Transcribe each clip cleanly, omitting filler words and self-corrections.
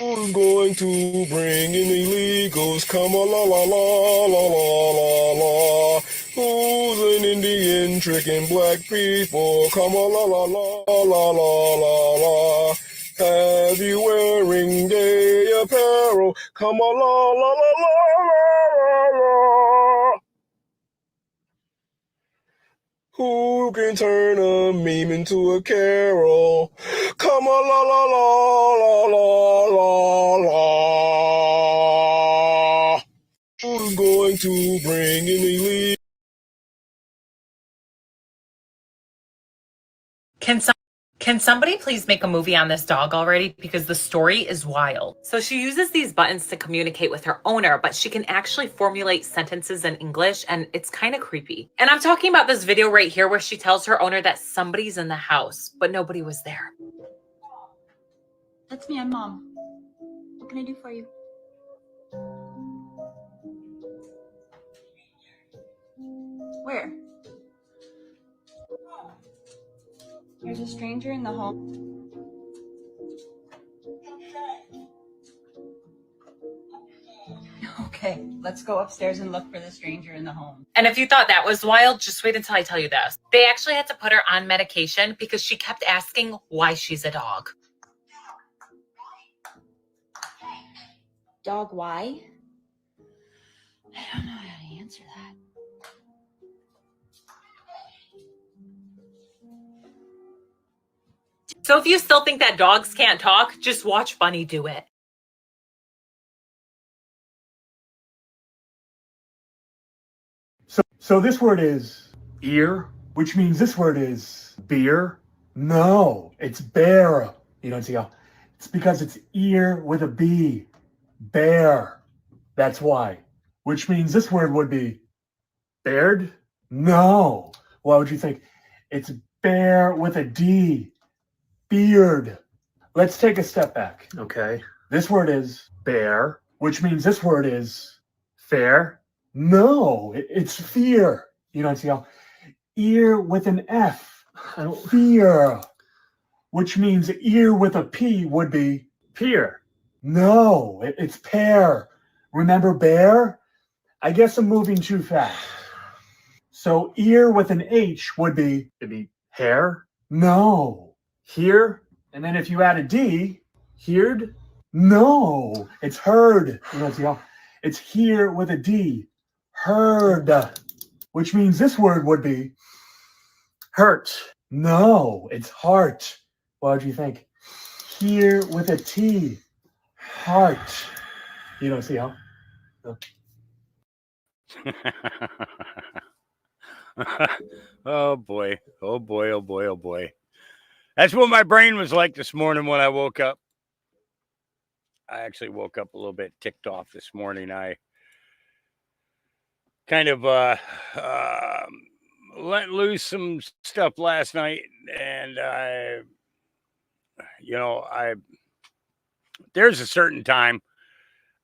Who's going to bring in illegals? Come on, la la la la la la la. Who's an Indian tricking black people? Come on, la la la la la la la. Have you wearing gay apparel? Come on, la la la la la la la. Who can turn a meme into a carol? Come on, la la la la la la la. Who's going to bring in illegal? Can somebody please make a movie on this dog already? Because the story is wild. So she uses these buttons to communicate with her owner, but she can actually formulate sentences in English, and it's kind of creepy. And I'm talking about this video right here where she tells her owner that somebody's in the house, but nobody was there. That's me, I'm Mom. What can I do for you? Where? There's a stranger in the home. Okay, let's go upstairs and look for the stranger in the home. And if you thought that was wild, just wait until I tell you this. They actually had to put her on medication because she kept asking why she's a dog. Dog, why? I don't know how to answer that. So if you still think that dogs can't talk, just watch Bunny do it. So this word is ear, which means this word is beer. No, it's bear. You don't see how? It's because it's ear with a B. Bear. That's why. Which means this word would be bared? No. Why would you think? It's bear with a D. Beard. Let's take a step back, okay? This word is bear, which means this word is fair. No, it's fear. You don't see how? Ear with an F. Fear. Which means ear with a P would be peer. No, it's pear. Remember bear? I guess I'm moving too fast. So ear with an H would be, it'd be hair. No. Here. And then if you add a D, heard. No, it's heard. You don't see how? It's here with a D. Heard. Which means this word would be hurt. No, it's heart. What do you think? Here with a T. Heart. You don't see how? No. Oh boy. Oh boy. Oh boy. Oh boy. That's what my brain was like this morning when I woke up. I actually woke up a little bit ticked off this morning. I kind of let loose some stuff last night, and there's a certain time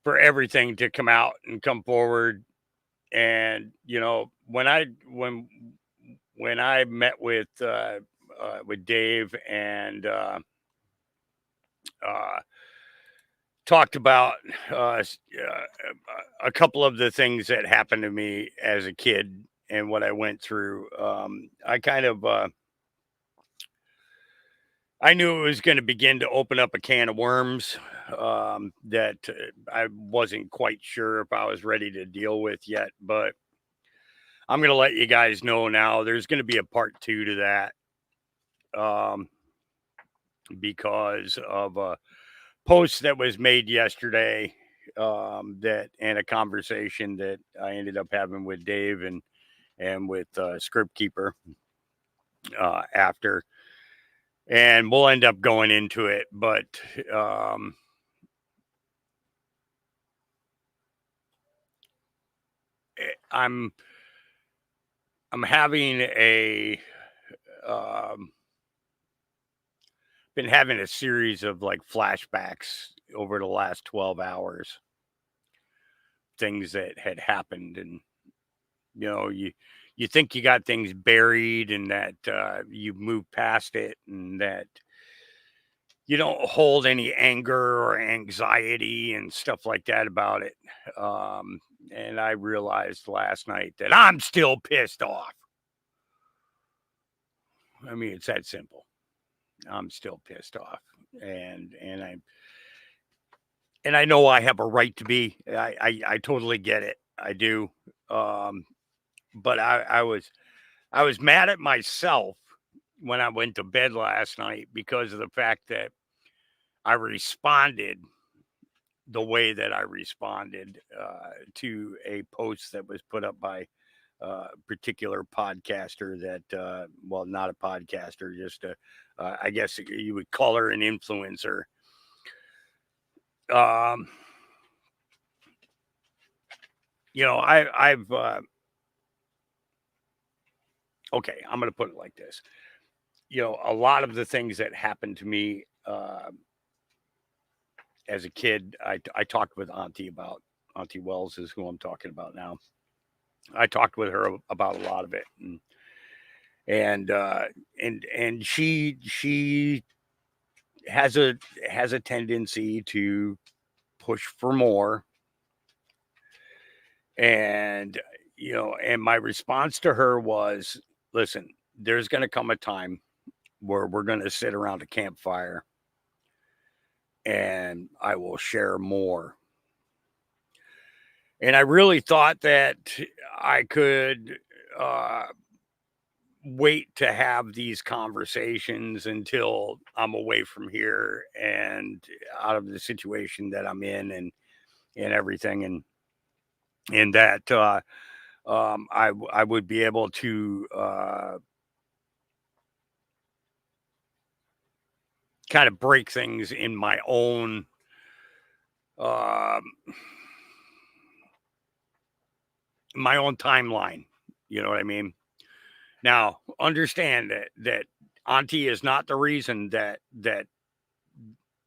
for everything to come out and come forward. And when I met with Dave and talked about a couple of the things that happened to me as a kid and what I went through, I kind of I knew it was going to begin to open up a can of worms that I wasn't quite sure if I was ready to deal with yet. But I'm going to let you guys know now there's going to be a part 2 to that because of a post that was made yesterday and a conversation that I ended up having with Dave and with Script Keeper after. And we'll end up going into it, but I'm having been having a series of like flashbacks over the last 12 hours, things that had happened. And, you think you got things buried and that you've moved past it and that, you don't hold any anger or anxiety and stuff like that about it. And I realized last night that I'm still pissed off. I mean, it's that simple. I'm still pissed off, and I know I have a right to be. I totally get it. I do. But I was mad at myself when I went to bed last night because of the fact that I responded the way that I responded to a post that was put up by a particular podcaster that, well, not a podcaster, just I guess you would call her an influencer. You know, I've okay, I'm going to put it like this. You know, a lot of the things that happened to me as a kid, I talked with Auntie about. Auntie Wells is who I'm talking about now. I talked with her about a lot of it, and she has a tendency to push for more, and you know, and my response to her was, listen, there's going to come a time where we're going to sit around a campfire and I will share more. And I really thought that I could wait to have these conversations until I'm away from here and out of the situation that I'm in and everything. And that I would be able to kind of break things in my own timeline. You know what I mean? Now, understand that Auntie is not the reason that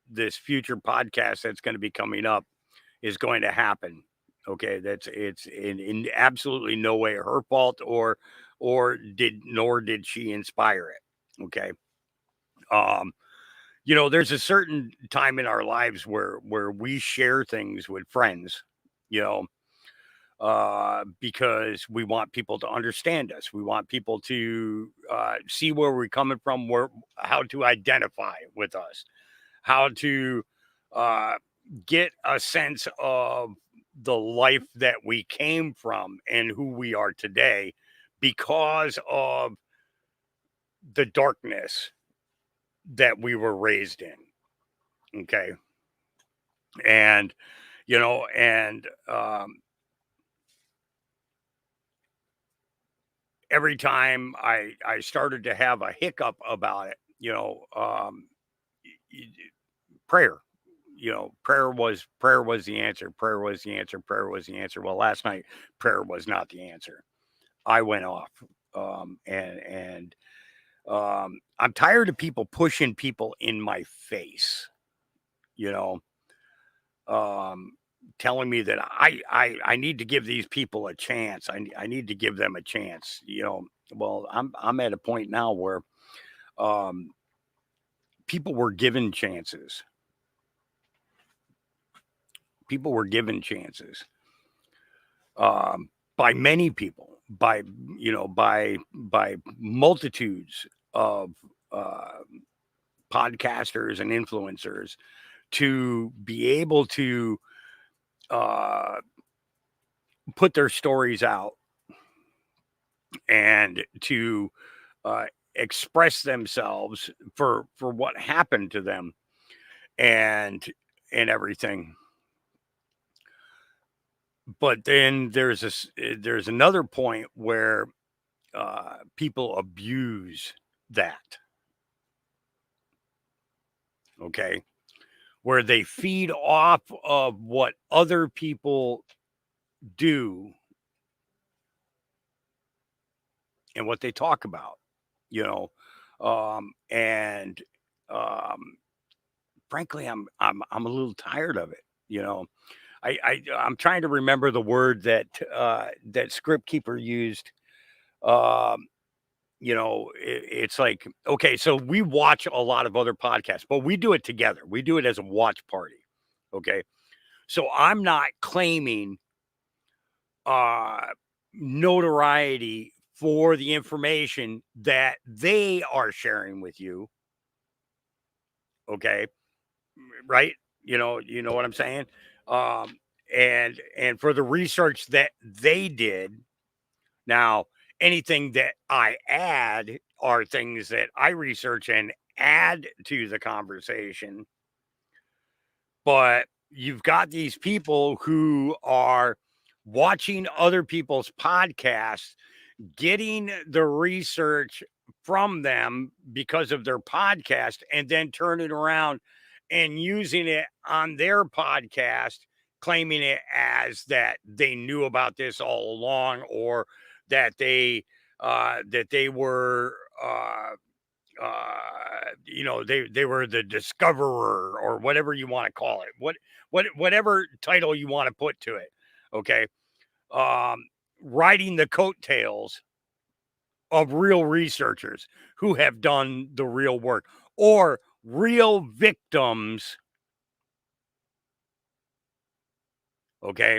this future podcast that's going to be coming up is going to happen. Okay, it's in absolutely no way her fault, nor did she inspire it. Okay. You know, there's a certain time in our lives where we share things with friends, you know, because we want people to understand us. We want people to see where we're coming from, how to identify with us, how to get a sense of the life that we came from and who we are today because of the darkness that we were raised in. Okay. And, you know, and every time I started to have a hiccup about it, you know, prayer, you know, prayer was the answer. Prayer was the answer. Prayer was the answer. Well, last night, prayer was not the answer. I went off. And I'm tired of people pushing people in my face, you know, telling me that I need to give these people a chance. I need to give them a chance, you know. Well, I'm at a point now where people were given chances. People were given chances by many people, by multitudes of podcasters and influencers to be able to put their stories out and to express themselves for what happened to them and everything. But then there's another point where people abuse that. Okay. Where they feed off of what other people do and what they talk about, you know. And frankly, I'm a little tired of it, you know. I'm trying to remember the word that that Script Keeper used. Um, it's like, okay, so we watch a lot of other podcasts, but we do it together. We do it as a watch party. Okay. So I'm not claiming uh notoriety for the information that they are sharing with you. Okay. Right. You know what I'm saying? Um, and for the research that they did. Now, anything that I add are things that I research and add to the conversation. But you've got these people who are watching other people's podcasts, getting the research from them because of their podcast, and then turning around and using it on their podcast, claiming it as that they knew about this all along, or that they were they were the discoverer, or whatever you want to call it, whatever title you want to put to it. Okay. um Riding the coattails of real researchers who have done the real work, or real victims. Okay.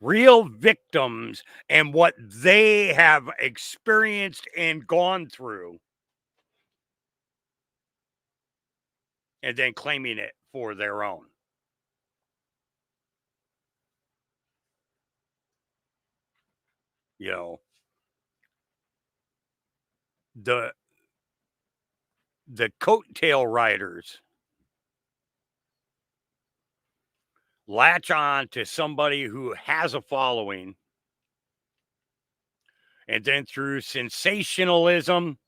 Real victims and what they have experienced and gone through, and then claiming it for their own. You know, the the coattail riders latch on to somebody who has a following, and then through sensationalism,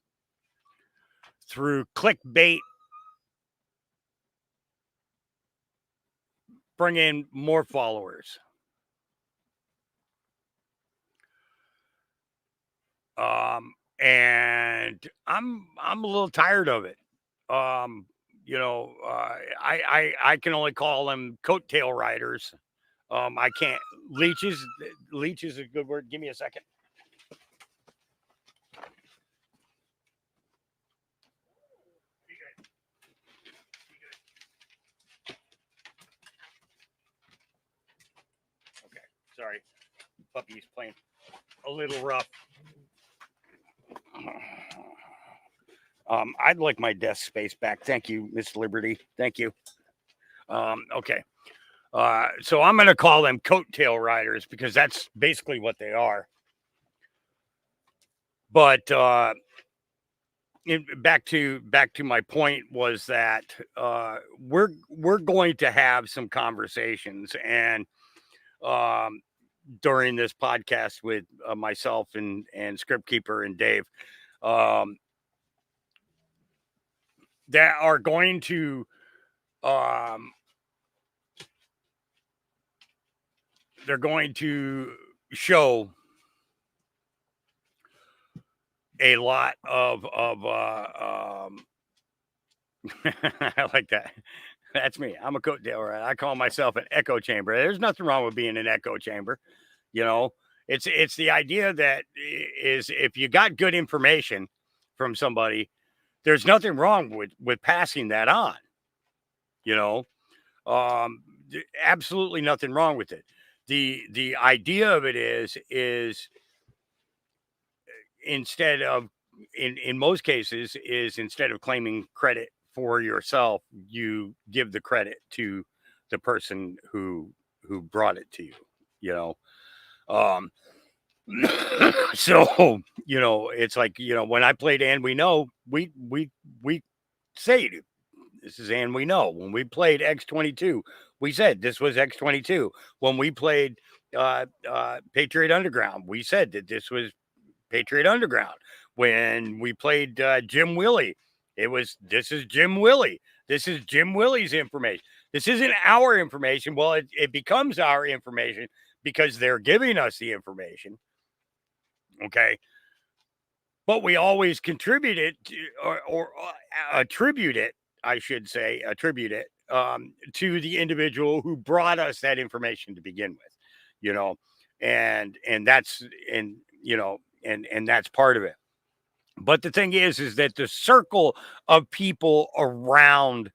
through clickbait, bring in more followers. And I'm a little tired of it. Um, I can only call them coattail riders. I can't leeches. Leech is a good word. Give me a second. Okay, sorry, puppy's playing a little rough. I'd like my desk space back. Thank you, Miss Liberty. Thank you. Okay. So I'm going to call them coattail riders because that's basically what they are. But back to my point was that we're going to have some conversations, and during this podcast with myself and Script Keeper and Dave, that are going to they're going to show a lot of I like that. That's me. I'm a coattail rider. I call myself an echo chamber. There's nothing wrong with being an echo chamber. You know, it's the idea that is, if you got good information from somebody, there's nothing wrong with passing that on. You know, absolutely nothing wrong with it. The idea of it is instead of in most cases is, instead of claiming credit for yourself, you give the credit to the person who brought it to you. You know, um, so it's like, when I played And We Know, we say this is And We Know. When we played X-22, we said this was X-22. When we played Patriot Underground, we said that this was Patriot Underground. When we played Jim Willie, this is Jim Willie. This is Jim Willie's information. This isn't our information. Well, it becomes our information because they're giving us the information. Okay. But we always contribute it to, or attribute it, I should say, attribute it to the individual who brought us that information to begin with, you know, and that's, and that's part of it. But the thing is that the circle of people around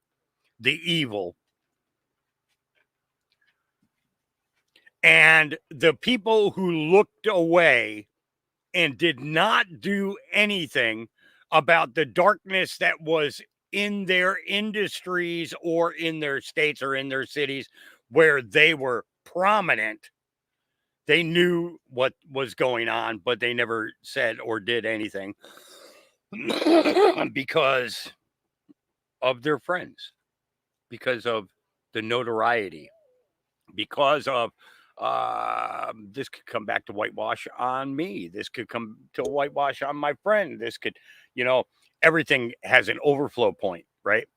the evil and the people who looked away and did not do anything about the darkness that was in their industries or in their states or in their cities where they were prominent. They knew what was going on, but they never said or did anything because of their friends, because of the notoriety, because of this could come back to whitewash on me. This could come to whitewash on my friend. This could, everything has an overflow point, right?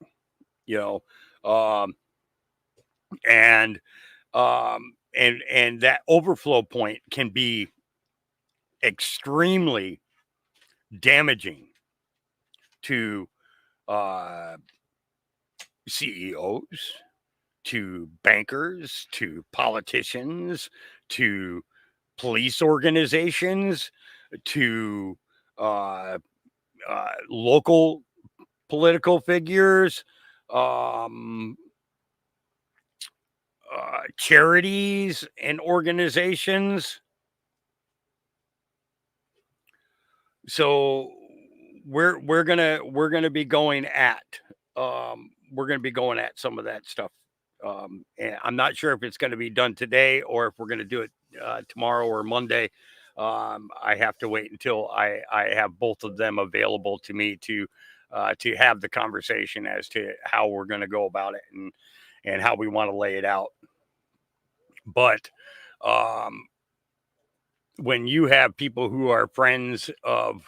You know, and that overflow point can be extremely damaging to CEOs, to bankers, to politicians, to police organizations, to local political figures, charities and organizations. So we're gonna be going at some of that stuff. And I'm not sure if it's going to be done today or if we're going to do it tomorrow or Monday. I have to wait until I have both of them available to me to have the conversation as to how we're going to go about it and how we want to lay it out. But when you have people who are friends of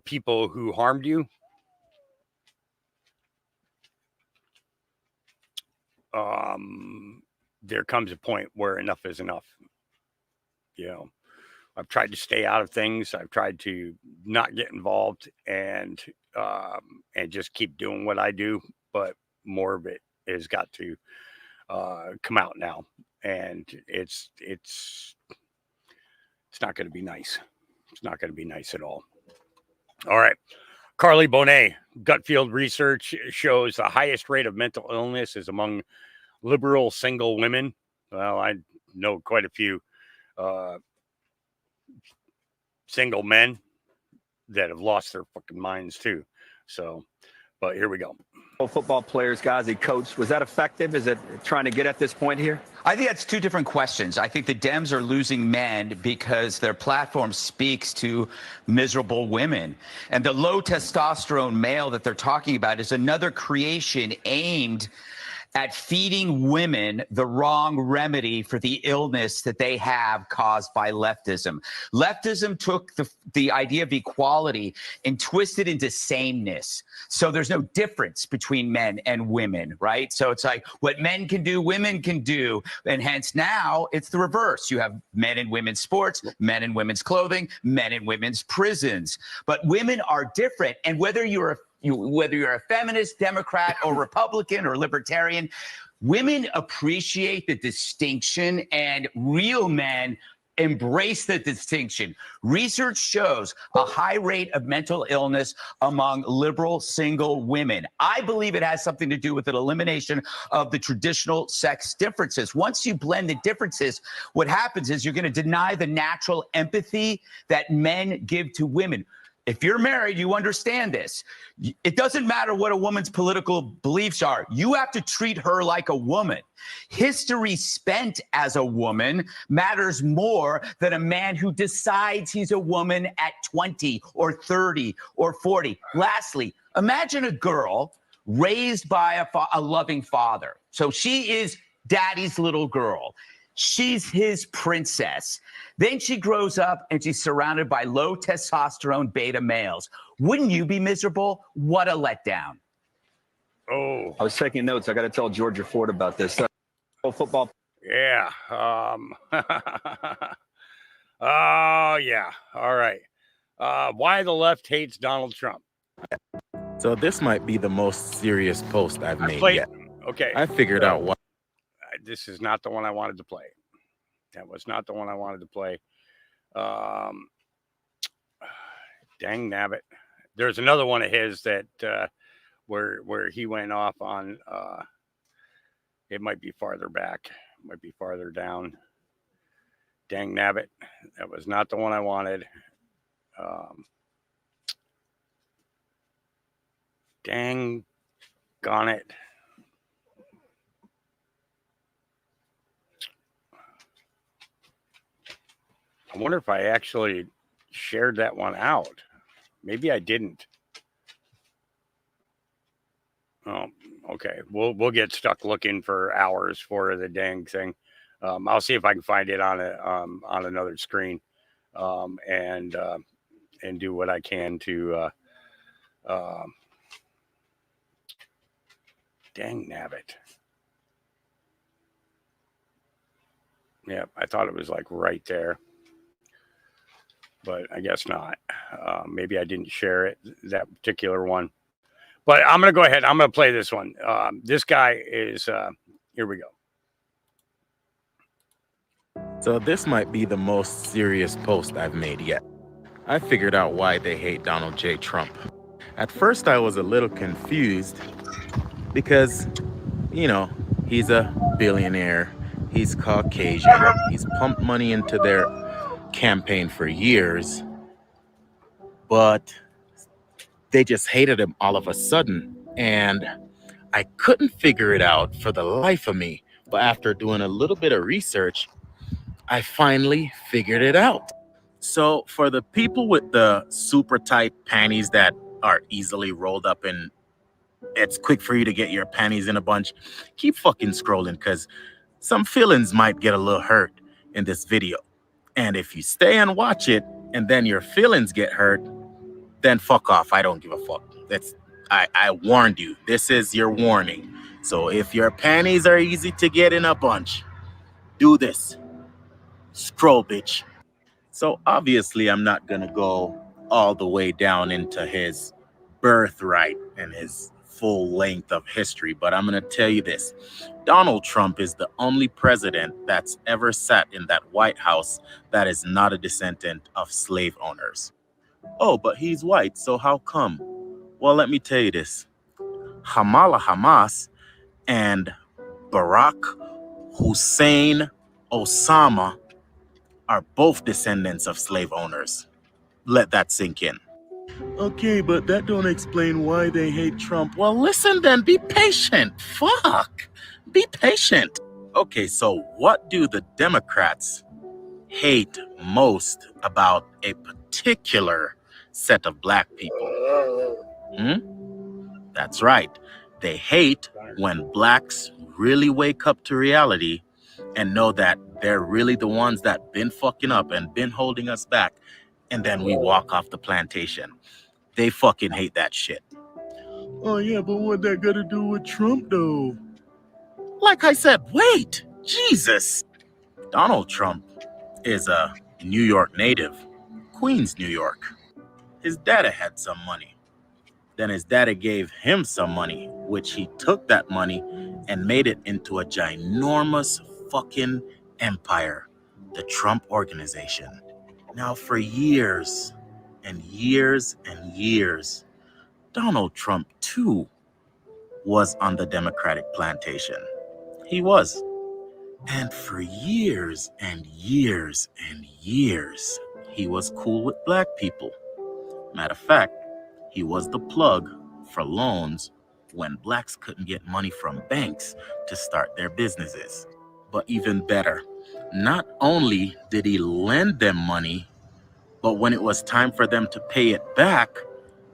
people who harmed you, there comes a point where enough is enough. I've tried to stay out of things. I've tried to not get involved and just keep doing what I do. But more of it has got to come out now, and it's not going to be nice. It's not going to be nice at all. All right. Carly Bonet, gut field research shows the highest rate of mental illness is among liberal single women. Well, I know quite a few single men that have lost their fucking minds too. So, but here we go. Football players, guys he coached, was that effective? Is it trying to get at this point here? I think that's two different questions. I think the Dems are losing men because their platform speaks to miserable women. And the low testosterone male that they're talking about is another creation aimed at feeding women the wrong remedy for the illness that they have caused by leftism. Leftism took the idea of equality and twisted into sameness. So there's no difference between men and women, right? So it's like what men can do, women can do. And hence now it's the reverse. You have men in women's sports, men in women's clothing, men in women's prisons. But women are different. And whether you're a feminist, Democrat, or Republican, or libertarian, women appreciate the distinction, and real men embrace the distinction. Research shows a high rate of mental illness among liberal single women. I believe it has something to do with an elimination of the traditional sex differences. Once you blend the differences, what happens is you're going to deny the natural empathy that men give to women. If you're married, you understand this. It doesn't matter what a woman's political beliefs are. You have to treat her like a woman. History spent as a woman matters more than a man who decides he's a woman at 20 or 30 or 40. Lastly, imagine a girl raised by a loving father. So she is daddy's little girl. She's his princess. Then she grows up and she's surrounded by low testosterone beta males. Wouldn't you be miserable? What a letdown. Oh, I was taking notes. I got to tell Georgia Ford about this. Football. yeah. Oh, yeah. All right. Why the left hates Donald Trump. So this might be the most serious post I've made yet. Okay. I figured out why. This is not the one I wanted to play. That was not the one I wanted to play. Dang nabbit. There's another one of his that where he went off on. It might be farther back. Might be farther down. Dang nabbit. That was not the one I wanted. Dang gone it. I wonder if I actually shared that one out. Maybe I didn't. Oh, okay. We'll get stuck looking for hours for the dang thing. I'll see if I can find it on another screen, and do what I can to. Dang nabbit. Yeah, I thought it was like right there, but I guess not. Maybe I didn't share it, that particular one. But I'm going to go ahead. I'm going to play this one. This guy is, here we go. So this might be the most serious post I've made yet. I figured out why they hate Donald J. Trump. At first I was a little confused because, you know, he's a billionaire. He's Caucasian. He's pumped money into their campaign for years. But they just hated him all of a sudden. And I couldn't figure it out for the life of me. But after doing a little bit of research, I finally figured it out. So for the people with the super tight panties that are easily rolled up and it's quick for you to get your panties in a bunch, keep fucking scrolling because some feelings might get a little hurt in this video. And if you stay and watch it and then your feelings get hurt, then fuck off. I don't give a fuck. I warned you. This is your warning. So if your panties are easy to get in a bunch, do this. Scroll, bitch. So obviously I'm not gonna go all the way down into his birthright and his full length of history, but I'm gonna tell you this. Donald Trump is the only president that's ever sat in that White House that is not a descendant of slave owners. Oh, but he's white, so how come? Well, let me tell you this. Kamala Hamas and Barack Hussein Osama are both descendants of slave owners. Let that sink in. Okay, but that don't explain why they hate Trump. Well, listen then, be patient. Fuck. Be patient. Okay, so what do the Democrats hate most about a particular set of black people? That's right. They hate when blacks really wake up to reality and know that they're really the ones that been fucking up and been holding us back, and then we walk off the plantation. They fucking hate that shit. Oh yeah, but what that got to do with Trump though? Like I said, wait, Jesus. Donald Trump is a New York native, Queens, New York. His daddy had some money. Then his daddy gave him some money, which he took that money and made it into a ginormous fucking empire, the Trump Organization. Now for years and years and years, Donald Trump too was on the Democratic plantation. He was. And for years and years and years, he was cool with black people. Matter of fact, he was the plug for loans when blacks couldn't get money from banks to start their businesses. But even better, not only did he lend them money, but when it was time for them to pay it back,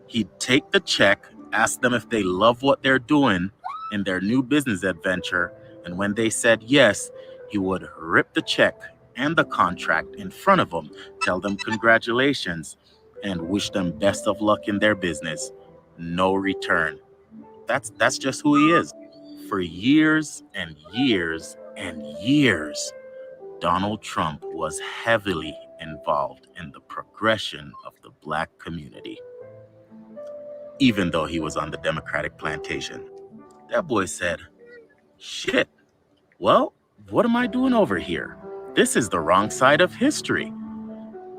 he'd take the check, ask them if they love what they're doing in their new business adventure, and when they said yes, he would rip the check and the contract in front of them, tell them congratulations, and wish them best of luck in their business. No return. That's just who he is. For years and years and years, Donald Trump was heavily involved in the progression of the black community. Even though he was on the Democratic plantation. That boy said, shit, well, what am I doing over here? This is the wrong side of history.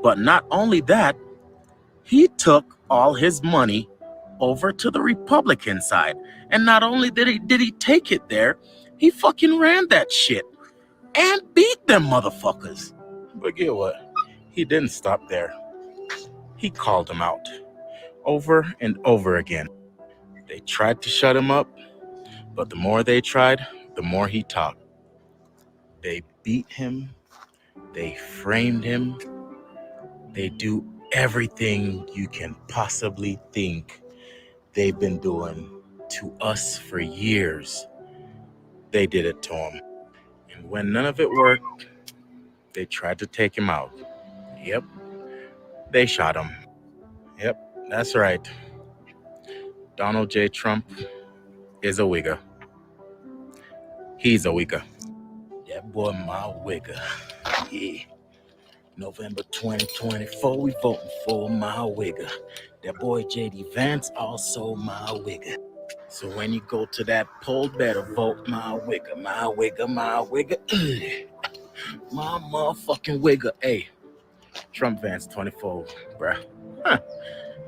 But not only that, He took all his money over to the Republican side. And not only did he take it there, he fucking ran that shit and beat them motherfuckers. But get what? He didn't stop there. He called them out over and over again. They tried to shut him up, but the more they tried, the more he talked. They beat him. They framed him. They do everything you can possibly think they've been doing to us for years. They did it to him. And when none of it worked, they tried to take him out. Yep, they shot him. Yep, that's right. Donald J. Trump is a wigger. He's a wigger. That boy, my wigger. Yeah. November 2024, we voting for my wigger. That boy J.D. Vance also my wigger. So when you go to that poll, better vote my wigger, my wigger, my wigger. My motherfucking wigger. Hey, Trump Vance 24, bruh. Huh.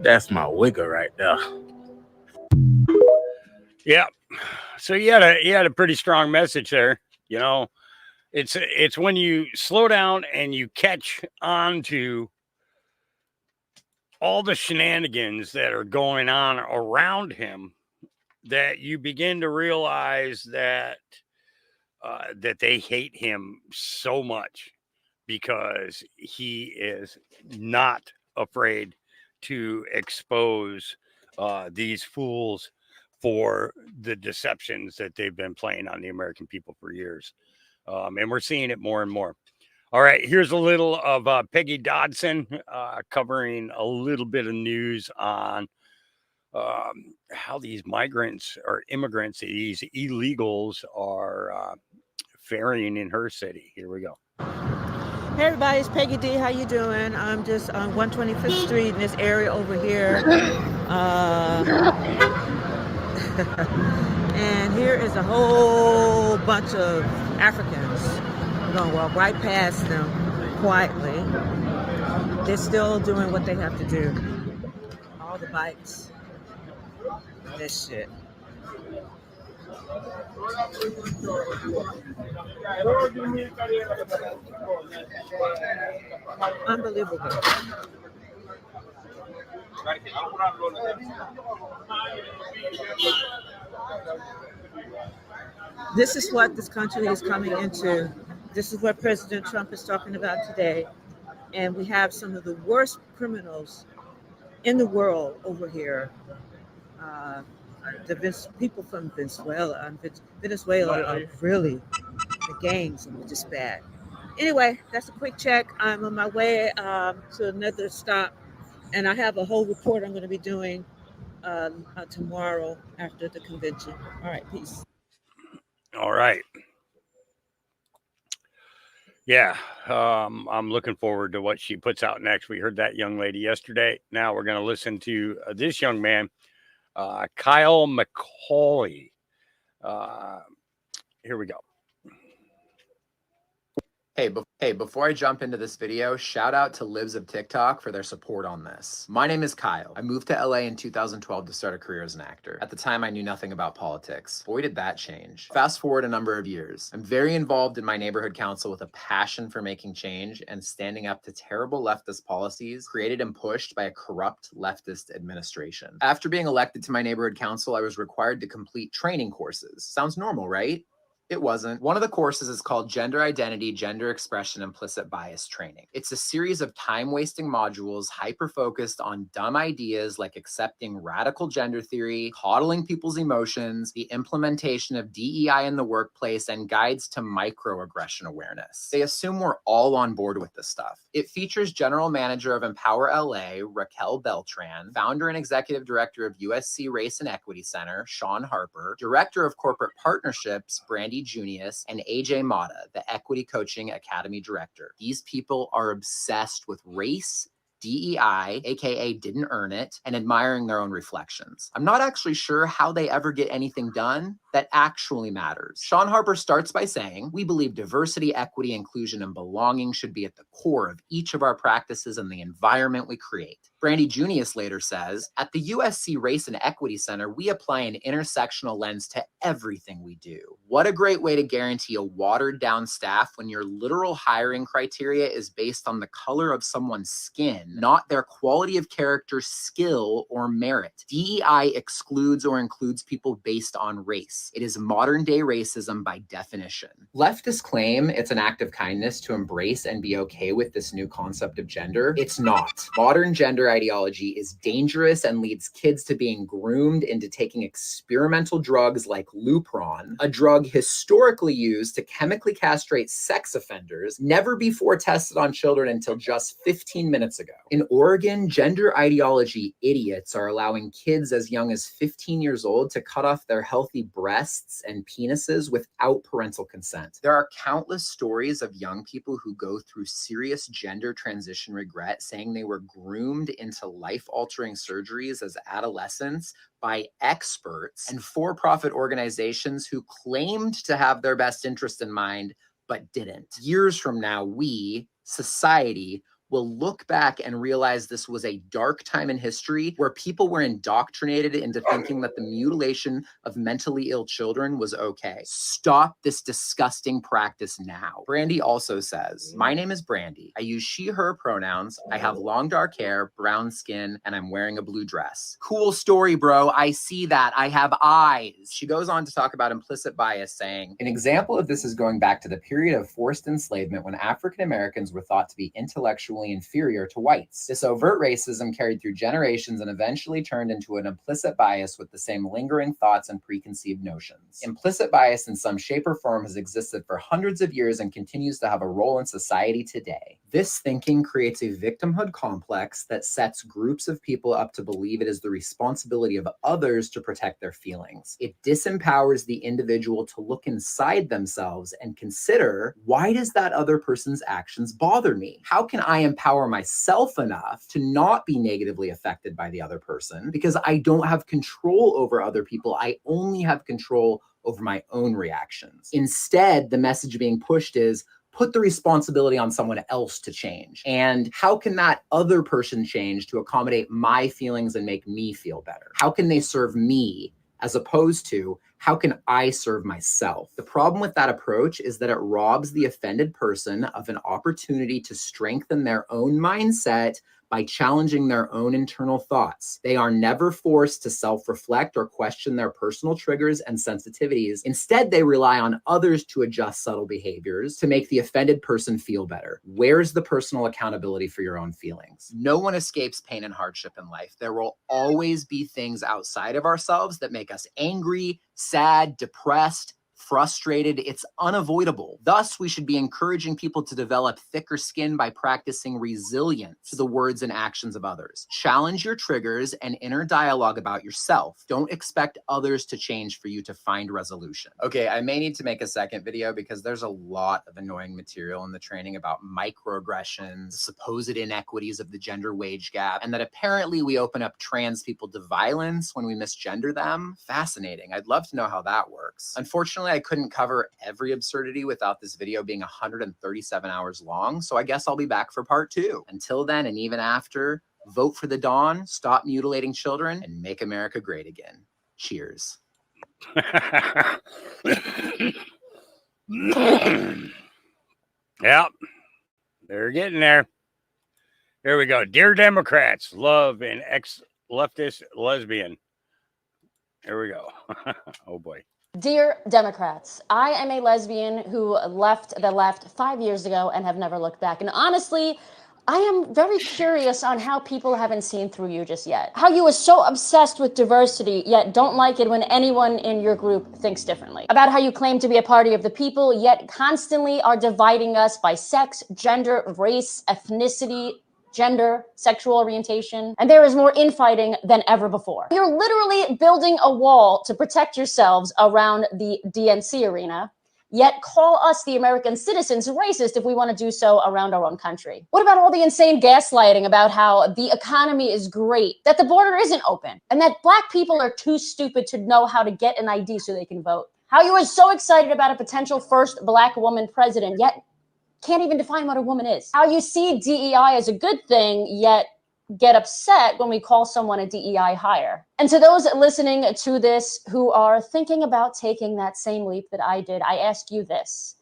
That's my wigger right there. Yeah. So he had a pretty strong message there. You know, it's when you slow down and you catch on to all the shenanigans that are going on around him that you begin to realize that that they hate him so much because he is not afraid to expose these fools for the deceptions that they've been playing on the American people for years. And we're seeing it more and more. All right, here's a little of Peggy Dodson covering a little bit of news on how these migrants or immigrants, these illegals are faring in her city. Here we go. Hey everybody, it's Peggy D. How you doing? I'm just on 125th Street in this area over here. And here is a whole bunch of Africans. We're going to walk right past them quietly. They're still doing what they have to do. All the bikes. This shit. Unbelievable. This is what this country is coming into. This is what President Trump is talking about today. And we have some of the worst criminals in the world over here. People from Venezuela are really, the gangs are just bad. Anyway, that's a quick check. I'm on my way to another stop, and I have a whole report I'm going to be doing tomorrow after the convention. All right, peace. All right. Yeah, I'm looking forward to what she puts out next. We heard that young lady yesterday. Now we're going to listen to this young man, Kyle McCauley. Here we go. Hey, before I jump into this video, shout out to Libs of TikTok for their support on this. My name is Kyle. I moved to LA in 2012 to start a career as an actor. At the time, I knew nothing about politics. Boy, did that change. Fast forward a number of years. I'm very involved in my neighborhood council with a passion for making change and standing up to terrible leftist policies created and pushed by a corrupt leftist administration. After being elected to my neighborhood council, I was required to complete training courses. Sounds normal, right? It wasn't. One of the courses is called Gender Identity, Gender Expression, Implicit Bias Training. It's a series of time-wasting modules hyper-focused on dumb ideas like accepting radical gender theory, coddling people's emotions, the implementation of DEI in the workplace, and guides to microaggression awareness. They assume we're all on board with this stuff. It features General Manager of Empower LA, Raquel Beltran, Founder and Executive Director of USC Race and Equity Center, Sean Harper, Director of Corporate Partnerships, Brandy Junius, and AJ Mata, the Equity Coaching Academy Director. These people are obsessed with race, DEI, aka didn't earn it, and admiring their own reflections. I'm not actually sure how they ever get anything done that actually matters. Sean Harper starts by saying, we believe diversity, equity, inclusion, and belonging should be at the core of each of our practices and the environment we create. Brandy Junius later says, at the USC Race and Equity Center, we apply an intersectional lens to everything we do. What a great way to guarantee a watered down staff when your literal hiring criteria is based on the color of someone's skin, not their quality of character, skill, or merit. DEI excludes or includes people based on race. It is modern day racism by definition. Leftists claim it's an act of kindness to embrace and be okay with this new concept of gender. It's not. Modern gender ideology is dangerous and leads kids to being groomed into taking experimental drugs like Lupron, a drug historically used to chemically castrate sex offenders, never before tested on children until just 15 minutes ago. In Oregon, gender ideology idiots are allowing kids as young as 15 years old to cut off their healthy breasts and penises without parental consent. There are countless stories of young people who go through serious gender transition regret, saying they were groomed into life-altering surgeries as adolescents by experts and for-profit organizations who claimed to have their best interest in mind, but didn't. Years from now, we, society, will look back and realize this was a dark time in history where people were indoctrinated into thinking that the mutilation of mentally ill children was okay. Stop this disgusting practice now. Brandy also says, my name is Brandy. I use she, her pronouns. I have long dark hair, brown skin, and I'm wearing a blue dress. Cool story, bro. I see that. I have eyes. She goes on to talk about implicit bias, saying, an example of this is going back to the period of forced enslavement when African Americans were thought to be intellectually inferior to whites. This overt racism carried through generations and eventually turned into an implicit bias with the same lingering thoughts and preconceived notions. Implicit bias in some shape or form has existed for hundreds of years and continues to have a role in society today. This thinking creates a victimhood complex that sets groups of people up to believe it is the responsibility of others to protect their feelings. It disempowers the individual to look inside themselves and consider, why does that other person's actions bother me? How can I empower myself enough to not be negatively affected by the other person? Because I don't have control over other people. I only have control over my own reactions. Instead, the message being pushed is, put the responsibility on someone else to change. And how can that other person change to accommodate my feelings and make me feel better? How can they serve me as opposed to, how can I serve myself? The problem with that approach is that it robs the offended person of an opportunity to strengthen their own mindset by challenging their own internal thoughts. They are never forced to self-reflect or question their personal triggers and sensitivities. Instead, they rely on others to adjust subtle behaviors to make the offended person feel better. Where's the personal accountability for your own feelings? No one escapes pain and hardship in life. There will always be things outside of ourselves that make us angry, sad, depressed, frustrated. It's unavoidable. Thus, we should be encouraging people to develop thicker skin by practicing resilience to the words and actions of others. Challenge your triggers and inner dialogue about yourself. Don't expect others to change for you to find resolution. Okay, I may need to make a second video because there's a lot of annoying material in the training about microaggressions, supposed inequities of the gender wage gap, and that apparently we open up trans people to violence when we misgender them. Fascinating. I'd love to know how that works. Unfortunately, I couldn't cover every absurdity without this video being 137 hours long, so I guess I'll be back for part 2. Until then, and even after, vote for the dawn, stop mutilating children, and make America great again. Cheers. Yep, they're getting there. Here we go. Dear Democrats, love an ex-leftist lesbian. Here we go. Oh, boy. Dear Democrats, I am a lesbian who left the left 5 years ago and have never looked back. And honestly, I am very curious on how people haven't seen through you just yet. How you are so obsessed with diversity, yet don't like it when anyone in your group thinks differently. About how you claim to be a party of the people, yet constantly are dividing us by sex, gender, race, ethnicity, gender, sexual orientation, and there is more infighting than ever before. You're literally building a wall to protect yourselves around the DNC arena, yet call us, the American citizens, racist if we want to do so around our own country? What about all the insane gaslighting about how the economy is great, that the border isn't open, and that Black people are too stupid to know how to get an ID so they can vote? How you are so excited about a potential first Black woman president, yet can't even define what a woman is. How you see DEI as a good thing, yet get upset when we call someone a DEI hire. And to those listening to this who are thinking about taking that same leap that I did, I ask you this.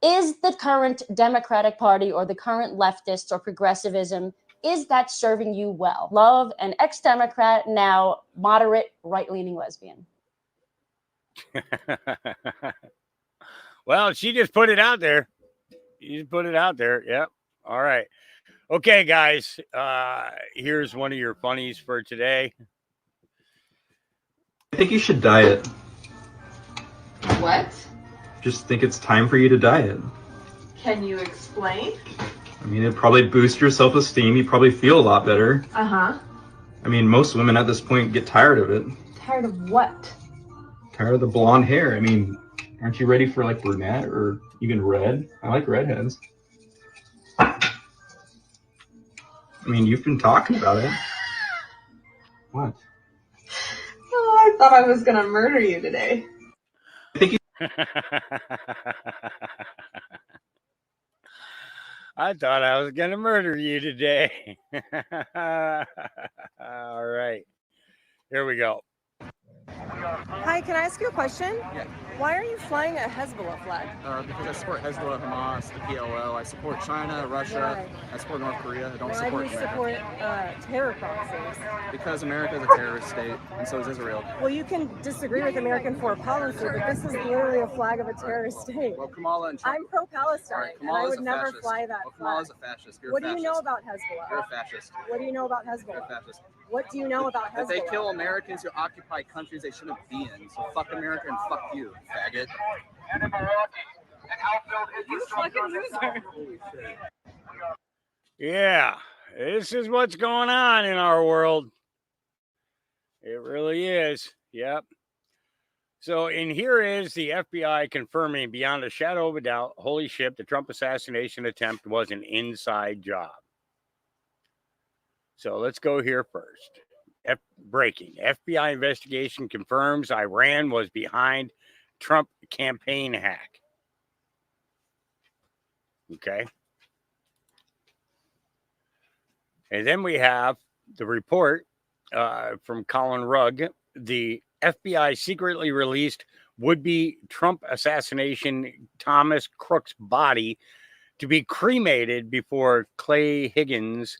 Is the current Democratic Party or the current leftists or progressivism, is that serving you well? Love, an ex-Democrat, now moderate right-leaning lesbian. Well, she just put it out there. You just put it out there. Yep. All right. Okay, guys. Here's one of your funnies for today. I think you should diet. What? Just think it's time for you to diet. Can you explain? I mean, it'd probably boost your self-esteem. You probably feel a lot better. Uh-huh. I mean, most women at this point get tired of it. Tired of what? Tired of the blonde hair. I mean, aren't you ready for like brunette or even red? I like redheads. I mean, you've been talking about it. What? Oh, I thought I was gonna murder you today. I think you I thought I was going to murder you today. All right. Here we go. Hi, can I ask you a question? Yeah. Why are you flying a Hezbollah flag? Because I support Hezbollah, Hamas, the PLO. I support China, Russia. Why? I support North Korea. I don't Why support do you America. support terror proxies? Because America is a terrorist state, and so is Israel. Well, you can disagree with American foreign policy, but this is literally a flag of a terrorist state. Well, Kamala and Trump. I'm pro-Palestine, All right, and I Kamala's would a never fascist. fly that Well, flag. Kamala's a fascist. You're What a do fascist. you know about Hezbollah? You're a fascist. What do you know about You're a Hezbollah? fascist. What do you know about That they Hezbollah? kill Americans who occupy countries they shouldn't be in. So fuck America and fuck you, faggot. You fucking loser. Yeah, this is what's going on in our world. It really is. Yep. So, and here is the FBI confirming beyond a shadow of a doubt, holy shit, the Trump assassination attempt was an inside job. So let's go here first. Breaking. FBI investigation confirms Iran was behind Trump campaign hack. Okay. And then we have the report from Colin Rugg. The FBI secretly released would-be Trump assassination Thomas Crook's body to be cremated before Clay Higgins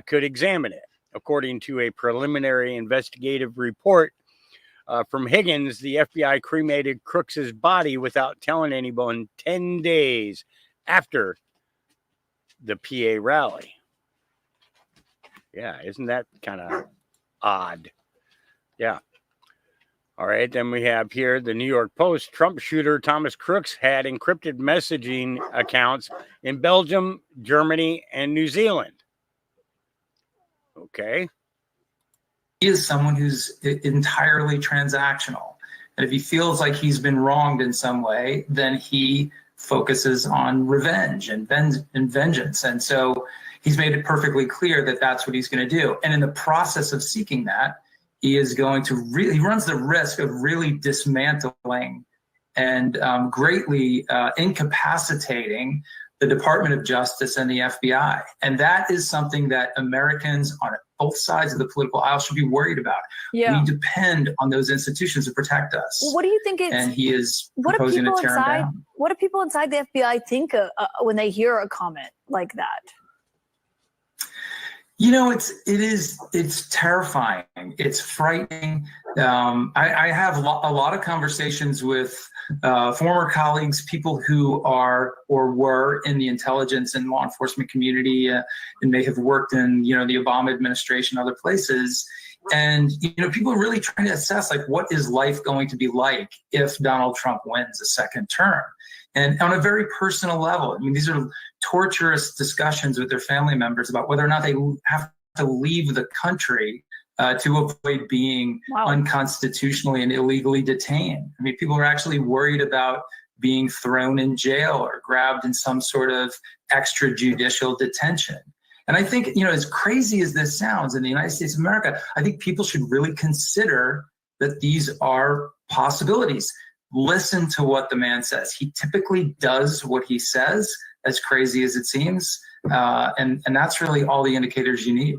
could examine it. According to a preliminary investigative report from Higgins, the FBI cremated Crooks's body without telling anyone 10 days after the PA rally. Yeah, isn't that kind of odd? Yeah. All right, then we have here the New York Post. Trump shooter Thomas Crooks had encrypted messaging accounts in Belgium, Germany, and New Zealand. Okay. He is someone who's entirely transactional. And if he feels like he's been wronged in some way, then he focuses on revenge and vengeance. And so he's made it perfectly clear that that's what he's going to do. And in the process of seeking that, he is going to he runs the risk of really dismantling and greatly incapacitating the Department of Justice and the FBI. And that is something that Americans on both sides of the political aisle should be worried about. Yeah. We depend on those institutions to protect us. Well, what do you think it's? And he is What do proposing to people tear them inside? down. What do people inside the FBI think when they hear a comment like that? You know, it's terrifying. It's frightening. I have a lot of conversations with former colleagues, people who are or were in the intelligence and law enforcement community, and may have worked in, the Obama administration, other places. And, people are really trying to assess, like, what is life going to be like if Donald Trump wins a second term? And on a very personal level, I mean, these are torturous discussions with their family members about whether or not they have to leave the country to avoid being unconstitutionally and illegally detained. I mean, people are actually worried about being thrown in jail or grabbed in some sort of extrajudicial detention. And I think, as crazy as this sounds in the United States of America, I think people should really consider that these are possibilities. Listen to what the man says. He typically does what he says, as crazy as it seems. And that's really all the indicators you need.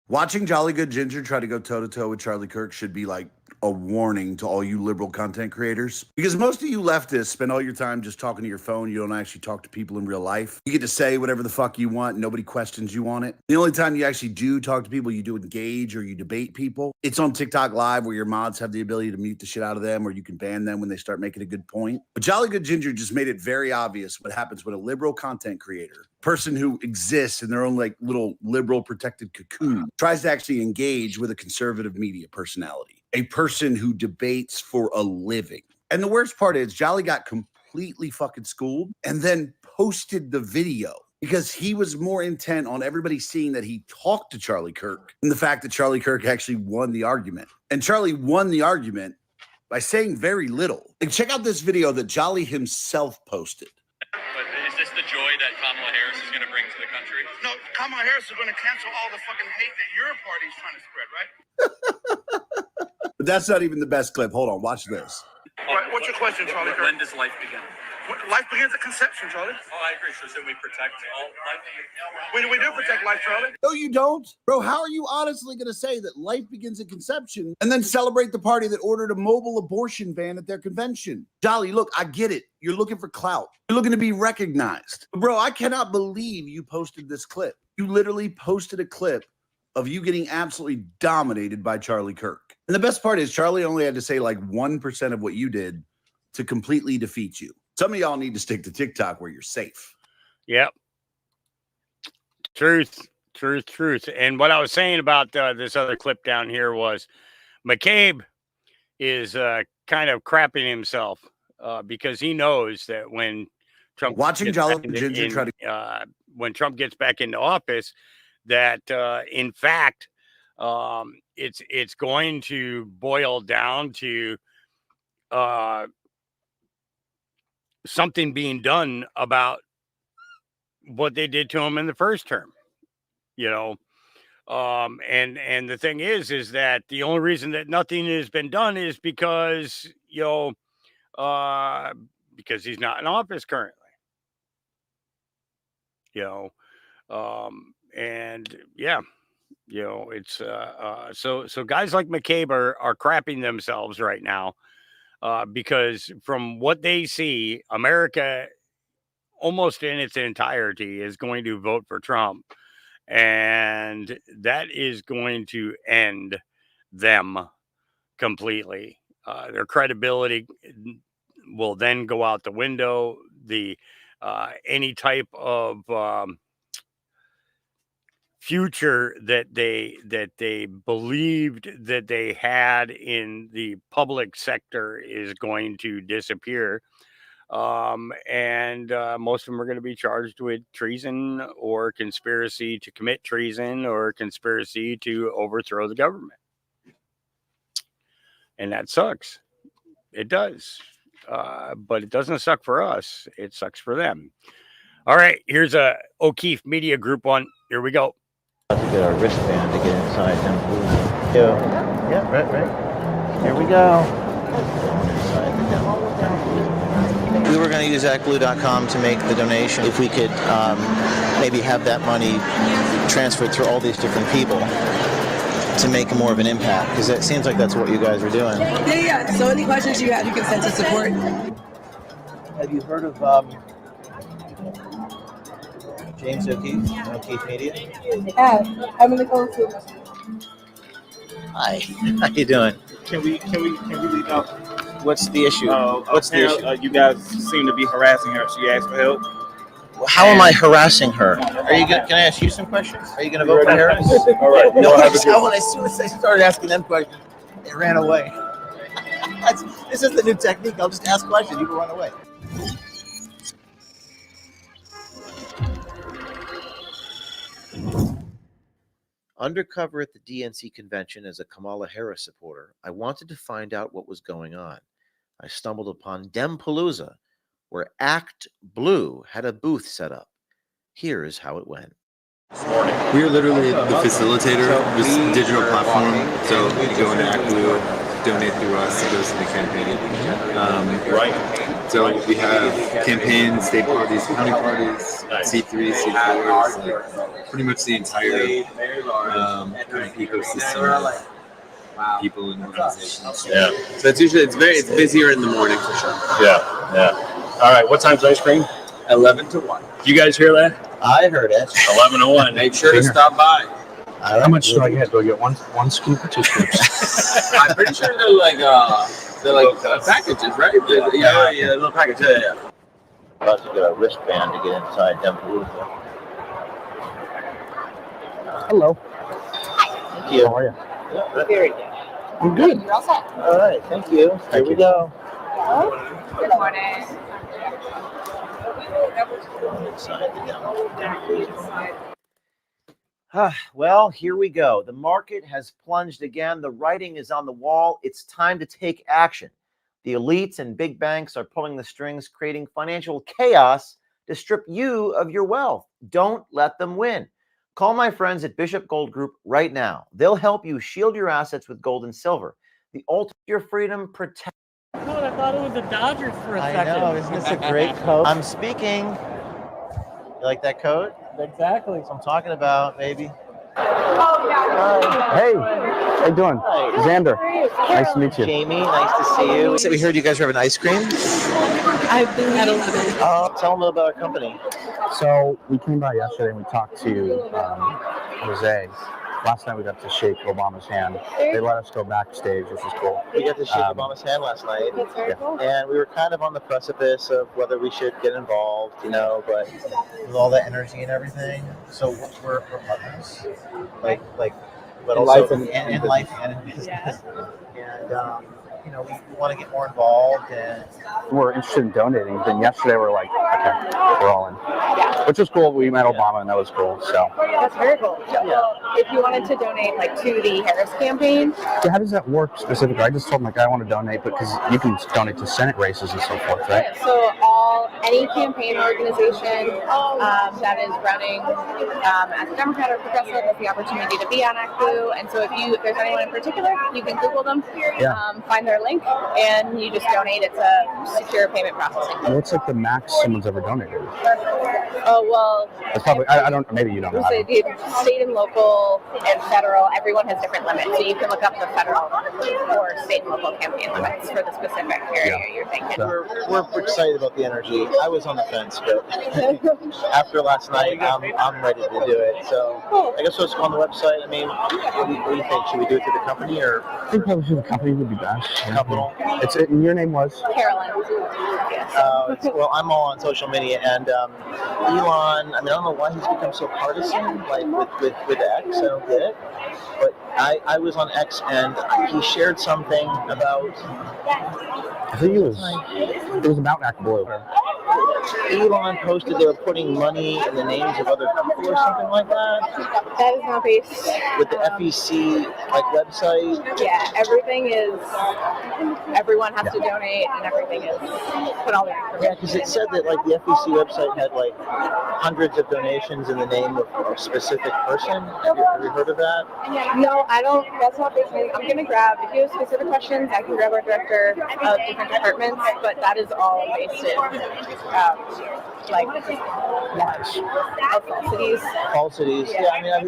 Watching Jolly Good Ginger try to go toe-to-toe with Charlie Kirk should be like a warning to all you liberal content creators. Because most of you leftists spend all your time just talking to your phone. You don't actually talk to people in real life. You get to say whatever the fuck you want. Nobody questions you on it. The only time you actually do talk to people, you do engage or you debate people. It's on TikTok Live where your mods have the ability to mute the shit out of them or you can ban them when they start making a good point. But Jolly Good Ginger just made it very obvious what happens when a liberal content creator, person who exists in their own like little liberal protected cocoon, tries to actually engage with a conservative media personality, a person who debates for a living. And the worst part is Jolly got completely fucking schooled and then posted the video because he was more intent on everybody seeing that he talked to Charlie Kirk than the fact that Charlie Kirk actually won the argument. And Charlie won the argument by saying very little. Like, check out this video that Jolly himself posted. But is this the joy that Kamala Harris is going to bring to the country? No, Kamala Harris is going to cancel all the fucking hate that your party's trying to spread, right? But that's not even the best clip. Hold on, watch this. Right, what's your question, Charlie? When does life begin? Life begins at conception, Charlie. Oh, I agree. So we protect all life? We do protect life, Charlie. No, you don't. Bro, how are you honestly going to say that life begins at conception and then celebrate the party that ordered a mobile abortion ban at their convention? Jolly, look, I get it. You're looking for clout. You're looking to be recognized. But bro, I cannot believe you posted this clip. You literally posted a clip of you getting absolutely dominated by Charlie Kirk. And the best part is Charlie only had to say like 1% of what you did to completely defeat you. Some of y'all need to stick to TikTok where you're safe. Yep. Truth. And what I was saying about this other clip down here was McCabe is kind of crapping himself because he knows that when Trump watching Jolly Ginger try to when Trump gets back into office, that in fact it's going to boil down to something being done about what they did to him in the first term, and the thing is that the only reason that nothing has been done is because because he's not in office currently, and yeah, it's so guys like McCabe are crapping themselves right now. Because from what they see, America almost in its entirety is going to vote for Trump. And that is going to end them completely. Their credibility will then go out the window. Any type of future that they believed that they had in the public sector is going to disappear, and most of them are going to be charged with treason or conspiracy to commit treason or conspiracy to overthrow the government, and that sucks. It does, but it doesn't suck for us. It sucks for them. All right, here's a O'Keefe Media Group one. Here we go. To get our wristband to get inside them. Yeah, right. Here we go. We were going to use ActBlue.com to make the donation. If we could maybe have that money transferred through all these different people. to make more of an impact? Because it seems like that's what you guys are doing. Yeah. So any questions you have, you can send to support. Have you heard of James O'Keefe, O'Keefe Media? Yeah, I'm gonna go to. Hi, how you doing? Can we leave out? What's the issue? What's the issue? You guys seem to be harassing her. She asked for help. How am I harassing her? Are you gonna? Can I ask you some questions? Are you going to vote for Harris? All right. No, as soon as I started asking them questions, they ran away. This is the new technique. I'll just ask questions. You can run away. Undercover at the DNC convention as a Kamala Harris supporter, I wanted to find out what was going on. I stumbled upon Dempalooza, where Act Blue had a booth set up. Here is how it went. We are literally the facilitator of this digital platform. So you go into Act Blue, donate through us, it goes to the campaign. So we have campaigns, state parties, county parties, C3, C4s, like pretty much the entire kind of ecosystem of people and organizations. Yeah. So it's busier in the morning for sure. Yeah. All right. What time's ice cream? 11 to 1. You guys hear that? I heard it. 11 to 1. Make sure to stop by. How much do I get? Do I get one scoop or 2 scoops? I'm pretty sure they're like packages, right? Yeah, little package. Yeah. About to get a wristband to get inside Dempalooza. Hello. Thank you. How are you? Very good. I'm good. You're all set. All right. Thank you. Here we go. Good morning. Well, here we go. The market has plunged again. The writing is on the wall. It's time to take action. The elites and big banks are pulling the strings, creating financial chaos to strip you of your wealth. Don't let them win. Call my friends at Bishop Gold Group right now. They'll help you shield your assets with gold and silver. The ultimate your freedom protect. I thought it was the Dodgers for a second. I know, isn't this a great coat? I'm speaking. You like that coat? Exactly. That's what I'm talking about, baby. Hey, how you doing? Hi. Xander. Nice to meet you. Jamie, nice to see you. So we heard you guys are having ice cream. I've been at 11. Tell them about our company. So we came by yesterday and we talked to Jose. Last night we got to shake Obama's hand. They let us go backstage, which is cool. We got to shake Obama's hand last night. That's very cool. And we were kind of on the precipice of whether we should get involved, but with all the energy and everything. So we're partners. But also in life and in business. Yeah. And we want to get more involved, and we're interested in donating. Then yesterday we're like, okay, we're all in. Yeah. Which was cool. We met Obama and that was cool. So That's very cool. Well, if you wanted to donate to the Harris campaign, yeah, how does that work specifically? I just told them I want to donate, because you can donate to Senate races and so forth, right? so any campaign organization that is running as a Democrat or progressive has the opportunity to be on Act Blue. And so if there's anyone in particular, you can Google them, find their link, and you just donate. It's a secure payment processing. What's the max someone's ever donated? Oh, well, It's probably, I don't, maybe you don't know. the state and local and federal, everyone has different limits. So you can look up the federal or state and local campaign limits for the specific area you're thinking. we're excited about the energy. I was on the fence, but after last night, I'm ready to do it. So I guess let's go on the website. I mean, what do you think? Should we do it through the company or? I think probably through the company would be best. Capital. And your name was? Carolyn. Yes. Well, I'm all on social media, and Elon. I don't know why he's become so partisan, with X. I don't get it. But I was on X, and he shared something about. I think it was about Act Blue. Elon posted they were putting money in the names of other people or something like that. That is not based. With the FEC website. Yeah, everything is. Everyone has to donate, and everything is put all their information. Yeah, because it said that the FEC website had hundreds of donations in the name of a specific person. Have you heard of that? No, I don't. That's not based on anything. I'm gonna grab. If you have specific questions, I can grab our director of different departments. But that is all based in like Lies. falsities. Falsities. Yeah, I mean, I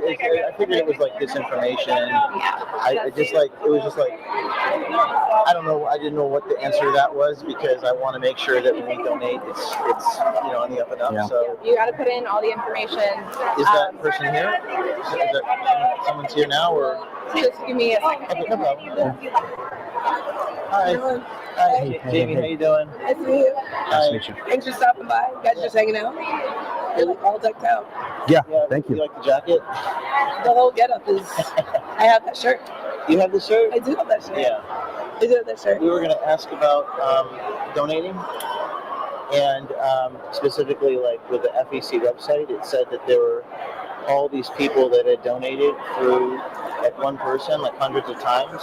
figured it was like disinformation. I just like, it was just like, I don't know. I didn't know what the answer to that was because I want to make sure that when we donate, it's on the up and up. Yeah. So you got to put in all the information. Is that person here? Is that someone's here now, or? Just give me a second. Okay, no problem. Hi. Hi, Jamie. How you doing? Nice to meet you. Nice to meet you. Thanks for stopping by. You guys just hanging out. You're like all decked out. Yeah. Thank you. You like the jacket? The whole getup is. I have that shirt. You have the shirt? I do have that shirt. Yeah. I do have that shirt. We were going to ask about donating, and specifically, like with the FEC website, it said that there were all these people that had donated through at one person, like hundreds of times,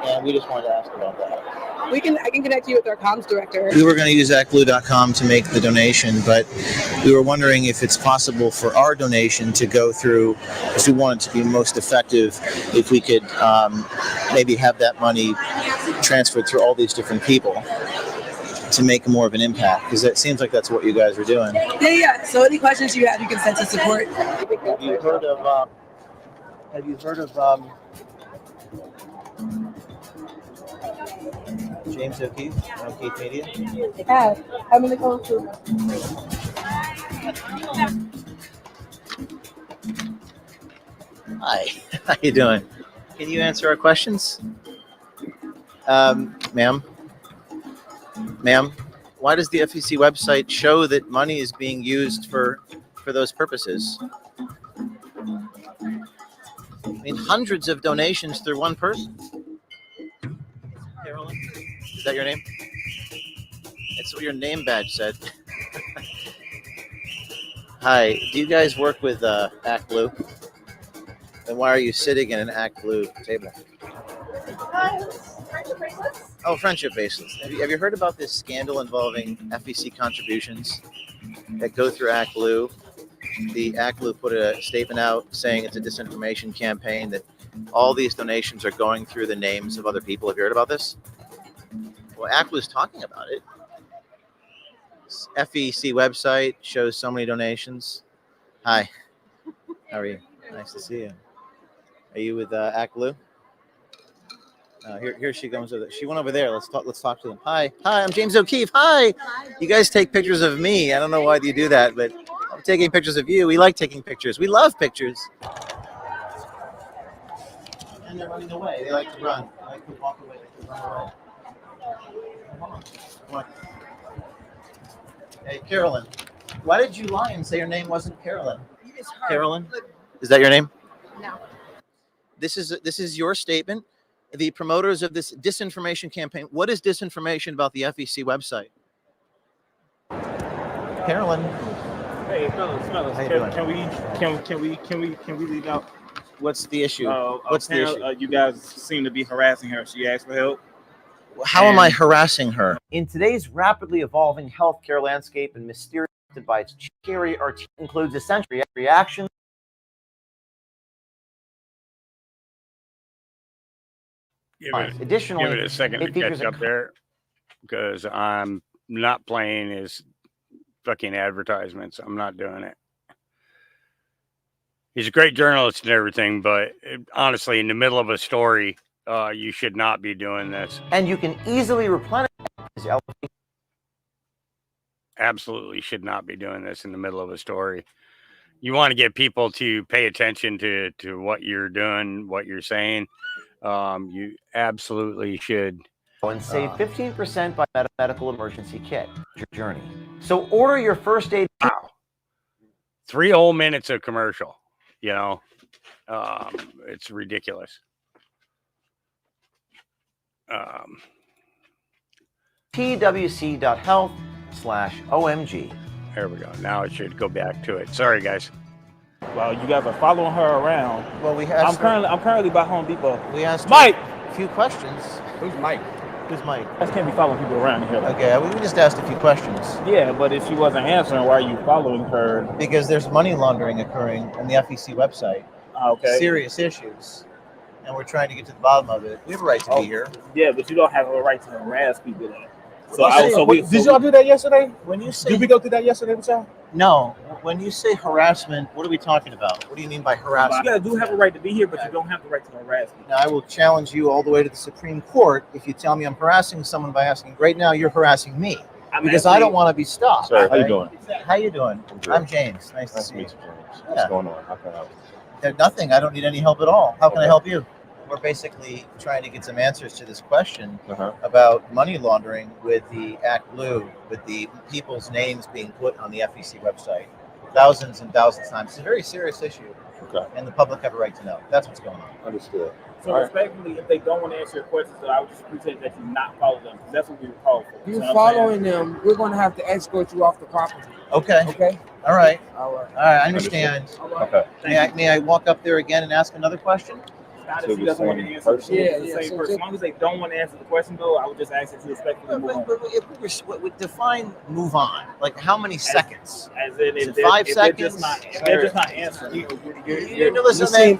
and we just wanted to ask about that. I can connect you with our comms director. We were going to use actblue.com to make the donation, but we were wondering if it's possible for our donation to go through, because we want it to be most effective, if we could maybe have that money transferred through all these different people to make more of an impact, because it seems like that's what you guys are doing. Yeah. So any questions you have, you can send to support. Have you heard of James O'Keefe from O'Keefe Media? Yeah, I'm gonna go through. Hi, how you doing? Can you answer our questions? Ma'am, why does the FEC website show that money is being used for those purposes? I mean, hundreds of donations through one person. Carolyn, is that your name? It's what your name badge said. Hi, do you guys work with Act Blue? Then why are you sitting in an Act Blue table? Oh, friendship bracelets. Have you heard about this scandal involving FEC contributions that go through Act Blue? The Act Blue put a statement out saying it's a disinformation campaign, that all these donations are going through the names of other people. Have you heard about this? Well, Act Blue's talking about it. FEC website shows so many donations. Hi, how are you? Nice to see you. Are you with Act Blue? Here she goes. She went over there. Let's talk to them. Hi, I'm James O'Keefe. Hi. You guys take pictures of me. I don't know why you do that, but I'm taking pictures of you. We like taking pictures. We love pictures. And they're running away. They like to run. They like to walk away. They like to run away. Come on. Hey, Carolyn. Why did you lie and say your name wasn't Carolyn? Carolyn? Is that your name? No. This is your statement. The promoters of this disinformation campaign. What is disinformation about the FEC website? Carolyn. Hey, fellas, can we leave out? What's the issue? What's the issue? You guys seem to be harassing her. She asked for help. How am I harassing her? In today's rapidly evolving healthcare landscape and mysterious by its scary art includes essential reactions. Additionally, give it a second to catch up there, because I'm not playing his fucking advertisements. I'm not doing it. He's a great journalist and everything, but honestly, in the middle of a story, you should not be doing this. And you can easily replenish. Absolutely should not be doing this in the middle of a story. You want to get people to pay attention to what you're doing, what you're saying. You absolutely should. And save 15% by medical emergency kit. Your journey. So order your first aid. Wow. 3 whole minutes of commercial. You know, it's ridiculous. twc.health/OMG. There we go. Now it should go back to it. Sorry, guys. Well, you guys are following her around. Well, I'm currently by Home Depot. We asked Mike. a few questions. Who's Mike? Who's Mike? You guys can't be following people around here. Okay, we just asked a few questions. Yeah, but if she wasn't answering, why are you following her? Because there's money laundering occurring on the FEC website. Okay. Serious issues. And we're trying to get to the bottom of it. We have a right to be here. Yeah, but you don't have a right to harass people though. Did y'all do that yesterday? When you say Did we go through that yesterday with y'all? no, when you say harassment, what are we talking about? What do you mean by harassment? You do have a right to be here, but you don't have the right to harass me. Now, I will challenge you all the way to the Supreme Court if you tell me I'm harassing someone by asking. Right now, you're harassing me because I don't want to be stopped. Sir, how you okay? doing? How you doing? I'm James. Nice to see you. James. Yeah. What's going on? How can I help you? There's nothing. I don't need any help at all. How can I help you? We're basically trying to get some answers to this question about money laundering with the Act Blue, with the people's names being put on the FEC website thousands and thousands of times. It's a very serious issue, and the public have a right to know. That's what's going on. Understood. So respectfully, if they don't want to answer your questions, I would just appreciate that you not follow them, because that's what we were called for. You following them, we're going to have to escort you off the property. Okay. Okay. All right. All right. All right. I understand. Okay. May I walk up there again and ask another question? Not if she doesn't want to answer the same person. As long as they don't want to answer the question, though, I would just ask that you respectfully move on. But if we define move on, like how many seconds? As in, Is if it 5 seconds? they're just not answering.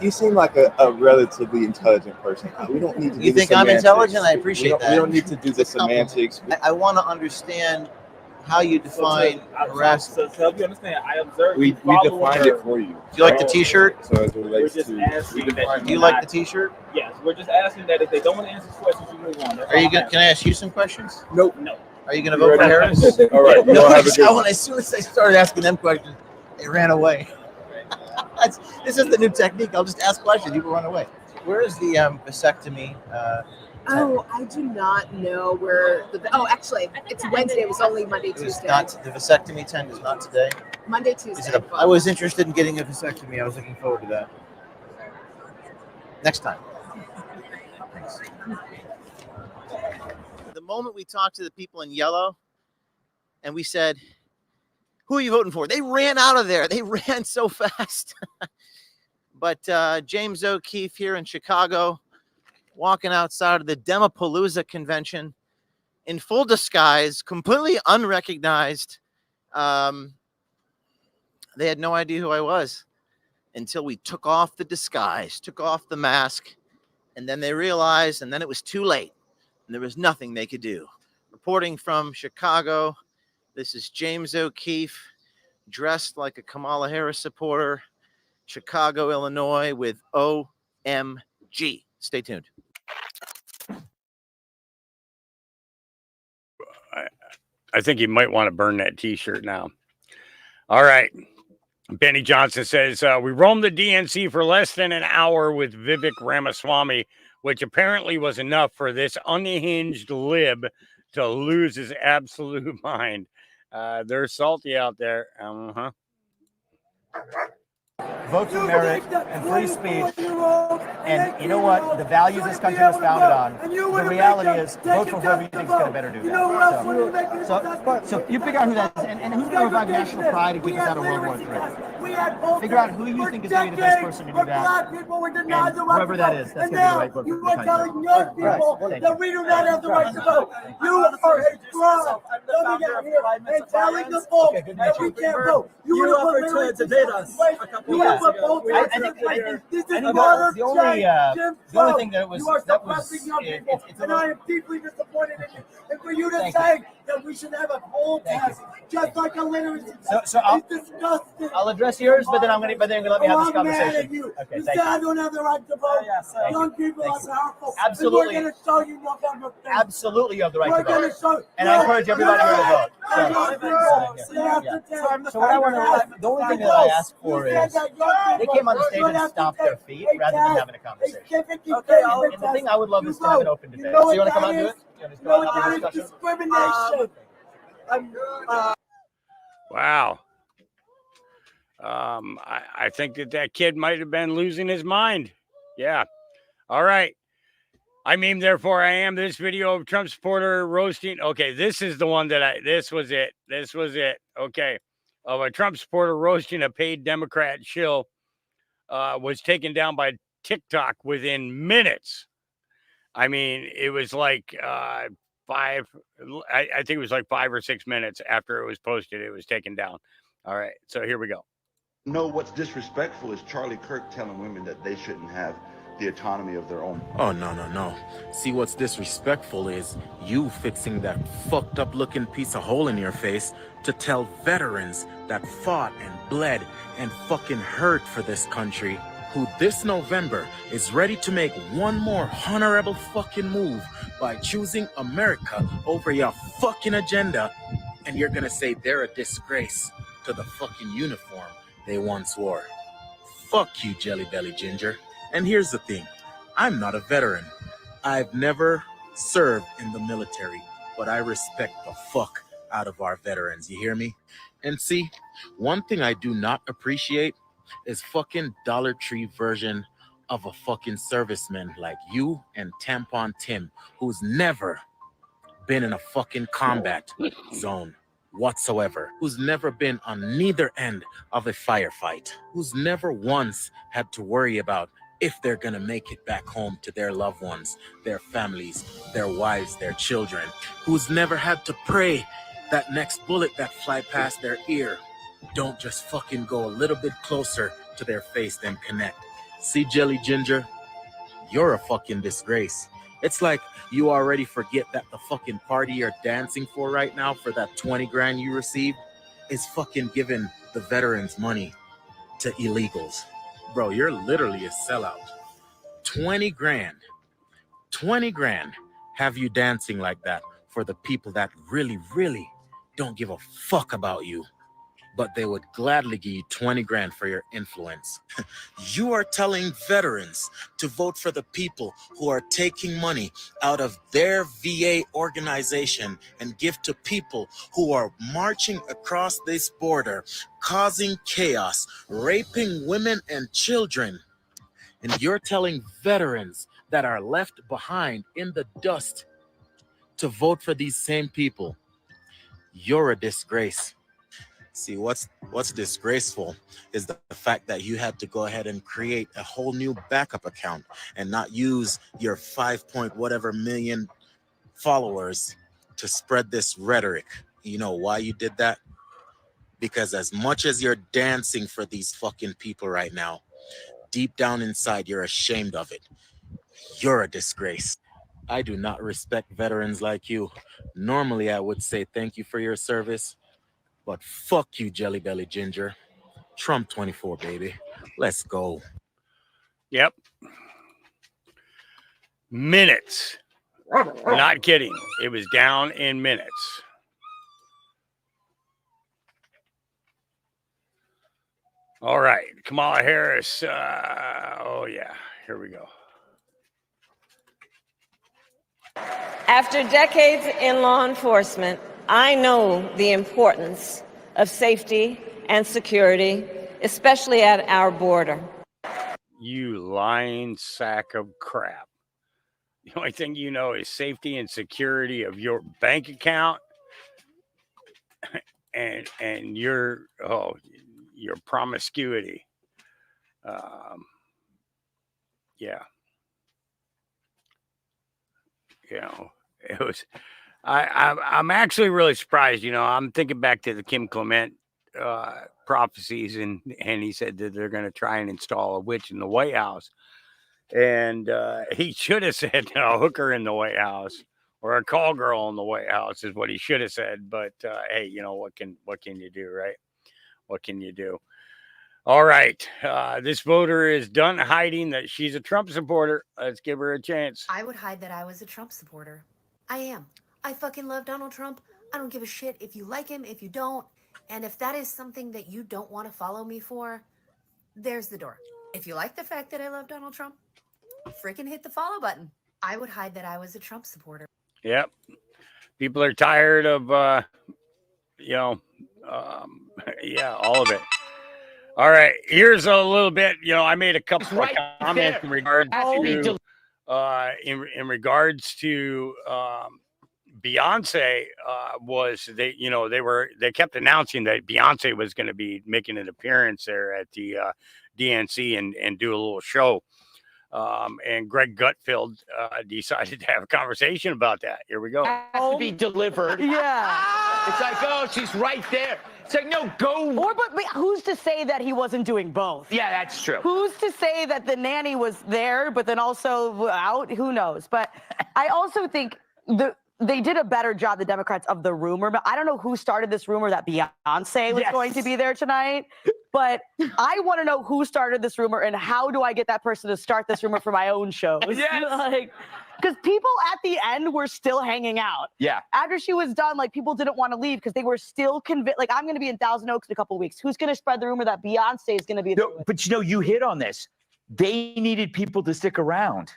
You seem like a relatively intelligent person. We don't need to do You the think I'm semantics. intelligent? I appreciate that. We don't need to do the semantics. I want to understand how you define harassment. So to help you understand, I observed. We defined it for you. Do you like the T-shirt? So as it relates We're just to, asking that Do you like the T-shirt? Yes, we're just asking that if they don't want to answer questions, you move on. That's Are you all good? I'm Can I ask you some questions? Nope. No. Are you going to vote for Harris? All right. No, Have a good as soon as I started asking them questions, they ran away. This is the new technique. I'll just ask questions. People run away. Where is the vasectomy? Oh, I do not know where. Actually, it's Wednesday. It was only Monday, It was Tuesday. not the vasectomy tent is not today. Monday, Is Tuesday. it I was interested in getting a vasectomy. I was looking forward to that. Next time. Thanks. The moment we talked to the people in yellow, and we said, "Who are you voting for?" They ran out of there. They ran so fast. But James O'Keefe here in Chicago, walking outside of the Demopalooza convention in full disguise, completely unrecognized. They had no idea who I was until we took off the disguise, took off the mask, and then they realized, and then it was too late, and there was nothing they could do. Reporting from Chicago, this is James O'Keefe, dressed like a Kamala Harris supporter, Chicago, Illinois, with OMG. Stay tuned. I think you might want to burn that T-shirt now. All right. Benny Johnson says, we roamed the DNC for less than an hour with Vivek Ramaswamy, which apparently was enough for this unhinged lib to lose his absolute mind. They're salty out there. Vote for merit and free speech. And you know what? The values this country was founded on. The reality is, vote for whoever you think is going to better do that. So you figure out who that is, and who's going to revive national pride and get us out of World War III. Figure out who you think is going to be the best person to do that. And whoever that is, that's going to be the right vote for the country. Telling young people that we do not have the right to vote. You are a fraud coming out here and telling the folks that we can't vote. You would have offered to debate us a couple of years ago. I think the only thing that was you are suppressing young people, and I am deeply disappointed in you. And for you to say that we should have a poll test, just like a literacy test, so is disgusting. I'll address yours, but then I'm going to let me have this conversation. You Okay, said I don't have the right to vote. Young people are powerful. Absolutely. And we're going to show you November 5th. Absolutely, you have the right We're to gonna vote. show And I encourage everybody here to vote. So what I want to, the only thing that I ask for is they came on the stage and stomped their feet rather than having a conversation. Okay, and the thing I would love is to have an open debate. So you want to come out and do it? You want to come out and have a discussion? Wow. I think that kid might have been losing his mind. Yeah. All right. I mean, therefore I am. This video of Trump supporter roasting. Okay, this is the one that this was it. This was it. Okay. Of a Trump supporter roasting a paid Democrat shill was taken down by TikTok within minutes. I mean, it was like I think it was like 5 or 6 minutes after it was posted, it was taken down. All right, so here we go. No, what's disrespectful is Charlie Kirk telling women that they shouldn't have the autonomy of their own. Oh, no. See, what's disrespectful is you fixing that fucked up looking piece of hole in your face to tell veterans that fought and bled and fucking hurt for this country, who this November is ready to make one more honorable fucking move by choosing America over your fucking agenda, and you're gonna say they're a disgrace to the fucking uniform they once wore. Fuck you, Jelly Belly Ginger. And here's the thing. I'm not a veteran. I've never served in the military, but I respect the fuck out of our veterans. You hear me? And see, one thing I do not appreciate is fucking Dollar Tree version of a fucking serviceman like you and Tampon Tim, who's never been in a fucking combat zone whatsoever, who's never been on neither end of a firefight, who's never once had to worry about if they're gonna make it back home to their loved ones, their families, their wives, their children, who's never had to pray that next bullet that fly past their ear don't just fucking go a little bit closer to their face than connect. See, Jelly Ginger, you're a fucking disgrace. It's like you already forget that the fucking party you're dancing for right now for that 20 grand you received is fucking giving the veterans money to illegals. Bro, you're literally a sellout. 20 grand. 20 grand have you dancing like that for the people that really, really don't give a fuck about you. But they would gladly give you 20 grand for your influence. You are telling veterans to vote for the people who are taking money out of their VA organization and give to people who are marching across this border, causing chaos, raping women and children. And you're telling veterans that are left behind in the dust to vote for these same people. You're a disgrace. See, what's disgraceful is the fact that you had to go ahead and create a whole new backup account and not use your 5 whatever million followers to spread this rhetoric. You know why you did that? Because as much as you're dancing for these fucking people right now, deep down inside, you're ashamed of it. You're a disgrace. I do not respect veterans like you. Normally, I would say thank you for your service. But fuck you, Jelly Belly Ginger. Trump 24, baby. Let's go. Yep. Minutes. Not kidding. It was down in minutes. All right. Kamala Harris. Oh, yeah. Here we go. After decades in law enforcement, I know the importance of safety and security, especially at our border. You lying sack of crap. The only thing you know is safety and security of your bank account and your promiscuity. Yeah. You know, it was. I'm actually really surprised. You know, I'm thinking back to the Kim Clement prophecies, and he said that they're going to try and install a witch in the White House, and he should have said a hooker in the White House or a call girl in the White House is what he should have said. But hey, you know what can you do, right? What can you do? All right, this voter is done hiding that she's a Trump supporter. Let's give her a chance. I would hide that I was a Trump supporter. I am. I fucking love Donald Trump. I don't give a shit if you like him, if you don't. And if that is something that you don't want to follow me for, there's the door. If you like the fact that I love Donald Trump, freaking hit the follow button. I would hide that I was a Trump supporter. Yep. People are tired of, yeah, all of it. All right. Here's a little bit, I made a couple of comments in regards to, in regards to, Beyonce they kept announcing that Beyonce was going to be making an appearance there at the DNC and do a little show. And Greg Gutfeld decided to have a conversation about that. Here we go. Has to be delivered. Yeah. It's like, oh, she's right there. It's like, no, go. But who's to say that he wasn't doing both? Yeah, that's true. Who's to say that the nanny was there, but then also out? Who knows? But I also think they did a better job, the Democrats, of the rumor. But I don't know who started this rumor that Beyonce was going to be there tonight. But I want to know who started this rumor and how do I get that person to start this rumor for my own shows? Yes. Because people at the end were still hanging out. Yeah. After she was done, like, people didn't want to leave because they were still convinced. Like, I'm going to be in Thousand Oaks in a couple of weeks. Who's going to spread the rumor that Beyonce is going to be there? But you hit on this. They needed people to stick around.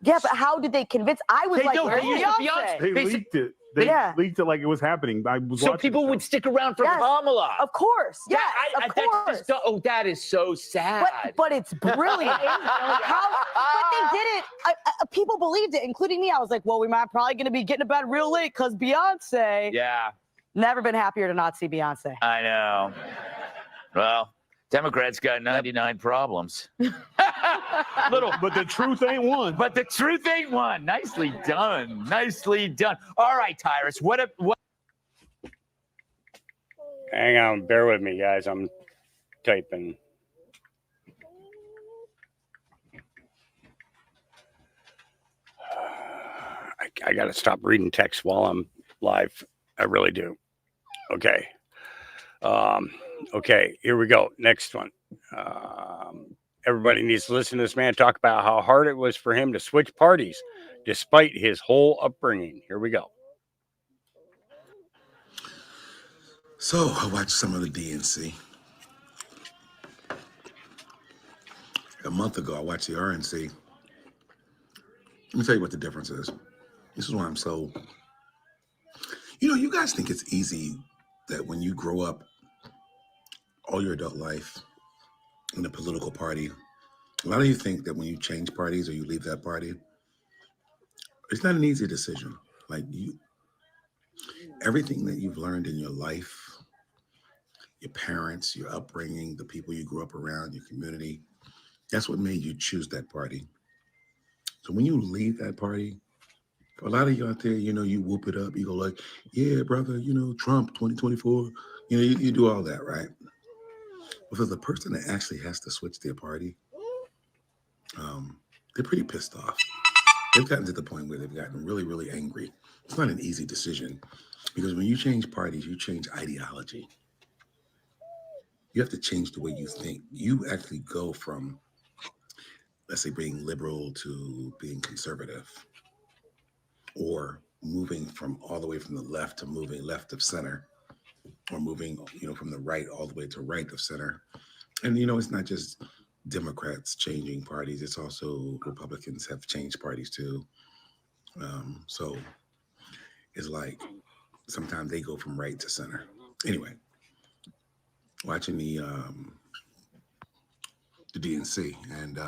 Yeah, but how did they convince? I was They like, don't. where's They used Beyonce? They leaked it. They leaked it like it was happening. I was So watching people would stick around for Kamala. Of course. Yes, of course. That's just, that is so sad. But it's brilliant. But they did it. People believed it, including me. I was like, well, we might probably going to be getting to bed real late because Beyonce. Yeah. Never been happier to not see Beyonce. I know. Well, Democrats got 99 problems. But the truth ain't one. But the truth ain't one. Nicely done. Nicely done. All right, Tyrus. What? Hang on, bear with me, guys. I'm typing. I got to stop reading text while I'm live. I really do. Okay. Okay, here we go. Next one. Everybody needs to listen to this man talk about how hard it was for him to switch parties despite his whole upbringing. Here we go. So I watched some of the DNC. A month ago, I watched the RNC. Let me tell you what the difference is. This is why I'm so... you guys think it's easy that when you grow up all your adult life in a political party, a lot of you think that when you change parties or you leave that party, it's not an easy decision. Like, everything that you've learned in your life, your parents, your upbringing, the people you grew up around, your community, that's what made you choose that party. So when you leave that party, for a lot of you out there, you whoop it up. You go like, yeah, brother, Trump 2024. You do all that, right? But for the person that actually has to switch their party, they're pretty pissed off. They've gotten to the point where they've gotten really, really angry. It's not an easy decision because when you change parties, you change ideology. You have to change the way you think. You actually go from, let's say, being liberal to being conservative, or moving from all the way from the left to moving left of center, or moving, from the right all the way to right of center. And, it's not just Democrats changing parties. It's also Republicans have changed parties too. So it's like sometimes they go from right to center. Anyway, watching the DNC, and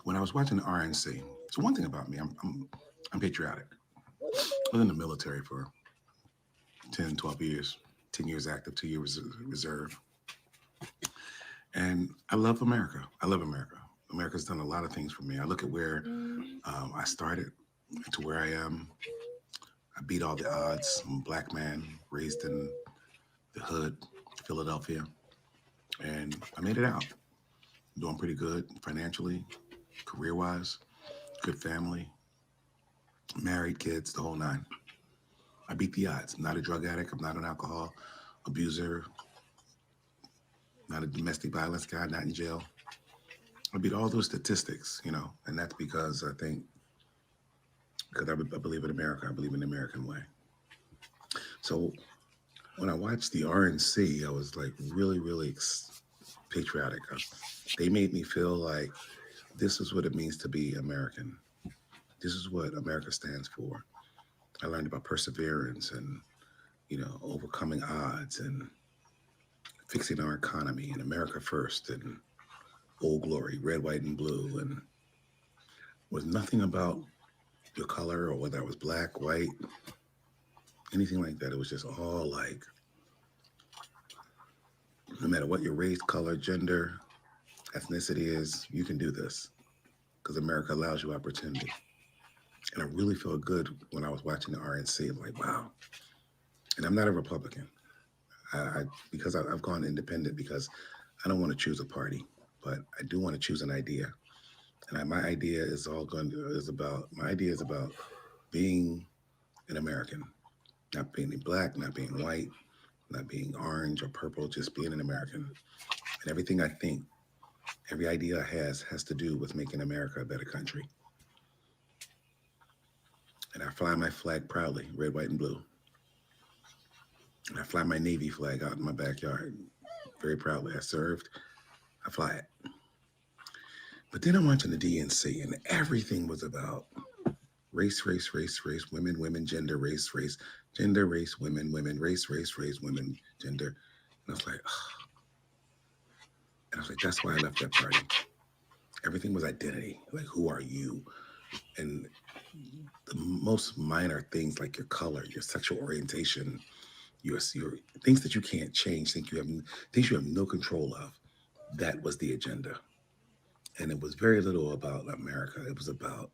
when I was watching the RNC, so one thing about me, I'm patriotic. I was in the military for 10, 12 years, 10 years active, 2 years reserve. And I love America. I love America. America's done a lot of things for me. I look at where I started to where I am. I beat all the odds. I'm a black man raised in the hood, Philadelphia. And I made it out. I'm doing pretty good financially, career-wise, good family, married, kids, the whole nine. I beat the odds. I'm not a drug addict. I'm not an alcohol abuser. Not a domestic violence guy, not in jail. I beat all those statistics, and that's because I believe in America. I believe in the American way. So when I watched the RNC, I was like really, really patriotic. They made me feel like this is what it means to be American. This is what America stands for. I learned about perseverance and, overcoming odds and fixing our economy and America first and Old Glory, red, white, and blue. And was nothing about your color or whether I was black, white, anything like that. It was just all like, no matter what your race, color, gender, ethnicity is, you can do this because America allows you opportunity. And I really feel good when I was watching the RNC. I'm like, wow. And I'm not a Republican. Because I've gone independent because I don't want to choose a party, but I do want to choose an idea. And my idea is about being an American, not being black, not being white, not being orange or purple, just being an American. And everything I think, every idea I has to do with making America a better country. And I fly my flag proudly, red, white, and blue. And I fly my Navy flag out in my backyard very proudly. I served, I fly it. But then I'm watching the DNC and everything was about race, race, race, race, women, women, gender, race, race, gender, race, women, women, race, race, race, women, gender. And I was like, oh. And I was like, that's why I left that party. Everything was identity. Like, who are you? And the most minor things like your color, your sexual orientation, your things that you can't change, things you have no control of. That was the agenda. And it was very little about America. It was about,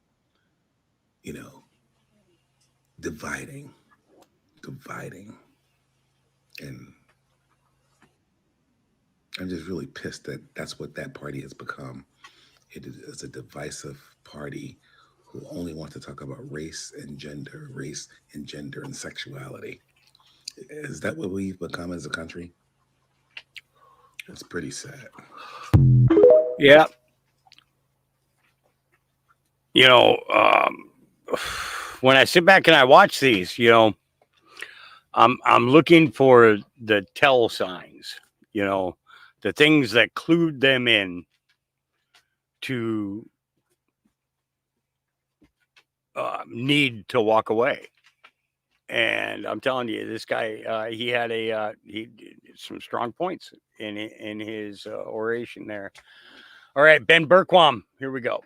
dividing. And I'm just really pissed that that's what that party has become. It is a divisive party who only wants to talk about race and gender and sexuality. Is that what we've become as a country? It's pretty sad. Yeah. When I sit back and I watch these, I'm looking for the tell signs, the things that clued them in to need to walk away. And I'm telling you, this guy, he had some strong points in his oration there. All right, Ben Berquam, here we go.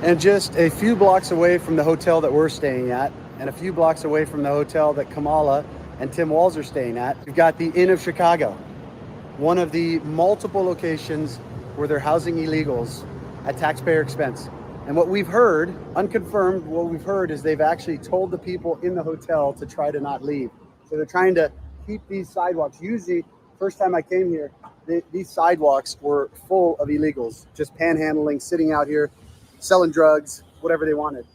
And just a few blocks away from the hotel that we're staying at, and a few blocks away from the hotel that Kamala and Tim Walz are staying at, we've got the Inn of Chicago, one of the multiple locations where they're housing illegals at taxpayer expense. And what we've heard, unconfirmed, what we've heard is they've actually told the people in the hotel to try to not leave. So they're trying to keep these sidewalks. Usually, first time I came here, these sidewalks were full of illegals, just panhandling, sitting out here, selling drugs, whatever they wanted.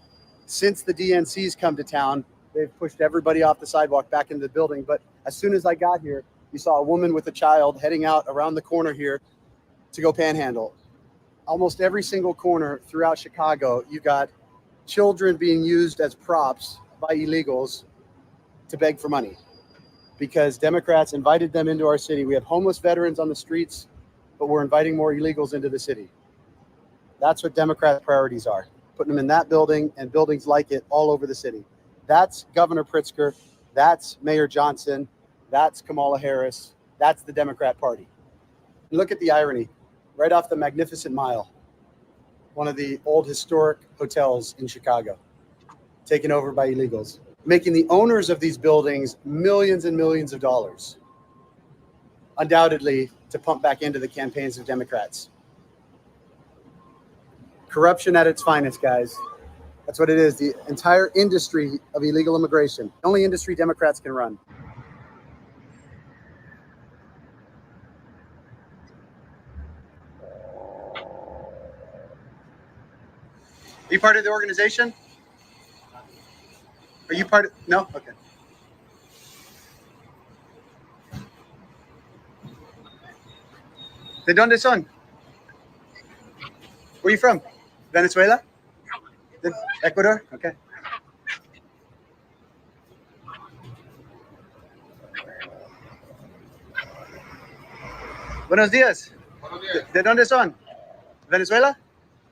Since the DNC's come to town, they've pushed everybody off the sidewalk back into the building. But as soon as I got here, you saw a woman with a child heading out around the corner here to go panhandle. Almost every single corner throughout Chicago, you got children being used as props by illegals to beg for money because Democrats invited them into our city. We have homeless veterans on the streets, but we're inviting more illegals into the city. That's what Democrat priorities are, putting them in that building and buildings like it all over the city. That's Governor Pritzker. That's Mayor Johnson. That's Kamala Harris. That's the Democrat Party. Look at the irony. Right off the Magnificent Mile, one of the old historic hotels in Chicago, taken over by illegals, making the owners of these buildings millions and millions of dollars, undoubtedly to pump back into the campaigns of Democrats. Corruption at its finest, guys. That's what it is. The entire industry of illegal immigration, the only industry Democrats can run. Are you part of the organization? Are you part of, no? Okay. ¿De dónde son? Where are you from? Venezuela? Ecuador? Okay. Buenos días. ¿De dónde son? Venezuela?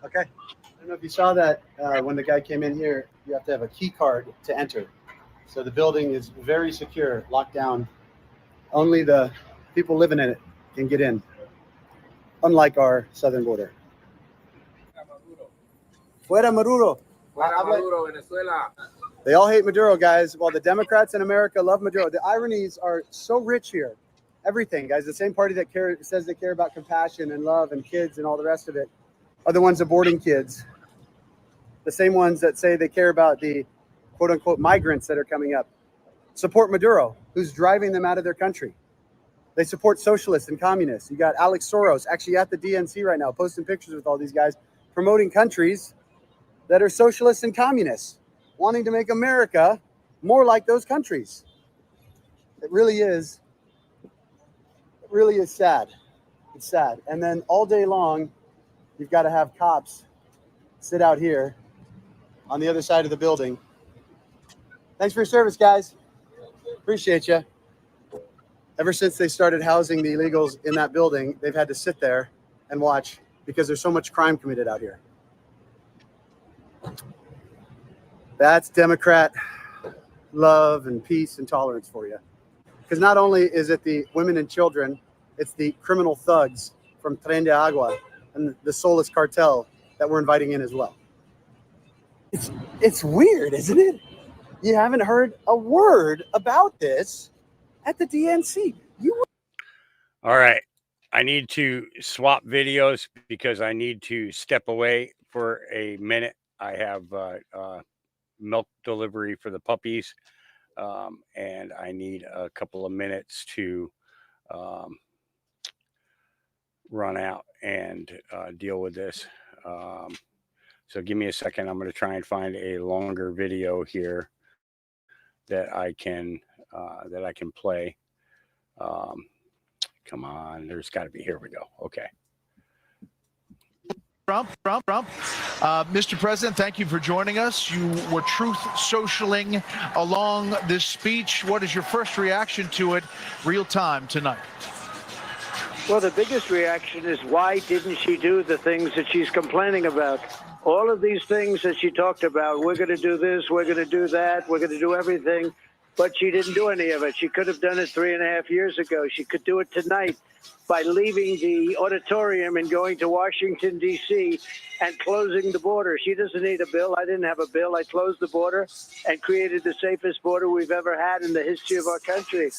Okay. I don't know if you saw that when the guy came in here, you have to have a key card to enter. So the building is very secure, locked down. Only the people living in it can get in, unlike our southern border. Fuera Maduro. Fuera Maduro, Venezuela. They all hate Maduro, guys. While the Democrats in America love Maduro. The ironies are so rich here. everything, guys. The same party that says they care about compassion and love and kids and all the rest of it are the ones aborting kids. The same ones that say they care about the quote unquote migrants that are coming up. Support Maduro, who's driving them out of their country. They support socialists and communists. You got Alex Soros actually at the DNC right now, posting pictures with all these guys, promoting countries that are socialists and communists, wanting to make America more like those countries. It really is sad. It's sad. And then all day long, you've got to have cops sit out here on the other side of the building. Thanks for your service, guys. Appreciate you. Ever since they started housing the illegals in that building, they've had to sit there and watch because there's so much crime committed out here. That's Democrat love and peace and tolerance for you. Because not only is it the women and children, it's the criminal thugs from Tren de Agua and the Soulless Cartel that we're inviting in as well. It's weird, isn't it? You haven't heard a word about this at the DNC. All right. I need to swap videos because I need to step away for a minute. I have milk delivery for the puppies, and I need a couple of minutes to run out and deal with this. So give me a second. I'm going to try and find a longer video here that I can play. Come on, there's got to be. Here we go. Okay. Trump. Mr. President, thank you for joining us. You were truth socialing along this speech. What is your first reaction to it real time tonight? Well, the biggest reaction is why didn't she do the things that she's complaining about? All of these things that she talked about, we're going to do this, we're going to do that, we're going to do everything, but she didn't do any of it. She could have done it 3.5 years ago. She could do it tonight by leaving the auditorium and going to Washington, D.C. and closing the border. She doesn't need a bill. I didn't have a bill. I closed the border and created the safest border we've ever had in the history of our country.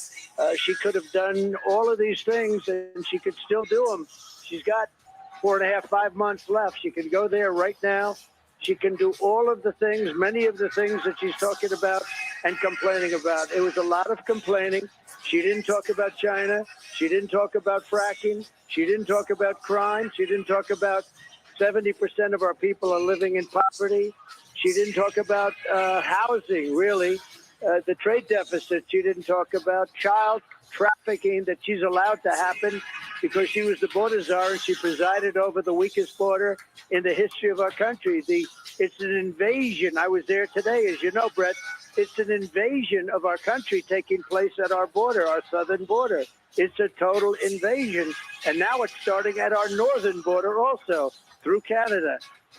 She could have done all of these things, and she could still do them. She's got 4.5, 5 months left. She can go there right now. She can do all of the things, many of the things that she's talking about and complaining about. It was a lot of complaining. She didn't talk about China. She didn't talk about fracking. She didn't talk about crime. She didn't talk about 70% of our people are living in poverty. She didn't talk about housing, really. The trade deficit. She didn't talk about child trafficking that she's allowed to happen because she was the border czar and she presided over the weakest border in the history of our country. It's an invasion. I was there today, as you know, Brett. It's an invasion of our country taking place at our border, our southern border. It's a total invasion. And now it's starting at our northern border also, through Canada.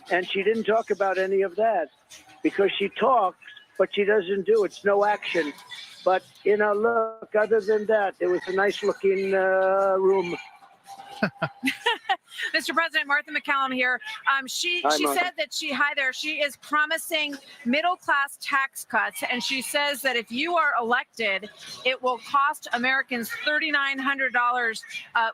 And she didn't talk about any of that because she talks, but she doesn't do. It's no action. But, look, other than that, it was a nice-looking room. Mr. President, Martha McCallum here. She said that she is promising middle-class tax cuts, and she says that if you are elected, it will cost Americans $3,900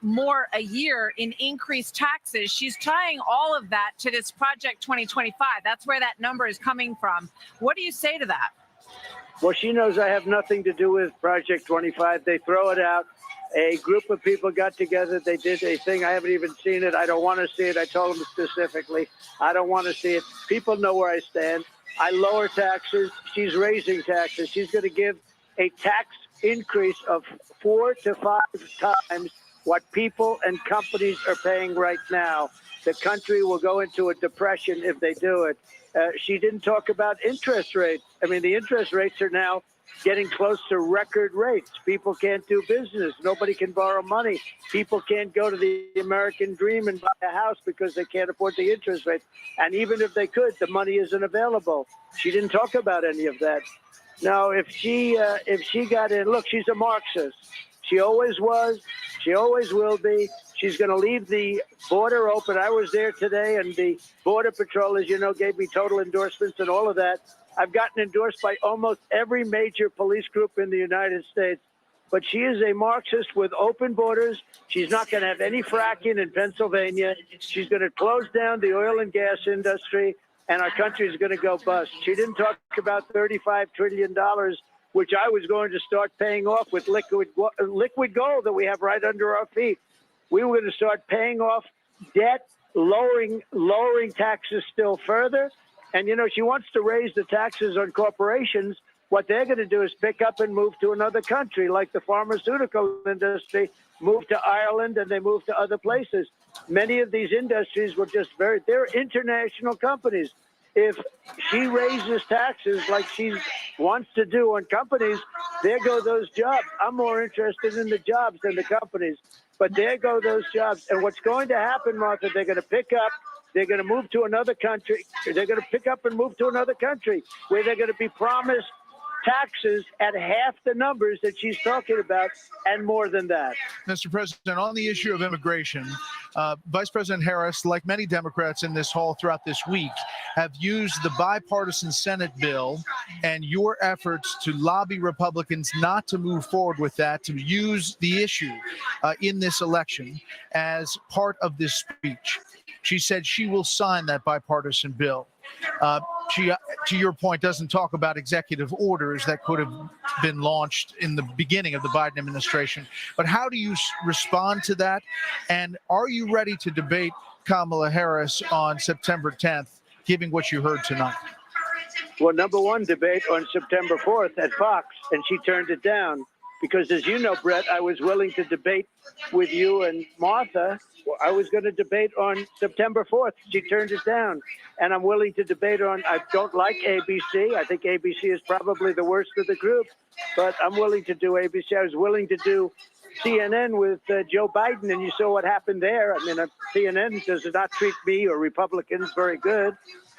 more a year in increased taxes. She's tying all of that to this Project 2025. That's where that number is coming from. What do you say to that? Well, she knows I have nothing to do with Project 25. They throw it out. A group of people got together. They did a thing. I haven't even seen it. I don't want to see it. I told them specifically, I don't want to see it. People know where I stand. I lower taxes. She's raising taxes. She's going to give a tax increase of 4 to 5 times what people and companies are paying right now. The country will go into a depression if they do it. She didn't talk about interest rates. I mean, the interest rates are now getting close to record rates. People can't do business. Nobody can borrow money. People can't go to the American dream and buy a house because they can't afford the interest rate. And even if they could, the money isn't available. She didn't talk about any of that. Now, if she got in, look, she's a Marxist. She always was. She always will be. She's going to leave the border open. I was there today, and the Border Patrol, as you know, gave me total endorsements and all of that. I've gotten endorsed by almost every major police group in the United States. but she is a Marxist with open borders. She's not going to have any fracking in Pennsylvania. She's going to close down the oil and gas industry, and our country is going to go bust. She didn't talk about $35 trillion, which I was going to start paying off with liquid gold that we have right under our feet. We were going to start paying off debt, lowering taxes still further. And, you know, she wants to raise the taxes on corporations. What they're going to do is pick up and move to another country, like the pharmaceutical industry moved to Ireland and they moved to other places. Many of these industries were just they're international companies. If she raises taxes like she wants to do on companies, there go those jobs. I'm more interested in the jobs than the companies, but there go those jobs. And what's going to happen, Martha, they're going to pick up, they're going to move to another country. They're going to pick up and move to another country where they're going to be promised taxes at half the numbers that she's talking about and more than that. Mr. President, on the issue of immigration, Vice President Harris, like many Democrats in this hall throughout this week, have used the bipartisan Senate bill and your efforts to lobby Republicans not to move forward with that, to use the issue in this election as part of this speech. She said she will sign that bipartisan bill. She, to your point, doesn't talk about executive orders that could have been launched in the beginning of the Biden administration. But how do you respond to that? And are you ready to debate Kamala Harris on September 10th, given what you heard tonight? Well, number one debate on September 4th at Fox, and she turned it down. Because as you know, Brett, I was willing to debate with you and Martha. I was going to debate on September 4th. She turned it down. And I'm willing to debate on, I don't like ABC. I think ABC is probably the worst of the group. But I'm willing to do ABC. I was willing to do CNN with Joe Biden, and you saw what happened there. I mean, CNN does not treat me or Republicans very good.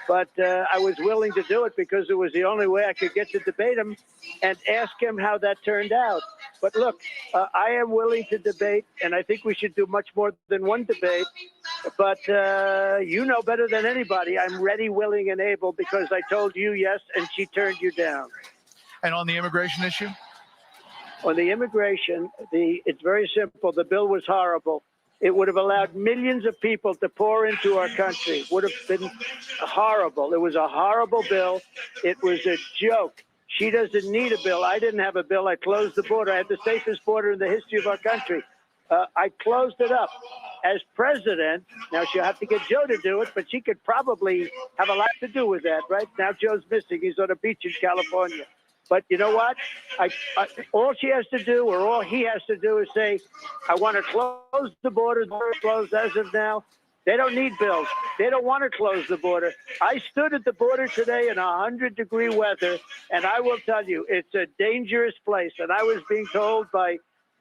But I was willing to do it because it was the only way I could get to debate him and ask him how that turned out. But look, I am willing to debate, and I think we should do much more than one debate. But you know better than anybody, I'm ready, willing, and able because I told you yes, and she turned you down. And on the immigration issue? On the immigration, it's very simple. The bill was horrible. It would have allowed millions of people to pour into our country. It would have been horrible. It was a horrible bill. It was a joke. She doesn't need a bill. I didn't have a bill. I closed the border. I had the safest border in the history of our country. I closed it up. As president, now she'll have to get Joe to do it, but she could probably have a lot to do with that, right? Now Joe's missing. He's on a beach in California. But you know what? All she has to do, or all he has to do, is say, I want to close the border. The border closed as of now. They don't need bills. They don't want to close the border. I stood at the border today in 100-degree weather, and I will tell you, it's a dangerous place. And I was being told by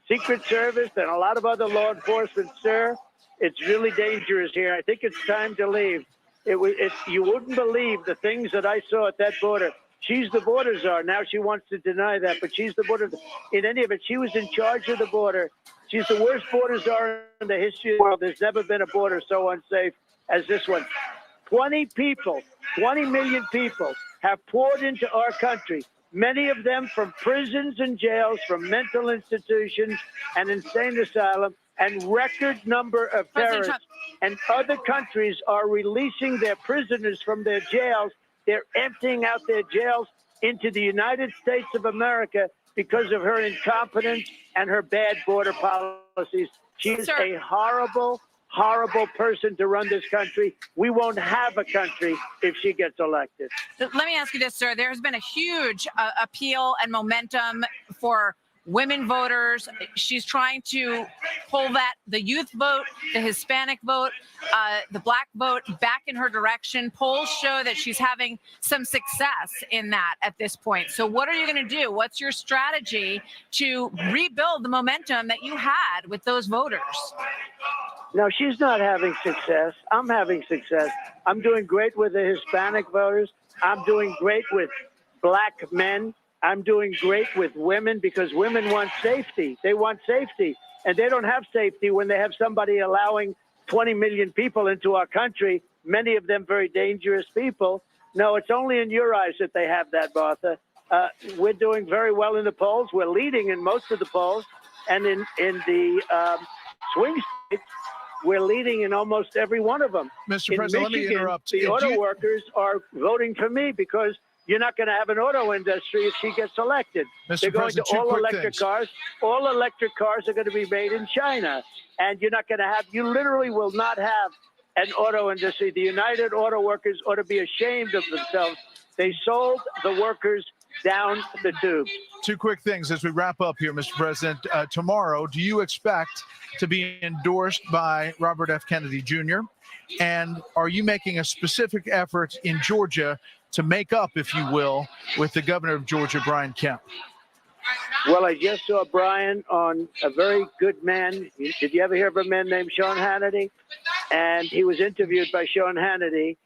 Secret Service and a lot of other law enforcement, sir, it's really dangerous here. I think it's time to leave. You wouldn't believe the things that I saw at that border. She's the border czar. Now she wants to deny that, but she's the border. In any event, she was in charge of the border. She's the worst border czar in the history of the world. There's never been a border so unsafe as this one. 20 million people have poured into our country, many of them from prisons and jails, from mental institutions and insane asylum, and record number of terrorists. And other countries are releasing their prisoners from their jails. They're emptying out their jails into the United States of America because of her incompetence and her bad border policies. She is a horrible, horrible person to run this country. We won't have a country if she gets elected. Let me ask you this, sir. There's been a huge appeal and momentum for women voters. She's trying to pull the youth vote, the Hispanic vote, the black vote back in her direction. Polls show that she's having some success in that at this point. So what are you going to do? What's your strategy to rebuild the momentum that you had with those voters? No, she's not having success. I'm having success. I'm doing great with the Hispanic voters. I'm doing great with black men. I'm doing great with women because women want safety. They want safety. And they don't have safety when they have somebody allowing 20 million people into our country, many of them very dangerous people. No, it's only in your eyes that they have that, Martha. we're doing very well in the polls. We're leading in most of the polls. And in the swing states, we're leading in almost every one of them. Mr. President, let me interrupt. The auto workers are voting for me because you're not going to have an auto industry if she gets elected. Mr. They're going President, to two all quick electric things. cars. All electric cars are going to be made in China. And you're not going to have, you literally will not have an auto industry. The United Auto Workers ought to be ashamed of themselves. They sold the workers down the tube. Two quick things as we wrap up here, Mr. President. Tomorrow, do you expect to be endorsed by Robert F. Kennedy Jr.? And are you making a specific effort in Georgia to make up, if you will, with the governor of Georgia, Brian Kemp? Well, I just saw Brian on a very good man. Did you ever hear of a man named Sean Hannity? And he was interviewed by Sean Hannity.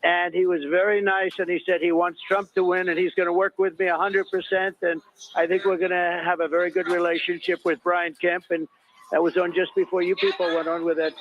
And he was very nice, and he said he wants Trump to win, and he's going to work with me 100%. And I think we're going to have a very good relationship with Brian Kemp. And that was on just before you people went on with that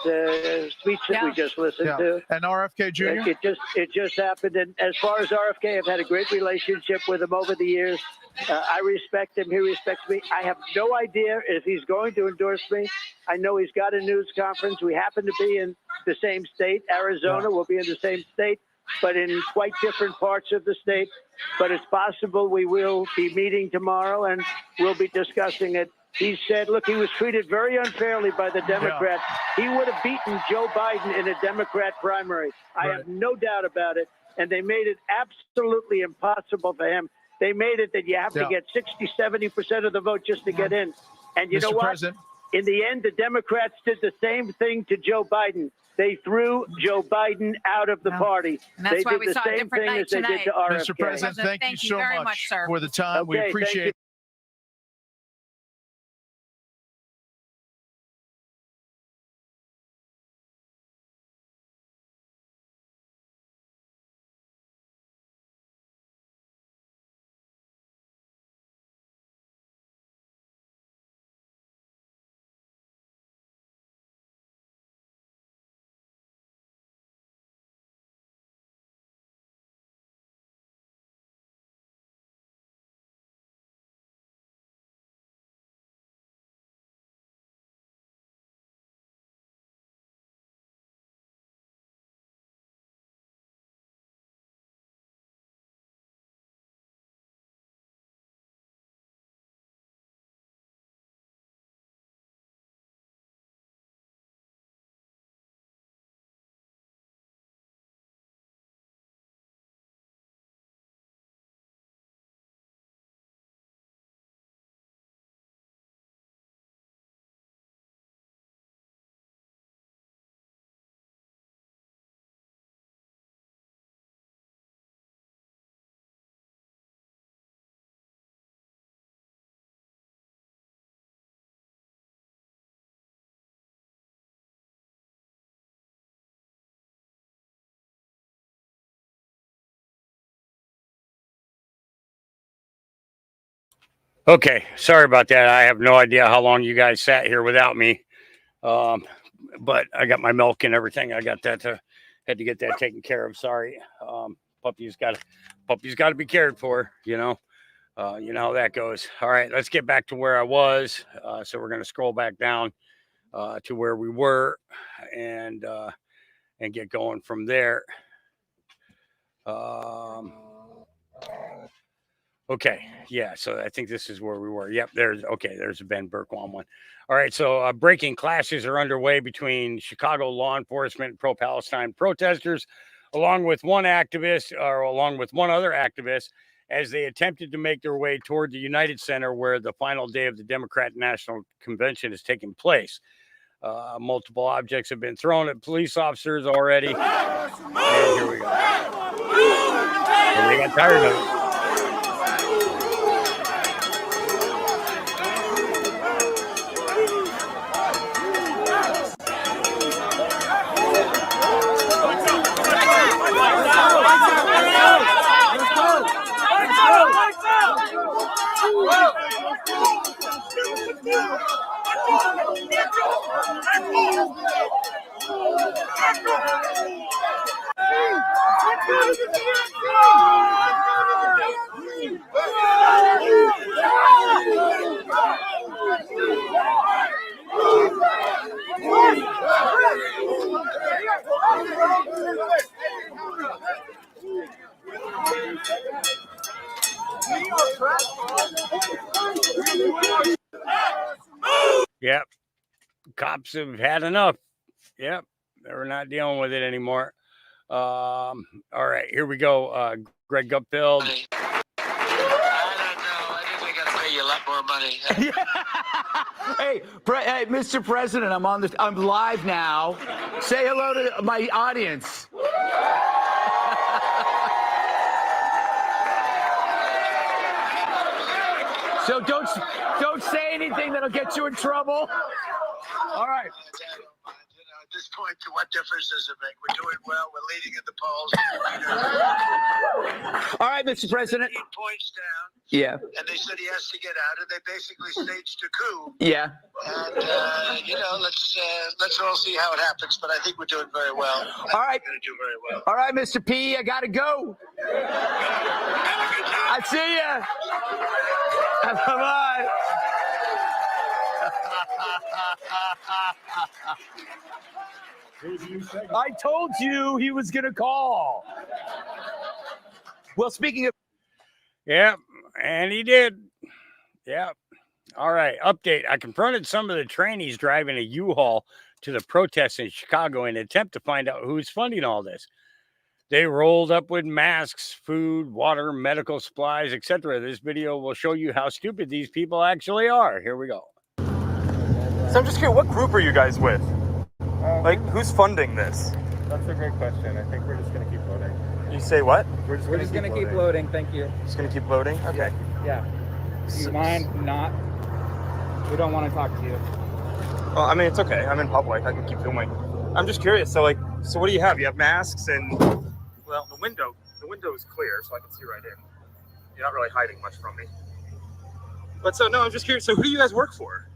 speech that we just listened to. And RFK Jr.? It just happened. And as far as RFK, I've had a great relationship with him over the years. I respect him. He respects me. I have no idea if he's going to endorse me. I know he's got a news conference. We happen to be in the same state. Arizona will be in the same state, but in quite different parts of the state. But it's possible we will be meeting tomorrow, and we'll be discussing it. He said, look, he was treated very unfairly by the Democrats. He would have beaten Joe Biden in a Democrat primary. I have no doubt about it. And they made it absolutely impossible for him. They made it that you have to get 60, 70% of the vote just to get in. And you know what? President. In the end, the Democrats did the same thing to Joe Biden. They threw Joe Biden out of the party. And that's they why did we the saw a same different thing night as they tonight. did to RFK. Mr. President, thank you so very much much, sir. for the time. We Okay, thank appreciate you. it. Okay, sorry about that. I have no idea how long you guys sat here without me, but I got my milk and everything. I got that had to get that taken care of. Sorry, puppy's got to be cared for. You know how that goes. All right, let's get back to where I was. So we're going to scroll back down to where we were and get going from there. Okay, yeah, so I think this is where we were. Yep, there's a Ben Bergquam one. All right, so breaking clashes are underway between Chicago law enforcement and pro-Palestine protesters, along with one other activist, as they attempted to make their way toward the United Center, where the final day of the Democrat National Convention is taking place. Multiple objects have been thrown at police officers already. And here we go. And they got tired of it. cops have had enough. Yep, they're not dealing with it anymore. All right, here we go. Greg Gutfeld. I got to pay you a lot more money. Hey, hey, Mr. President, I'm live now. Say hello to my audience. So don't say anything that'll get you in trouble. All right. At this point, what difference does it make? We're doing well. We're leading in the polls. All right, Mr. President. 8 points down. Yeah. And they said he has to get out, and they basically staged a coup. Yeah. And let's all see how it happens. But I think we're doing very well. All right. We're going to do very well. All right, Mr. P, I gotta go. I see ya. Bye-bye. I told you he was gonna call. Well, speaking of, Yep, and he did. Yep. All right, update. I confronted some of the trainees driving a U-Haul to the protests in Chicago in an attempt to find out who's funding all this. They rolled up with masks, food, water, medical supplies, etc. This video will show you how stupid these people actually are. Here we go. So I'm just curious, what group are you guys with? Like, who's funding this? That's a great question. I think we're just going to keep loading. You say what? We're just going to keep loading. Thank you. Just going to keep loading? Okay. Yeah. Do you mind not? We don't want to talk to you. Well, I mean, it's okay. I'm in public. I can keep filming. I'm just curious. So what do you have? You have masks and, well, the window is clear, so I can see right in. You're not really hiding much from me. But no, I'm just curious. So who do you guys work for?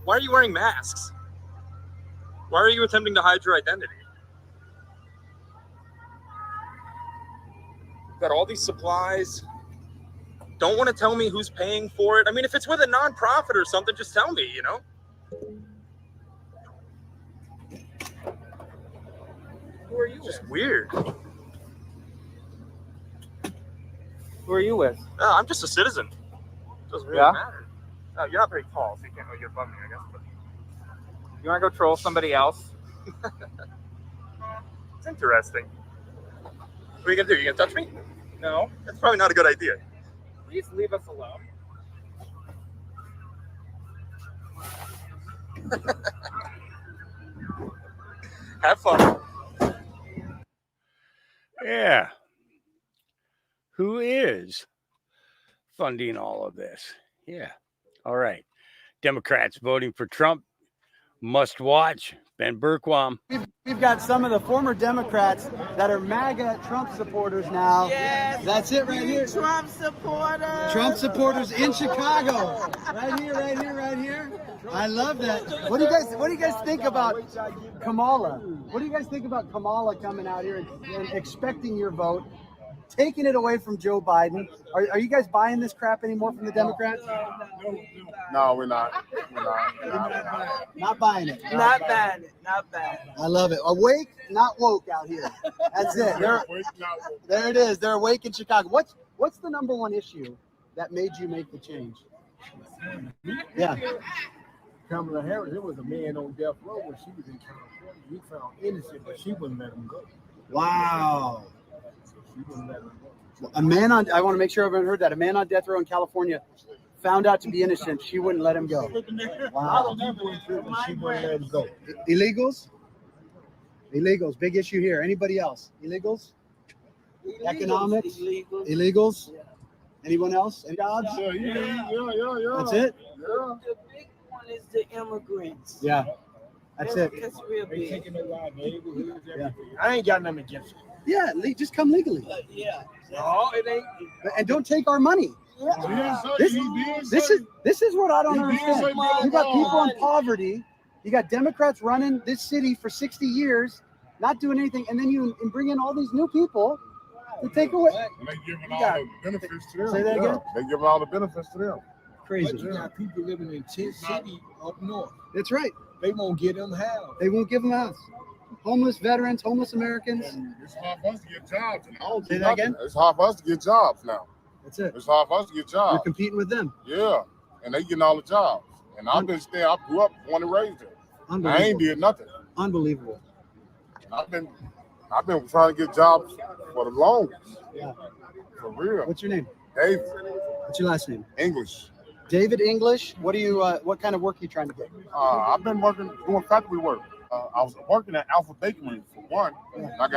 Why are you wearing masks? Why are you attempting to hide your identity? You've got all these supplies. Don't want to tell me who's paying for it. I mean, if it's with a nonprofit or something, just tell me, you know? Who are you Just with? weird. Who are you with? I'm just a citizen. Doesn't really matter. Oh, you're not very tall, so you can't. Oh, you're above me, I guess. But You want to go troll somebody else? it's interesting. What are you gonna do? You gonna touch me? No. That's probably not a good idea. Please leave us alone. Have fun. Yeah. Who is funding all of this? Yeah. All right. Democrats voting for Trump. Must watch. Ben Berquam. We've got some of the former Democrats that are MAGA Trump supporters now. Yes. That's it right here. Trump supporters. Trump supporters in Chicago. Right here, right here, right here. I love that. What do you guys think about Kamala? What do you guys think about Kamala coming out here and expecting your vote, taking it away from Joe Biden? Are you guys buying this crap anymore from the Democrats? No, we're not. Not buying it. Not bad. Not bad. I love it. Awake, not woke out here. That's it. There it is. They're awake in Chicago. What's the number one issue that made you make the change? Yeah. Kamala Harris, it was a man on death row when she was in California. He found innocent, but she wouldn't let him go. Wow. She wouldn't let him go. I want to make sure everyone heard that. A man on death row in California found out to be innocent. She wouldn't let him go. Wow. She wouldn't let him go. Illegals? Illegals. Big issue here. Anybody else? Illegals? Economics? Illegals? Anyone else? Any jobs? Yeah. That's it? The big one is the immigrants. Yeah. That's it. That's real They big. taking over our neighborhoods, Yeah. everything. I ain't got nothing against it. Yeah, just come legally. Yeah. No, it ain't. And don't take our money. This is what I don't understand. You got people in poverty. You got Democrats running this city for 60 years, not doing anything, and then you bring in all these new people to take away. And they giving all the benefits to them. Say that again? They giving all the benefits to them. Crazy. But you got people living in tent city up north. That's right. They won't give them house. They won't give them house. Homeless veterans, homeless Americans. It's hard for us to get jobs. And I don't Say do that again? nothing. It's hard for us to get jobs now. That's it. It's hard for us to get jobs. You're competing with them. Yeah, and they getting all the jobs. And I've been staying. I grew up, born and raised there. I ain't did nothing. Unbelievable. And I've been trying to get jobs for the longest. Yeah. For real. What's your name? David. What's your last name? English. David English. What do you? What kind of work are you trying to get? I've been doing factory work. I was working at Alpha Bakery for one. And I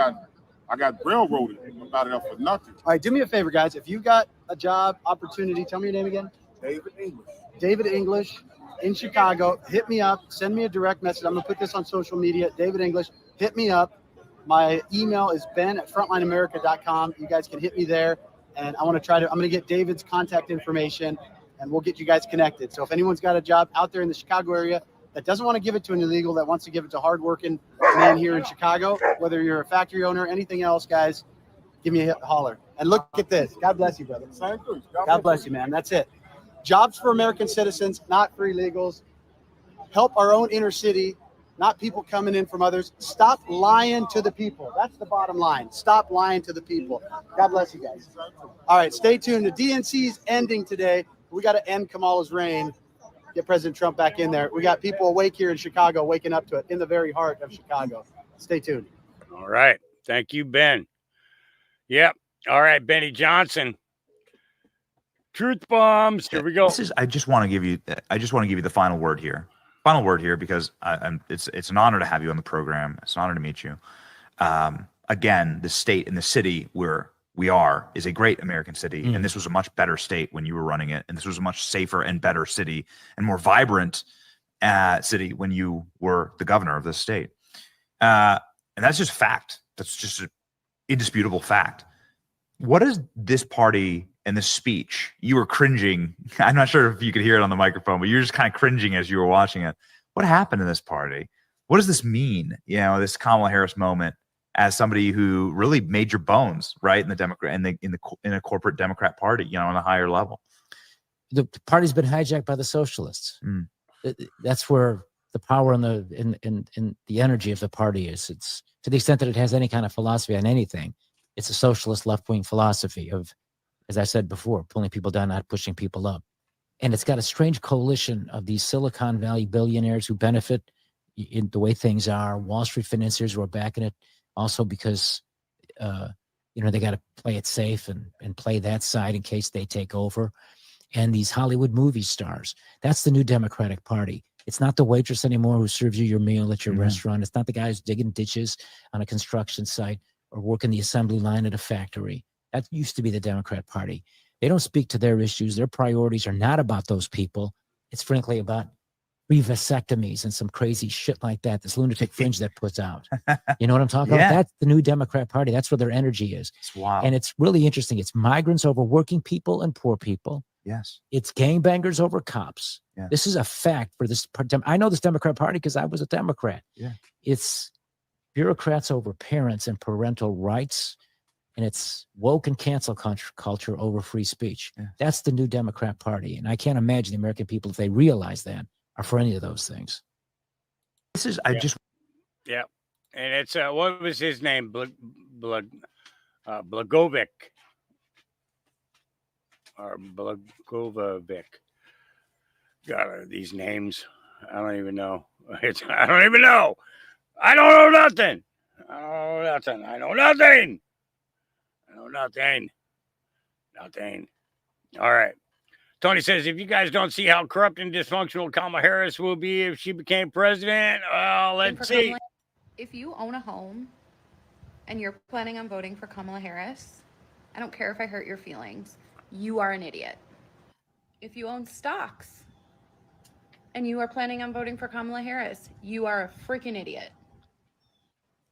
got railroaded about it up for nothing. All right, do me a favor, guys. If you got a job opportunity, tell me your name again. David English. David English in Chicago. Hit me up. Send me a direct message. I'm gonna put this on social media. David English. Hit me up. My email is ben@frontlineamerica.com. You guys can hit me there. And I'm going to get David's contact information and we'll get you guys connected. So if anyone's got a job out there in the Chicago area that doesn't want to give it to an illegal, that wants to give it to a hardworking man here in Chicago, whether you're a factory owner, anything else, guys, give me a holler. And look at this. God bless you, brother. God bless you, man. That's it. Jobs for American citizens, not for illegals. Help our own inner city, not people coming in from others. Stop lying to the people. That's the bottom line. Stop lying to the people. God bless you guys. All right, stay tuned. The DNC's ending today. We got to end Kamala's reign. Get President Trump back in there. We got people awake here in Chicago, waking up to it, in the very heart of Chicago. Stay tuned. All right. Thank you, Ben. Yep. All right, Benny Johnson. Truth bombs. Here we go. I just want to give you the final word here. Final word here, because it's an honor to have you on the program. It's an honor to meet you. Again, the state and the city where we are is a great American city, and this was a much better state when you were running it, and this was a much safer and better city and more vibrant city when you were the governor of this state. And that's just fact. That's just an indisputable fact. What is this party and this speech? You were cringing. I'm not sure if you could hear it on the microphone, but you're just kind of cringing as you were watching it. What happened in this party? What does this mean? You know, this Kamala Harris moment as somebody who really made your bones, right, in the Democrat in a corporate Democrat party, you know, on a higher level. The party's been hijacked by the socialists. That's where the power and the energy of the party is. It's to the extent that it has any kind of philosophy on anything. It's a socialist left-wing philosophy of, as I said before, pulling people down, not pushing people up. And it's got a strange coalition of these Silicon Valley billionaires who benefit in the way things are, Wall Street financiers who are backing it also because, they got to play it safe and play that side in case they take over. And these Hollywood movie stars. That's the new Democratic Party. It's not the waitress anymore who serves you your meal at your restaurant. It's not the guy who's digging ditches on a construction site or working the assembly line at a factory. That used to be the Democrat Party. They don't speak to their issues. Their priorities are not about those people. It's frankly about vasectomies and some crazy shit like that, this lunatic fringe that puts out. You know what I'm talking about? That's the new Democrat Party. That's where their energy is. Wow. And it's really interesting. It's migrants over working people and poor people. Yes. It's gangbangers over cops. Yeah. This is a fact for this. I know this Democrat Party because I was a Democrat. Yeah. It's bureaucrats over parents and parental rights. And it's woke and cancel culture over free speech. Yeah. That's the new Democrat Party. And I can't imagine the American people, if they realize that, are for any of those things. Yeah. And it's, what was his name? Blagovic. Or Blagovic. God, these names. I don't even know. I don't even know. I don't know nothing. I know nothing. Nothing. All right. Tony says, if you guys don't see how corrupt and dysfunctional Kamala Harris will be if she became president, well, let's see. If you own a home and you're planning on voting for Kamala Harris, I don't care if I hurt your feelings, you are an idiot. If you own stocks and you are planning on voting for Kamala Harris, you are a freaking idiot.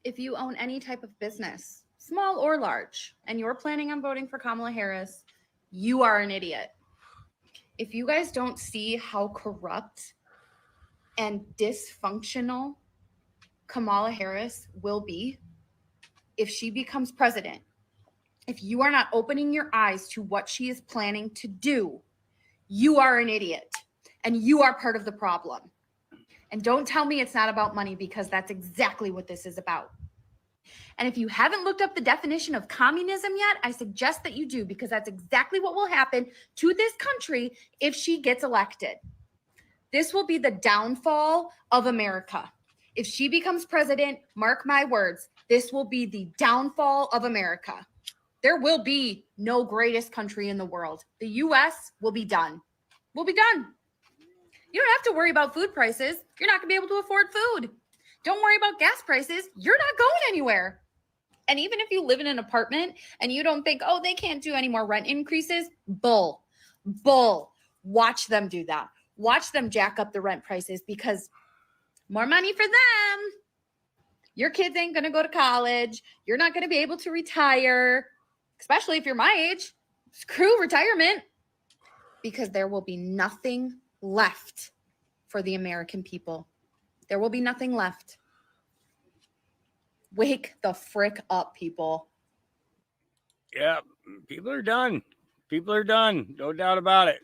If you own any type of business, small or large, and you're planning on voting for Kamala Harris, you are an idiot. If you guys don't see how corrupt and dysfunctional Kamala Harris will be if she becomes president, if you are not opening your eyes to what she is planning to do, you are an idiot and you are part of the problem. And don't tell me it's not about money, because that's exactly what this is about. And if you haven't looked up the definition of communism yet, I suggest that you do, because that's exactly what will happen to this country if she gets elected. This will be the downfall of America. If she becomes president, mark my words, this will be the downfall of America. There will be no greatest country in the world. The U.S. will be done. We'll be done. You don't have to worry about food prices. You're not going to be able to afford food. Don't worry about gas prices. You're not going anywhere. And even if you live in an apartment and you don't think, oh, they can't do any more rent increases, bull. Watch them do that. Watch them jack up the rent prices because more money for them. Your kids ain't going to go to college. You're not going to be able to retire, especially if you're my age. Screw retirement, because there will be nothing left for the American people. There will be nothing left. Wake the frick up, people. Yeah, people are done. People are done. No doubt about it.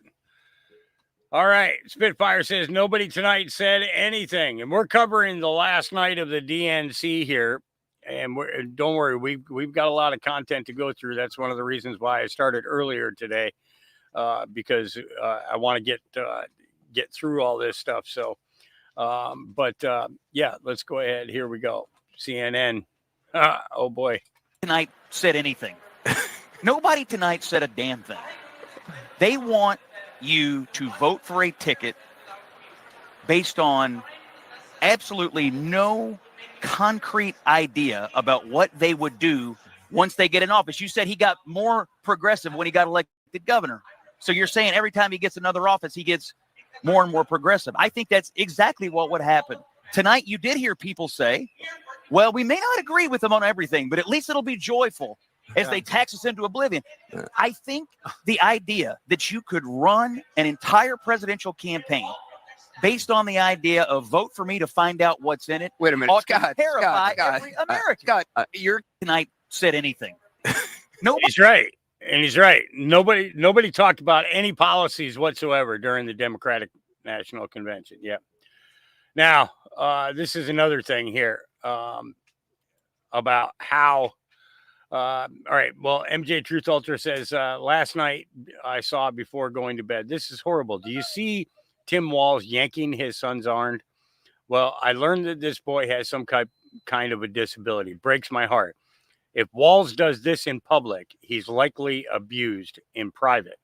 All right. Spitfire says nobody tonight said anything. And we're covering the last night of the DNC here. And don't worry, we've got a lot of content to go through. That's one of the reasons why I started earlier today, because I want to get through all this stuff. So, yeah, let's go ahead. Here we go. CNN. Oh, boy. Tonight said anything. Nobody tonight said a damn thing. They want you to vote for a ticket based on absolutely no concrete idea about what they would do once they get in office. You said he got more progressive when he got elected governor. So you're saying every time he gets another office, he gets more and more progressive. I think that's exactly what would happen. Tonight, you did hear people say, well, we may not agree with them on everything, but at least it'll be joyful as they tax us into oblivion. I think the idea that you could run an entire presidential campaign based on the idea of vote for me to find out what's in it. Wait a minute, Scott. Terrify every American. You're tonight said anything. Nobody. He's right. And he's right. Nobody talked about any policies whatsoever during the Democratic National Convention. Yeah. Now, this is another thing here about how. All right. Well, MJ Truth Ultra says last night I saw before going to bed. This is horrible. Do you see Tim Walz yanking his son's arm? Well, I learned that this boy has some kind of a disability. Breaks my heart. If Walz does this in public, he's likely abused in private.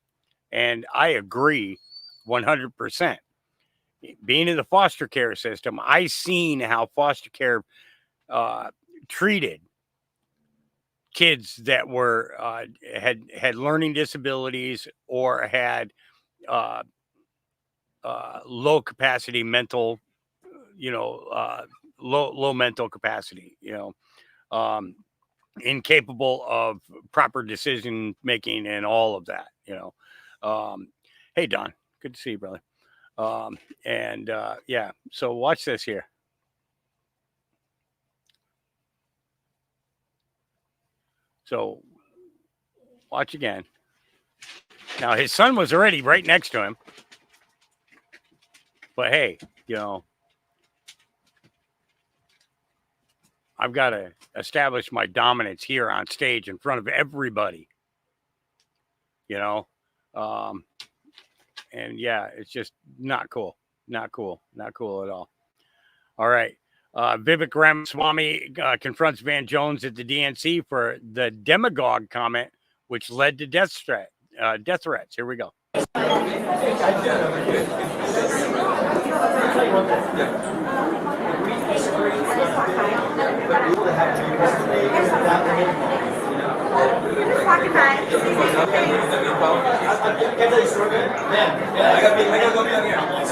And I agree 100%. Being in the foster care system, I seen how foster care treated kids that were had learning disabilities or had low capacity mental, low mental capacity, incapable of proper decision making and all of that, Hey, Don, good to see you, brother. Yeah, so watch this here. So watch again. Now his son was already right next to him. But hey, I've got to establish my dominance here on stage in front of everybody. And yeah, it's just not cool. Not cool. Not cool at all. All right. Vivek Ramaswamy confronts Van Jones at the DNC for the demagogue comment, which led to death threats. Here we go. So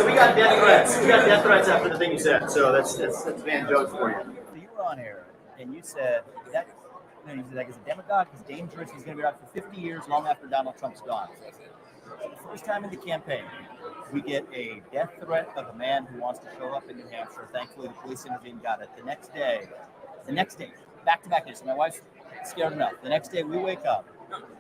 we got death threats. We got death threats after the thing you said. So that's Van Jones for you. So you were on air and you said that he's a demagogue, he's dangerous, he's going to be around for 50 years, long after Donald Trump's gone. For the first time in the campaign, we get a death threat of a man who wants to show up in New Hampshire. Thankfully, the police intervened, got it. The next day, back-to-back days. So my wife's scared enough. The next day, we wake up.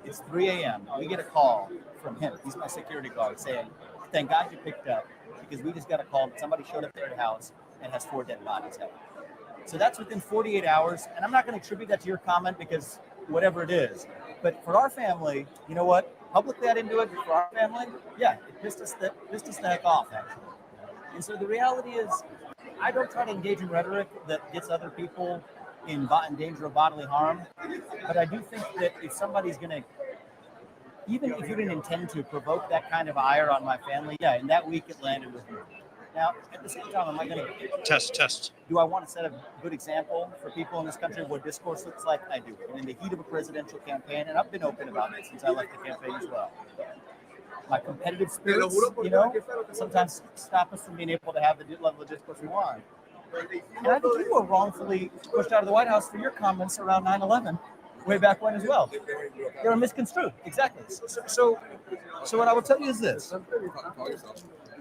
It's 3 a.m. We get a call from him. He's my security guard saying, thank God you picked up because we just got a call that somebody showed up at their house and has 4 dead bodies. So that's within 48 hours. And I'm not going to attribute that to your comment because whatever it is. But for our family, you know what? Publicly, I didn't do it. But for our family, yeah, it pissed us the heck off, actually. And so the reality is, I don't try to engage in rhetoric that gets other people in danger of bodily harm. But I do think that if somebody's going to, even if you didn't intend to provoke that kind of ire on my family, yeah, in that week it landed with me. Now, at the same time, am I going to test? Do I want to set a good example for people in this country of what discourse looks like? I do. And in the heat of a presidential campaign, and I've been open about it since I left the campaign as well. My competitive spirits, sometimes stop us from being able to have the level of discourse we want. And I think you were wrongfully pushed out of the White House for your comments around 9/11, way back when as well. They were misconstrued, exactly. So what I will tell you is this.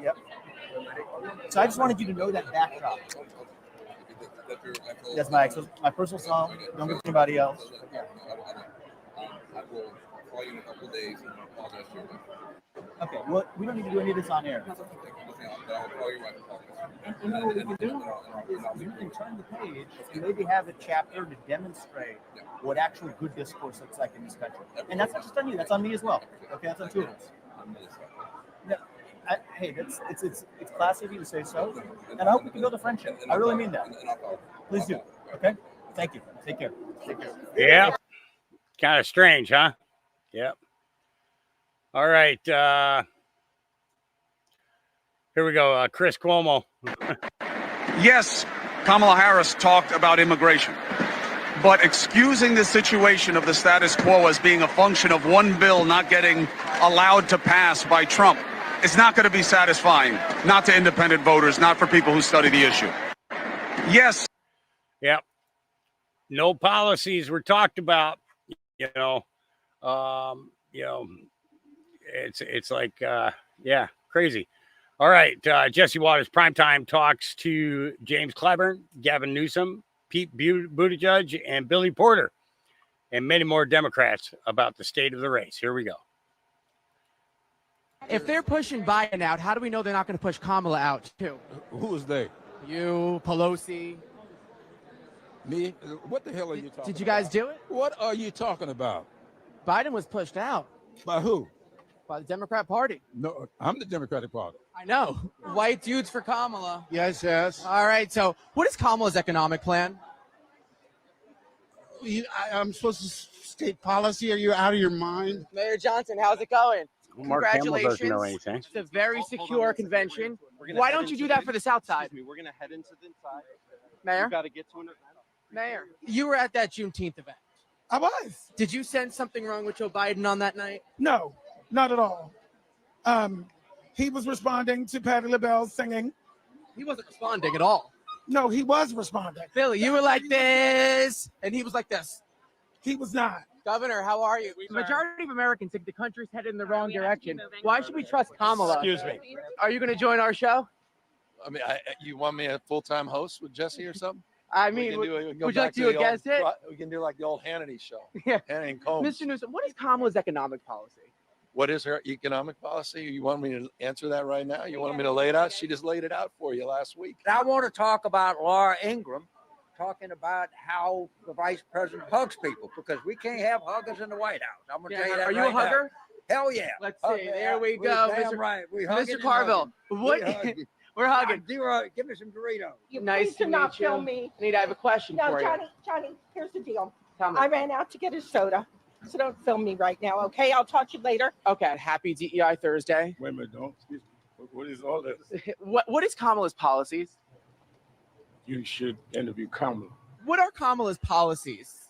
Yep. So I just wanted you to know that backdrop. That's my personal song. Don't give it to anybody else. Yeah. I will call you in a couple of days and apologize to you. Okay, well, we don't need to do any of this on air. And you know what we can do is you can turn the page and maybe have a chapter to demonstrate what actual good discourse looks like in this country. And that's not just on you, that's on me as well. Okay, that's on two of us. No, hey, it's classy of you to say so. And I hope we can build a friendship. I really mean that. Please do. Okay? Thank you. Take care. Take care. Yeah. Kind of strange, huh? Yep. All right. Here we go. Chris Cuomo. Yes, Kamala Harris talked about immigration, but excusing the situation of the status quo as being a function of one bill not getting allowed to pass by Trump is not going to be satisfying, not to independent voters, not for people who study the issue. Yes. Yep. No policies were talked about, it's like, yeah, crazy. All right. Jesse Waters, primetime talks to James Clyburn, Gavin Newsom, Pete Buttigieg, and Billy Porter, and many more Democrats about the state of the race. Here we go. If they're pushing Biden out, how do we know they're not going to push Kamala out too? Who is they? You, Pelosi. Me? What the hell are you talking about? Did you guys do it? What are you talking about? Biden was pushed out. By who? By the Democrat Party. No, I'm the Democratic Party. I know. White dudes for Kamala. Yes. All right. So what is Kamala's economic plan? I'm supposed to state policy. Are you out of your mind? Mayor Johnson, how's it going? Mark Hamill Congratulations. doesn't know anything. It's a very secure convention. Why don't you do that for the South Side? We're going to head into the inside. Mayor? We've got to get to an event. Mayor, you were at that Juneteenth event. I was. Did you sense something wrong with Joe Biden on that night? No, not at all. He was responding to Patti LaBelle singing. He wasn't responding at all. No, he was responding. Billy, you were like this, and he was like this. He was not. Governor, how are you? The majority of Americans think the country's headed in the wrong direction. Why should we trust Kamala? Excuse me. Are you going to join our show? I mean, you want me a full-time host with Jesse or something? I mean, would you like to do a guest hit? We can do like the old Hannity show. Yeah. Hannity and Combs. Mr. Newsom, what is Kamala's economic policy? What is her economic policy? You want me to answer that right now? You want me to lay it out? She just laid it out for you last week. I want to talk about Laura Ingraham talking about how the vice president hugs people, because we can't have huggers in the White House. I'm going to tell you that. Are you right a hugger? Now. Hell yeah. Let's see. There we go. Damn right. We hug Mr. Carville, what? We're hugging. Give me some Doritos. Nice to not meet you. film me. Nita, I have a question No, for Johnny, here's the deal. Tell me. I ran out to get a soda, so don't film me right now, okay? I'll talk to you later. Okay. Happy DEI Thursday. Wait a minute, don't. Excuse me. What is all this? What is Kamala's policies? You should interview Kamala. What are Kamala's policies?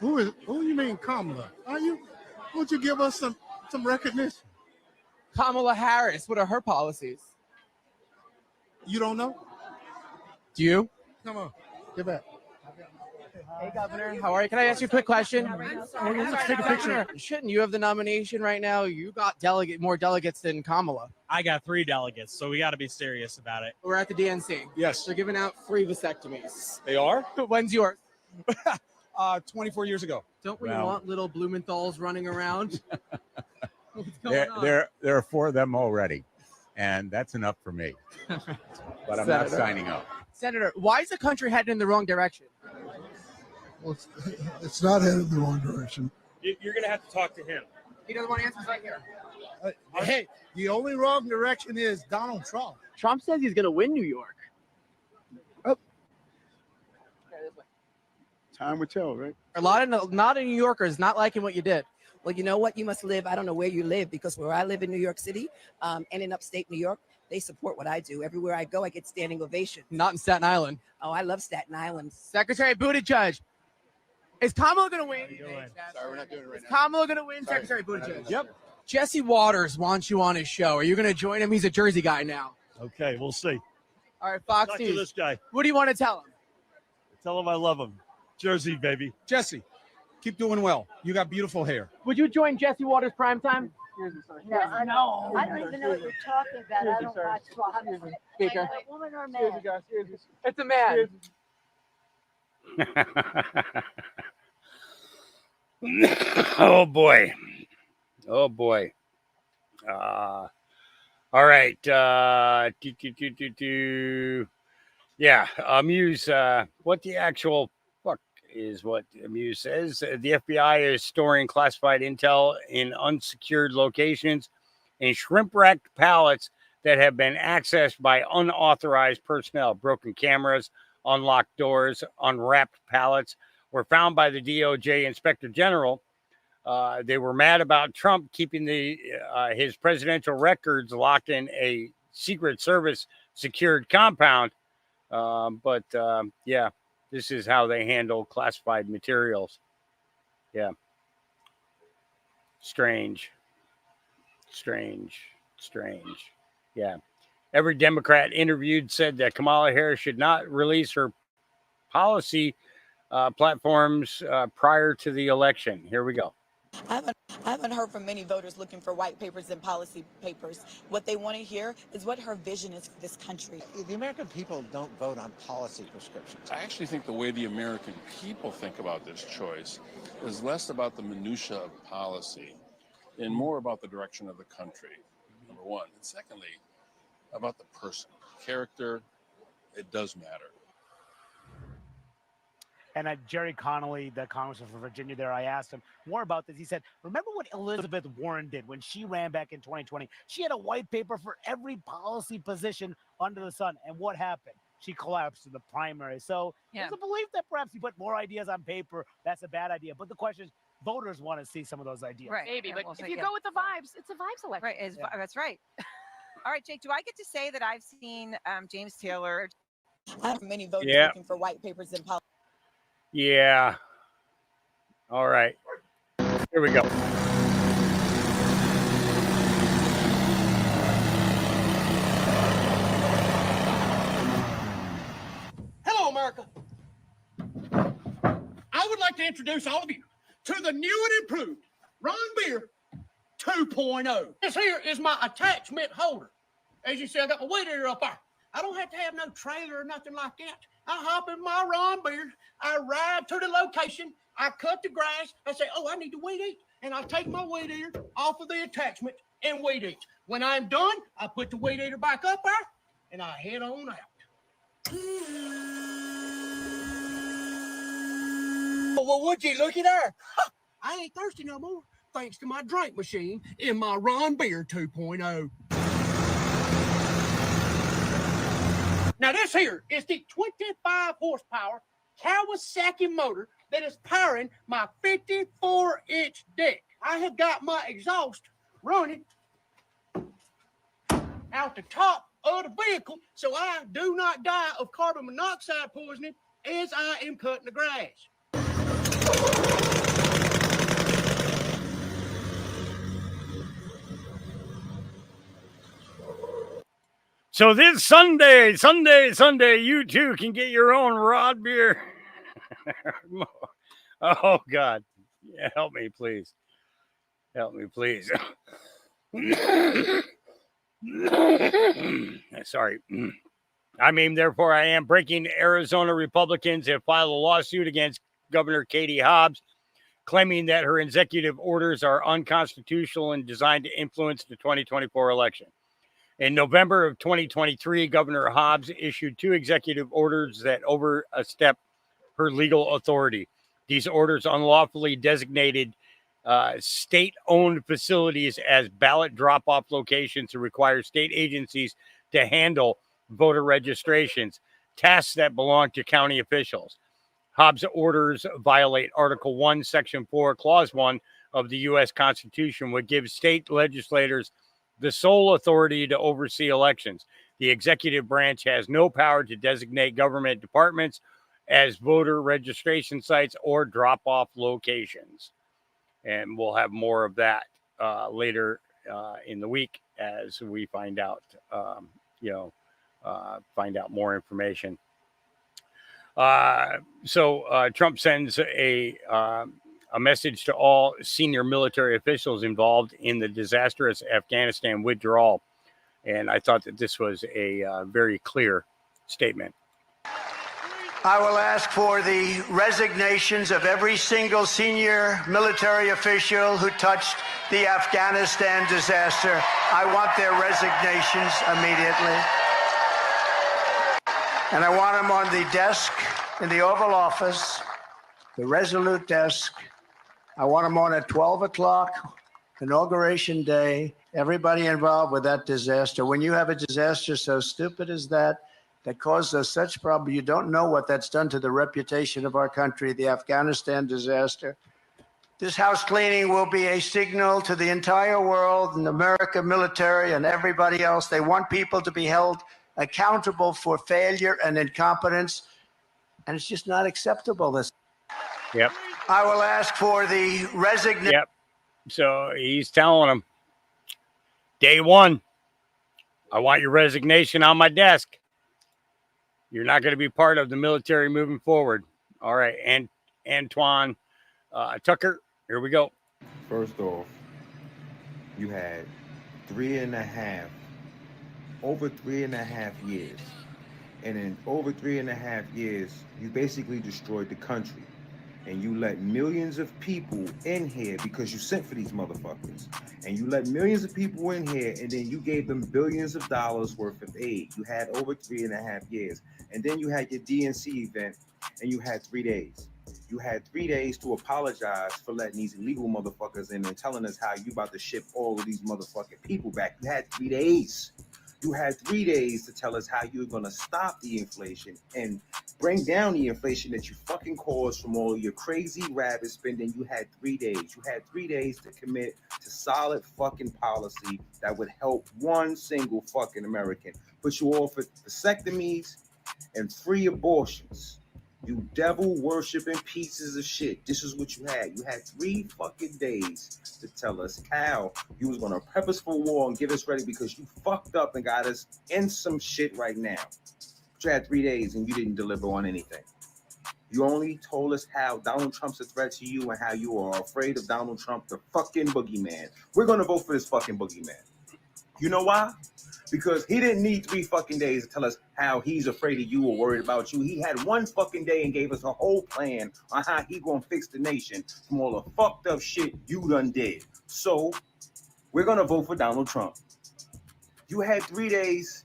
Who you mean Kamala? Won't you give us some recognition? Kamala Harris, what are her policies? You don't know? Do you? Come on, get back. Hey, Governor, how are you? Can I ask you a quick question? Let's take a picture. Shouldn't you have the nomination right now? You got more delegates than Kamala. I got 3 delegates, so we got to be serious about it. We're at the DNC. Yes. They're giving out free vasectomies. They are? When's yours? 24 years ago. Don't we want little Blumenthal's running around? What's going There, on? there are 4 of them already, and that's enough for me. But I'm not Senator. signing up. Senator, why is the country headed in the wrong direction? Well, it's not headed in the wrong direction. You're going to have to talk to him. He doesn't want to answer right here. Hey, the only wrong direction is Donald Trump. Trump says he's going to win New York. Oh. Time will tell, right? A lot of New Yorkers not liking what you did. Well, you know what? You must live. I don't know where you live, because where I live in New York City and in upstate New York, they support what I do. Everywhere I go, I get standing ovation. Not in Staten Island. Oh, I love Staten Island. Secretary Buttigieg. Is Kamala going to win? Sorry, we're not doing it right Is Kamala going to win, Sorry, Secretary Buttigieg? Yep. Jesse Waters wants you on his show. Are you going to join him? He's a Jersey guy now. Okay, we'll see. All right, Fox Talk to News. this guy. What do you want to tell him? Tell him I love him. Jersey, baby. Jesse, keep doing well. You got beautiful hair. Would you join Jesse Waters primetime? No, I don't even know what you're talking about. I don't watch Fox. Speaker. A woman or a man? It's a man. Oh boy. Oh boy. All right. Yeah. Muse, what the actual fuck is what Muse says? The FBI is storing classified intel in unsecured locations and shrimp-wrapped pallets that have been accessed by unauthorized personnel. Broken cameras, unlocked doors, unwrapped pallets were found by the DOJ Inspector General. They were mad about Trump keeping his presidential records locked in a Secret Service secured compound. But yeah, this is how they handle classified materials. Yeah. Strange. Yeah. Every Democrat interviewed said that Kamala Harris should not release her policy platforms prior to the election. Here we go. I haven't heard from many voters looking for white papers and policy papers. What they want to hear is what her vision is for this country. The American people don't vote on policy prescriptions. I actually think the way the American people think about this choice is less about the minutia of policy and more about the direction of the country, number one. And secondly, about the person. Character, it does matter. And Jerry Connolly, the congressman from Virginia there, I asked him more about this. He said, remember what Elizabeth Warren did when she ran back in 2020? She had a white paper for every policy position under the sun. And what happened? She collapsed in the primary. So there's a belief that perhaps you put more ideas on paper, that's a bad idea. But the question is, voters want to see some of those ideas. Right. Maybe, Yeah, but we'll if see, you yeah. go with the vibes, it's a vibes election. Right. That's right. All right, Jake, do I get to say that I've seen James Taylor? I have many voters Yeah. looking for white papers and policy. Yeah. All right. Here we go. Hello, America. I would like to introduce all of you to the new and improved Ron Beer 2.0. This here is my attachment holder. As you see, I got my weight eater up there. I don't have to have no trailer or nothing like that. I hop in my Ron Beer. I ride to the location. I cut the grass. I say, oh, I need to weed eat. And I take my weed eater off of the attachment and weed eat. When I'm done, I put the weed eater back up there and I head on out. Well, would you look at her? Ha, I ain't thirsty no more, thanks to my drink machine in my Ron Beer 2.0. Now this here is the 25 horsepower Kawasaki motor that is powering my 54-inch deck. I have got my exhaust running out the top of the vehicle so I do not die of carbon monoxide poisoning as I am cutting the grass. So this Sunday, you too can get your own Rod Beer. Oh, God. Yeah, help me, please. Help me, please. Sorry. Therefore, I am breaking. Arizona Republicans have filed a lawsuit against Governor Katie Hobbs, claiming that her executive orders are unconstitutional and designed to influence the 2024 election. In November of 2023, Governor Hobbs issued 2 executive orders that overstep her legal authority. These orders unlawfully designated state-owned facilities as ballot drop-off locations to require state agencies to handle voter registrations, tasks that belong to county officials. Hobbs' orders violate Article 1, Section 4, Clause 1 of the U.S. Constitution, which gives state legislators the sole authority to oversee elections. The executive branch has no power to designate government departments as voter registration sites or drop-off locations. And we'll have more of that later in the week as we find out, find out more information. So Trump sends a message to all senior military officials involved in the disastrous Afghanistan withdrawal. And I thought that this was a very clear statement. I will ask for the resignations of every single senior military official who touched the Afghanistan disaster. I want their resignations immediately. And I want them on the desk in the Oval Office, the Resolute desk. I want them on at 12 o'clock, Inauguration Day. Everybody involved with that disaster. When you have a disaster so stupid as that caused us such problem, you don't know what that's done to the reputation of our country, the Afghanistan disaster. This house cleaning will be a signal to the entire world and American military and everybody else. They want people to be held accountable for failure and incompetence, and it's just not acceptable. This. Yep. I will ask for the resignation. Yep. So he's telling them, day one, I want your resignation on my desk. You're not going to be part of the military moving forward. All right. And Antoine Tucker, here we go. First off, you had over 3.5 years. And in over 3.5 years, you basically destroyed the country. And you let millions of people in here because you sent for these motherfuckers. And you let millions of people in here, and then you gave them billions of dollars worth of aid. You had over 3.5 years. And then you had your DNC event, and you had 3 days. You had 3 days to apologize for letting these illegal motherfuckers in and telling us how you about to ship all of these motherfucking people back. You had 3 days. You had 3 days to tell us how you're going to stop the inflation and bring down the inflation that you fucking caused from all of your crazy rabbit spending. You had 3 days. You had 3 days to commit to solid fucking policy that would help one single fucking American. Put you all for vasectomies and free abortions. You devil worshiping pieces of shit. This is what you had. You had 3 fucking days to tell us how you was going to prep us for war and get us ready because you fucked up and got us in some shit right now. But you had 3 days and you didn't deliver on anything. You only told us how Donald Trump's a threat to you and how you are afraid of Donald Trump, the fucking boogeyman. We're going to vote for this fucking boogeyman. You know why? Because he didn't need 3 fucking days to tell us how he's afraid of you or worried about you. He had 1 fucking day and gave us a whole plan on how he gonna fix the nation from all the fucked up shit you done did. So we're gonna vote for Donald Trump. You had 3 days.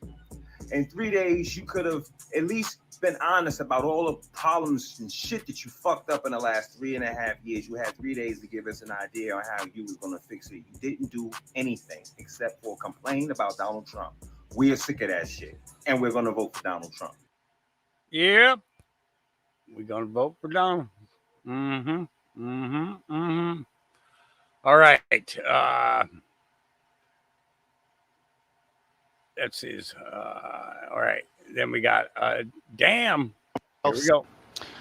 In 3 days, you could have at least been honest about all the problems and shit that you fucked up in the last 3.5 years. You had 3 days to give us an idea on how you was going to fix it. You didn't do anything except for complain about Donald Trump. We're sick of that shit, and we're going to vote for Donald Trump. Yep. We're going to vote for Donald. All right. That's his. All right. Then we got damn. Here we go.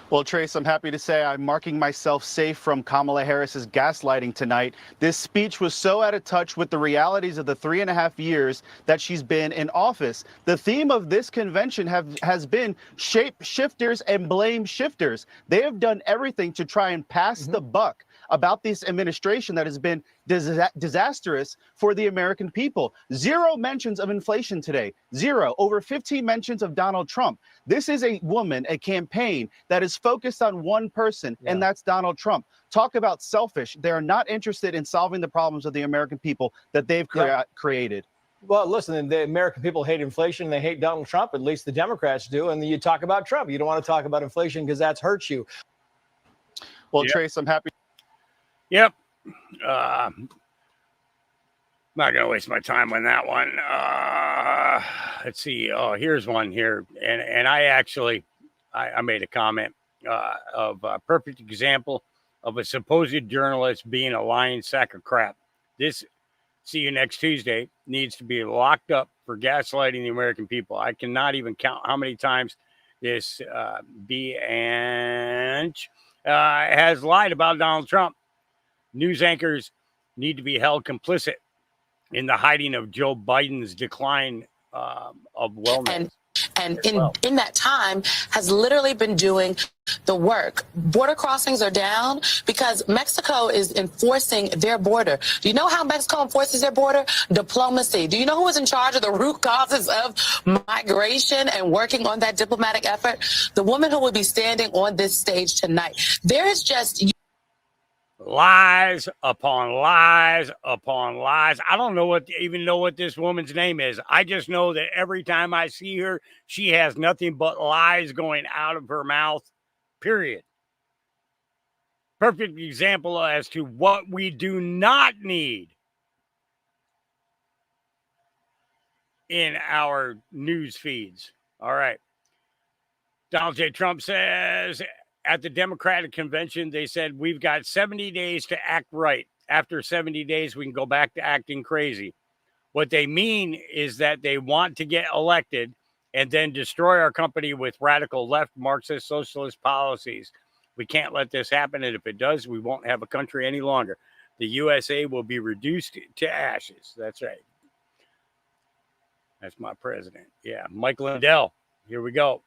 Well, Trace, I'm happy to say I'm marking myself safe from Kamala Harris's gaslighting tonight. This speech was so out of touch with the realities of the 3.5 years that she's been in office. The theme of this convention has been shape shifters and blame shifters. They have done everything to try and pass the buck about this administration that has been disastrous for the American people. 0 mentions of inflation today. 0. Over 15 mentions of Donald Trump. This is a woman, a campaign that is focused on one person, and that's Donald Trump. Talk about selfish. They're not interested in solving the problems of the American people that they've created. Well, listen, the American people hate inflation. They hate Donald Trump. At least the Democrats do. And you talk about Trump. You don't want to talk about inflation because that's hurt you. Well, Trace, I'm happy. Yep. Not going to waste my time on that one. Let's see. Oh, here's one here. And I actually, I made a comment of a perfect example of a supposed journalist being a lying sack of crap. This, see you next Tuesday, needs to be locked up for gaslighting the American people. I cannot even count how many times this Bianch has lied about Donald Trump. News anchors need to be held complicit in the hiding of Joe Biden's decline of wellness. And in that time has literally been doing the work. Border crossings are down because Mexico is enforcing their border. Do you know how Mexico enforces their border? Diplomacy. Do you know who is in charge of the root causes of migration and working on that diplomatic effort? The woman who will be standing on this stage tonight. There is just lies upon lies upon lies. I don't even know what this woman's name is. I just know that every time I see her, she has nothing but lies going out of her mouth, period. Perfect example as to what we do not need in our news feeds. All right. Donald J. Trump says at the Democratic convention, they said, we've got 70 days to act right. After 70 days, we can go back to acting crazy. What they mean is that they want to get elected and then destroy our company with radical left Marxist socialist policies. We can't let this happen. And if it does, we won't have a country any longer. The USA will be reduced to ashes. That's right. That's my president. Yeah. Mike Lindell. Here we go.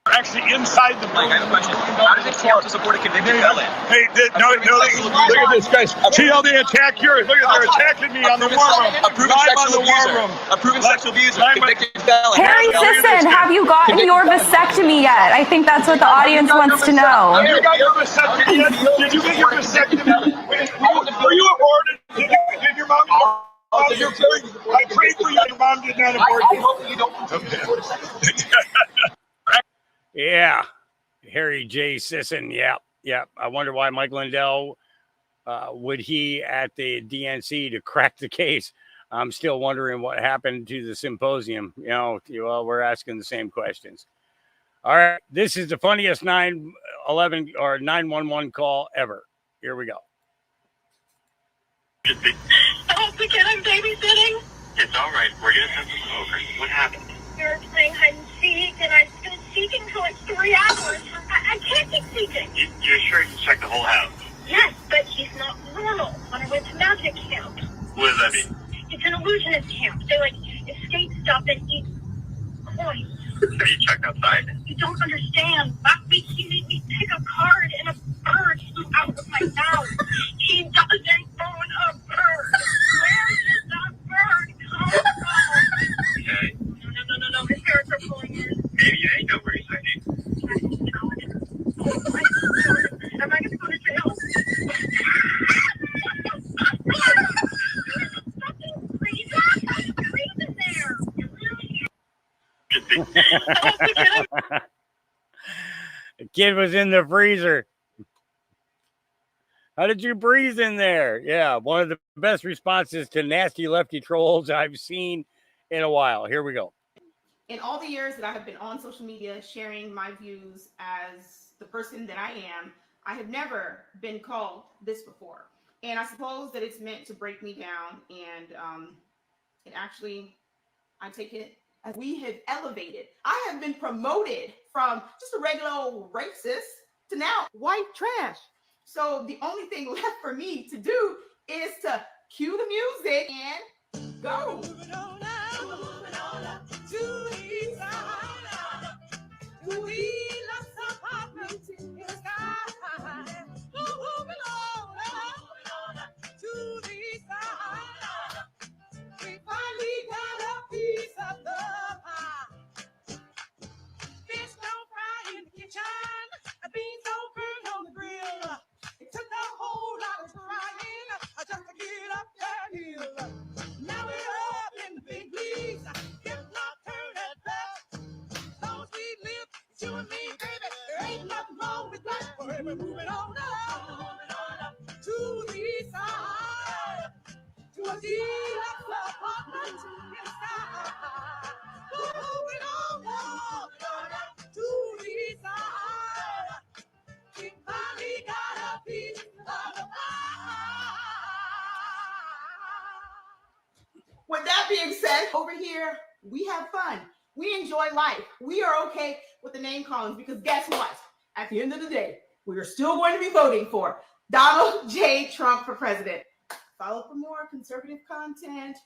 Actually inside the building. I have a question. How does it feel to support a convicted felon? Hey, no, look at this, guys. See how they attack here? Look at they're attacking me on the war room. A proven sexual abuser. A proven sexual abuser. Convicted felon. Harry Sisson, have you gotten your vasectomy yet? I think that's what the audience wants to know. Have you got your vasectomy yet? Did you get your vasectomy? Were you aborted? Did your mom? I prayed for you. Your mom did not abort you. I hope you don't. Yeah, Harry J. Sisson. Yeah. I wonder why Mike Lindell would he at the DNC to crack the case. I'm still wondering what happened to the symposium. Well, we're asking the same questions. All right, this is the funniest 911 or 911 call ever. Here we go. Oh, forget I'm babysitting. It's all right. We're gonna send some over. What happened? We were playing hide and seek, and I've been seeking for like 3 hours. I can't keep seeking. You're sure you checked the whole house? Yes, but he's not normal. When I went to magic camp. What does that mean? It's an illusionist camp. They like escape stuff and eat coins. Have you checked outside? You don't understand. Last week he made me pick a card and a bird flew out of my mouth. He doesn't own a bird. Where did that bird come from? Okay. No. His parents are pulling in. Maybe you ain't know where he's hiding. Am I going to go to jail? Something crazy in there. The kid was in the freezer. How did you breathe in there? Yeah, one of the best responses to nasty lefty trolls I've seen in a while. Here we go. In all the years that I have been on social media sharing my views as the person that I am, I have never been called this before. And I suppose that it's meant to break me down. And it actually, I take it as we have elevated. I have been promoted from just a regular old racist to now white trash. So the only thing left for me to do is to cue the music and go. Moving on up to the east side. We love some apartments in the sky. Moving on up to the east side. We finally got a piece of the pie. Fish don't fry in the kitchen. Beans don't burn on the grill. It took a whole lot of trying just to get up that hill. Now we're up in the big leagues. If not turn at back. As long as we live, it's you and me, baby. There ain't nothing wrong with life. Forever moving on up to With that being said, over here, we have fun. We enjoy life. We are okay with the name callings because guess what? At the end of the day, we are still going to be voting for Donald J. Trump for president. Follow for more conservative content.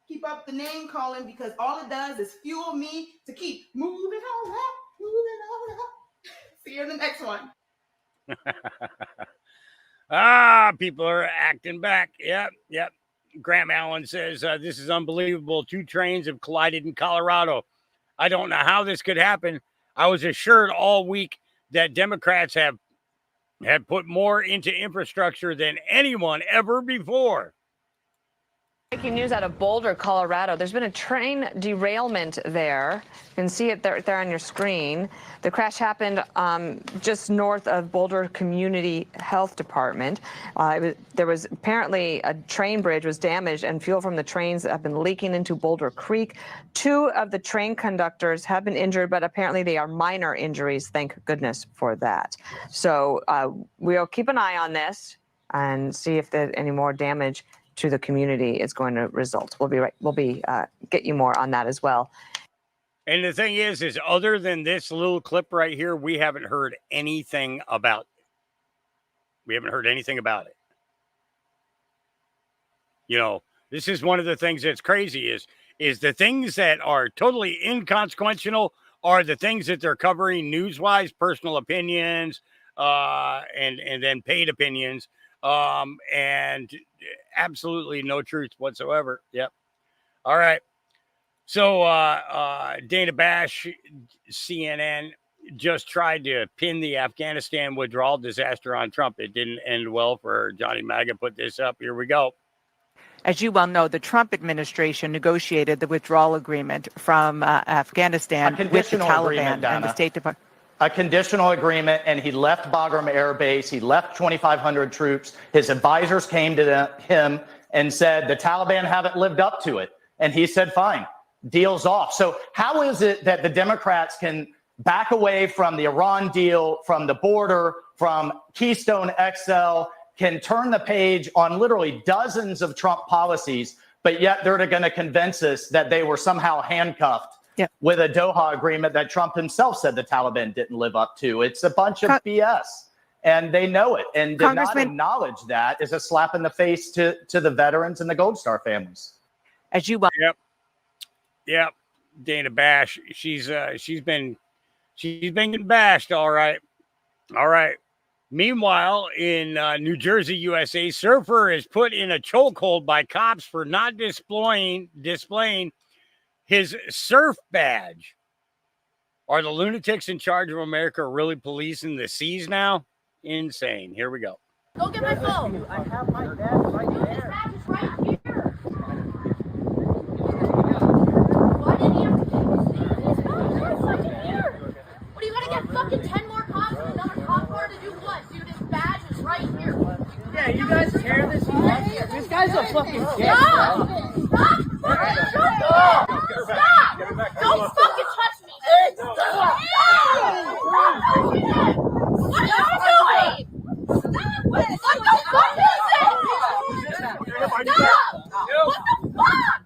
Keep up the name calling because all it does is fuel me to keep moving on up, moving on up. See you in the next one. People are acting back. Yep. Graham Allen says, this is unbelievable. 2 trains have collided in Colorado. I don't know how this could happen. I was assured all week that Democrats have put more into infrastructure than anyone ever before. Breaking news out of Boulder, Colorado. There's been a train derailment there. You can see it there on your screen. The crash happened just north of Boulder Community Health Department. There was apparently a train bridge was damaged and fuel from the trains have been leaking into Boulder Creek. 2 of the train conductors have been injured, but apparently they are minor injuries. Thank goodness for that. So we'll keep an eye on this and see if there's any more damage to the community is going to result. We'll get you more on that as well. And the thing is other than this little clip right here, we haven't heard anything about it. We haven't heard anything about it. You know, this is one of the things that's crazy is the things that are totally inconsequential are the things that they're covering news-wise, personal opinions, and then paid opinions. And absolutely no truth whatsoever. Yep. All right. So Dana Bash, CNN, just tried to pin the Afghanistan withdrawal disaster on Trump. It didn't end well for Johnny MAGA. Put this up. Here we go. As you well know, the Trump administration negotiated the withdrawal agreement from Afghanistan with the Taliban and the State Department. A conditional agreement, and he left Bagram Air Base. He left 2,500 troops. His advisors came to him and said, the Taliban haven't lived up to it. And he said, fine, deal's off. So how is it that the Democrats can back away from the Iran deal, from the border, from Keystone XL, can turn the page on literally dozens of Trump policies, but yet they're going to convince us that they were somehow handcuffed with a Doha agreement that Trump himself said the Taliban didn't live up to? It's a bunch of BS, and they know it. And to not acknowledge that is a slap in the face to the veterans and the Gold Star families. As you well. Yep. Dana Bash. She's been getting bashed. All right. Meanwhile, in New Jersey, USA, surfer is put in a chokehold by cops for not displaying his surf badge. Are the lunatics in charge of America really policing the seas now? Insane. Here we go. Go get my phone. I have my badge right there. Badge is right here. Why didn't you have to get here? What are you gonna get fucking 10 more cops and another cop car to do what? Dude, his badge is right here. Yeah, you guys tear this off. This guy's a fucking dick. Stop! Stop! Fucking shut up! Stop! Don't fucking touch me! Stop! What are you doing? Stop! What the fuck is this? Stop! What the fuck?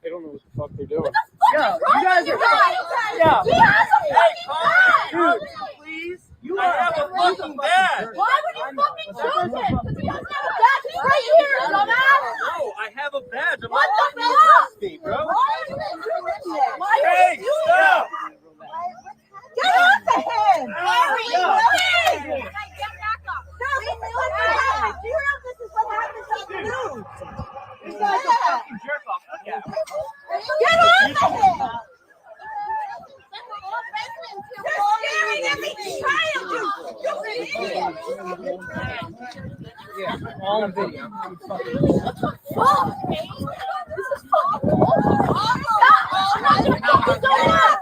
They don't know what the fuck they're doing. What the fuck is wrong with you guys? Yeah. He has a fucking badge! Dude, please. You have a fucking badge. Why would you fucking choose it? Because he doesn't have a badge. It's right here, dumbass. No, I have a badge. I'm What not the letting you fuck? arrest me, bro. Why are you doing this? Why are Hey, you doing stop. this? Get off of him! Why are you Stop. doing this? Get back up. Stop. This is what happens. Do you know this is what happens on the news? This guy's a fucking jerk off. Yeah. Get off of him! You're scaring every child, you idiot! Yeah, all in video. What the fuck? This is fucking bullshit. Stop! I'm not gonna fucking go off!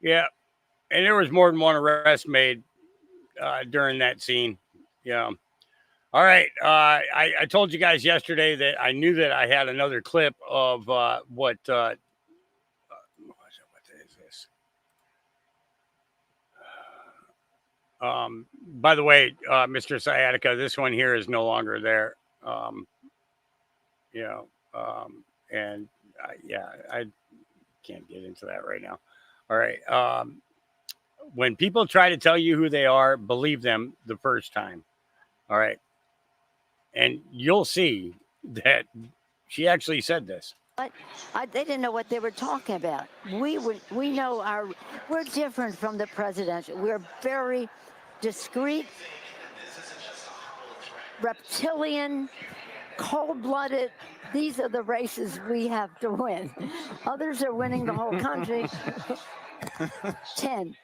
Yeah. And there was more than one arrest made during that scene. Yeah. All right. I told you guys yesterday that I knew that I had another clip of what is this? By the way, Mr. Sciatica, this one here is no longer there. And I can't get into that right now. All right. When people try to tell you who they are, believe them the first time. All right. And you'll see that she actually said this. But they didn't know what they were talking about. We know we're different from the presidential. We're very discreet, reptilian, cold-blooded. These are the races we have to win. Others are winning the whole country. 10.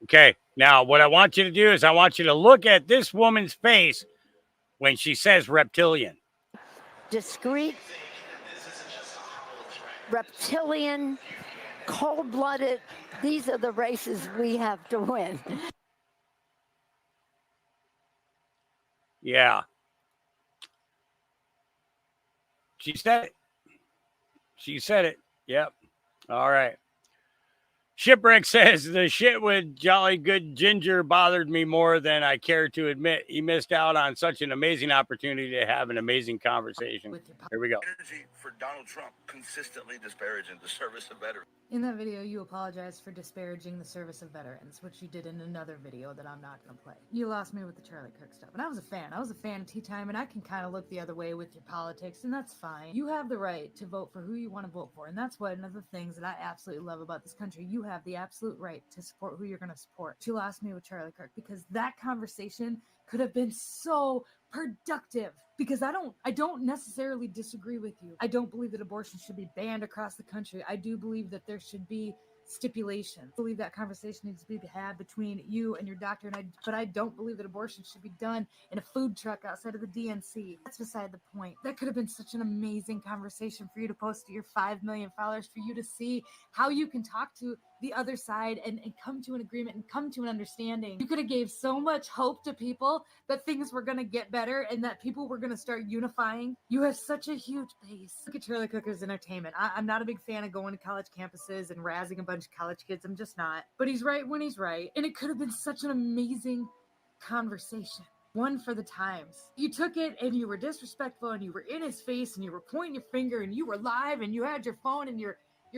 Okay. Now, what I want you to do is I want you to look at this woman's face when she says reptilian. Discreet, reptilian, cold-blooded. These are the races we have to win. Yeah. She said it. She said it. Yep. All right. Shipwreck says the shit with Jolly Good Ginger bothered me more than I care to admit. He missed out on such an amazing opportunity to have an amazing conversation. Here we go. Energy for Donald Trump consistently disparaging the service of veterans. In that video, you apologized for disparaging the service of veterans, which you did in another video that I'm not going to play. You lost me with the Charlie Kirk stuff, and I was a fan. I was a fan of Tea Time, and I can kind of look the other way with your politics, and that's fine. You have the right to vote for who you want to vote for, and that's one of the things that I absolutely love about this country. You have the absolute right to support who you're going to support. You lost me with Charlie Kirk because that conversation could have been so productive, because I don't necessarily disagree with you. I don't believe that abortion should be banned across the country. I do believe that there should be stipulations. I believe that conversation needs to be had between you and your doctor, but I don't believe that abortion should be done in a food truck outside of the DNC. That's beside the point. That could have been such an amazing conversation for you to post to your 5 million followers, for you to see how you can talk to the other side and come to an agreement and come to an understanding. You could have gave so much hope to people that things were going to get better and that people were going to start unifying. You have such a huge base. Look at Charlie Cooker's entertainment. I'm not a big fan of going to college campuses and razzing a bunch of college kids. I'm just not. But he's right when he's right. And it could have been such an amazing conversation. One for the times. You took it and you were disrespectful and you were in his face and you were pointing your finger and you were live and you had your phone and you're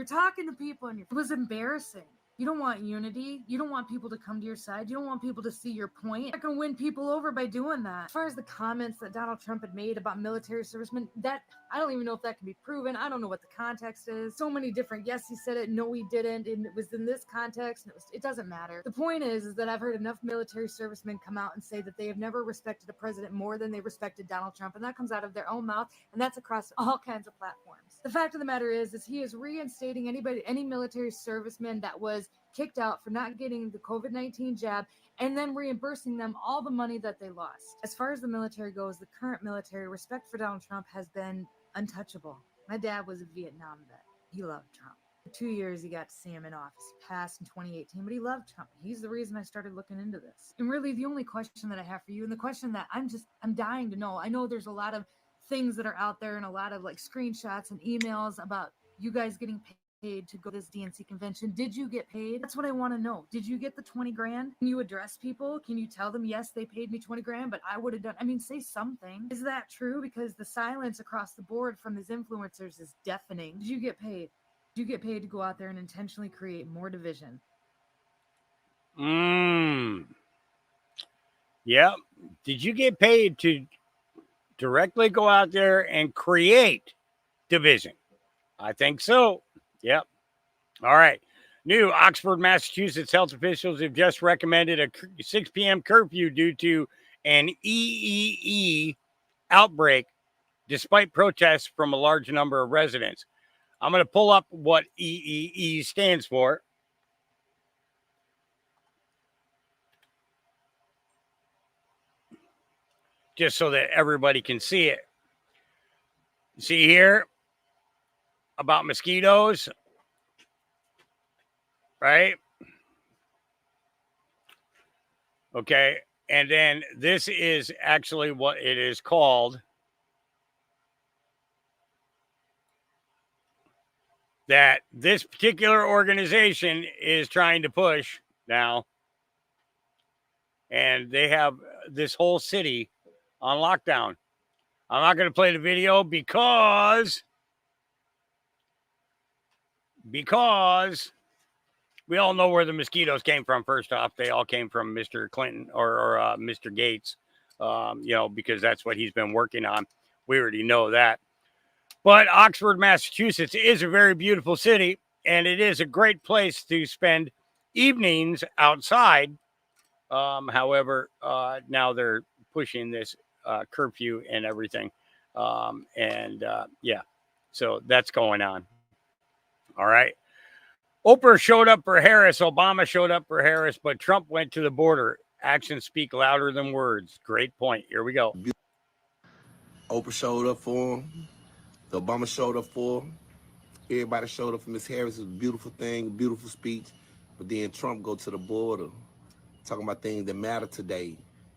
talking to people and it was embarrassing. You don't want unity. You don't want people to come to your side. You don't want people to see your point. You're not going to win people over by doing that. As far as the comments that Donald Trump had made about military servicemen, that I don't even know if that can be proven. I don't know what the context is. So many different, yes, he said it, no, he didn't, and it was in this context, and it doesn't matter. The point is that I've heard enough military servicemen come out and say that they have never respected a president more than they respected Donald Trump, and that comes out of their own mouth, and that's across all kinds of platforms. The fact of the matter is he is reinstating any military serviceman that was kicked out for not getting the COVID-19 jab and then reimbursing them all the money that they lost. As far as the military goes, the current military, respect for Donald Trump has been untouchable. My dad was a Vietnam vet. He loved Trump. For 2 years, he got to see him in office. He passed in 2018, but he loved Trump. He's the reason I started looking into this. And really, the only question that I have for you, and the question that I'm dying to know, I know there's a lot of things that are out there and a lot of like screenshots and emails about you guys getting paid to go to this DNC convention. Did you get paid? That's what I want to know. Did you get the 20 grand? Can you address people? Can you tell them, yes, they paid me 20 grand, but I would have done, say something. Is that true? Because the silence across the board from these influencers is deafening. Did you get paid? Did you get paid to go out there and intentionally create more division? Yep. Did you get paid to directly go out there and create division? I think so. Yep. All right. New Oxford, Massachusetts health officials have just recommended a 6 p.m. curfew due to an EEE outbreak, despite protests from a large number of residents. I'm going to pull up what EEE stands for. Just so that everybody can see it. See here about mosquitoes, right? Okay. And then this is actually what it is called. That this particular organization is trying to push now. And they have this whole city on lockdown. I'm not going to play the video because we all know where the mosquitoes came from. First off, they all came from Mr. Clinton or Mr. Gates, because that's what he's been working on. We already know that. But Oxford, Massachusetts is a very beautiful city, and it is a great place to spend evenings outside. However, now they're pushing this curfew and everything. Yeah, so that's going on. All right. Oprah showed up for Harris. Obama showed up for Harris, but Trump went to the border. Actions speak louder than words. Great point. Here we go. Oprah showed up for him. The Obama showed up for him. Everybody showed up for Miss Harris. It was a beautiful thing, beautiful speech. But then Trump go to the border, talking about things that matter today.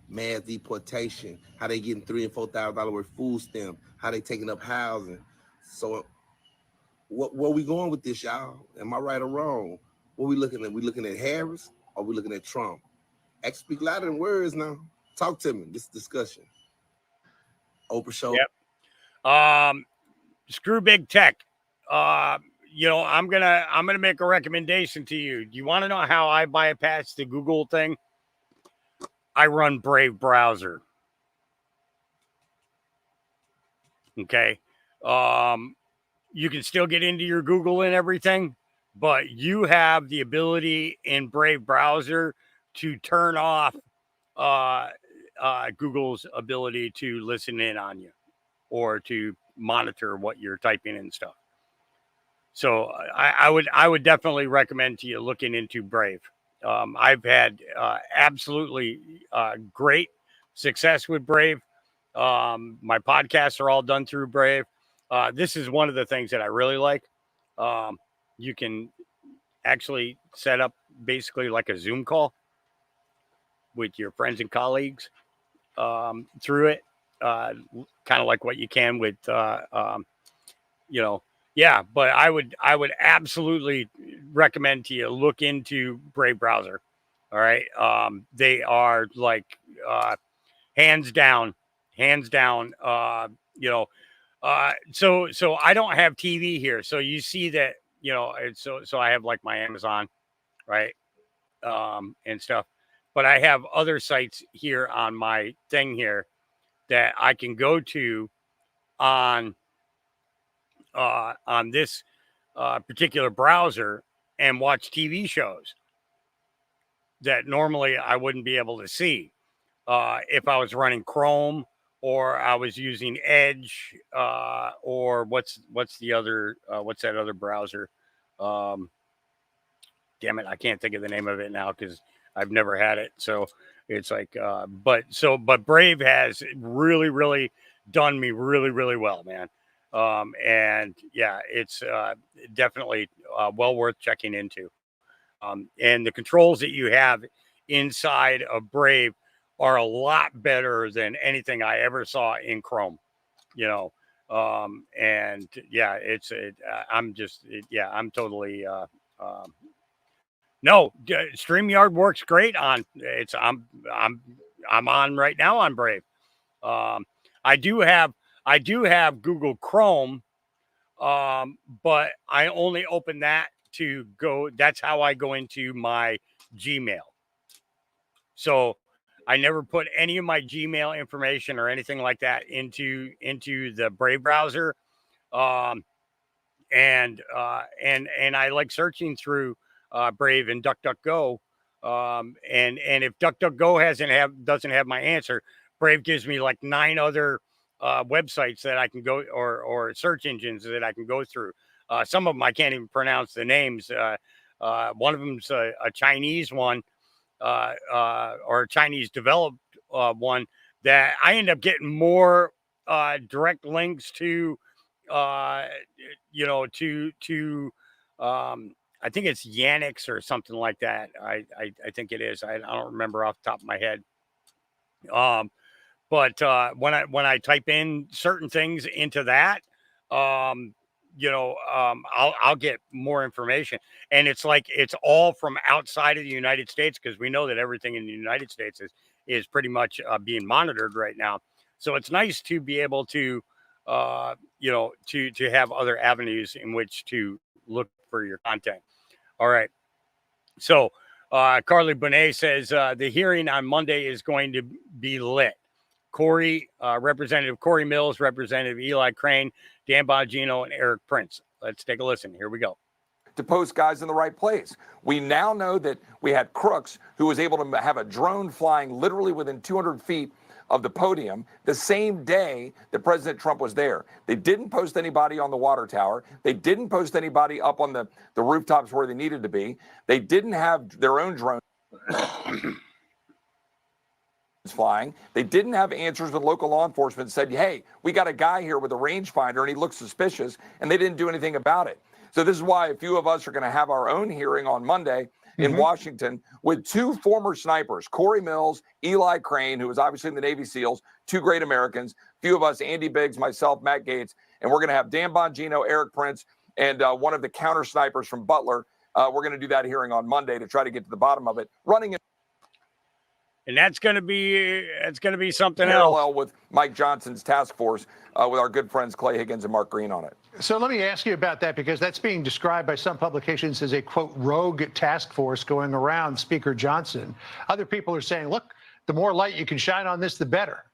Mass deportation, how they getting $3,000 and $4,000 worth of food stamps, how they taking up housing. So where we going with this, y'all? Am I right or wrong? What we looking at? We looking at Harris or we looking at Trump? Actions speak louder than words now. Talk to me. This discussion. Oprah show. Yep. Screw big tech. I'm gonna make a recommendation to you. Do you want to know how I bypass the Google thing? I run Brave browser. Okay. You can still get into your Google and everything, but you have the ability in Brave browser to turn off Google's ability to listen in on you or to monitor what you're typing and stuff. So I would definitely recommend to you looking into Brave. I've had absolutely great success with Brave. My podcasts are all done through Brave. This is one of the things that I really like. You can actually set up basically like a Zoom call with your friends and colleagues through it, kind of like what you can with, yeah. But I would absolutely recommend to you look into Brave browser. All right, they are like hands down. So I don't have TV here, so you see that, so I have like my Amazon, right, and stuff, but I have other sites here on my thing here that I can go to on this particular browser and watch TV shows that normally I wouldn't be able to see if I was running Chrome or I was using Edge or what's the other what's that other browser? Damn it, I can't think of the name of it now because I've never had it. So it's like, but Brave has really done me really well, man. And yeah, it's definitely well worth checking into. And the controls that you have inside of Brave are a lot better than anything I ever saw in Chrome, and yeah, I'm totally, no, StreamYard works great on it's, I'm on right now on Brave. I do have Google Chrome, but I only open that to go. That's how I go into my Gmail. So I never put any of my Gmail information or anything like that into the Brave browser. And I like searching through Brave and DuckDuckGo. And if DuckDuckGo doesn't have my answer, Brave gives me like 9 other websites that I can go, or search engines that I can go through. Some of them I can't even pronounce the names. One of them's a Chinese one, or a Chinese developed one that I end up getting more direct links to, I think it's Yanix or something like that. I think it is. I don't remember off the top of my head. But when I type in certain things into that, I'll get more information, and it's like it's all from outside of the United States, because we know that everything in the United States is pretty much being monitored right now. So it's nice to be able to to have other avenues in which to look for your content. All right. So Carly Bonet says the hearing on Monday is going to be lit. Representative Corey Mills, Representative Eli Crane, Dan Bongino, and Eric Prince. Let's take a listen. Here we go. To post guys in the right place. We now know that we had Crooks, who was able to have a drone flying literally within 200 feet of the podium the same day that President Trump was there. They didn't post anybody on the water tower. They didn't post anybody up on the rooftops where they needed to be. They didn't have their own drone flying. They didn't have answers when local law enforcement said, hey, we got a guy here with a rangefinder and he looks suspicious, and they didn't do anything about it. So this is why a few of us are going to have our own hearing on Monday in Washington with two former snipers, Corey Mills, Eli Crane, who was obviously in the Navy SEALs, two great Americans, a few of us, Andy Biggs, myself, Matt Gaetz, and we're going to have Dan Bongino, Eric Prince, and one of the counter snipers from Butler. We're going to do that hearing on Monday to try to get to the bottom of it. And that's going to be something parallel else with Mike Johnson's task force with our good friends Clay Higgins and Mark Green on it. So let me ask you about that, because that's being described by some publications as a, quote, rogue task force going around Speaker Johnson. Other people are saying, look, the more light you can shine on this, the better.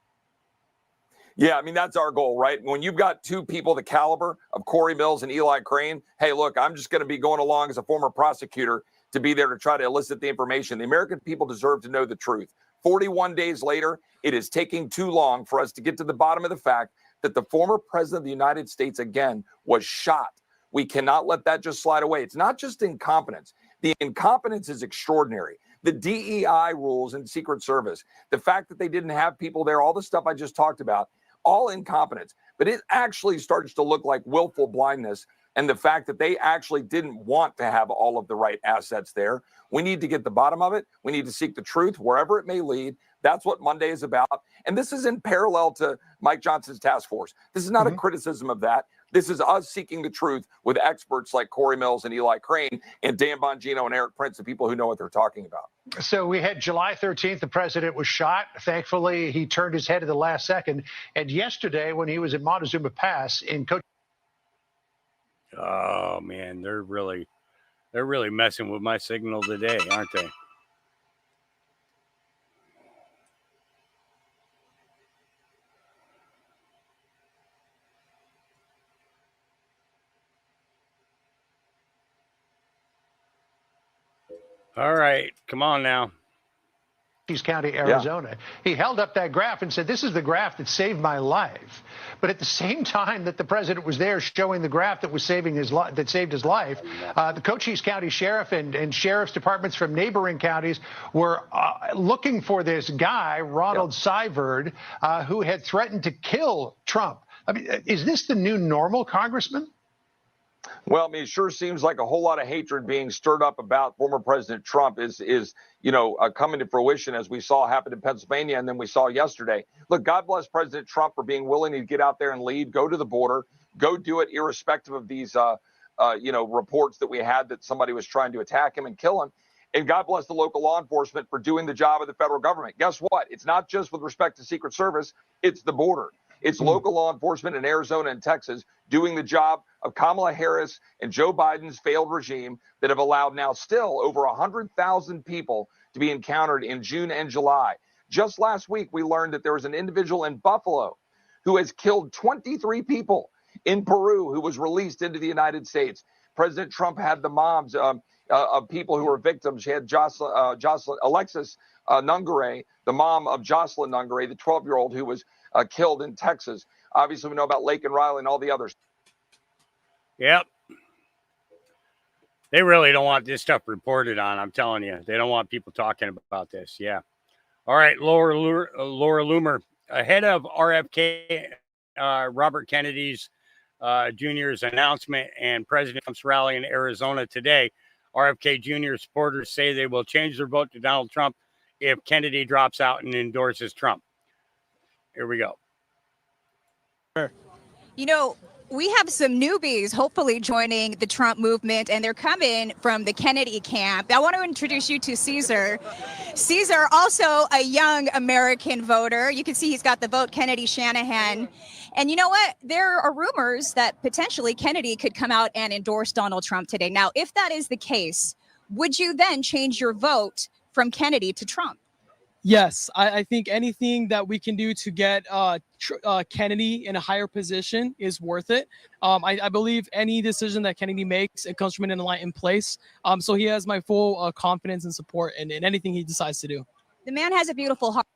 Yeah, I mean, that's our goal, right? When you've got two people the caliber of Corey Mills and Eli Crane, hey, look, I'm just going to be going along as a former prosecutor to be there to try to elicit the information. The American people deserve to know the truth. 41 days later, it is taking too long for us to get to the bottom of the fact that the former president of the United States, again, was shot. We cannot let that just slide away. It's not just incompetence. The incompetence is extraordinary. The DEI rules and Secret Service, the fact that they didn't have people there, all the stuff I just talked about, all incompetence. But it actually starts to look like willful blindness, and the fact that they actually didn't want to have all of the right assets there. We need to get the bottom of it. We need to seek the truth wherever it may lead. That's what Monday is about. And this is in parallel to Mike Johnson's task force. This is not a criticism of that. This is us seeking the truth with experts like Corey Mills and Eli Crane and Dan Bongino and Eric Prince, the people who know what they're talking about. So we had July 13th, the president was shot. Thankfully, he turned his head at the last second. And yesterday, when he was at Montezuma Pass in Coach. Oh man, they're really messing with my signal today, aren't they? All right, come on now. County, Arizona. He held up that graph and said, this is the graph that saved my life. But at the same time that the president was there showing the graph that was saving his life, that saved his life, the Cochise County Sheriff and sheriff's departments from neighboring counties were looking for this guy, Ronald Seiverd, who had threatened to kill Trump. I mean, is this the new normal, Congressman? Well, I mean, it sure seems like a whole lot of hatred being stirred up about former President Trump is coming to fruition, as we saw happen in Pennsylvania and then we saw yesterday. Look, God bless President Trump for being willing to get out there and lead, go to the border, go do it irrespective of these, reports that we had that somebody was trying to attack him and kill him. And God bless the local law enforcement for doing the job of the federal government. Guess what? It's not just with respect to Secret Service. It's the border. It's local law enforcement in Arizona and Texas doing the job of Kamala Harris and Joe Biden's failed regime that have allowed now still over 100,000 people to be encountered in June and July. Just last week, we learned that there was an individual in Buffalo who has killed 23 people in Peru who was released into the United States. President Trump had the moms of people who were victims. She had Alexis Nungare, the mom of Jocelyn Nungare, the 12-year-old who was killed in Texas. Obviously, we know about Lake and Riley and all the others. Yep. They really don't want this stuff reported on. I'm telling you, they don't want people talking about this. Yeah. All right, Laura Loomer, ahead of RFK, Robert Kennedy's Jr.'s announcement and President Trump's rally in Arizona today, RFK Jr. supporters say they will change their vote to Donald Trump if Kennedy drops out and endorses Trump. Here we go. You know, we have some newbies hopefully joining the Trump movement, and they're coming from the Kennedy camp. I want to introduce you to Caesar. Caesar, also a young American voter. You can see he's got the vote Kennedy Shanahan. And you know what? There are rumors that potentially Kennedy could come out and endorse Donald Trump today. Now, if that is the case, would you then change your vote from Kennedy to Trump? Yes, I think anything that we can do to get Kennedy in a higher position is worth it. I believe any decision that Kennedy makes, it comes from an enlightened place. So he has my full confidence and support in anything he decides to do. The man has a beautiful heart.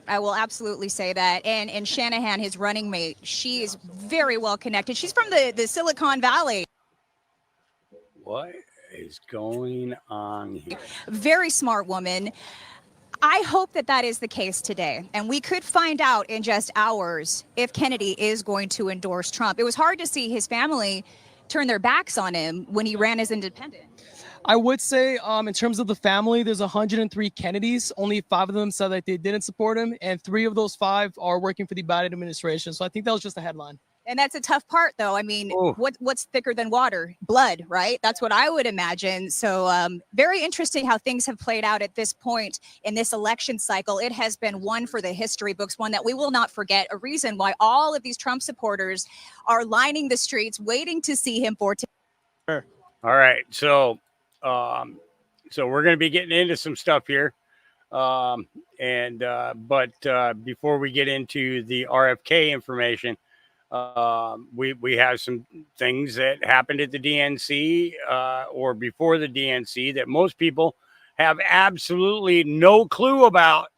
I will absolutely say that. And Shanahan, his running mate, she is very well connected. She's from the Silicon Valley. What is going on here? Very smart woman. I hope that that is the case today. And we could find out in just hours if Kennedy is going to endorse Trump. It was hard to see his family turn their backs on him when he ran as independent. I would say in terms of the family, there's 103 Kennedys. Only 5 of them said that they didn't support him. And 3 of those 5 are working for the Biden administration. So I think that was just a headline. And that's a tough part, though. I mean, what's thicker than water? Blood, right? That's what I would imagine. So very interesting how things have played out at this point in this election cycle. It has been one for the history books, one that we will not forget, a reason why all of these Trump supporters are lining the streets waiting to see him for today. Sure. All right. So we're going to be getting into some stuff here. But before we get into the RFK information, we have some things that happened at the DNC or before the DNC that most people have absolutely no clue about.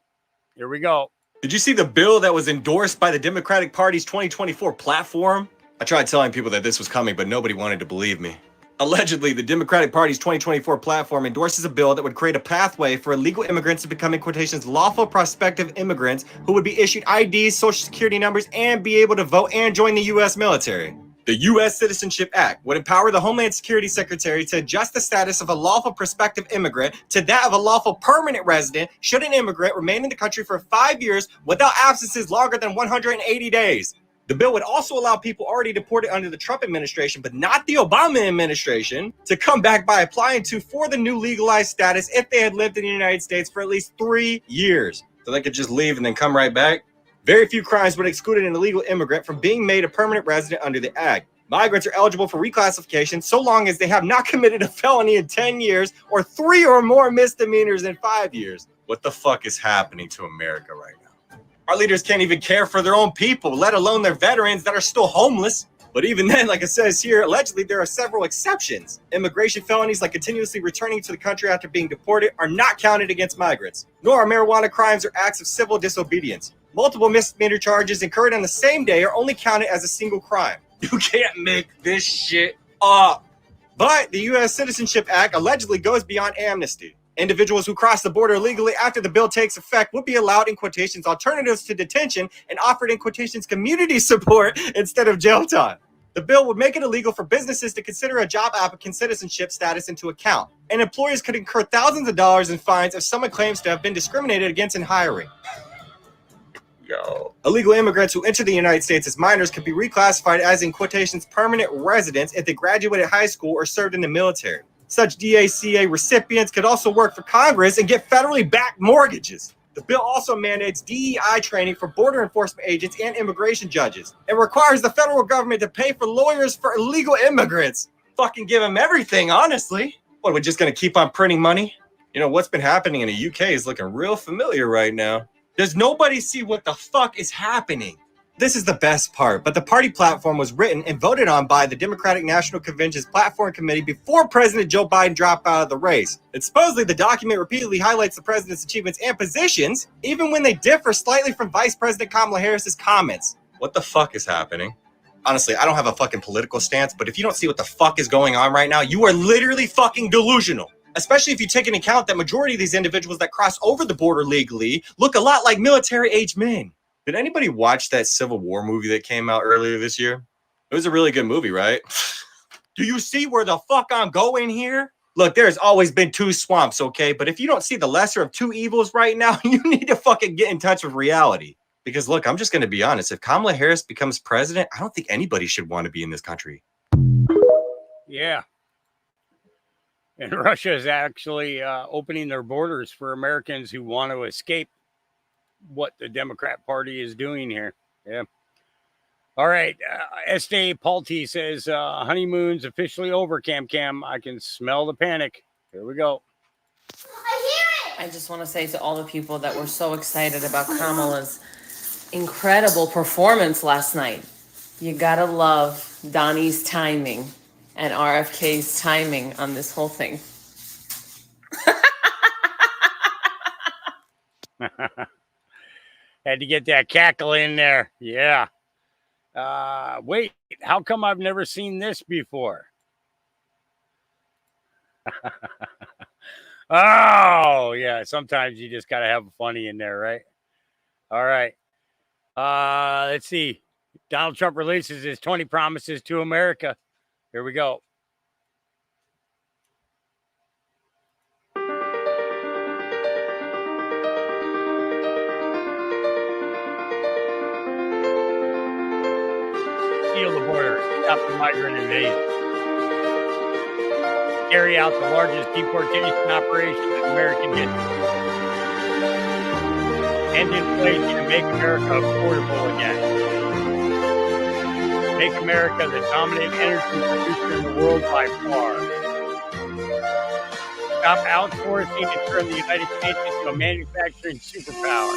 Here we go. Did you see the bill that was endorsed by the Democratic Party's 2024 platform? I tried telling people that this was coming, but nobody wanted to believe me. Allegedly, the Democratic Party's 2024 platform endorses a bill that would create a pathway for illegal immigrants to become, in quotations, lawful prospective immigrants who would be issued IDs, social security numbers, and be able to vote and join the U.S. military. The U.S. Citizenship Act would empower the Homeland Security Secretary to adjust the status of a lawful prospective immigrant to that of a lawful permanent resident should an immigrant remain in the country for 5 years without absences longer than 180 days. The bill would also allow people already deported under the Trump administration, but not the Obama administration, to come back by applying for the new legalized status if they had lived in the United States for at least 3 years. So they could just leave and then come right back. Very few crimes would exclude an illegal immigrant from being made a permanent resident under the Act. Migrants are eligible for reclassification so long as they have not committed a felony in 10 years or 3 or more misdemeanors in 5 years. What the fuck is happening to America right now? Our leaders can't even care for their own people, let alone their veterans that are still homeless. But even then, like it says here, allegedly there are several exceptions. Immigration felonies like continuously returning to the country after being deported are not counted against migrants, nor are marijuana crimes or acts of civil disobedience. Multiple misdemeanor charges incurred on the same day are only counted as a single crime. You can't make this shit up. But the U.S. Citizenship Act allegedly goes beyond amnesty. Individuals who cross the border illegally after the bill takes effect would be allowed, in quotations, alternatives to detention and offered, in quotations, community support instead of jail time. The bill would make it illegal for businesses to consider a job applicant's citizenship status into account, and employers could incur thousands of dollars in fines if someone claims to have been discriminated against in hiring. Illegal immigrants who enter the United States as minors could be reclassified as, in quotations, permanent residents if they graduated high school or served in the military. Such DACA recipients could also work for Congress and get federally backed mortgages. The bill also mandates DEI training for border enforcement agents and immigration judges. It requires the federal government to pay for lawyers for illegal immigrants. Fucking give them everything, honestly. What, we're just going to keep on printing money? You know, what's been happening in the UK is looking real familiar right now. Does nobody see what the fuck is happening? This is the best part, but the party platform was written and voted on by the Democratic National Convention's Platform Committee before President Joe Biden dropped out of the race. And supposedly the document repeatedly highlights the president's achievements and positions, even when they differ slightly from Vice President Kamala Harris's comments. What the fuck is happening? Honestly, I don't have a fucking political stance, but if you don't see what the fuck is going on right now, you are literally fucking delusional. Especially if you take into account that majority of these individuals that cross over the border legally look a lot like military-aged men. Did anybody watch that Civil War movie that came out earlier this year? It was a really good movie, right? Do you see where the fuck I'm going here? Look, there's always been two swamps, okay? But if you don't see the lesser of two evils right now, you need to fucking get in touch with reality. Because look, I'm just going to be honest. If Kamala Harris becomes president, I don't think anybody should want to be in this country. Yeah. And Russia is actually opening their borders for Americans who want to escape what the Democrat Party is doing here. Yeah. All right. Estee Palti says, honeymoon's officially over, Cam. I can smell the panic. Here we go. I just want to say to all the people that were so excited about Kamala's incredible performance last night, you gotta love Donnie's timing and RFK's timing on this whole thing. Had to get that cackle in there. Yeah. Wait, how come I've never seen this before? Oh, yeah. Sometimes you just got to have funny in there, right? All right. Let's see. Donald Trump releases his 20 promises to America. Here we go. Seal the border, stop the migrant invasion, carry out the largest deportation operation in American history, end inflation and make America affordable again, make America the dominant energy producer in the world by far, stop outsourcing and turn the United States into a manufacturing superpower,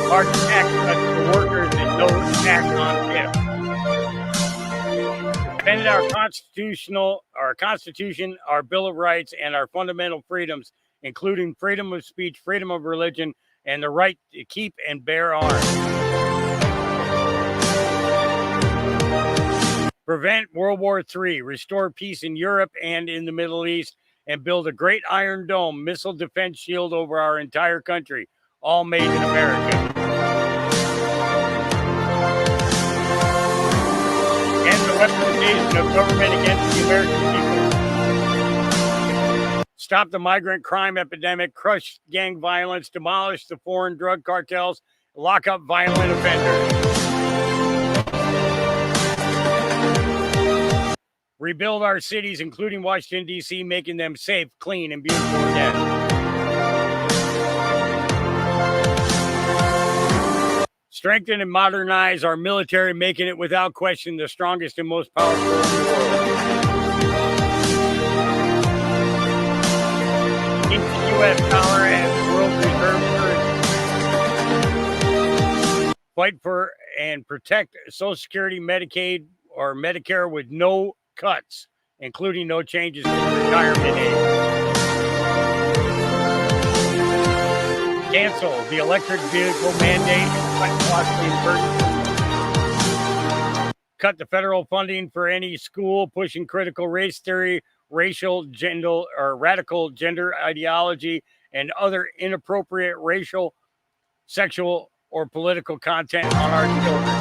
large tax cuts for workers and no tax on tips. Defend our Constitution, our Bill of Rights, and our fundamental freedoms, including freedom of speech, freedom of religion, and the right to keep and bear arms. Prevent World War III, restore peace in Europe and in the Middle East, and build a great Iron Dome missile defense shield over our entire country, all made in America. Weaponization of government against the American people. Stop the migrant crime epidemic, crush gang violence, demolish the foreign drug cartels, lock up violent offenders. Rebuild our cities, including Washington, D.C., making them safe, clean, and beautiful again. Strengthen and modernize our military, making it without question the strongest and most powerful in the world. Keep the U.S. dollar as world reserve currency. Fight for and protect Social Security, Medicaid, or Medicare with no cuts, including no changes to retirement age. Cancel the electric vehicle mandate and cut the federal funding for any school pushing critical race theory, racial, gender, or radical gender ideology, and other inappropriate racial, sexual, or political content on our children.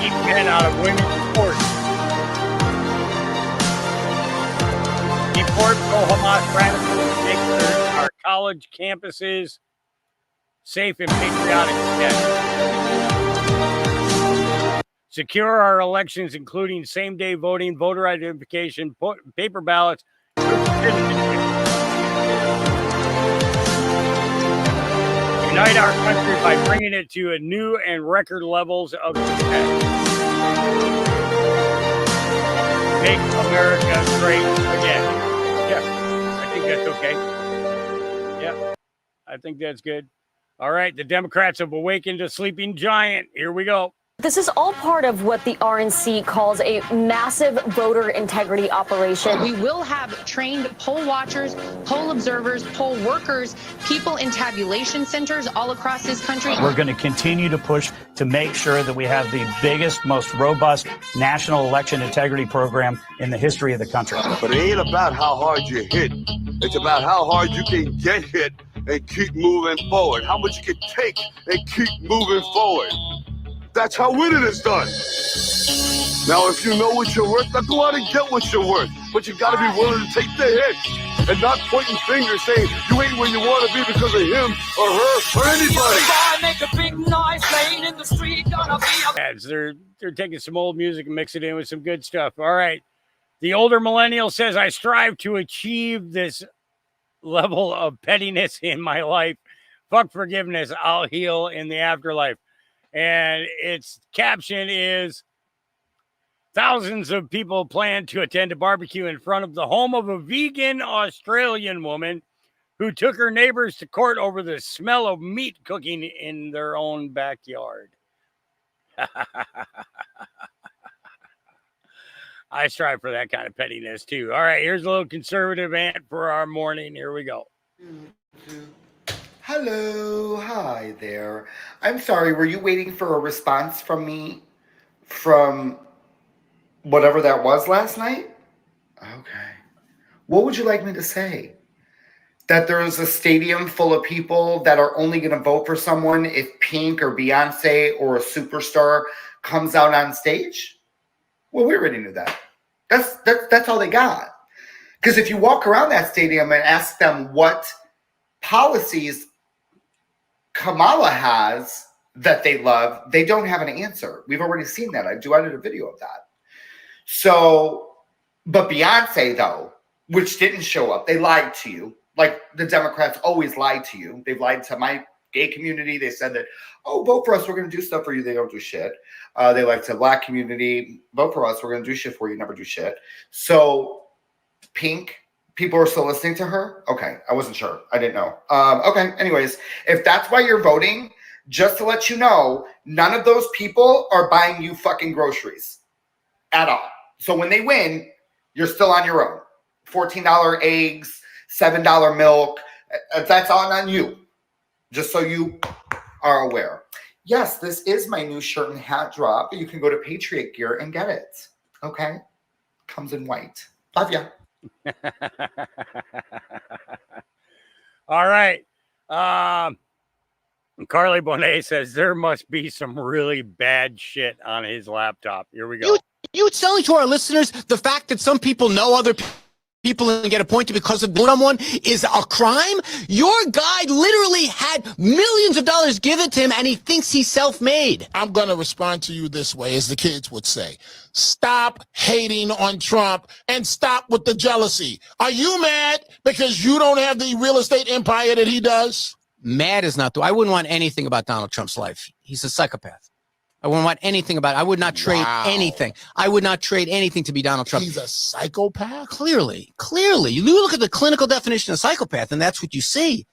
Keep men out of women's sports. Deport pro-Hamas radicals to make our college campuses safe and patriotic again. Secure our elections, including same-day voting, voter identification, paper ballots, citizenship. Unite our country by bringing it to a new and record levels of success. Make America great again. Yeah, I think that's okay. Yeah, I think that's good. All right, the Democrats have awakened a sleeping giant. Here we go. This is all part of what the RNC calls a massive voter integrity operation. We will have trained poll watchers, poll observers, poll workers, people in tabulation centers all across this country. We're going to continue to push to make sure that we have the biggest, most robust national election integrity program in the history of the country. But it ain't about how hard you hit. It's about how hard you can get hit and keep moving forward. How much you can take and keep moving forward. That's how winning is done. Now, if you know what you're worth, now go out and get what you're worth. But you got to be willing to take the hit and not pointing fingers saying you ain't where you want to be because of him or her or anybody. Make a big noise playing in the street, gonna be Ads. They're taking some old music and mixing it in with some good stuff. All right. The older millennial says, I strive to achieve this level of pettiness in my life. Fuck forgiveness. I'll heal in the afterlife. And its caption is, thousands of people plan to attend a barbecue in front of the home of a vegan Australian woman who took her neighbors to court over the smell of meat cooking in their own backyard. I strive for that kind of pettiness too. All right, here's a little conservative ant for our morning. Here we go. Hello, hi there. I'm sorry, were you waiting for a response from me from whatever that was last night? Okay. What would you like me to say? That there's a stadium full of people that are only going to vote for someone if Pink or Beyonce or a superstar comes out on stage? Well, we already knew that. That's all they got. Because if you walk around that stadium and ask them what policies Kamala has that they love, they don't have an answer. We've already seen that. I did a video of that. So, but Beyonce, though, which didn't show up, they lied to you. Like the Democrats always lied to you. They've lied to my gay community. They said that, oh, vote for us. We're going to do stuff for you. They don't do shit. They lied to the Black community. Vote for us. We're going to do shit for you. Never do shit. So Pink, people are still listening to her? Okay. I wasn't sure. I didn't know. Okay. Anyways, if that's why you're voting, just to let you know, none of those people are buying you fucking groceries at all. So when they win, you're still on your own. $14 eggs, $7 milk. That's all on you. Just so you are aware. Yes, this is my new shirt and hat drop. You can go to Patriot Gear and get it. Okay? Comes in white. Love ya. All right. Carly Bonet says there must be some really bad shit on his laptop. Here we go. You telling to our listeners the fact that some people know other people and get appointed because of someone is a crime? Your guy literally had millions of dollars given to him and he thinks he's self-made. I'm going to respond to you this way, as the kids would say. Stop hating on Trump and stop with the jealousy. Are you mad because you don't have the real estate empire that he does? Mad is not. I wouldn't want anything about Donald Trump's life. He's a psychopath. I wouldn't want anything about it. I would not trade anything. I would not trade anything to be Donald Trump. He's a psychopath? Clearly. You look at the clinical definition of psychopath, and that's what you see.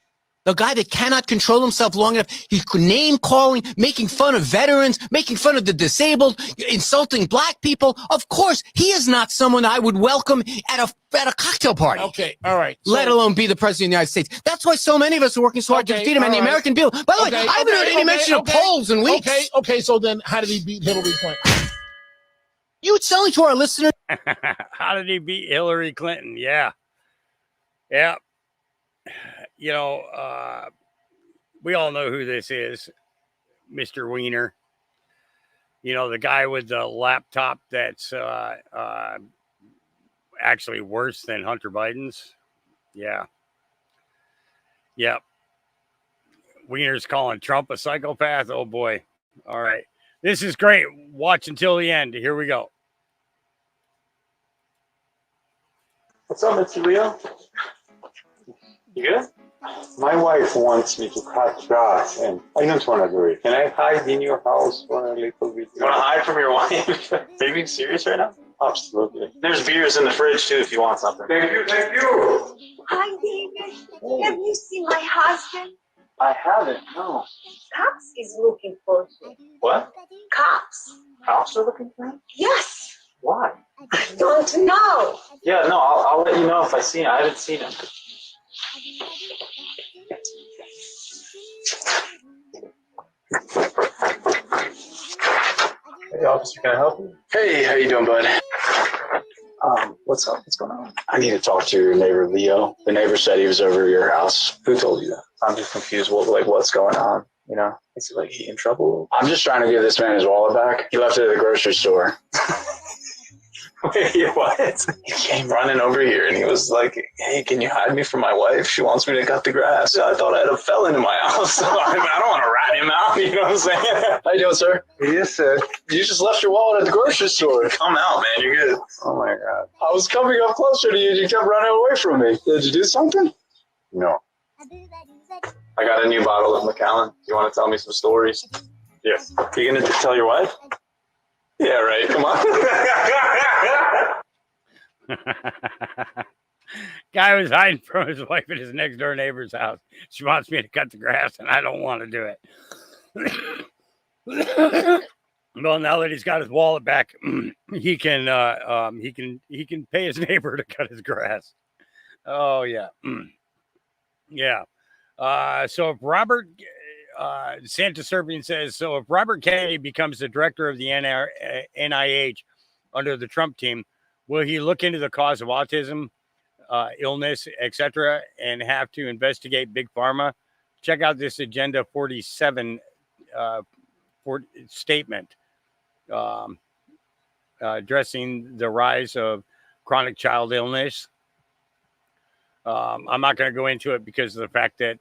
The guy that cannot control himself long enough. He's name-calling, making fun of veterans, making fun of the disabled, insulting black people. Of course, he is not someone I would welcome at a cocktail party. Okay, all right. Let alone be the president of the United States. That's why so many of us are working so hard to defeat him and the American people. By the way, I haven't heard any mention of polls in weeks. Okay, so then how did he beat Hillary Clinton? You telling to our listeners? How did he beat Hillary Clinton? Yeah. You know, we all know who this is, Mr. Wiener. You know, the guy with the laptop that's actually worse than Hunter Biden's. Yeah. Yep. Wiener's calling Trump a psychopath. Oh, boy. All right. This is great. Watch until the end. Here we go. What's up, Mr. Leo? You good? My wife wants me to cut grass, and I don't want to do it. Can I hide in your house for a little bit? You want to hide from your wife? Are you being serious right now? Absolutely. There's beers in the fridge, too, if you want something. Thank you. Hi, David. Have you seen my husband? I haven't, no. Cops is looking for him. What? Cops. Cops are looking for him? Yes. Why? I don't know. Yeah, no, I'll let you know if I see him. I haven't seen him. Hey, officer, can I help you? Hey, how you doing, bud? What's up? What's going on? I need to talk to your neighbor, Leo. The neighbor said he was over at your house. Who told you that? I'm just confused. What's going on? You know, is like he in trouble? I'm just trying to give this man his wallet back. He left it at the grocery store. Wait, what? He came running over here and he was like, hey, can you hide me from my wife? She wants me to cut the grass. I thought I had a felon in my house. So I don't want to rat him out. You know what I'm saying? How you doing, sir? Yes, sir. You just left your wallet at the grocery store. Come out, man. You're good. Oh, my God. I was coming up closer to you. You kept running away from me. Did you do something? No. I got a new bottle of Macallan. You want to tell me some stories? Yes. You going to tell your wife? Yeah, right. Come on. Guy was hiding from his wife at his next door neighbor's house. She wants me to cut the grass, and I don't want to do it. Well, now that he's got his wallet back, he can pay his neighbor to cut his grass. Oh yeah, yeah. So if Robert Santa Serbian says, so if Robert Kennedy becomes the director of the NIH under the Trump team, will he look into the cause of autism, illness, etc., and have to investigate Big Pharma? Check out this Agenda 47 statement addressing the rise of chronic child illness. I'm not going to go into it because of the fact that,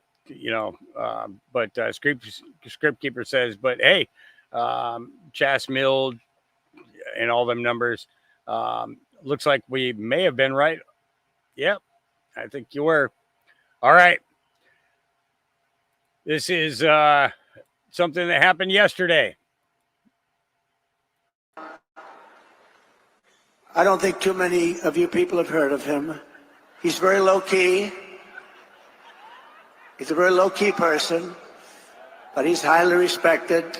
but Script Keeper says, but hey, Chas Mill and all them numbers, looks like we may have been right. Yep, I think you were. All right. This is something that happened yesterday. I don't think too many of you people have heard of him. He's very low-key. He's a very low-key person, but he's highly respected.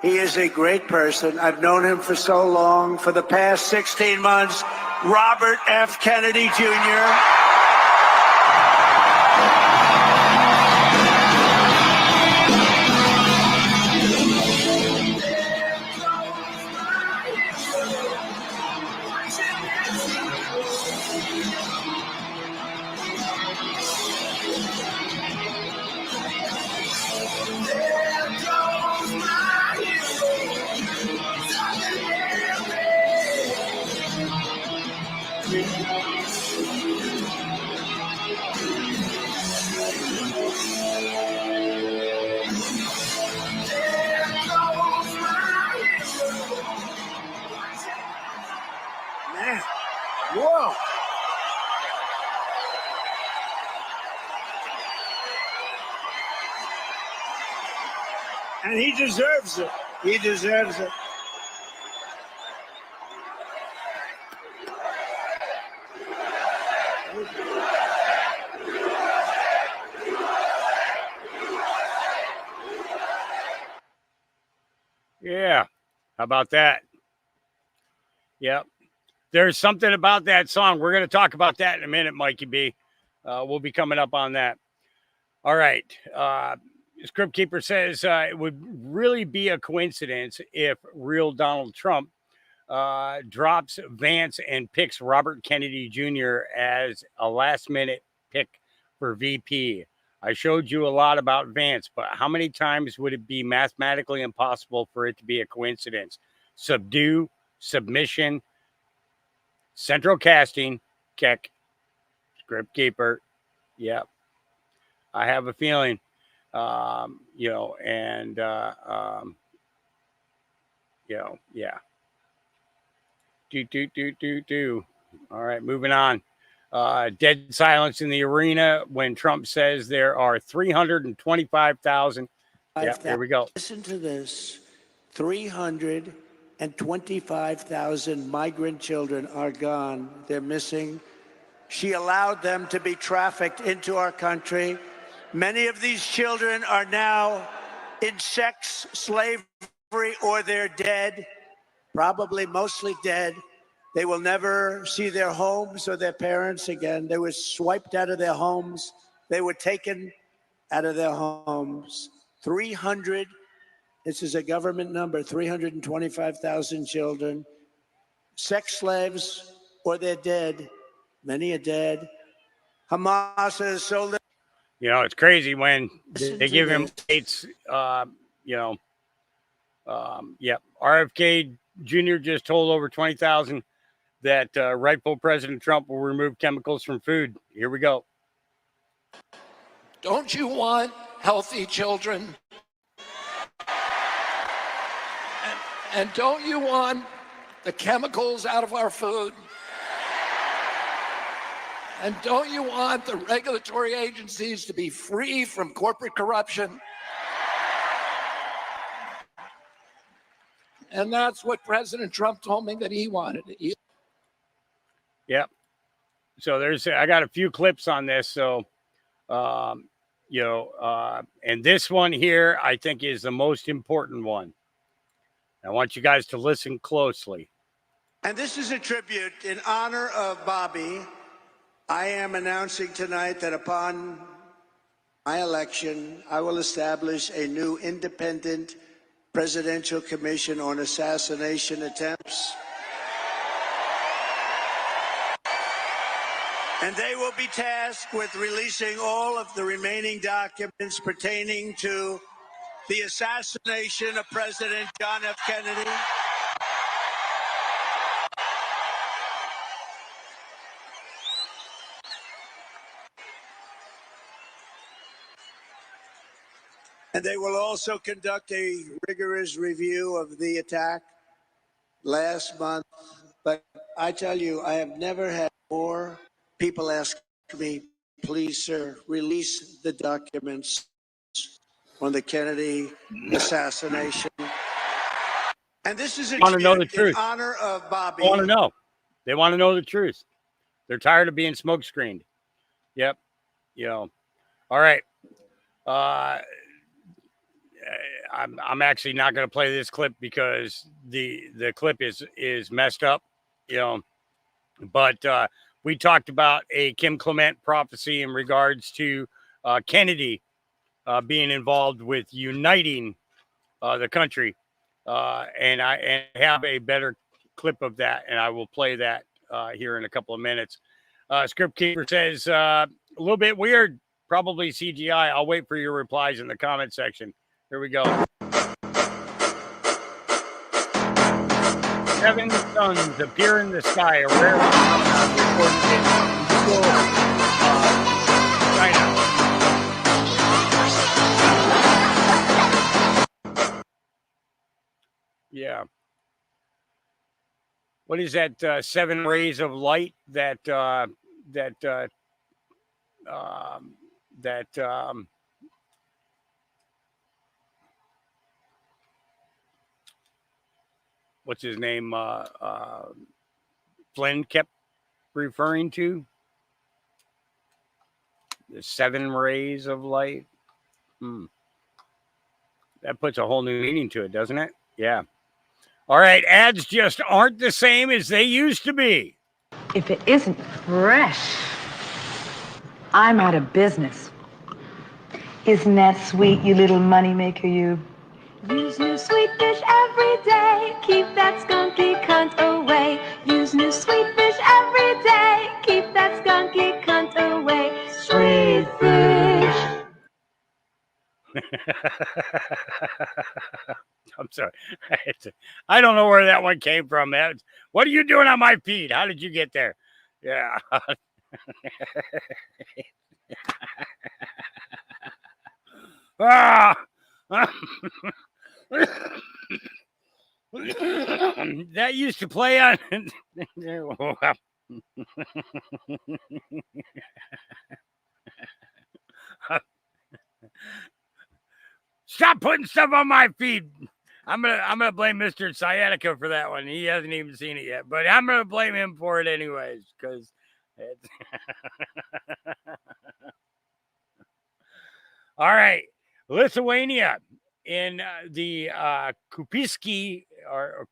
He is a great person. I've known him for so long. For the past 16 months, Robert F. Kennedy Jr. Man, whoa. And he deserves it. He deserves it. Yeah. How about that? Yep. There's something about that song. We're going to talk about that in a minute, Mikey B. We'll be coming up on that. All right. Script Keeper says it would really be a coincidence if real Donald Trump drops Vance and picks Robert Kennedy Jr. as a last-minute pick for VP. I showed you a lot about Vance, but how many times would it be mathematically impossible for it to be a coincidence? Subdue, submission, central casting, Keck, Script Keeper. Yep. I have a feeling, yeah. Do. All right, moving on. Dead silence in the arena when Trump says there are 325,000. Yeah, there we go. Listen to this. 325,000 migrant children are gone. They're missing. She allowed them to be trafficked into our country. Many of these children are now in sex slavery or they're dead, probably mostly dead. They will never see their homes or their parents again. They were swiped out of their homes. They were taken out of their homes. 300, this is a government number, 325,000 children, sex slaves or they're dead. Many are dead. Hamas has so little. You know, it's crazy when Listen they to give him this. dates. RFK Jr. just told over 20,000 that rightful President Trump will remove chemicals from food. Here we go. Don't you want healthy children? And don't you want the chemicals out of our food? And don't you want the regulatory agencies to be free from corporate corruption? And that's what President Trump told me that he wanted. Yep. So I got a few clips on this. So, and this one here, I think, is the most important one. I want you guys to listen closely. And this is a tribute in honor of Bobby. I am announcing tonight that upon my election, I will establish a new independent presidential commission on assassination attempts. And they will be tasked with releasing all of the remaining documents pertaining to the assassination of President John F. Kennedy. And they will also conduct a rigorous review of the attack last month. But I tell you, I have never had more people ask me, please, sir, release the documents on the Kennedy assassination. And this is a Want to know the tribute in truth. honor of Bobby. They want to know. They want to know the truth. They're tired of being smoke screened. Yep. All right. I'm actually not going to play this clip because the clip is messed up, But we talked about a Kim Clement prophecy in regards to Kennedy being involved with uniting the country, and I have a better clip of that, and I will play that here in a couple of minutes. Script Keeper says a little bit weird, probably CGI. I'll wait for your replies in the comment section. Here we go. 7 suns appear in the sky, a rare phenomenon recorded in China. Yeah. What is that? 7 rays of light what's his name? Flynn kept referring to the 7 rays of light. That puts a whole new meaning to it, doesn't it? Yeah. All right. Ads just aren't the same as they used to be. If it isn't fresh, I'm out of business. Isn't that sweet, you little moneymaker, you? Use new sweet fish every day. Keep that skunky cunt away. Use new sweet fish every day. Keep that skunky cunt away. Sweet fish. I'm sorry. I don't know where that one came from. What are you doing on my feed? How did you get there? Yeah. That used to play on. Stop putting stuff on my feed. I'm gonna blame Mr. Sciatica for that one. He hasn't even seen it yet, but I'm gonna blame him for it anyways because. All right, Lithuania in the Kupiski or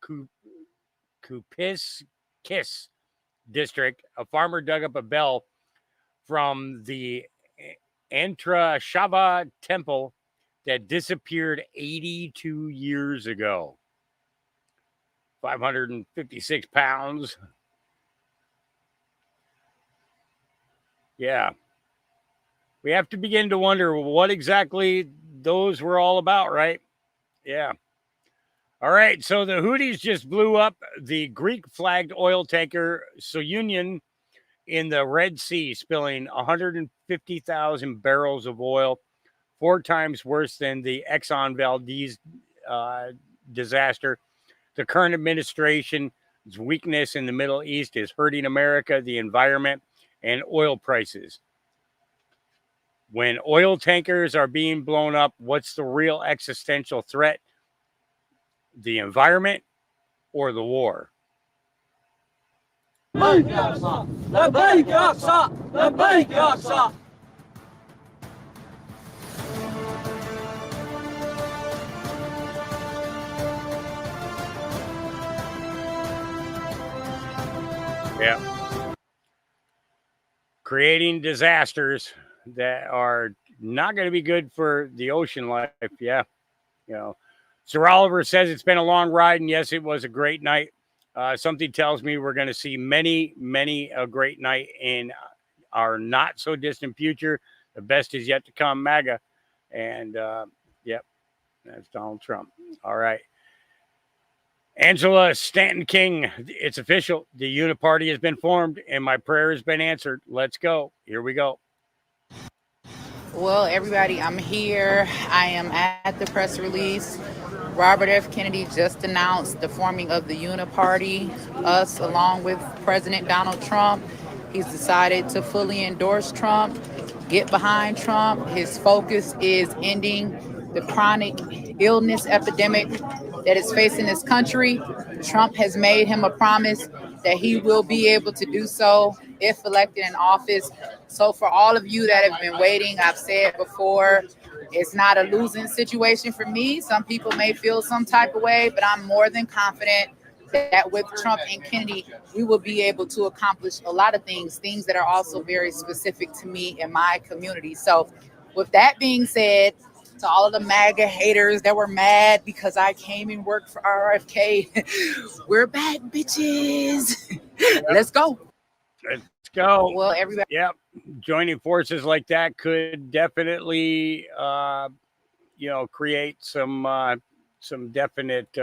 Kupiskis district. A farmer dug up a bell from the Antrashava temple that disappeared 82 years ago. 556 pounds. Yeah. we have to begin to wonder what exactly those were all about, right? Yeah. All right. So the Houthis just blew up the Greek-flagged oil tanker Soyunion in the Red Sea, spilling 150,000 barrels of oil, 4 times worse than the Exxon Valdez disaster. The current administration's weakness in the Middle East is hurting America, the environment, and oil prices. When oil tankers are being blown up, what's the real existential threat? The environment or the war? Yeah. Creating disasters that are not going to be good for the ocean life. Yeah. You know, Sir Oliver says it's been a long ride, and yes, it was a great night. Something tells me we're going to see many a great night in our not so distant future. The best is yet to come, MAGA. And yep, that's Donald Trump. All right. Angela Stanton King, it's official. The Uniparty has been formed, and my prayer has been answered. Let's go. Here we go. Well, everybody, I'm here. I am at the press release. Robert F. Kennedy just announced the forming of the Uniparty, us along with President Donald Trump. He's decided to fully endorse Trump, get behind Trump. His focus is ending the chronic illness epidemic that is facing this country. Trump has made him a promise that he will be able to do so if elected in office. So for all of you that have been waiting, I've said before, it's not a losing situation for me. Some people may feel some type of way, but I'm more than confident that with Trump and Kennedy, we will be able to accomplish a lot of things that are also very specific to me and my community. So with that being said, to all of the MAGA haters that were mad because I came and worked for RFK, we're back, bitches. Let's go. Let's go. Well, everybody. Yep. Joining forces like that could definitely, create some definite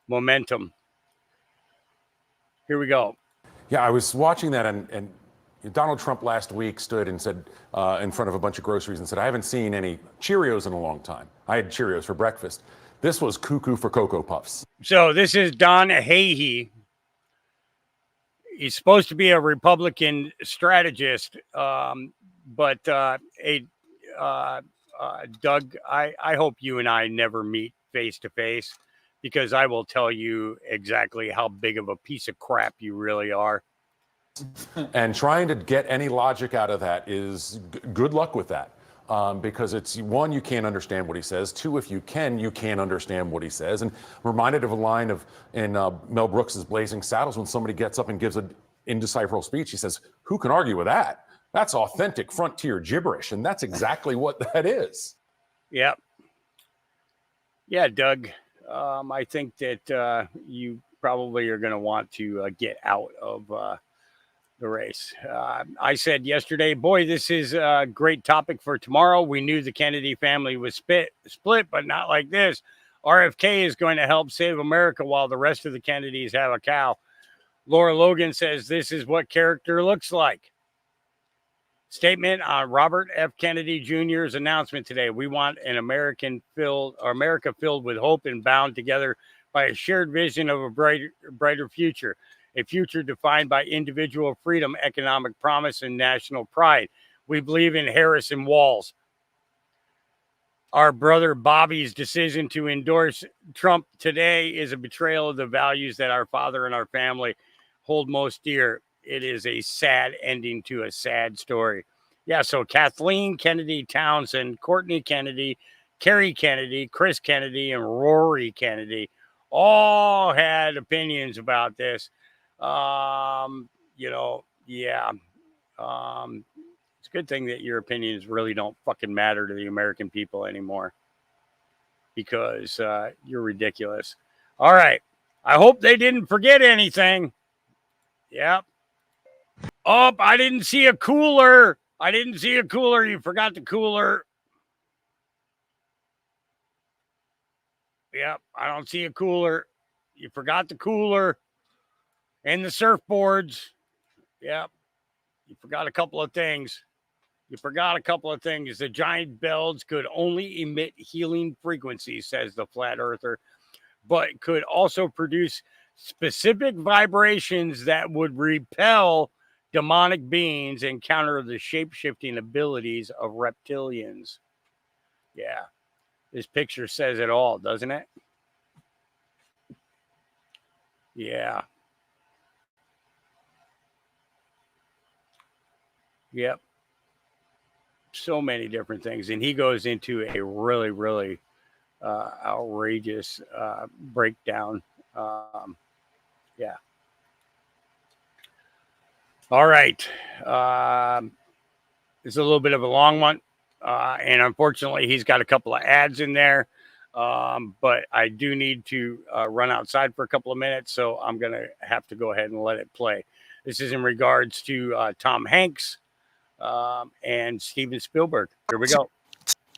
momentum. Here we go. Yeah, I was watching that, and Donald Trump last week stood and said in front of a bunch of groceries and said, I haven't seen any Cheerios in a long time. I had Cheerios for breakfast. This was cuckoo for Cocoa Puffs. So this is Don Hahey. He's supposed to be a Republican strategist, but Doug, I hope you and I never meet face to face, because I will tell you exactly how big of a piece of crap you really are. And trying to get any logic out of that is good luck with that. Because it's, one, you can't understand what he says. Two, if you can't understand what he says. And reminded of a line in Mel Brooks's Blazing Saddles, when somebody gets up and gives an indecipherable speech, he says, who can argue with that? That's authentic frontier gibberish. And that's exactly what that is. Yep. Yeah, Doug, I think that you probably are going to want to get out of the race. I said yesterday, boy, this is a great topic for tomorrow. We knew the Kennedy family was split, but not like this. RFK is going to help save America while the rest of the Kennedys have a cow. Laura Logan says this is what character looks like. Statement on Robert F. Kennedy Jr.'s announcement today. We want an America filled with hope and bound together by a shared vision of a brighter future. A future defined by individual freedom, economic promise, and national pride. We believe in Harris and Walls. Our brother Bobby's decision to endorse Trump today is a betrayal of the values that our father and our family hold most dear. It is a sad ending to a sad story. Yeah, so Kathleen Kennedy Townsend, Courtney Kennedy, Kerry Kennedy, Chris Kennedy, and Rory Kennedy all had opinions about this. It's a good thing that your opinions really don't fucking matter to the American people anymore, because you're ridiculous. All right. I hope they didn't forget anything. Yep. Oh, I didn't see a cooler. I didn't see a cooler. You forgot the cooler. Yep, I don't see a cooler. You forgot the cooler and the surfboards. Yep, you forgot a couple of things. The giant bells could only emit healing frequencies, says the flat earther, but could also produce specific vibrations that would repel demonic beings and counter the shape-shifting abilities of reptilians. Yeah, this picture says it all, doesn't it? Yeah. Yep. So many different things. And he goes into a really, really outrageous breakdown. Yeah. All right. It's a little bit of a long one. And unfortunately, he's got a couple of ads in there. But I do need to run outside for a couple of minutes. So I'm going to have to go ahead and let it play. This is in regards to Tom Hanks and Steven Spielberg. Here we go.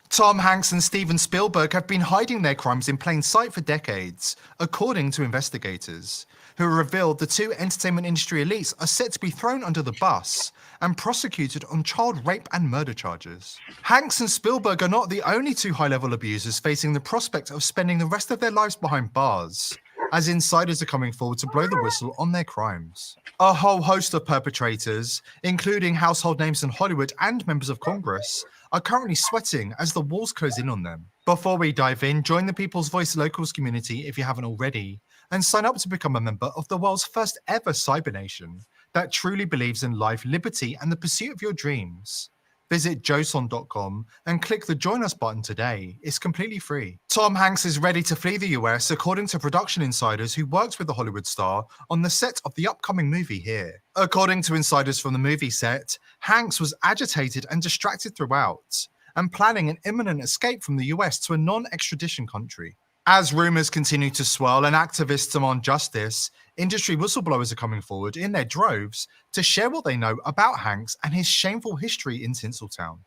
Tom Hanks and Steven Spielberg have been hiding their crimes in plain sight for decades, according to investigators, who revealed the two entertainment industry elites are set to be thrown under the bus and prosecuted on child rape and murder charges. Hanks and Spielberg are not the only two high-level abusers facing the prospect of spending the rest of their lives behind bars, as insiders are coming forward to blow the whistle on their crimes. A whole host of perpetrators, including household names in Hollywood and members of Congress, are currently sweating as the walls close in on them. Before we dive in, join the People's Voice Locals community if you haven't already, and sign up to become a member of the world's first ever cyber nation that truly believes in life, liberty, and the pursuit of your dreams. Visit joson.com and click the Join Us button today. It's completely free. Tom Hanks is ready to flee the US, according to production insiders who worked with the Hollywood star on the set of the upcoming movie here. According to insiders from the movie set, Hanks was agitated and distracted throughout, and planning an imminent escape from the US to a non-extradition country. As rumors continue to swirl and activists demand justice, industry whistleblowers are coming forward in their droves to share what they know about Hanks and his shameful history in Tinseltown.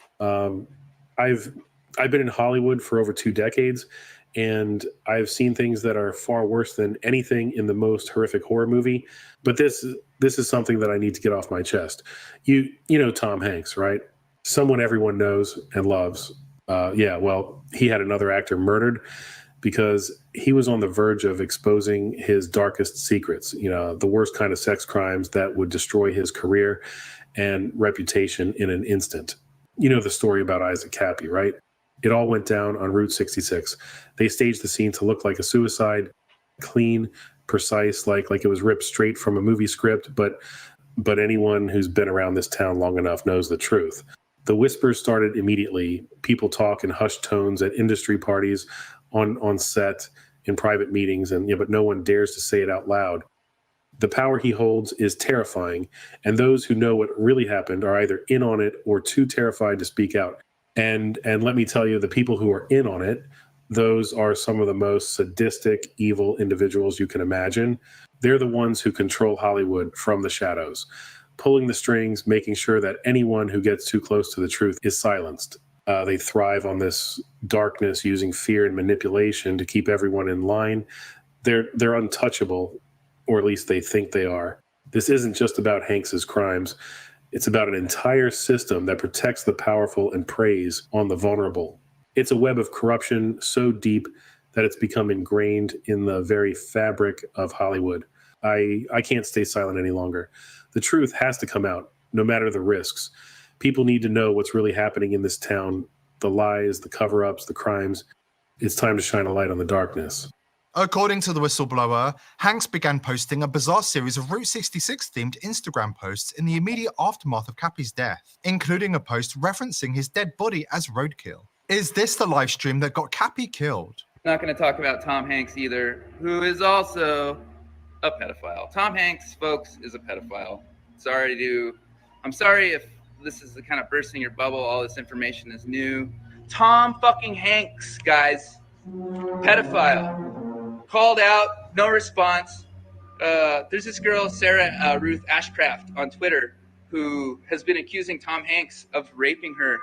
I've been in Hollywood for over 2 decades, and I've seen things that are far worse than anything in the most horrific horror movie. But this is something that I need to get off my chest. You know Tom Hanks, right? Someone everyone knows and loves. Well, he had another actor murdered because he was on the verge of exposing his darkest secrets, the worst kind of sex crimes that would destroy his career and reputation in an instant. You know the story about Isaac Cappy, right? It all went down on Route 66. They staged the scene to look like a suicide, clean, precise, like it was ripped straight from a movie script, but anyone who's been around this town long enough knows the truth. The whispers started immediately. People talk in hushed tones at industry parties, on set, in private meetings, but no one dares to say it out loud. The power he holds is terrifying, and those who know what really happened are either in on it or too terrified to speak out. And let me tell you, the people who are in on it, those are some of the most sadistic, evil individuals you can imagine. They're the ones who control Hollywood from the shadows, pulling the strings, making sure that anyone who gets too close to the truth is silenced. They thrive on this darkness, using fear and manipulation to keep everyone in line. They're untouchable, or at least they think they are. This isn't just about Hanks's crimes. It's about an entire system that protects the powerful and preys on the vulnerable. It's a web of corruption so deep that it's become ingrained in the very fabric of Hollywood. I can't stay silent any longer. The truth has to come out, no matter the risks. People need to know what's really happening in this town, the lies, the cover-ups, the crimes. It's time to shine a light on the darkness. According to the whistleblower, Hanks began posting a bizarre series of Route 66-themed Instagram posts in the immediate aftermath of Cappy's death, including a post referencing his dead body as roadkill. Is this the live stream that got Cappy killed? Not going to talk about Tom Hanks either, who is also a pedophile. Tom Hanks, folks, is a pedophile. I'm sorry if this is the kind of bursting your bubble. All this information is new. Tom fucking Hanks, guys, pedophile. Called out, no response. There's this girl, Sarah Ruth Ashcraft, on Twitter, who has been accusing Tom Hanks of raping her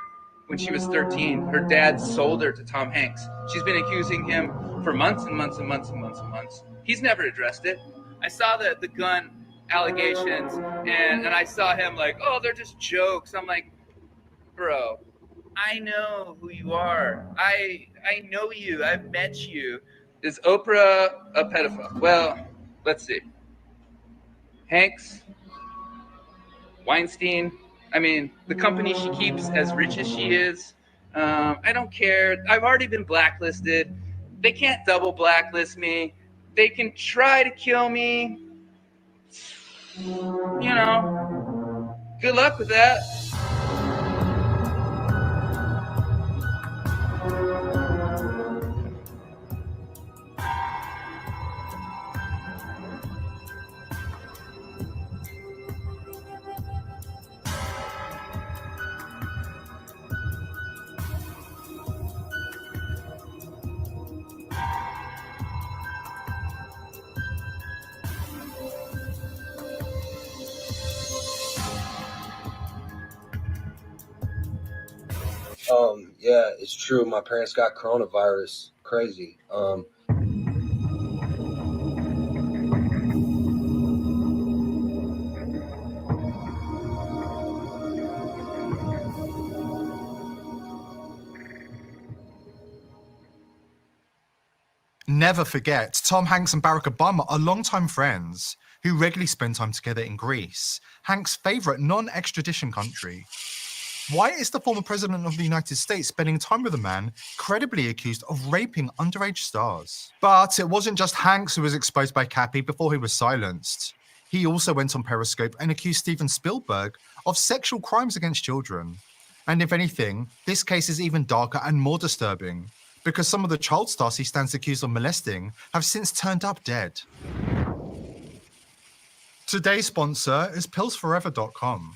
when she was 13. Her dad sold her to Tom Hanks. She's been accusing him for months and months and months and months and months. He's never addressed it. I saw the gun allegations, and I saw him like, oh, they're just jokes. I'm like, bro, I know who you are. I know you. I've met you. Is Oprah a pedophile? Well, let's see. Hanks, Weinstein, I mean, the company she keeps, as rich as she is, I don't care. I've already been blacklisted. They can't double blacklist me. They can try to kill me. You know, good luck with that. Yeah, it's true. My parents got coronavirus. Crazy. Never forget, Tom Hanks and Barack Obama are longtime friends who regularly spend time together in Greece, Hanks' favourite non-extradition country. Why is the former president of the United States spending time with a man credibly accused of raping underage stars? But it wasn't just Hanks who was exposed by Cappy before he was silenced. He also went on Periscope and accused Steven Spielberg of sexual crimes against children. And if anything, this case is even darker and more disturbing, because some of the child stars he stands accused of molesting have since turned up dead. Today's sponsor is pillsforever.com.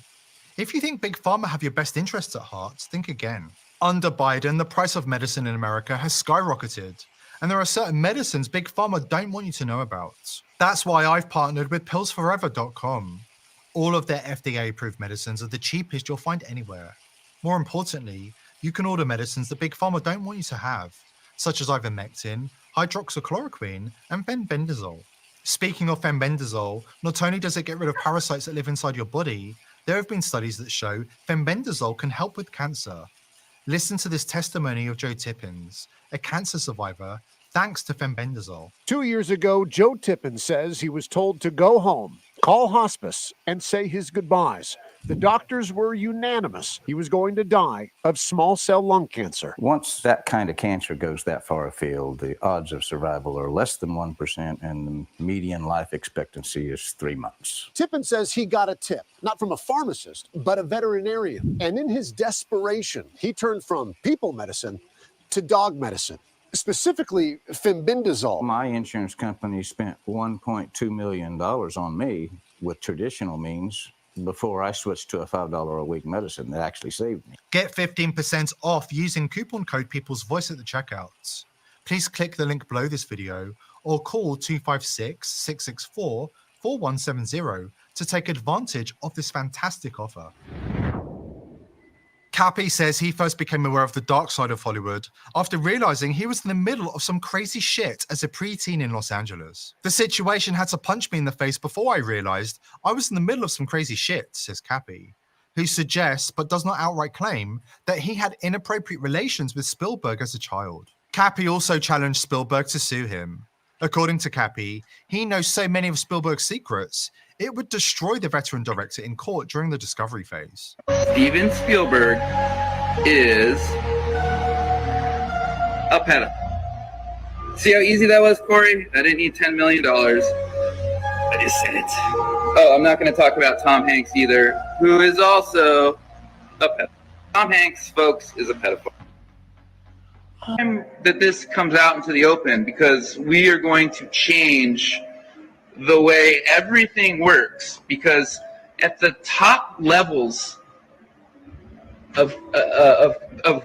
If you think Big Pharma have your best interests at heart, think again. Under Biden, the price of medicine in America has skyrocketed, and there are certain medicines Big Pharma don't want you to know about. That's why I've partnered with pillsforever.com. All of their FDA-approved medicines are the cheapest you'll find anywhere. More importantly, you can order medicines that Big Pharma don't want you to have, such as ivermectin, hydroxychloroquine, and fenbendazole. Speaking of fenbendazole, not only does it get rid of parasites that live inside your body, there have been studies that show fenbendazole can help with cancer. Listen to this testimony of Joe Tippins, a cancer survivor, thanks to fenbendazole. 2 years ago, Joe Tippins says he was told to go home, call hospice, and say his goodbyes. The doctors were unanimous. He was going to die of small cell lung cancer. Once that kind of cancer goes that far afield, the odds of survival are less than 1%, and the median life expectancy is 3 months. Tippins says he got a tip, not from a pharmacist, but a veterinarian. And in his desperation, he turned from people medicine to dog medicine, specifically fenbendazole. My insurance company spent $1.2 million on me with traditional means before I switched to a $5 a week medicine that actually saved me. Get 15% off using coupon code People's Voice at the checkouts. Please click the link below this video or call 256-664-4170 to take advantage of this fantastic offer. Cappy says he first became aware of the dark side of Hollywood after realizing he was in the middle of some crazy shit as a preteen in Los Angeles. The situation had to punch me in the face before I realized I was in the middle of some crazy shit, says Cappy, who suggests but does not outright claim that he had inappropriate relations with Spielberg as a child. Cappy also challenged Spielberg to sue him. According to Cappy, he knows so many of Spielberg's secrets, it would destroy the veteran director in court during the discovery phase. Steven Spielberg is a pedophile. See how easy that was, Corey? I didn't need $10 million. I just said it. Oh, I'm not going to talk about Tom Hanks either, who is also a pedophile. Tom Hanks, folks, is a pedophile. Time that this comes out into the open, because we are going to change the way everything works, because at the top levels of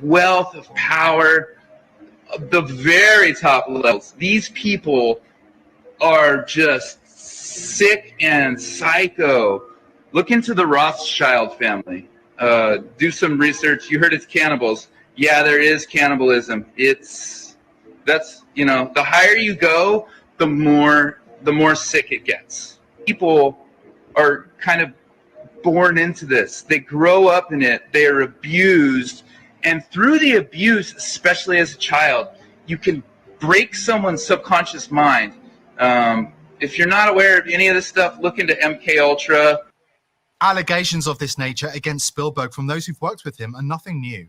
wealth, of power, the very top levels, these people are just sick and psycho Look into the Rothschild family. Do some research. You heard it's cannibals. Yeah, there is cannibalism. That's the higher you go, the more sick it gets. People are kind of born into this. They grow up in it. They are abused, and through the abuse, especially as a child, you can break someone's subconscious mind. If you're not aware of any of this stuff, look into MK Ultra. Allegations of this nature against Spielberg from those who've worked with him are nothing new.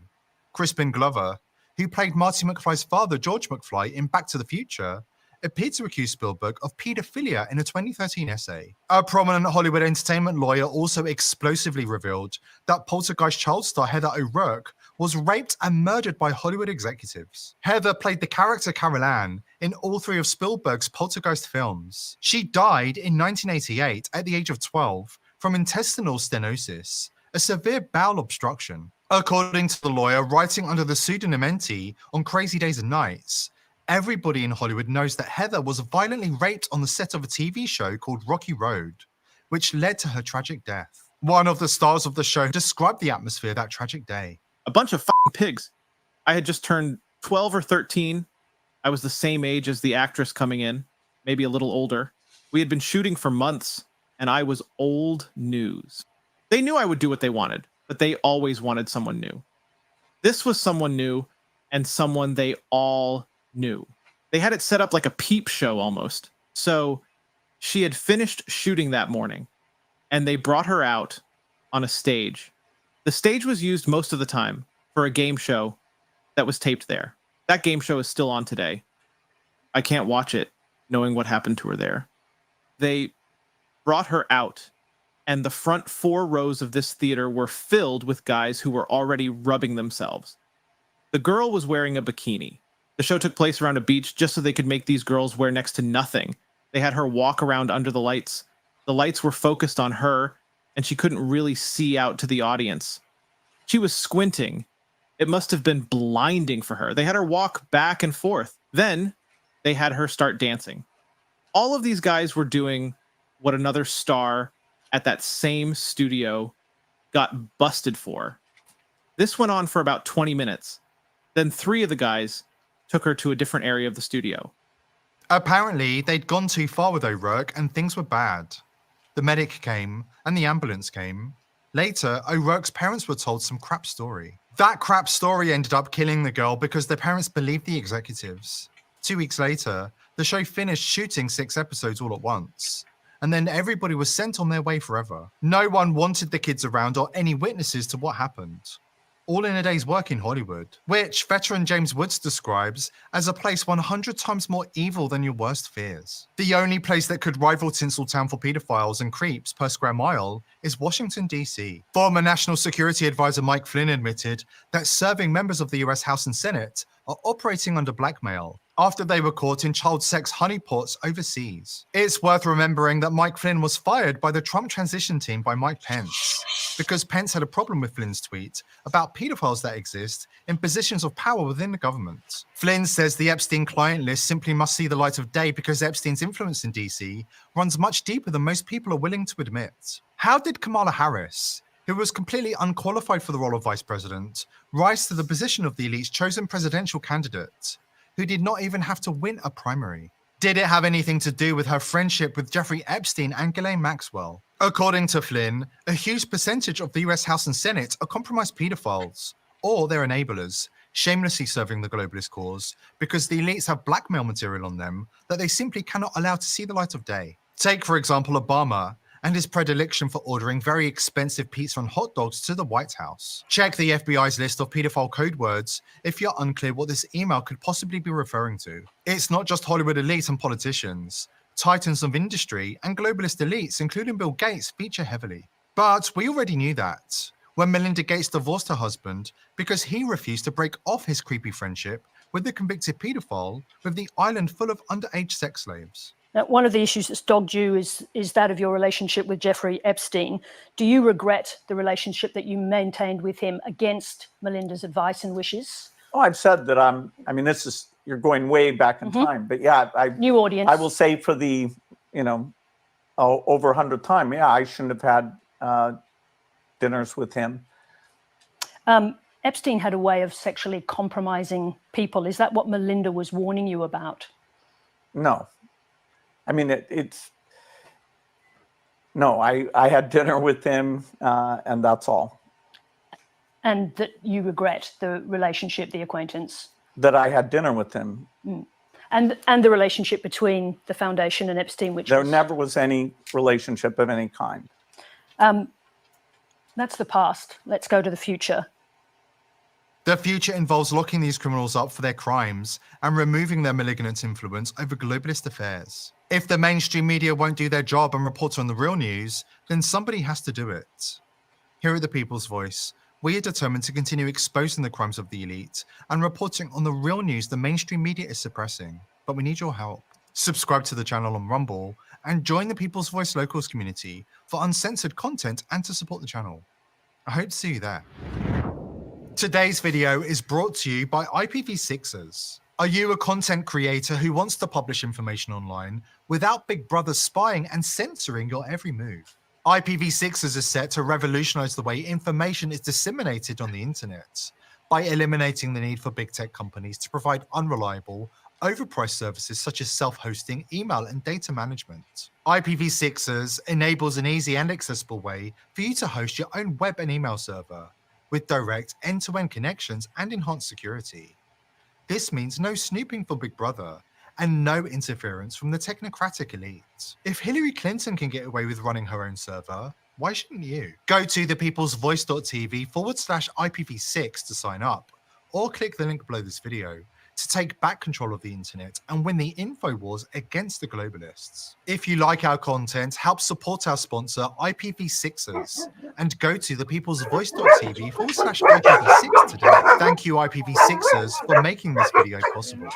Crispin Glover, who played Marty McFly's father, George McFly, in Back to the Future, appeared to accuse Spielberg of paedophilia in a 2013 essay. A prominent Hollywood entertainment lawyer also explosively revealed that Poltergeist child star Heather O'Rourke was raped and murdered by Hollywood executives. Heather played the character Carol Ann in all 3 of Spielberg's Poltergeist films. She died in 1988 at the age of 12 from intestinal stenosis, a severe bowel obstruction. According to the lawyer writing under the pseudonym Enty on Crazy Days and Nights, everybody in Hollywood knows that Heather was violently raped on the set of a TV show called Rocky Road, which led to her tragic death. One of the stars of the show described the atmosphere that tragic day. A bunch of fucking pigs. I had just turned 12 or 13. I was the same age as the actress coming in, maybe a little older. We had been shooting for months, and I was old news. They knew I would do what they wanted, but they always wanted someone new. This was someone new, and someone they all knew. They had it set up like a peep show almost. So she had finished shooting that morning, and they brought her out on a stage. The stage was used most of the time for a game show that was taped there. That game show is still on today. I can't watch it knowing what happened to her there. They brought her out, and the front 4 rows of this theater were filled with guys who were already rubbing themselves. The girl was wearing a bikini. The show took place around a beach just so they could make these girls wear next to nothing. They had her walk around under the lights. The lights were focused on her, and she couldn't really see out to the audience. She was squinting. It must have been blinding for her. They had her walk back and forth. Then they had her start dancing. All of these guys were doing what another star at that same studio got busted for. This went on for about 20 minutes. Then 3 of the guys took her to a different area of the studio. Apparently, they'd gone too far with O'Rourke and things were bad. The medic came and the ambulance came. Later, O'Rourke's parents were told some crap story. That crap story ended up killing the girl because their parents believed the executives. 2 weeks later, the show finished shooting 6 episodes all at once. And then everybody was sent on their way forever. No one wanted the kids around or any witnesses to what happened. All in a day's work in Hollywood, which veteran James Woods describes as a place 100 times more evil than your worst fears. The only place that could rival Tinseltown for pedophiles and creeps per square mile is Washington, D.C. Former National Security Advisor Mike Flynn admitted that serving members of the US House and Senate are operating under blackmail after they were caught in child sex honeypots overseas. It's worth remembering that Mike Flynn was fired by the Trump transition team by Mike Pence because Pence had a problem with Flynn's tweet about pedophiles that exist in positions of power within the government. Flynn says the Epstein client list simply must see the light of day because Epstein's influence in DC runs much deeper than most people are willing to admit. How did Kamala Harris, who was completely unqualified for the role of vice president, rise to the position of the elite's chosen presidential candidate, who did not even have to win a primary? Did it have anything to do with her friendship with Jeffrey Epstein and Ghislaine Maxwell? According to Flynn, a huge percentage of the US House and Senate are compromised pedophiles, or their enablers, shamelessly serving the globalist cause because the elites have blackmail material on them that they simply cannot allow to see the light of day. Take, for example, Obama and his predilection for ordering very expensive pizza and hot dogs to the White House. Check the FBI's list of pedophile code words if you're unclear what this email could possibly be referring to. It's not just Hollywood elites and politicians. Titans of industry and globalist elites, including Bill Gates, feature heavily. But we already knew that when Melinda Gates divorced her husband because he refused to break off his creepy friendship with the convicted pedophile with the island full of underage sex slaves. Now, one of the issues that's dogged you is that of your relationship with Jeffrey Epstein. Do you regret the relationship that you maintained with him against Melinda's advice and wishes? Oh, I've said that this is, you're going way back in time, but yeah, new audience. I will say for the, over 100th time, yeah, I shouldn't have had dinners with him. Epstein had a way of sexually compromising people. Is that what Melinda was warning you about? No. I mean, no, I had dinner with him, and that's all. And that you regret the relationship, the acquaintance? That I had dinner with him. Mm. And the relationship between the foundation and Epstein, which there never was any relationship of any kind. That's the past. Let's go to the future. The future involves locking these criminals up for their crimes and removing their malignant influence over globalist affairs. If the mainstream media won't do their job and report on the real news, then somebody has to do it. Here at The People's Voice, we are determined to continue exposing the crimes of the elite and reporting on the real news the mainstream media is suppressing. But we need your help. Subscribe to the channel on Rumble and join the People's Voice Locals community for uncensored content and to support the channel. I hope to see you there. Today's video is brought to you by IPv6ers. Are you a content creator who wants to publish information online without Big Brother spying and censoring your every move? IPv6ers is set to revolutionize the way information is disseminated on the internet by eliminating the need for big tech companies to provide unreliable, overpriced services such as self-hosting, email, and data management. IPv6ers enables an easy and accessible way for you to host your own web and email server with direct end-to-end connections and enhanced security. This means no snooping for Big Brother and no interference from the technocratic elite. If Hillary Clinton can get away with running her own server, why shouldn't you? Go to thepeoplesvoice.tv/IPv6 to sign up, or click the link below this video to take back control of the internet and win the info wars against the globalists. If you like our content, help support our sponsor IPv6ers and go to thepeoplesvoice.tv/IPv6 today. Thank you IPv6ers for making this video possible.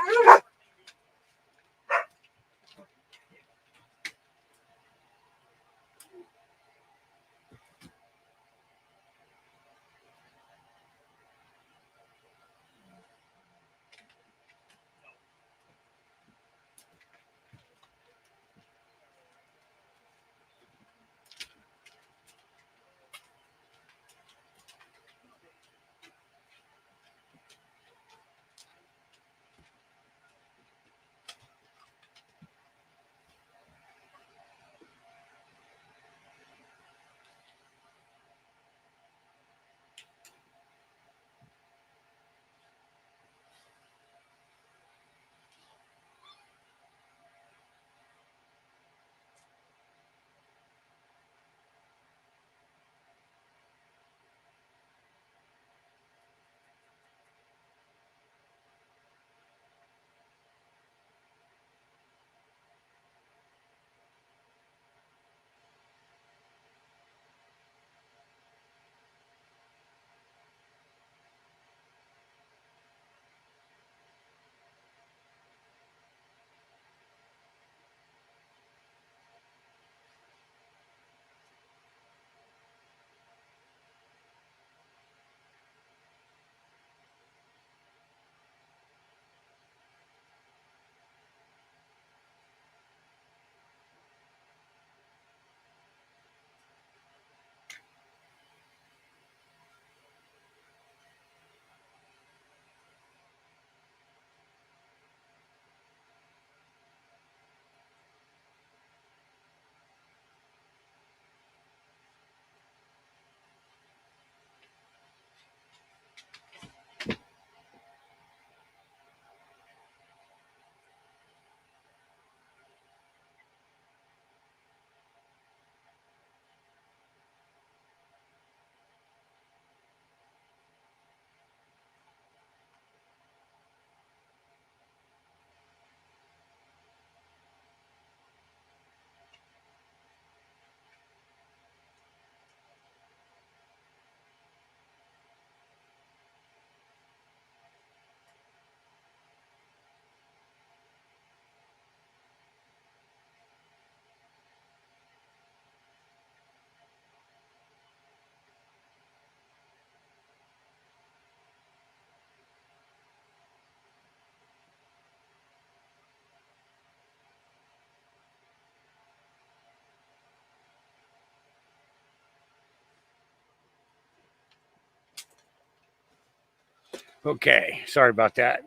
Okay, sorry about that.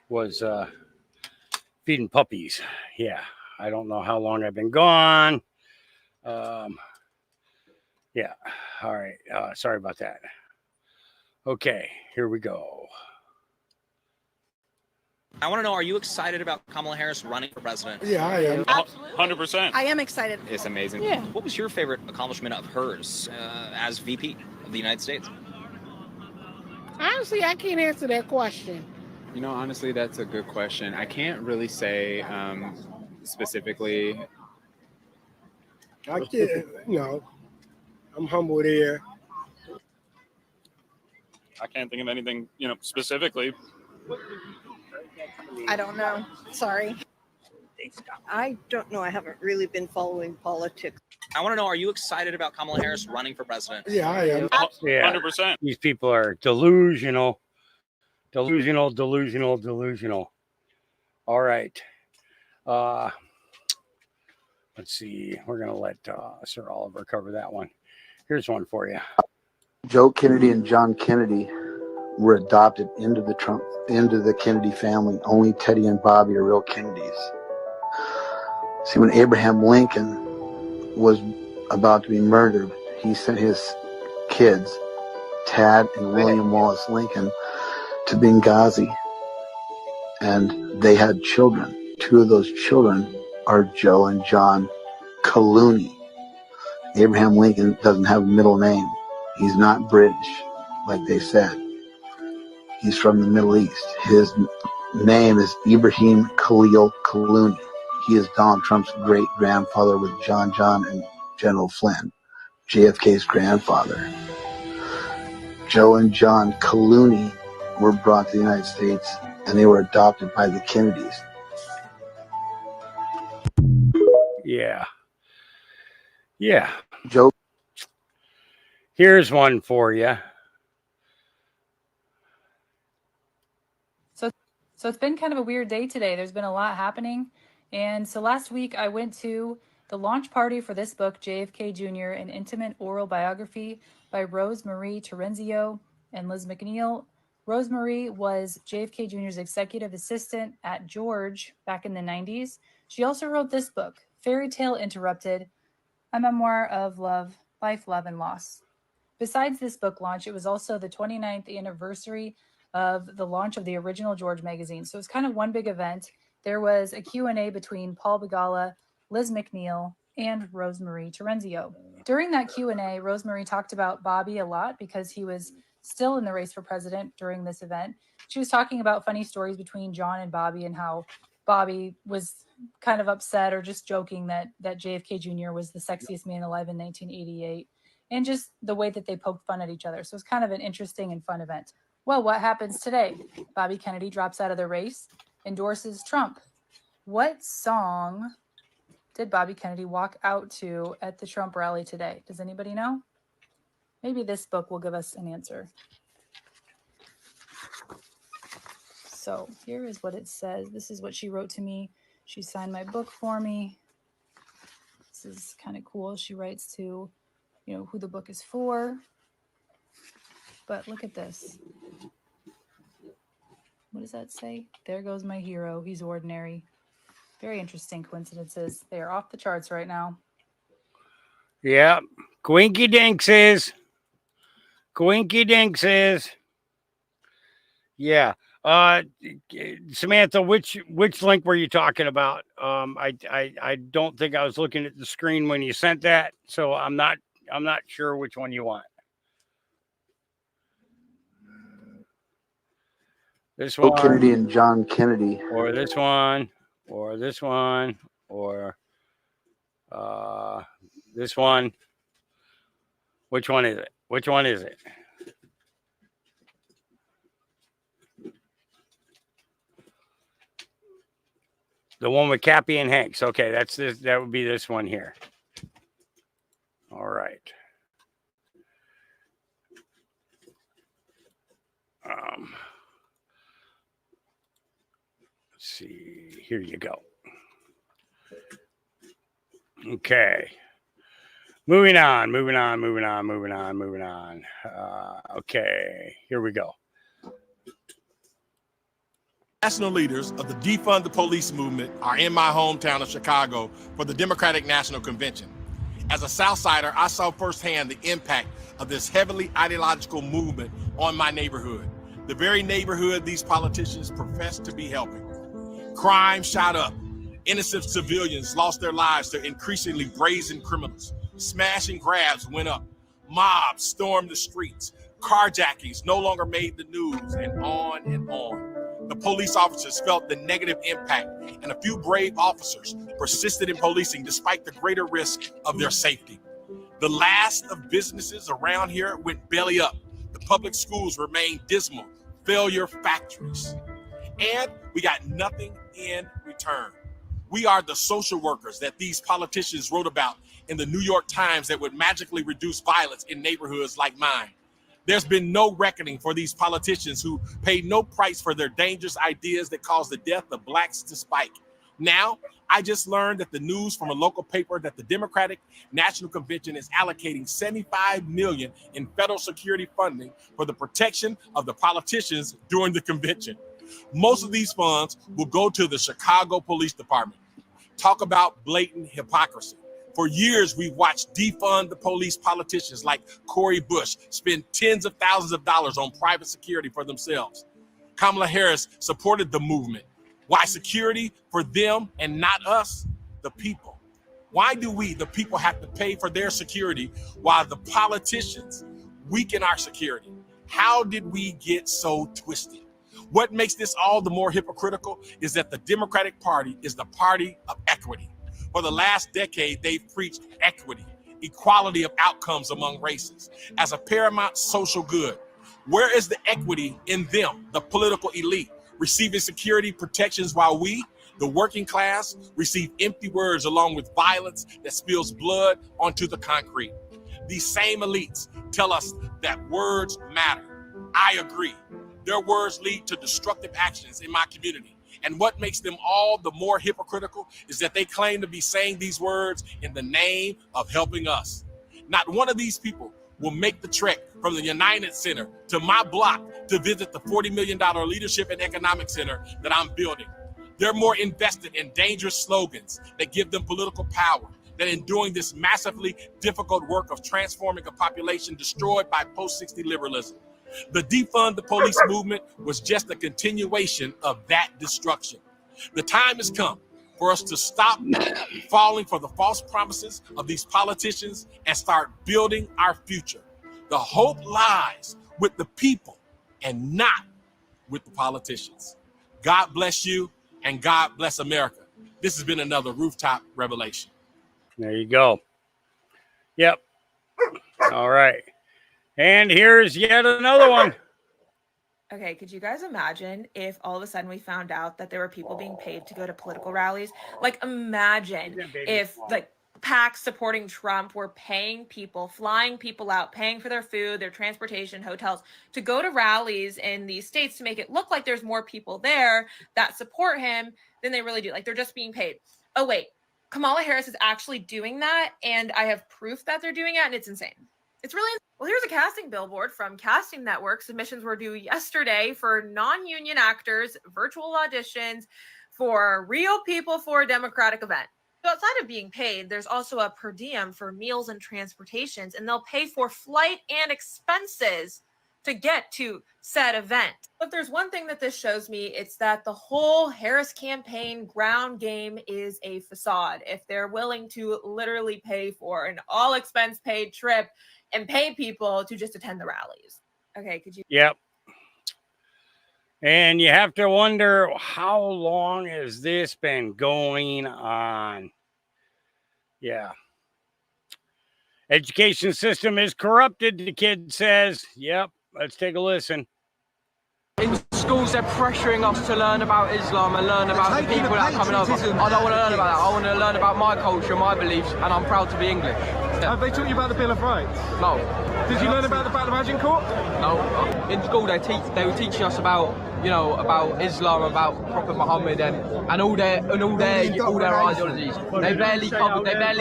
Was feeding puppies. Yeah, I don't know how long I've been gone. Yeah, all right. Sorry about that. Okay, here we go. I want to know, are you excited about Kamala Harris running for president? Yeah, I am. 100%. I am excited. It's amazing. Yeah. What was your favorite accomplishment of hers as VP of the United States? Honestly, I can't answer that question. You know, honestly, that's a good question. I can't really say specifically. I can't, you know, I'm humble there. I can't think of anything, specifically. I don't know. Sorry. I don't know. I haven't really been following politics. I want to know, are you excited about Kamala Harris running for president? Yeah, I am. Yeah, 100%. These people are delusional. All right. Let's see. We're going to let Sir Oliver cover that one. Here's one for you. Joe Kennedy and John Kennedy were adopted into the Kennedy family. Only Teddy and Bobby are real Kennedys. See, when Abraham Lincoln was about to be murdered, he sent his kids, Tad and William Wallace Lincoln, to Benghazi, and they had children. Two of those children are Joe and John Clooney. Abraham Lincoln doesn't have a middle name. He's not British, like they said. He's from the Middle East. His name is Ibrahim Khalil Clooney. He is Donald Trump's great-grandfather with John and General Flynn, JFK's grandfather. Joe and John Clooney were brought to the United States, and they were adopted by the Kennedys. Yeah. Yeah. Joe. Here's one for you. So it's been kind of a weird day today. There's been a lot happening. And so last week I went to the launch party for this book, JFK Jr., An Intimate Oral Biography by Rose Marie Terenzio and Liz McNeil. Rose Marie was JFK Jr.'s executive assistant at George back in the 90s. She also wrote this book, Fairy Tale Interrupted, a memoir of love, life, love, and loss. Besides this book launch, it was also the 29th anniversary of the launch of the original George magazine. So it's kind of one big event. There was a Q&A between Paul Begala, Liz McNeil, and Rose Marie Terenzio. During that Q&A, Rose Marie talked about Bobby a lot because he was still in the race for president during this event. She was talking about funny stories between John and Bobby and how Bobby was kind of upset or just joking that JFK Jr. was the sexiest man alive in 1988, and just the way that they poked fun at each other. So it's kind of an interesting and fun event. Well, what happens today? Bobby Kennedy drops out of the race, endorses Trump. What song did Bobby Kennedy walk out to at the Trump rally today? Does anybody know? Maybe this book will give us an answer. So here is what it says. This is what she wrote to me. She signed my book for me. This is kind of cool. She writes to, who the book is for. But look at this. What does that say? There goes my hero. He's ordinary. Very interesting coincidences. They are off the charts right now. Yeah. Quinky Dinkses. Yeah. Samantha, which link were you talking about? I don't think I was looking at the screen when you sent that, so I'm not sure which one you want. This one, Kennedy and John Kennedy, or this one, or this one, or this one. Which one is it? Which one is it? The one with Cappy and Hanks. Okay, that's this. That would be this one here. All right. Let's see. Here you go. Okay. Moving on. Okay, here we go. National leaders of the Defund the Police movement are in my hometown of Chicago for the Democratic National Convention. As a Southsider, I saw firsthand the impact of this heavily ideological movement on my neighborhood, the very neighborhood these politicians profess to be helping. Crime shot up. Innocent civilians lost their lives to increasingly brazen criminals. Smash and grabs went up. Mobs stormed the streets. Carjackings no longer made the news, and on and on. The police officers felt the negative impact, and a few brave officers persisted in policing despite the greater risk of their safety. The last of businesses around here went belly up. The public schools remained dismal, failure factories. And we got nothing in return. We are the social workers that these politicians wrote about in the New York Times that would magically reduce violence in neighborhoods like mine. There's been no reckoning for these politicians who paid no price for their dangerous ideas that caused the death of blacks to spike. Now, I just learned that the news from a local paper that the Democratic National Convention is allocating $75 million in federal security funding for the protection of the politicians during the convention. Most of these funds will go to the Chicago Police Department. Talk about blatant hypocrisy. For years, we've watched defund the police politicians like Cori Bush spend tens of thousands of dollars on private security for themselves. Kamala Harris supported the movement. Why security for them and not us, the people? Why do we, the people, have to pay for their security while the politicians weaken our security? How did we get so twisted? What makes this all the more hypocritical is that the Democratic Party is the party of equity. For the last decade, they've preached equity, equality of outcomes among races, as a paramount social good. Where is the equity in them, the political elite, receiving security protections while we, the working class, receive empty words along with violence that spills blood onto the concrete? These same elites tell us that words matter. I agree. Their words lead to destructive actions in my community. And what makes them all the more hypocritical is that they claim to be saying these words in the name of helping us. Not one of these people will make the trek from the United Center to my block to visit the $40 million Leadership and Economic Center that I'm building. They're more invested in dangerous slogans that give them political power than in doing this massively difficult work of transforming a population destroyed by post-60 liberalism. The defund the police movement was just a continuation of that destruction. The time has come for us to stop falling for the false promises of these politicians and start building our future. The hope lies with the people and not with the politicians. God bless you and God bless America. This has been another Rooftop Revelation. There you go. Yep. All right. And here's yet another one. Okay, could you guys imagine if all of a sudden we found out that there were people being paid to go to political rallies? Like, imagine if, like, PACs supporting Trump were paying people, flying people out, paying for their food, their transportation, hotels, to go to rallies in these states to make it look like there's more people there that support him than they really do. Like, they're just being paid. Oh, wait, Kamala Harris is actually doing that, and I have proof that they're doing it, and it's insane. It's really, well, here's a casting billboard from Casting Network. Submissions were due yesterday for non-union actors, virtual auditions for real people for a Democratic event. So outside of being paid, there's also a per diem for meals and transportations, and they'll pay for flight and expenses to get to said event. But there's one thing that this shows me, it's that the whole Harris campaign ground game is a facade. If they're willing to literally pay for an all expense paid trip and pay people to just attend the rallies. Okay, could you? Yep. And you have to wonder, how long has this been going on? Yeah. Education system is corrupted, the kid says. Yep. Let's take a listen. In schools, they're pressuring us to learn about Islam and learn about the people that are coming over. I don't want to learn about that. I want to learn about my culture, my beliefs, and I'm proud to be English. Have they taught you about the Bill of Rights? No. Did you learn about the Battle of Agincourt? No. In school, they were teaching us about you know, about Islam, about Prophet Muhammad, and all their ideologies. They barely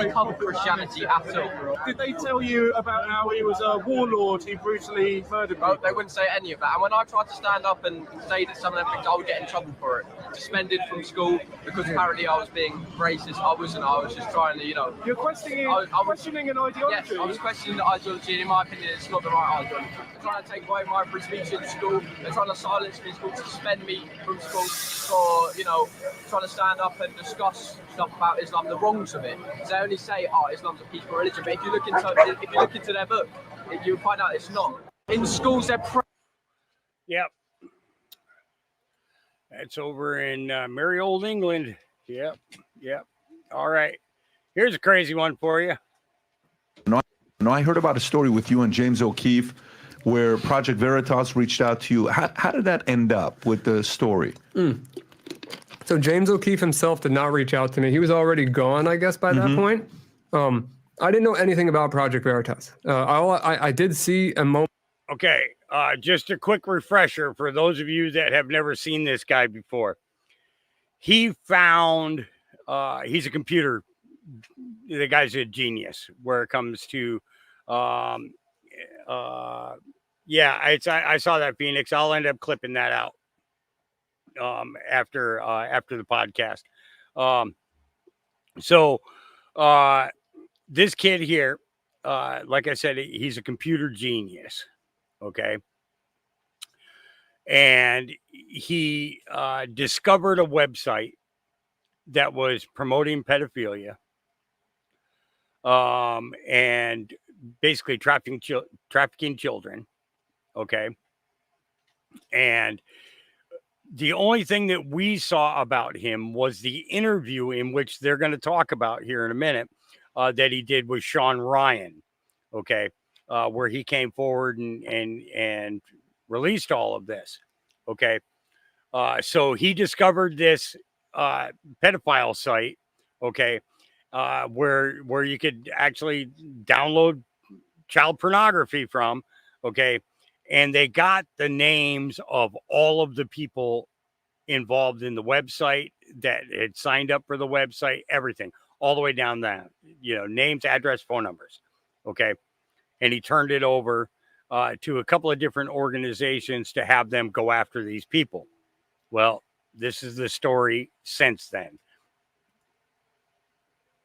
covered Christianity at all. Did they tell you about how he was a warlord who brutally murdered people? They wouldn't say any of that. And when I tried to stand up and say that some of them things, I would get in trouble for it. Suspended from school because apparently I was being racist. I wasn't. I was just trying to, you know. You're questioning an ideology? Yes, I was questioning the ideology, and in my opinion, it's not the right ideology. They're trying to take away my free speech in school. They're trying to silence me in school, to suspend me from school for, you know, trying to stand up and discuss stuff about Islam, the wrongs of it. They only say, oh, Islam's a peaceful religion, but if you look into their book, you'll find out it's not. In schools, they're Yep. That's over in merry old England. Yep. All right. Here's a crazy one for you. No, I heard about a story with you and James O'Keefe where Project Veritas reached out to you. How did that end up with the story? So James O'Keefe himself did not reach out to me. He was already gone, I guess, by that point. I didn't know anything about Project Veritas. I did see a moment. Okay, just a quick refresher for those of you that have never seen this guy before. He found, he's a computer, the guy's a genius where it comes to, I saw that, Phoenix. I'll end up clipping that out after the podcast. This kid here, like I said, he's a computer genius. Okay. And he discovered a website that was promoting pedophilia and basically trafficking children. Okay. And the only thing that we saw about him was the interview in which they're going to talk about here in a minute that he did with Sean Ryan. Okay. Where he came forward and released all of this. Okay. So he discovered this pedophile site. Okay. Where you could actually download child pornography from. Okay. And they got the names of all of the people involved in the website that had signed up for the website, everything, all the way down that, names, address, phone numbers. Okay. And he turned it over to a couple of different organizations to have them go after these people. Well, this is the story since then.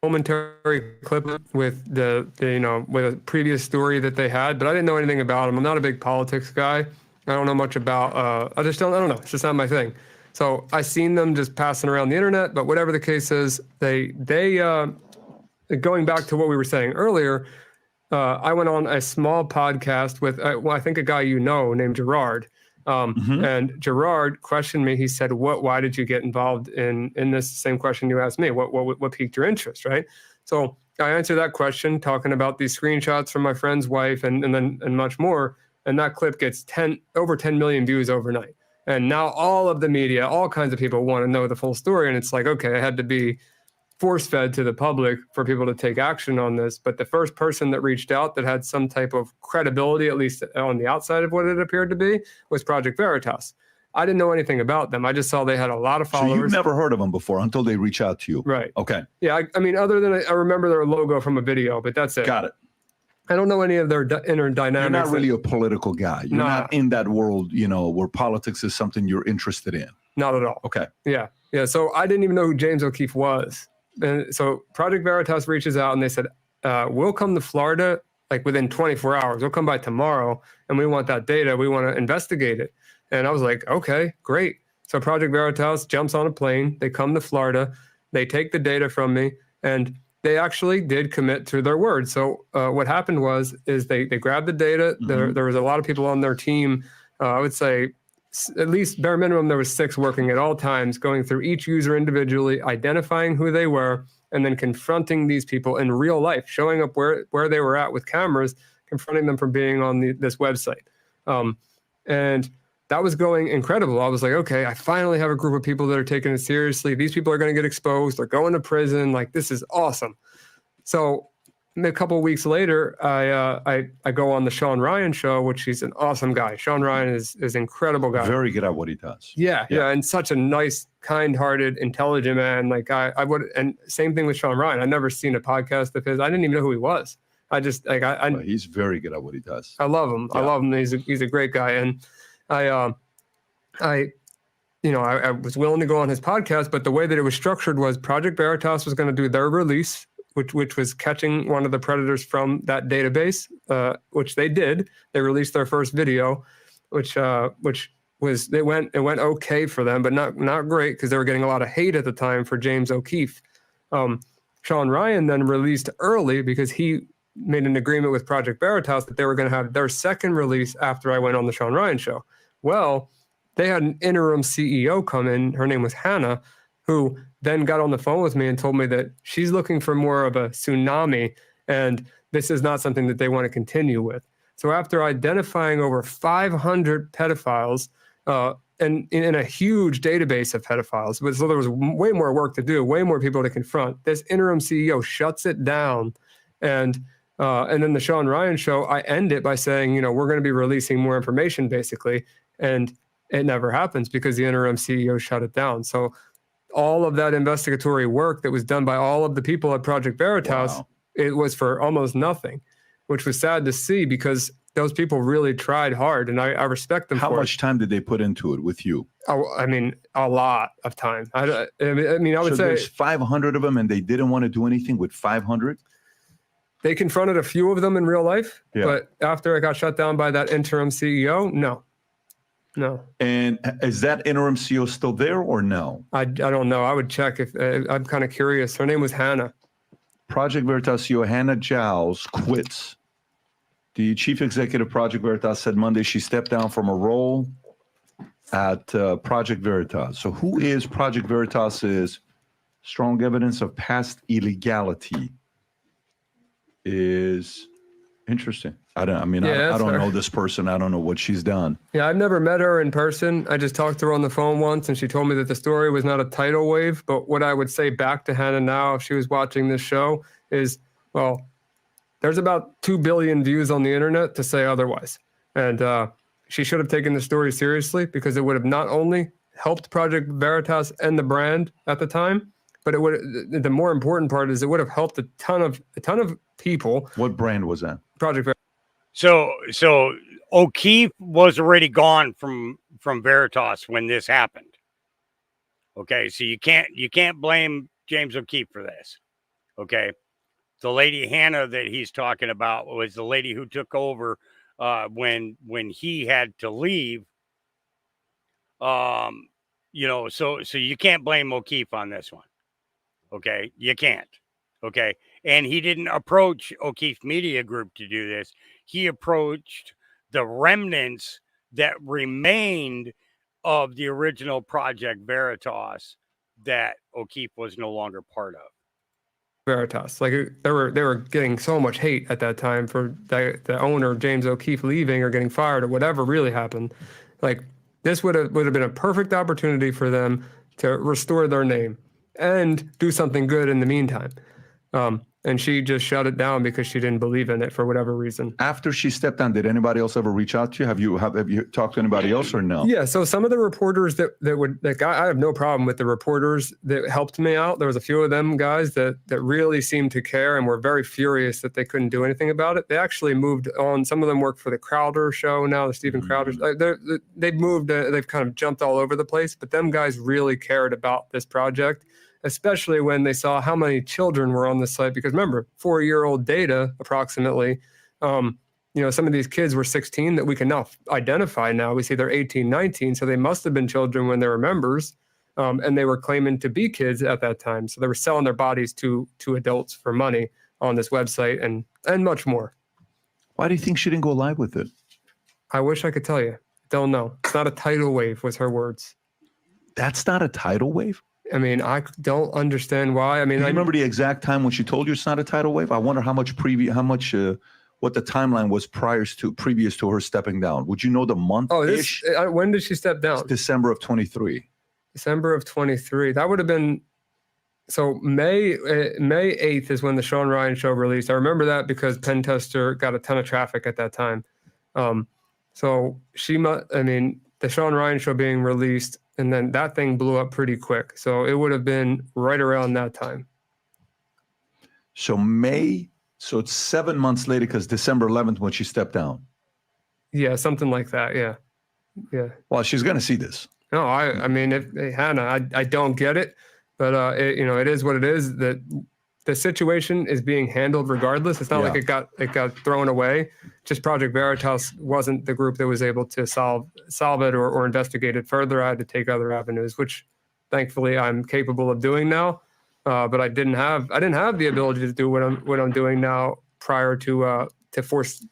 Momentary clip with with a previous story that they had, but I didn't know anything about him. I'm not a big politics guy. I don't know much about, I don't know. It's just not my thing. So I seen them just passing around the internet, but whatever the case is, they going back to what we were saying earlier, I went on a small podcast with, I think a guy named Gerard. And Gerard questioned me. He said, why did you get involved in this same question you asked me? What piqued your interest, right? So I answered that question talking about these screenshots from my friend's wife and much more. And that clip gets over 10 million views overnight. And now all of the media, all kinds of people want to know the full story. And it's like, okay, I had to be force-fed to the public for people to take action on this. But the first person that reached out that had some type of credibility, at least on the outside of what it appeared to be, was Project Veritas. I didn't know anything about them. I just saw they had a lot of followers. So you've never heard of them before until they reach out to you. Right. Okay. Yeah, I mean, other than I remember their logo from a video, but that's it. Got it. I don't know any of their inner dynamics. You're not really a political guy. You're not in that world, where politics is something you're interested in. Not at all. Okay. Yeah. So I didn't even know who James O'Keefe was. And so Project Veritas reaches out and they said, we'll come to Florida like within 24 hours. We'll come by tomorrow and we want that data. We want to investigate it. And I was like, okay, great. So Project Veritas jumps on a plane. They come to Florida. They take the data from me and they actually did commit to their word. So what happened is they grabbed the data. There was a lot of people on their team. I would say at least bare minimum, there was 6 working at all times, going through each user individually, identifying who they were, and then confronting these people in real life, showing up where they were at with cameras, confronting them for being on this website. And that was going incredible. I was like, okay, I finally have a group of people that are taking it seriously. These people are going to get exposed. They're going to prison. Like, this is awesome. So a couple of weeks later, I go on the Sean Ryan show, which he's an awesome guy. Sean Ryan is an incredible guy. Very good at what he does. Yeah, and such a nice, kind-hearted, intelligent man. Like I would, and same thing with Sean Ryan. I'd never seen a podcast of his. I didn't even know who he was. I just like Well, he's very good at what he does. I love him. I love him. He's a great guy, and I was willing to go on his podcast, but the way that it was structured was Project Veritas was going to do their release, which was catching one of the predators from that database, which they did. They released their first video, which was it went okay for them, but not great because they were getting a lot of hate at the time for James O'Keefe. Sean Ryan then released early because he made an agreement with Project Veritas that they were going to have their second release after I went on the Sean Ryan show. Well, they had an interim CEO come in. Her name was Hannah, who then got on the phone with me and told me that she's looking for more of a tsunami, and this is not something that they want to continue with. So after identifying over 500 pedophiles and in a huge database of pedophiles, so there was way more work to do, way more people to confront, this interim CEO shuts it down. And then the Sean Ryan show, I end it by saying, we're going to be releasing more information, basically. And it never happens because the interim CEO shut it down. So all of that investigatory work that was done by all of the people at Project Veritas, it was for almost nothing, which was sad to see because those people really tried hard, and I respect them. How much time did they put into it with you? Oh, I mean, a lot of time. I would say there's 500 of them, and they didn't want to do anything with 500. They confronted a few of them in real life, but after I got shut down by that interim CEO, no. And is that interim CEO still there or no? I don't know. I would check if I'm kind of curious. Her name was Hannah. Project Veritas CEO Hannah Giles quits. The chief executive of Project Veritas said Monday she stepped down from a role at Project Veritas. So who is Project Veritas's strong evidence of past illegality? Is interesting. I don't know this person. I don't know what she's done. Yeah, I've never met her in person. I just talked to her on the phone once, and she told me that the story was not a tidal wave. But what I would say back to Hannah now, if she was watching this show, is, well, there's about 2 billion views on the internet to say otherwise. And she should have taken the story seriously because it would have not only helped Project Veritas and the brand at the time, but it would. The more important part is it would have helped a ton of people. What brand was that? Project Veritas. So O'Keefe was already gone from Veritas when this happened. Okay, so you can't blame James O'Keefe for this. Okay, the lady Hannah that he's talking about was the lady who took over when he had to leave. So you can't blame O'Keefe on this one. Okay, you can't. Okay, and he didn't approach O'Keefe Media Group to do this. He approached the remnants that remained of the original Project Veritas that O'Keefe was no longer part of. Veritas, like they were getting so much hate at that time for the owner James O'Keefe leaving or getting fired or whatever really happened. Like this would have been a perfect opportunity for them to restore their name and do something good in the meantime. And she just shut it down because she didn't believe in it for whatever reason. After she stepped down, did anybody else ever reach out to you? Have you talked to anybody else or no? Yeah. So some of the reporters that would, like, I have no problem with the reporters that helped me out. There was a few of them guys that really seemed to care and were very furious that they couldn't do anything about it. They actually moved on. Some of them work for the Crowder show now, the Stephen Crowder. They've moved. They've kind of jumped all over the place. But them guys really cared about this project, especially when they saw how many children were on the site. Because remember, 4-year-old data approximately. Some of these kids were 16 that we can now identify now. We see they're 18, 19. So they must have been children when they were members. And they were claiming to be kids at that time. So they were selling their bodies to adults for money on this website and much more. Why do you think she didn't go live with it? I wish I could tell you. Don't know. It's not a tidal wave, was her words. That's not a tidal wave? I mean, I don't understand why. I mean, I remember the exact time when she told you it's not a tidal wave. I wonder what the timeline was previous to her stepping down. Would you know the month? When did she step down? It's December of 23. December of 23. That would have been So May 8th is when the Sean Ryan show released. I remember that because Penn Tester got a ton of traffic at that time. So the Sean Ryan show being released, and then that thing blew up pretty quick. So it would have been right around that time. So so it's 7 months later because December 11th when she stepped down. Yeah, something like that. Yeah. Well, she's going to see this. No, I mean, Hannah, I don't get it, but it is what it is. That the situation is being handled regardless. It's not like it got thrown away. Just Project Veritas wasn't the group that was able to solve it or investigate it further. I had to take other avenues, which thankfully I'm capable of doing now. But I didn't have the ability to do what I'm doing now prior to force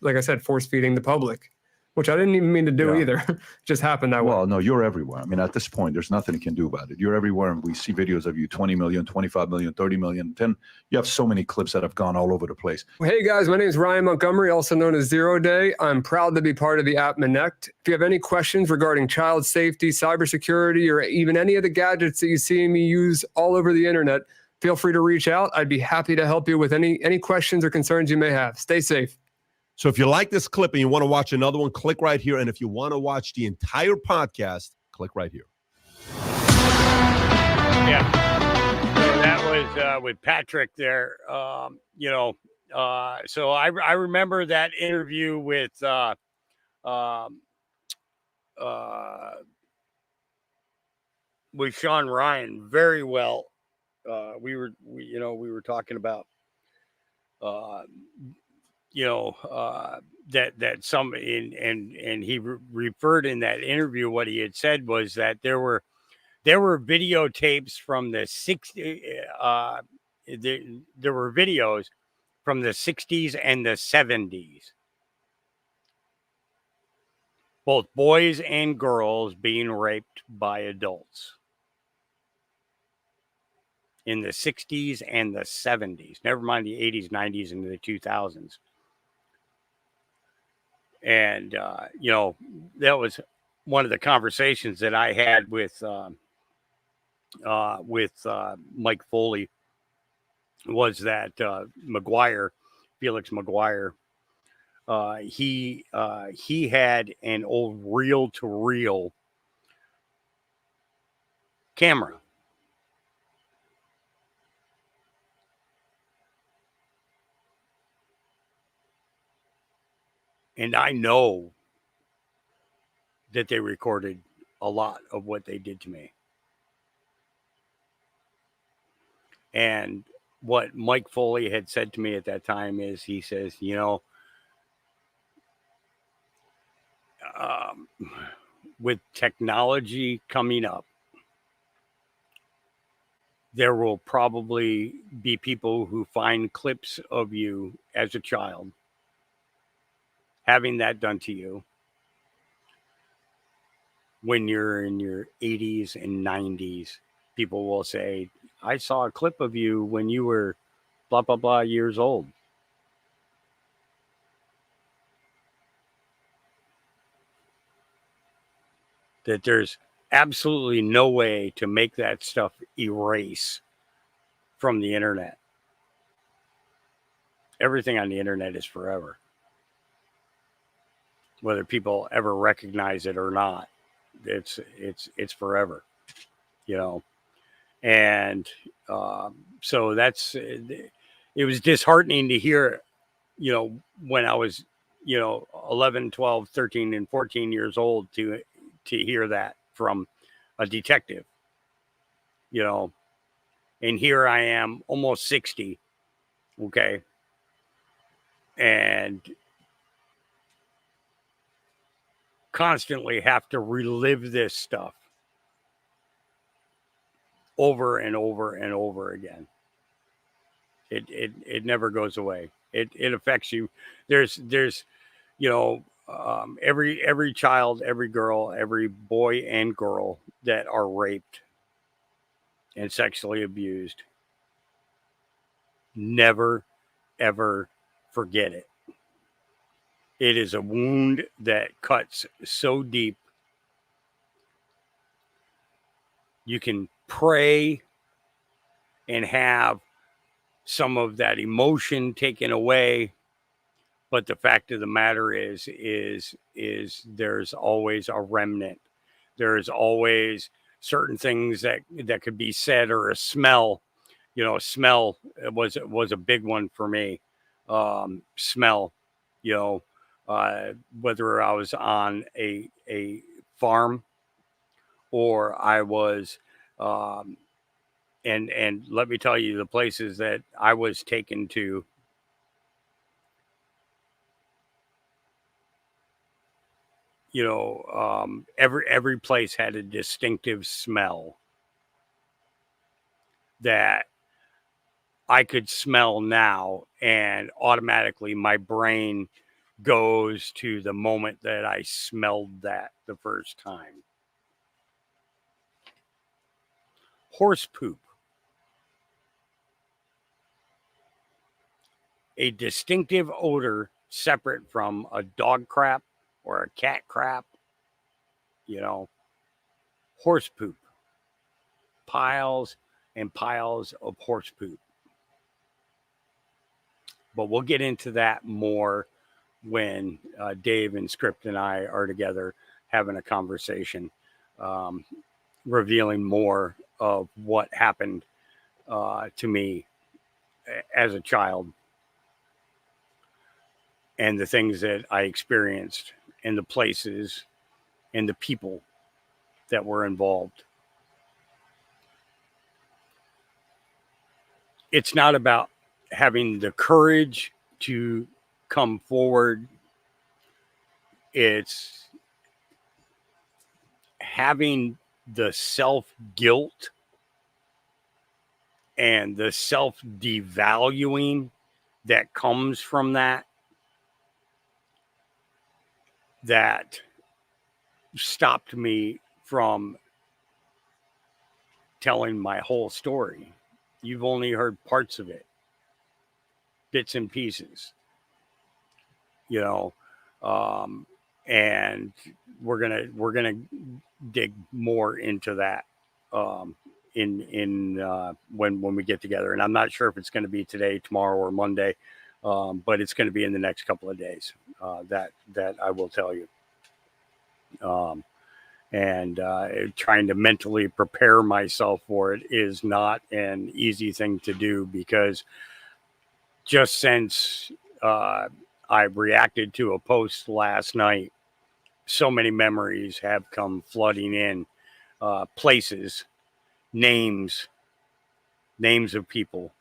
feeding the public, which I didn't even mean to do either. Just happened that way. Well, no, you're everywhere. I mean, at this point, there's nothing you can do about it. You're everywhere, and we see videos of you, 20 million, 25 million, 30 million, 10. You have so many clips that have gone all over the place. Hey guys, my name is Ryan Montgomery, also known as Zero Day. I'm proud to be part of the app Minect. If you have any questions regarding child safety, cybersecurity, or even any of the gadgets that you see me use all over the internet, feel free to reach out. I'd be happy to help you with any questions or concerns you may have. Stay safe. So if you like this clip and you want to watch another one, click right here. And if you want to watch the entire podcast, click right here. Yeah. So that was with Patrick there. So I remember that interview with Sean Ryan very well. We were talking about that some and he referred in that interview, what he had said was that there were videotapes from the 60s. There were videos from the 60s and the 70s, both boys and girls being raped by adults in the 60s and the 70s, never mind the 80s, 90s, and the 2000s. And, that was one of the conversations that I had with Mike Foley, was that Felix McGuire, he had an old reel-to-reel camera. And I know that they recorded a lot of what they did to me. And what Mike Foley had said to me at that time is, he says, with technology coming up, there will probably be people who find clips of you as a child having that done to you when you're in your 80s and 90s. People will say, I saw a clip of you when you were blah, blah, blah years old. That there's absolutely no way to make that stuff erase from the internet. Everything on the internet is forever, whether people ever recognize it or not. It's forever, and so that's it. Was disheartening to hear, when I was 11, 12, 13 and 14 years old to hear that from a detective, and here I am almost 60, okay, and constantly have to relive this stuff over and over and over again. It never goes away. It affects you. There's every child, every girl, every boy and girl that are raped and sexually abused, never ever forget it. It is a wound that cuts so deep. You can pray and have some of that emotion taken away. But the fact of the matter is there's always a remnant. There's always certain things that could be said, or a smell. You know, smell was a big one for me. Smell, you know, whether I was on a farm or I was, and let me tell you, the places that I was taken to, you know, every place had a distinctive smell that I could smell now, and automatically my brain goes to the moment that I smelled that the first time. Horse poop. A distinctive odor separate from a dog crap or a cat crap. You know, horse poop. Piles and piles of horse poop. But we'll get into that more when Dave and Script and I are together having a conversation, revealing more of what happened to me as a child and the things that I experienced and the places and the people that were involved. It's not about having the courage to come forward. It's having the self-guilt and the self-devaluing that comes from that stopped me from telling my whole story. You've only heard parts of it, bits and pieces, you know, and we're gonna dig more into that when we get together. And I'm not sure if it's going to be today, tomorrow, or Monday, but it's going to be in the next couple of days. That I will tell you. And trying to mentally prepare myself for it is not an easy thing to do, because just since I reacted to a post last night, so many memories have come flooding in, places, names of people,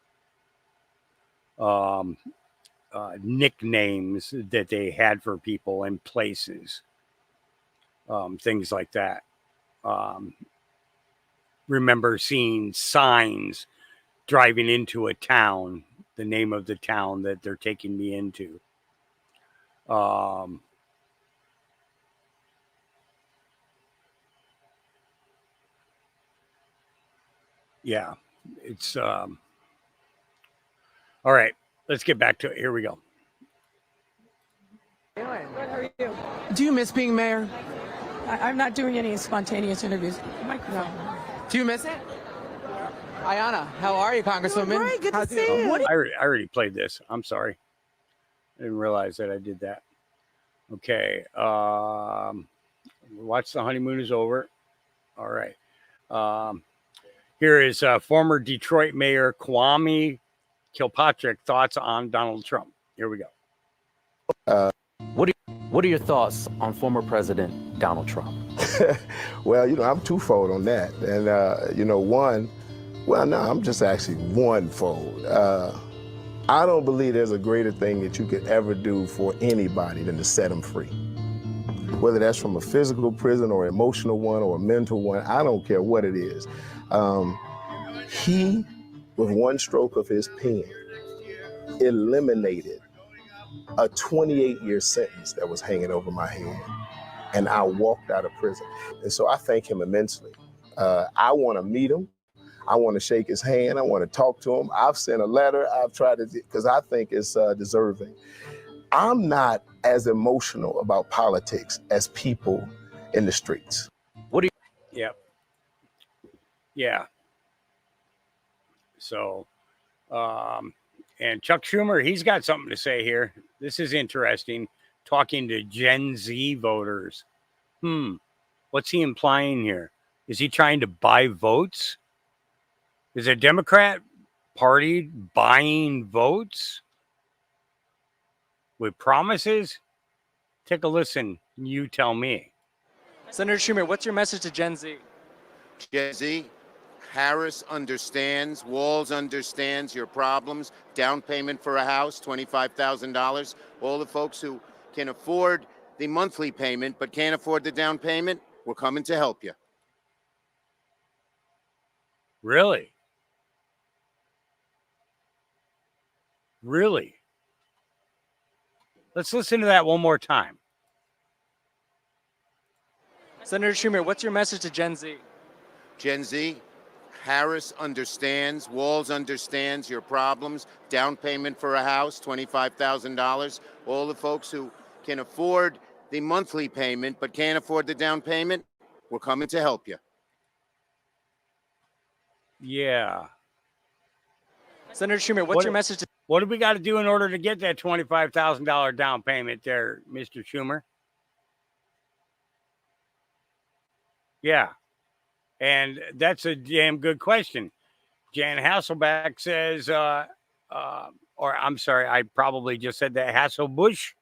nicknames that they had for people and places. Things like that. Remember seeing signs driving into a town, the name of the town that they're taking me into. Yeah, it's all right. Let's get back to it. Here we go. Good, how are you? Do you miss being mayor? I'm not doing any spontaneous interviews. No. Do you miss it? Ayanna, how are you, Congresswoman? Great, good to see you. I already played this. I'm sorry. I didn't realize that I did that. Okay. Watch The Honeymoon Is Over. All right. Here is former Detroit Mayor Kwame Kilpatrick thoughts on Donald Trump. Here we go. What are your thoughts on former President Donald Trump? Well, I'm twofold on that. And, I'm just actually onefold. I don't believe there's a greater thing that you could ever do for anybody than to set them free. Whether that's from a physical prison or emotional one or a mental one, I don't care what it is. He, with one stroke of his pen, eliminated a 28-year sentence that was hanging over my head. And I walked out of prison. And so I thank him immensely. I want to meet him. I want to shake his hand. I want to talk to him. I've sent a letter. I've tried to, because I think it's deserving. I'm not as emotional about politics as people in the streets. Yeah. So, and Chuck Schumer, he's got something to say here. This is interesting. Talking to Gen Z voters. What's he implying here? Is he trying to buy votes? Is a Democrat Party buying votes with promises? Take a listen. You tell me. Senator Schumer, what's your message to Gen Z? Gen Z, Harris understands, Walz understands your problems. Down payment for a house, $25,000. All the folks who can afford the monthly payment but can't afford the down payment, we're coming to help you. Really? Really? Let's listen to that one more time. Senator Schumer, what's your message to Gen Z? Gen Z, Harris understands, Walz understands your problems. Down payment for a house, $25,000. All the folks who can afford the monthly payment but can't afford the down payment, we're coming to help you. Yeah. Senator Schumer, what's your message to... What do we got to do in order to get that $25,000 down payment there, Mr. Schumer? Yeah. And that's a damn good question. Jan Hasselbeck says, or I'm sorry, I probably just said that. Hasselbush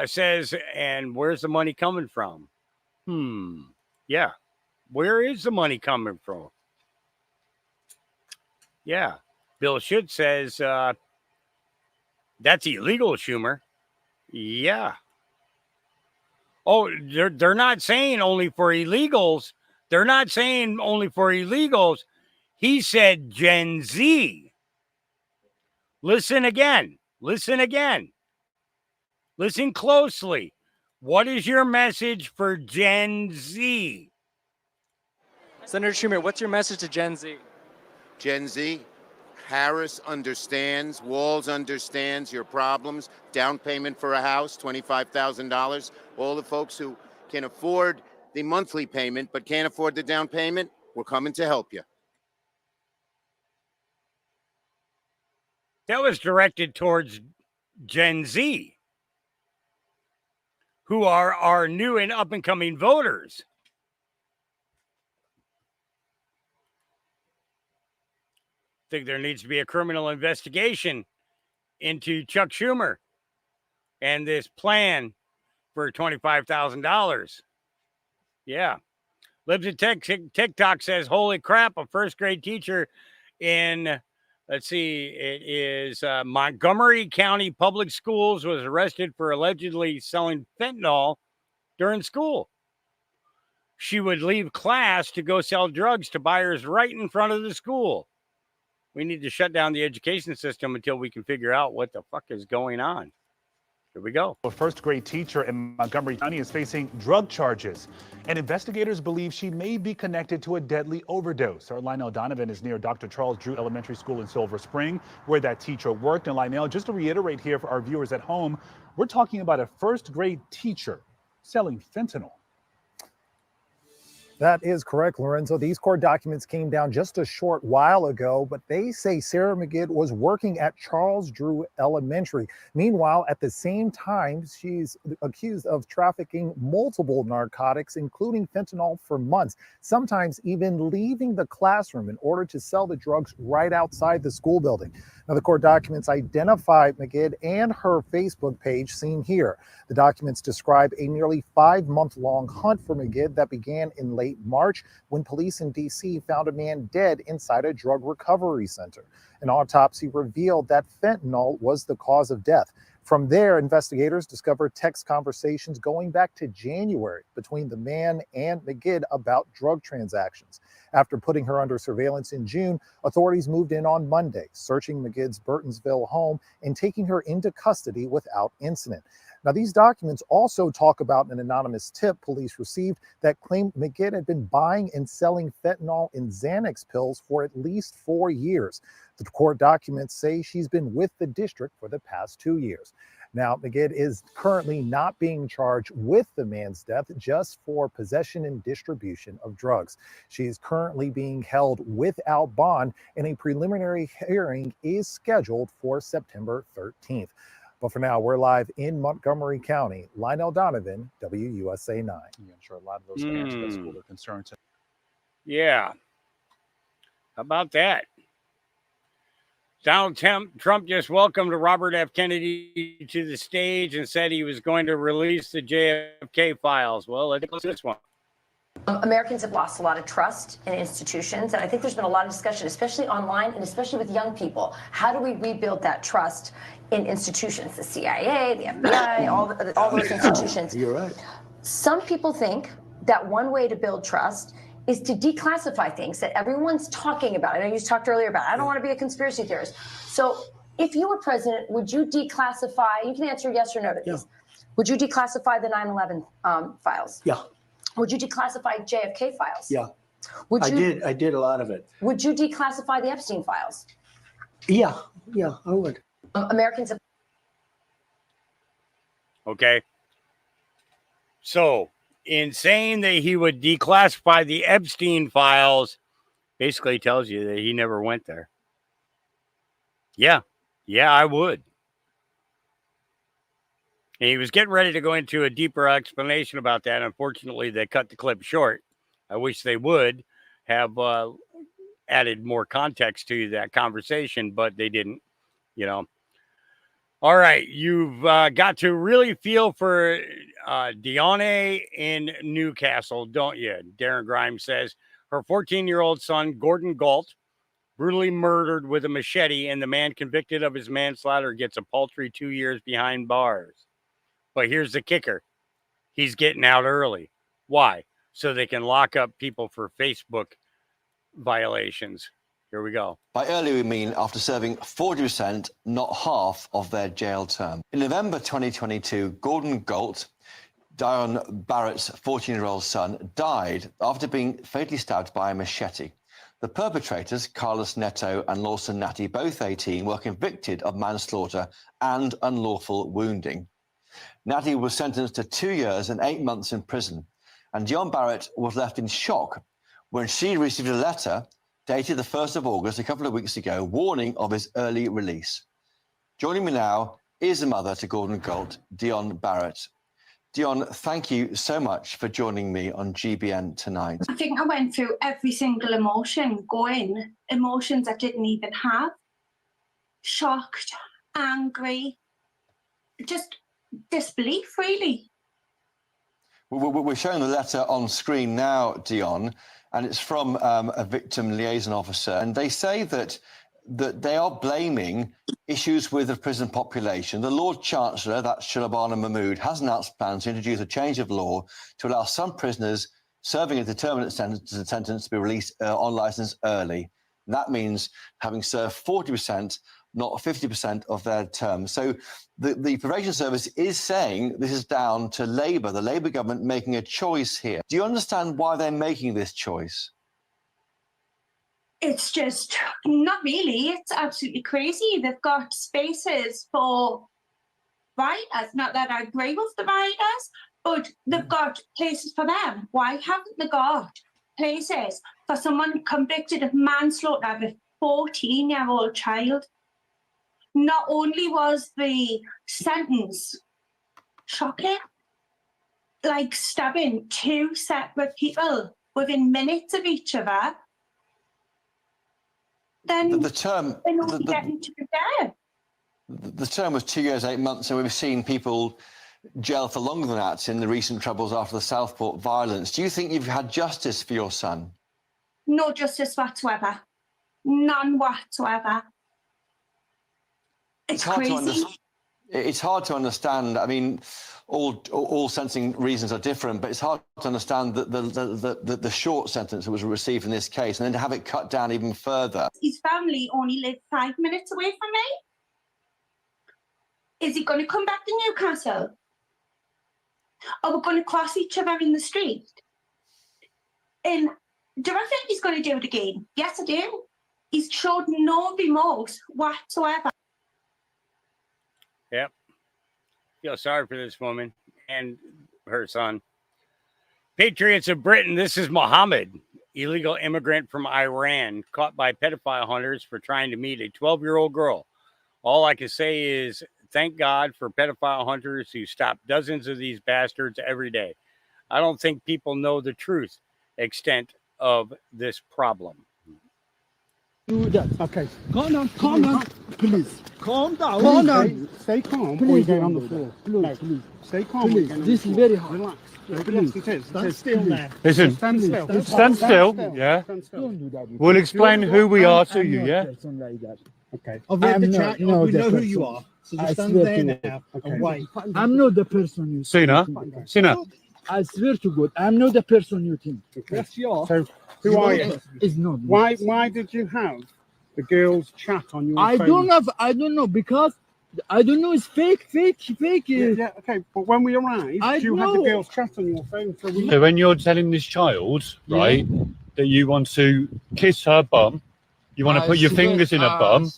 says, and where's the money coming from? Yeah. Where is the money coming from? Yeah. Bill Schutz says, that's illegal, Schumer. Yeah. Oh, they're not saying only for illegals. They're not saying only for illegals. He said Gen Z. Listen again. Listen again. Listen closely. What is your message for Gen Z? Senator Schumer, what's your message to Gen Z? Gen Z, Harris understands, Walz understands your problems. Down payment for a house, $25,000. All the folks who can afford the monthly payment but can't afford the down payment, we're coming to help you. That was directed towards Gen Z, who are our new and up-and-coming voters. I think there needs to be a criminal investigation into Chuck Schumer and this plan for $25,000. Yeah. Lives at TikTok says, holy crap, a first grade teacher in, let's see, it is Montgomery County Public Schools was arrested for allegedly selling fentanyl during school. She would leave class to go sell drugs to buyers right in front of the school. We need to shut down the education system until we can figure out what the fuck is going on. Here we go. A first grade teacher in Montgomery County is facing drug charges, and investigators believe she may be connected to a deadly overdose. Our Lionel Donovan is near Dr. Charles Drew Elementary School in Silver Spring, where that teacher worked. And Lionel, just to reiterate here for our viewers at home, we're talking about a first grade teacher selling fentanyl. That is correct, Lorenzo. These court documents came down just a short while ago, but they say Sarah McGid was working at Charles Drew Elementary. Meanwhile, at the same time, she's accused of trafficking multiple narcotics, including fentanyl, for months, sometimes even leaving the classroom in order to sell the drugs right outside the school building. Now, the court documents identify McGid and her Facebook page seen here. The documents describe a nearly 5-month-long hunt for McGid that began in late March when police in D.C. found a man dead inside a drug recovery center. An autopsy revealed that fentanyl was the cause of death. From there, investigators discovered text conversations going back to January between the man and McGid about drug transactions. After putting her under surveillance in June, authorities moved in on Monday, searching McGid's Burtonsville home and taking her into custody without incident. Now, these documents also talk about an anonymous tip police received that claimed McGid had been buying and selling fentanyl in Xanax pills for at least 4 years. The court documents say she's been with the district for the past 2 years. Now, Magid is currently not being charged with the man's death, just for possession and distribution of drugs. She is currently being held without bond, and a preliminary hearing is scheduled for September 13th. But for now, we're live in Montgomery County. Lionel Donovan, WUSA 9. Yeah, I'm sure a lot of those parents at that school are concerned. Yeah. How about that? Donald Trump just welcomed Robert F. Kennedy to the stage and said he was going to release the JFK files. Well, let's go to this one. Americans have lost a lot of trust in institutions, and I think there's been a lot of discussion, especially online and especially with young people. How do we rebuild that trust in institutions, the CIA, the FBI, all those institutions? You're right. Some people think that one way to build trust is to declassify things that everyone's talking about. I know you talked earlier about, I don't want to be a conspiracy theorist. So if you were president, would you declassify, you can answer yes or no to these. Yeah. Would you declassify the 9/11 files? Yeah. Would you declassify JFK files? Yeah. Would you, I did a lot of it. Would you declassify the Epstein files? Yeah, I would. Americans have. Okay. So, in saying that he would declassify the Epstein files, basically tells you that he never went there. Yeah, I would. And he was getting ready to go into a deeper explanation about that. Unfortunately, they cut the clip short. I wish they would have added more context to that conversation, but they didn't, All right, you've got to really feel for Deanna in Newcastle, don't you? Darren Grimes says her 14-year-old son, Gordon Galt, brutally murdered with a machete, and the man convicted of his manslaughter gets a paltry 2 years behind bars. But here's the kicker. He's getting out early. Why? So they can lock up people for Facebook violations. Here we go. By early, we mean after serving 40%, not half, of their jail term. In November 2022, Gordon Galt, Dion Barrett's 14-year-old son, died after being fatally stabbed by a machete. The perpetrators, Carlos Neto and Lawson Natty, both 18, were convicted of manslaughter and unlawful wounding. Natty was sentenced to 2 years and 8 months in prison, and Dion Barrett was left in shock when she received a letter dated the 1st of August, a couple of weeks ago, warning of his early release. Joining me now is the mother to Gordon Galt, Dion Barrett. Dion, thank you so much for joining me on GBN tonight. I think I went through every single emotion, emotions I didn't even have. Shocked, angry, just disbelief, really. We're showing the letter on screen now, Dion, and it's from a victim liaison officer. And they say that they are blaming issues with the prison population. The Lord Chancellor, that's Shalabana Mahmood, has announced plans to introduce a change of law to allow some prisoners serving a determinate sentence to be released on licence early. And that means having served 40%, not 50% of their term. So the probation service is saying this is down to Labour, the Labour government making a choice here. Do you understand why they're making this choice? It's just, not really. It's absolutely crazy. They've got spaces for writers. Not that I agree with the writers, but they've got places for them. Why haven't they got places for someone convicted of manslaughter of a 14-year-old child? Not only was the sentence shocking, like stabbing 2 separate people within minutes of each other, then the term the term was 2 years, 8 months, and we've seen people jail for longer than that in the recent troubles after the Southport violence. Do you think you've had justice for your son? No justice whatsoever. None whatsoever. It's crazy. It's hard to understand. I mean, all sentencing reasons are different, but it's hard to understand the short sentence that was received in this case, and then to have it cut down even further. His family only live 5 minutes away from me. Is he going to come back to Newcastle? Are we going to cross each other in the street? And do I think he's going to do it again? Yes, I do. He's showed no remorse whatsoever. Yep. feel sorry for this woman and her son. Patriots of Britain, this is Mohammed, illegal immigrant from Iran, caught by pedophile hunters for trying to meet a 12-year-old girl. All I can say is thank God for pedophile hunters who stop dozens of these bastards every day. I don't think people know the truth extent of this problem. Do that. Okay. Calm down. Please. Calm down. Calm down. Stay calm. Please, or you're going on the floor. Please, please. Stay calm. Please. This is very hard. Relax. Please. Stand still there. Listen, Stand still. Stand still. Yeah. Don't do that. We'll explain who we are to you. Yeah. Okay. I've read the chat. We know who you are. So just stand there now and wait. I'm not the person you Sina. I swear to God, I'm not the person you think. Yes, you are. So, who are you? It's not. Why did you have the girls' chat on your phone? I don't know because I don't know. It's fake. Yeah, okay. But when we arrived, you had the girls' chat on your phone. So when you're telling this child, right, that you want to kiss her bum, you want to put your fingers in her bum,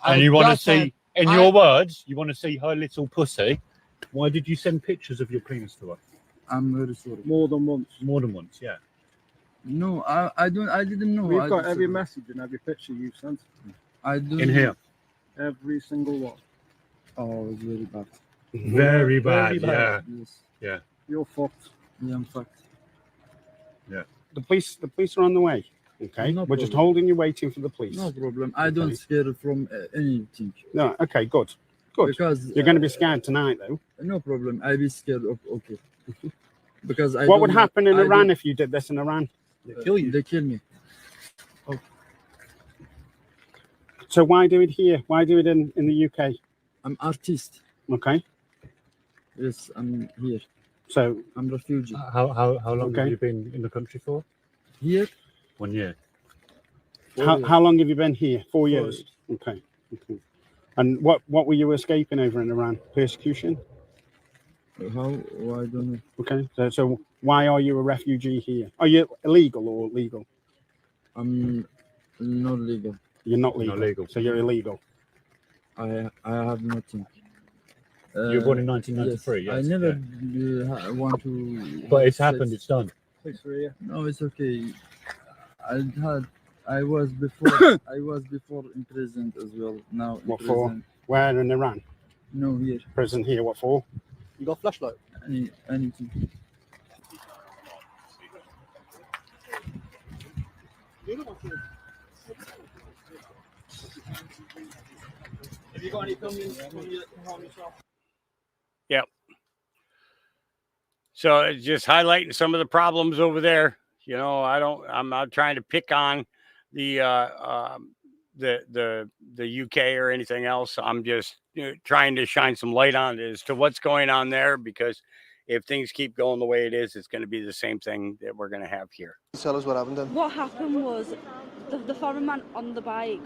and you want to see, in your words, you want to see her little pussy. Why did you send pictures of your penis to her? I'm very sorry. More than once, yeah. No, I didn't know. We've got every message and every picture you've sent. I do. In here. Every single one. Oh, it's very bad. Very bad. Yeah. Yes. Yeah. You're fucked. Yeah, I'm fucked. Yeah. The police are on the way. Okay. No We're just problem. holding you, waiting for the police. No problem. I don't scare from anything. No. Okay. Good. Because you're going to be scared tonight, though. No problem. I be scared of okay. Because what would happen in Iran if you did this in Iran? They kill you. They kill me. Oh. So why do it here? Why do it in the UK? I'm artist. Okay. Yes, I'm here. So I'm refugee. How long have you been in the country for? Here. 1 year. How long have you been here? 4 years. Okay. And what were you escaping over in Iran? Persecution? How? Well, I don't know. Okay. So why are you a refugee here? Are you illegal or legal? I'm not legal. You're not legal. Not legal. So you're illegal. I have nothing. You were born in 1993. Yes, I never want to. But it's happened. It's done. No, it's okay. I was before. I was before in prison as well. Now. What for? Where in Iran? No, here. Prison here. What for? You got a flashlight? Anything. Have you got any opinions from your yourself? Yep. So it's just highlighting some of the problems over there. You know, I'm not trying to pick on the UK or anything else. I'm just trying to shine some light on it as to what's going on there, because if things keep going the way it is, it's going to be the same thing that we're going to have here. Tell us what happened then. What happened was the foreign man on the bike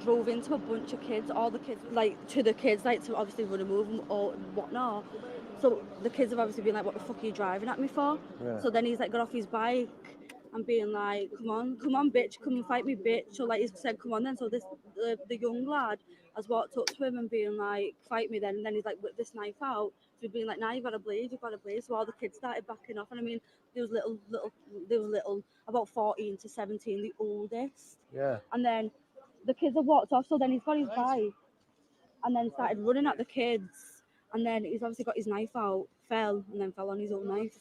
drove into a bunch of kids, all the kids, to obviously run a move or whatnot. So the kids have obviously been like, what the fuck are you driving at me for? Yeah. So then he's got off his bike and being like, come on, bitch, come and fight me, bitch. So he said, come on then. So the young lad has walked up to him and being like, fight me then. And then he's like, with this knife out. So being like, nah, you've got to bleed. So all the kids started backing off. And I mean, there was little, about 14 to 17, the oldest. Yeah. And then the kids have walked off. So then he's got his bike and then started running at the kids. And then he's obviously got his knife out, fell on his own knife.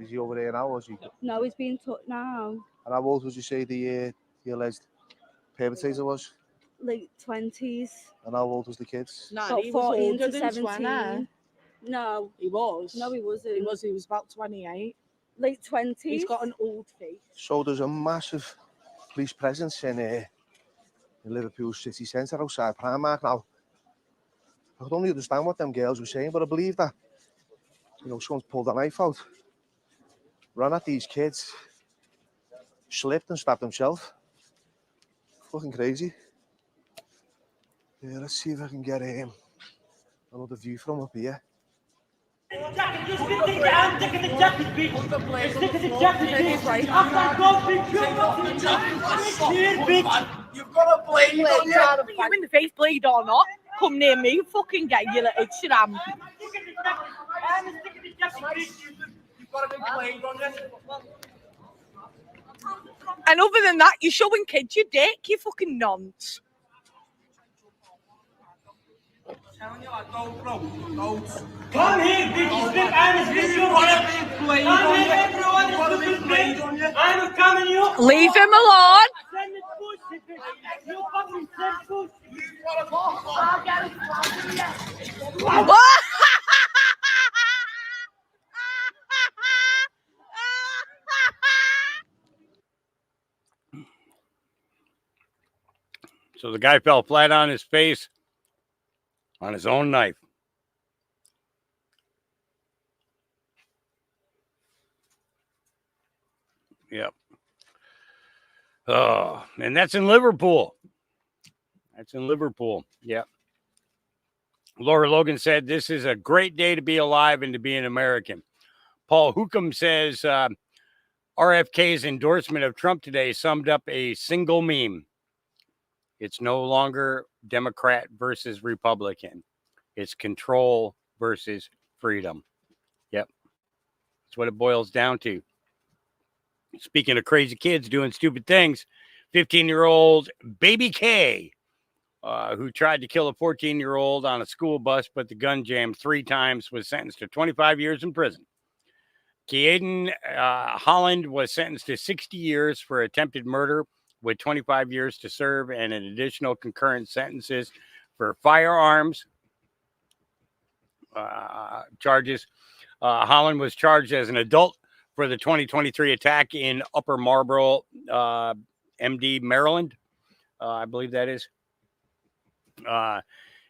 Is he over there now, or is he? No, he's being took now. And how old would you say the alleged perpetrator was? Late 20s. And how old was the kids? No, about he was 14 older to than 17. 20. No. He was. No, he wasn't. He was about 28. Late 20s. He's got an old face. So there's a massive police presence in Liverpool city centre outside Primark now. I could only understand what them girls were saying, but I believe that, someone's pulled a knife out, ran at these kids, slipped and stabbed himself. Fucking crazy. Yeah, let's see if I can get another view from up here. You've got to bleed. You in the face, bleed or not. come near me, you fucking gay, you little shram. And other than that, you're showing kids your dick, you fucking nonce. Come here, bitch, slip and come here, everyone, I'm coming you. Leave him alone. So the guy fell flat on his face on his own knife. Yep. Oh, and that's in Liverpool. That's in Liverpool. Yep. Laura Logan said, "This is a great day to be alive and to be an American." Paul Hookham says, RFK's endorsement of Trump today summed up a single meme. It's no longer Democrat versus Republican. It's control versus freedom. Yep. That's what it boils down to. Speaking of crazy kids doing stupid things, 15-year-old Baby K, who tried to kill a 14-year-old on a school bus, but the gun jammed 3 times, was sentenced to 25 years in prison. Keaton Holland was sentenced to 60 years for attempted murder, with 25 years to serve and an additional concurrent sentences for firearms charges. Holland was charged as an adult for the 2023 attack in Upper Marlboro, MD, Maryland. I believe that is.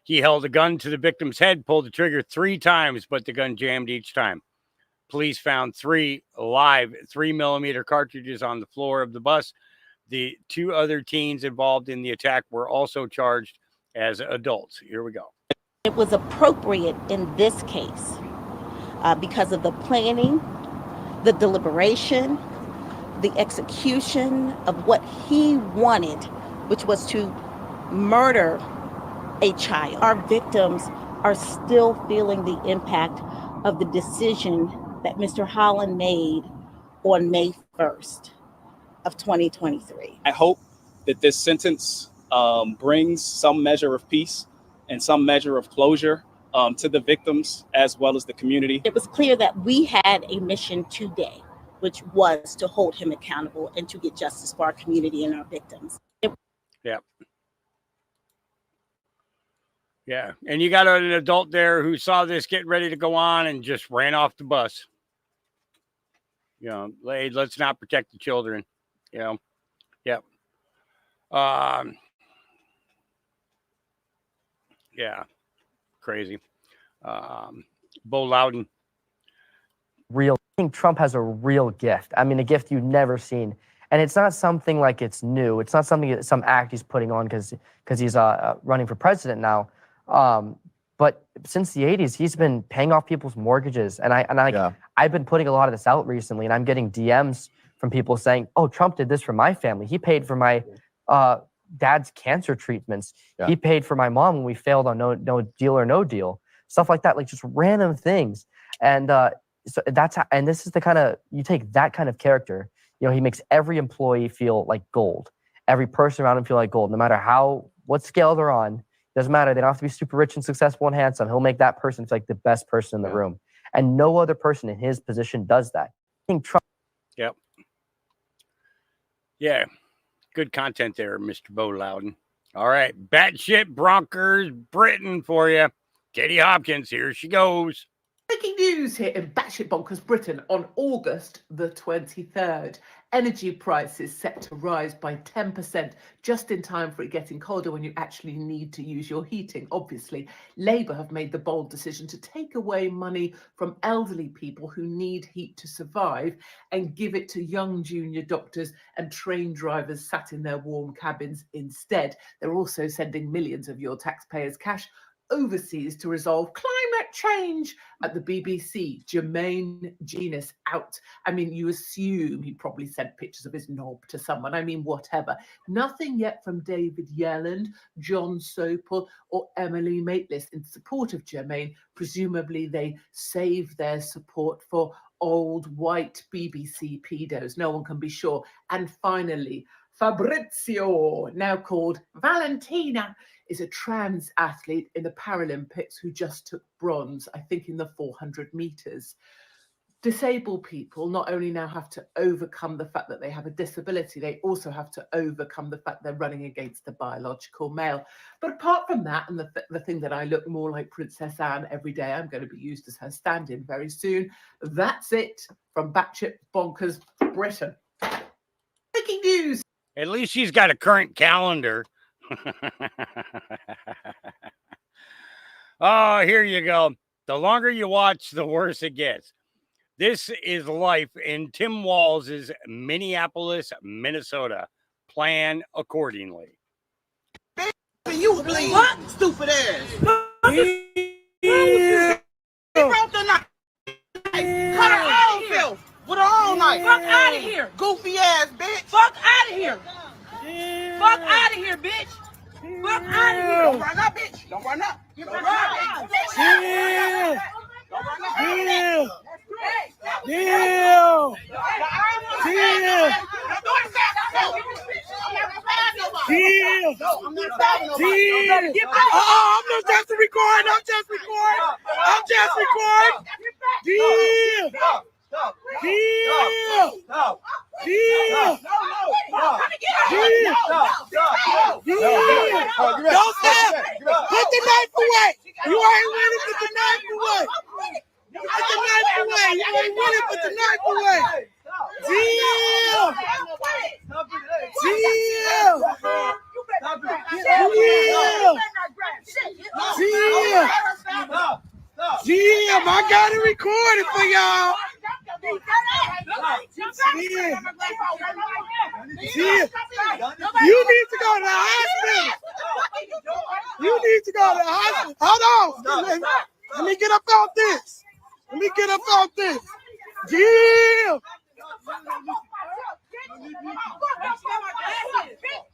He held a gun to the victim's head, pulled the trigger 3 times, but the gun jammed each time. Police found 3 live 3mm cartridges on the floor of the bus. The 2 other teens involved in the attack were also charged as adults. Here we go. It was appropriate in this case because of the planning, the deliberation, the execution of what he wanted, which was to murder a child. Our victims are still feeling the impact of the decision that Mr. Holland made on May 1st of 2023. I hope that this sentence brings some measure of peace and some measure of closure to the victims as well as the community. It was clear that we had a mission today, which was to hold him accountable and to get justice for our community and our victims. Yeah. Yeah. And you got an adult there who saw this getting ready to go on and just ran off the bus. You know, hey, let's not protect the children. You know, yep. Yeah, crazy. Bo Loudon. Real. I think Trump has a real gift. I mean, a gift you've never seen. And it's not something like it's new. It's not something, some act he's putting on because he's running for president now. But since the 80s, he's been paying off people's mortgages. And I've been putting a lot of this out recently, and I'm getting DMs from people saying, "Oh, Trump did this for my family. He paid for my dad's cancer treatments. Yeah. He paid for my mom when we failed on no deal or no deal." Stuff like that, like just random things. And so that's how, and this is the kind of, you take that kind of character, you know, he makes every employee feel like gold. Every person around him feel like gold, no matter what scale they're on. Doesn't matter. They don't have to be super rich and successful and handsome. He'll make that person feel like the best person in the room. And no other person in his position does that. I think Trump. Yep. Yeah. Good content there, Mr. Bo Loudon. All right. Batshit Bronkers Britain for you. Katie Hopkins, here she goes. Breaking news here in Batshit Bonkers Britain on August the 23rd. Energy prices set to rise by 10%, just in time for it getting colder when you actually need to use your heating. Obviously, Labour have made the bold decision to take away money from elderly people who need heat to survive and give it to young junior doctors and train drivers sat in their warm cabins instead. They're also sending millions of your taxpayers' cash overseas to resolve climate Step change at the BBC. Jermaine Genius out. I mean, you assume he probably sent pictures of his knob to someone. I mean, whatever. Nothing yet from David Yelland, John Sopel, or Emily Maitlis in support of Jermaine. Presumably, they saved their support for old white BBC pedos. No one can be sure. And finally, Fabrizio, now called Valentina, is a trans athlete in the Paralympics who just took bronze, I think in the 400 meters. Disabled people not only now have to overcome the fact that they have a disability, they also have to overcome the fact they're running against a biological male. But apart from that, and the thing that I look more like Princess Anne every day, I'm going to be used as her stand-in very soon. That's it from Batshit Bonkers Britain. Breaking news. At least she's got a current calendar. Oh, here you go. The longer you watch, the worse it gets. This is life in Tim Walz' Minneapolis, Minnesota. Plan accordingly. You bleed. What? Stupid ass. Yeah. He broke the knife. Cut her own filth with her own knife. Fuck out of here. Goofy ass bitch. Fuck out of here. Fuck out of here, bitch. Fuck out of here. Don't run up, bitch. Don't run up. Don't run up. Yeah. Don't run up. Yeah. Yeah. Yeah. I'm not just recording. I'm just recording. I'm just recording. Deal. Deal. Deal. Don't stop. Put the knife away. You ain't winning. Put the knife away. Put the knife away. You ain't winning. Put the knife away. Deal. Deal. Damn, I got it recorded for y'all. You need to go to the hospital. You need to go to the hospital. Hold on. Let me get up on this. Let me get up on this. Damn.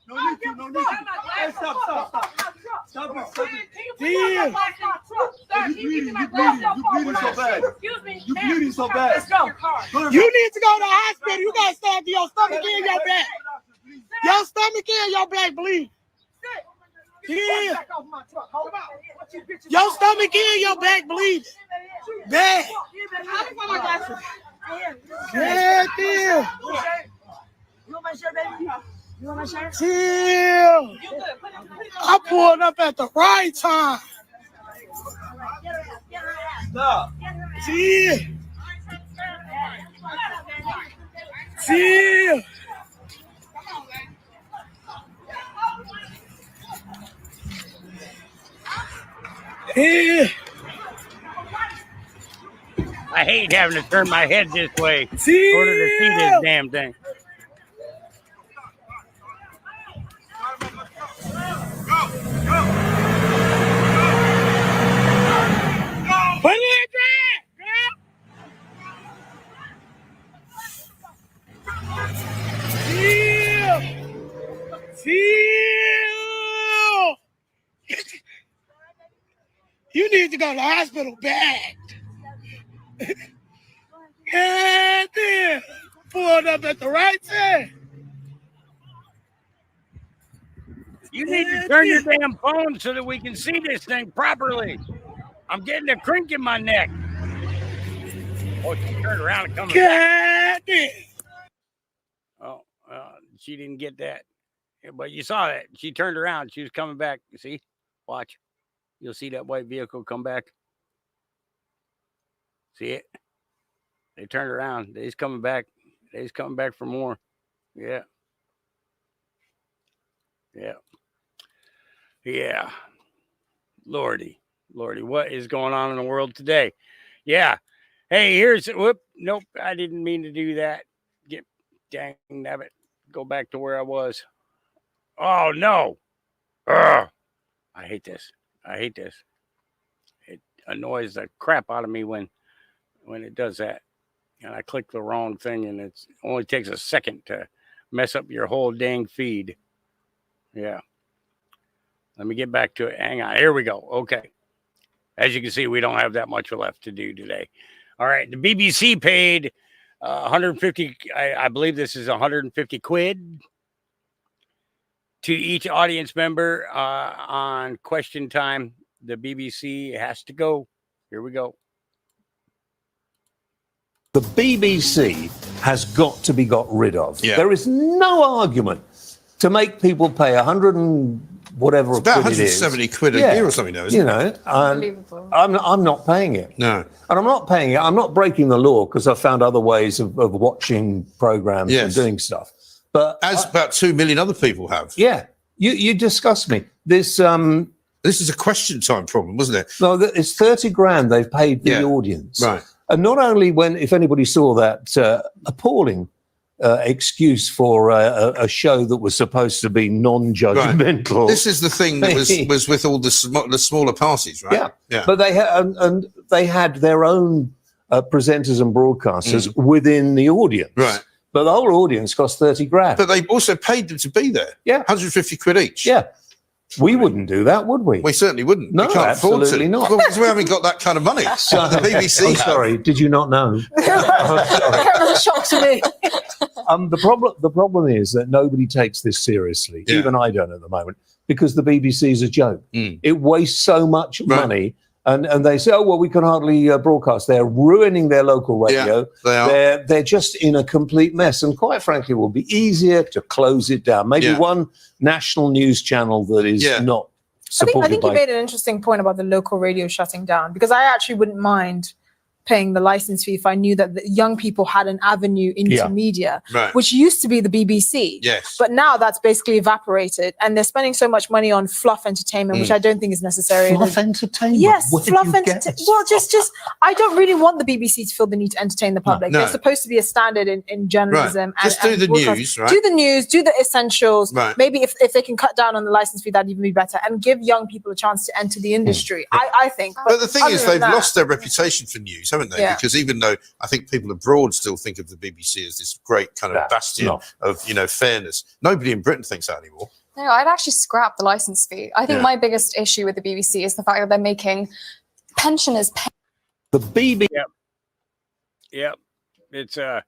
No need. Hey, stop. Damn. You bleeding so bad. You bleeding so bad. Let's go. You need to go to the hospital. You got to stand to your stomach and your back. Your stomach and your back bleed. Yeah. Your stomach and your back bleed. Bad. Yeah, deal. You want my shirt, baby? You want my shirt? Chill. I pulled up at the right time. Stop. Chill. Chill. Yeah. I hate having to turn my head this way in order to see this damn thing. Put it in track. Chill. You need to go to the hospital bad. Yeah, there. Pulled up at the right time. You need to turn your damn phone so that we can see this thing properly. I'm getting a crink in my neck. Oh, she turned around and come back. Oh, she didn't get that. But you saw that. She turned around. She was coming back. You see? Watch. You'll see that white vehicle come back. See it? They turned around. They's coming back. They's coming back for more. Yeah. Yeah. Yeah. Lordy, what is going on in the world today? Yeah. Hey, nope, I didn't mean to do that. Dang nabbit. Go back to where I was. Oh, no. Ugh. I hate this. annoys the crap out of me when it does that. And I click the wrong thing, and it only takes a second to mess up your whole dang feed. Yeah. Let me get back to it. Hang on. Here we go. Okay. As you can see, we don't have that much left to do today. All right. The BBC paid 150. I believe this is 150 quid to each audience member on question time. The BBC has to go. Here we go. The BBC has got to be got rid of. Yeah. There is no argument to make people pay 100 and whatever It's about quid it is. 170 quid a year or something now, isn't it? Unbelievable. I'm not paying it. No. And I'm not paying it. I'm not breaking the law because I've found other ways of watching programs and doing stuff. But as about 2 million other people have. Yeah. You disgust me. This is a question time problem, wasn't it? No, it's 30 grand they've paid the audience. Right. And not only if anybody saw that appalling excuse for a show that was supposed to be non-judgmental. Right. This is the thing that was with all the smaller parties, right? Yeah. But they had their own presenters and broadcasters within the audience. Right. But the whole audience cost 30 grand. But they also paid them to be there. Yeah. 150 quid each. Yeah. We wouldn't do that, would we? We certainly wouldn't. No, we can't afford absolutely to. not. Well, because we haven't got that kind of money. So, the BBC. I'm sorry, did you not know? That was a shock to me. The problem is that nobody takes this seriously. Yeah. Even I don't at the moment, because the BBC is a joke. It wastes so much money. And they say, oh, well, we can hardly broadcast. They're ruining their local radio. Yeah, they are. They're just in a complete mess. And quite frankly, it will be easier to close it down. Maybe one national news channel that is not supported I think you made an interesting point about the local radio shutting down, because I actually wouldn't mind paying the license fee if I knew that the young people had an avenue into media, which used to be the BBC. Yes. But now that's basically evaporated, and they're spending so much money on fluff entertainment, which I don't think is necessary. Fluff entertainment? Yes, Where did fluff you get entertainment. this Well, just I don't really want the BBC to feel the need to entertain the public. No. They're supposed to be a standard in journalism. Right. Just do the broadcast. news, right? Do the news, do the essentials. Right. Maybe if they can cut down on the license fee, that'd even be better, and give young people a chance to enter the industry. I think. But the thing other is, than they've that- lost their reputation for news, haven't they? Yeah. Because even though I think people abroad still think of the BBC as this great kind of bastion of, fairness, nobody in Britain thinks that anymore. No, I'd actually scrap the license fee. I think my biggest issue with the BBC is the fact that they're making pensioners pay. The BBC. Yep. It's there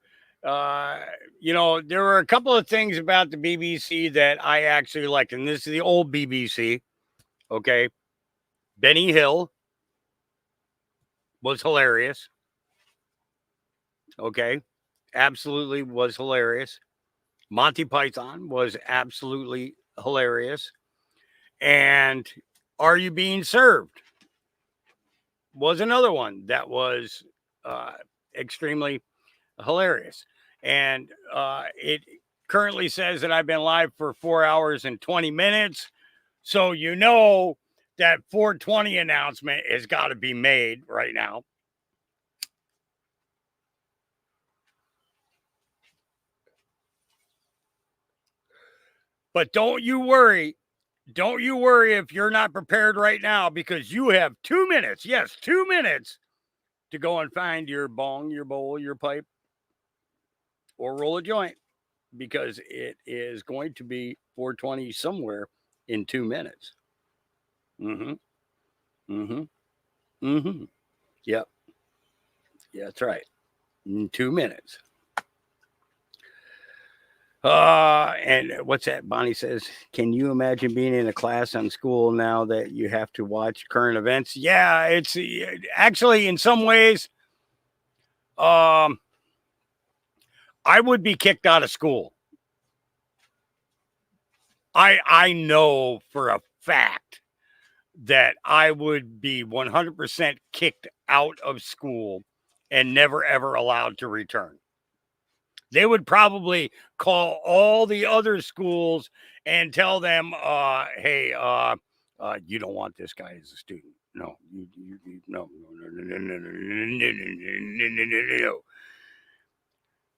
were a couple of things about the BBC that I actually liked, and this is the old BBC. Okay. Benny Hill was hilarious. Okay. Absolutely was hilarious. Monty Python was absolutely hilarious. And Are You Being Served was another one that was extremely hilarious. And it currently says that I've been live for 4 hours and 20 minutes. So you know that 420 announcement has got to be made right now. But don't you worry. Don't you worry if you're not prepared right now, because you have 2 minutes. Yes, 2 minutes to go and find your bong, your bowl, your pipe, or roll a joint, because it is going to be 420 somewhere in 2 minutes. Yep. Yeah, that's right. In 2 minutes. And what's that? Bonnie says, can you imagine being in a class on school now that you have to watch current events? Yeah, it's actually in some ways, I would be kicked out of school. I know for a fact that I would be 100% kicked out of school and never, ever allowed to return. They would probably call all the other schools and tell them, hey, you don't want this guy as a student. No, no.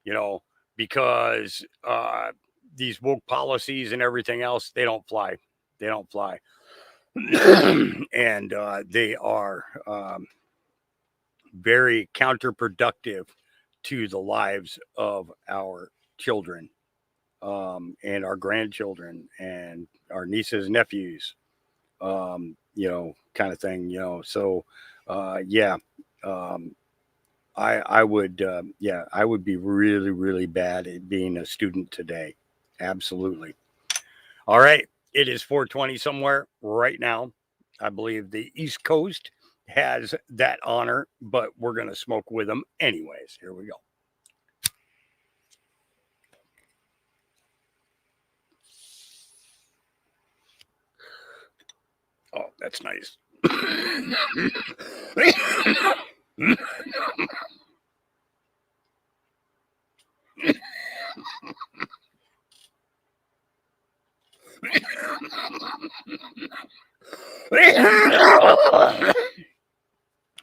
You know, because these woke policies and everything else, they don't fly. They don't fly. and they are very counterproductive to the lives of our children and our grandchildren and our nieces and nephews, kind of thing, So, yeah, I would, I would be really, really bad at being a student today. Absolutely. All right. It is 4:20 somewhere right now. I believe the East Coast has that honor, but we're going to smoke with them anyways. Here we go. Oh, that's nice.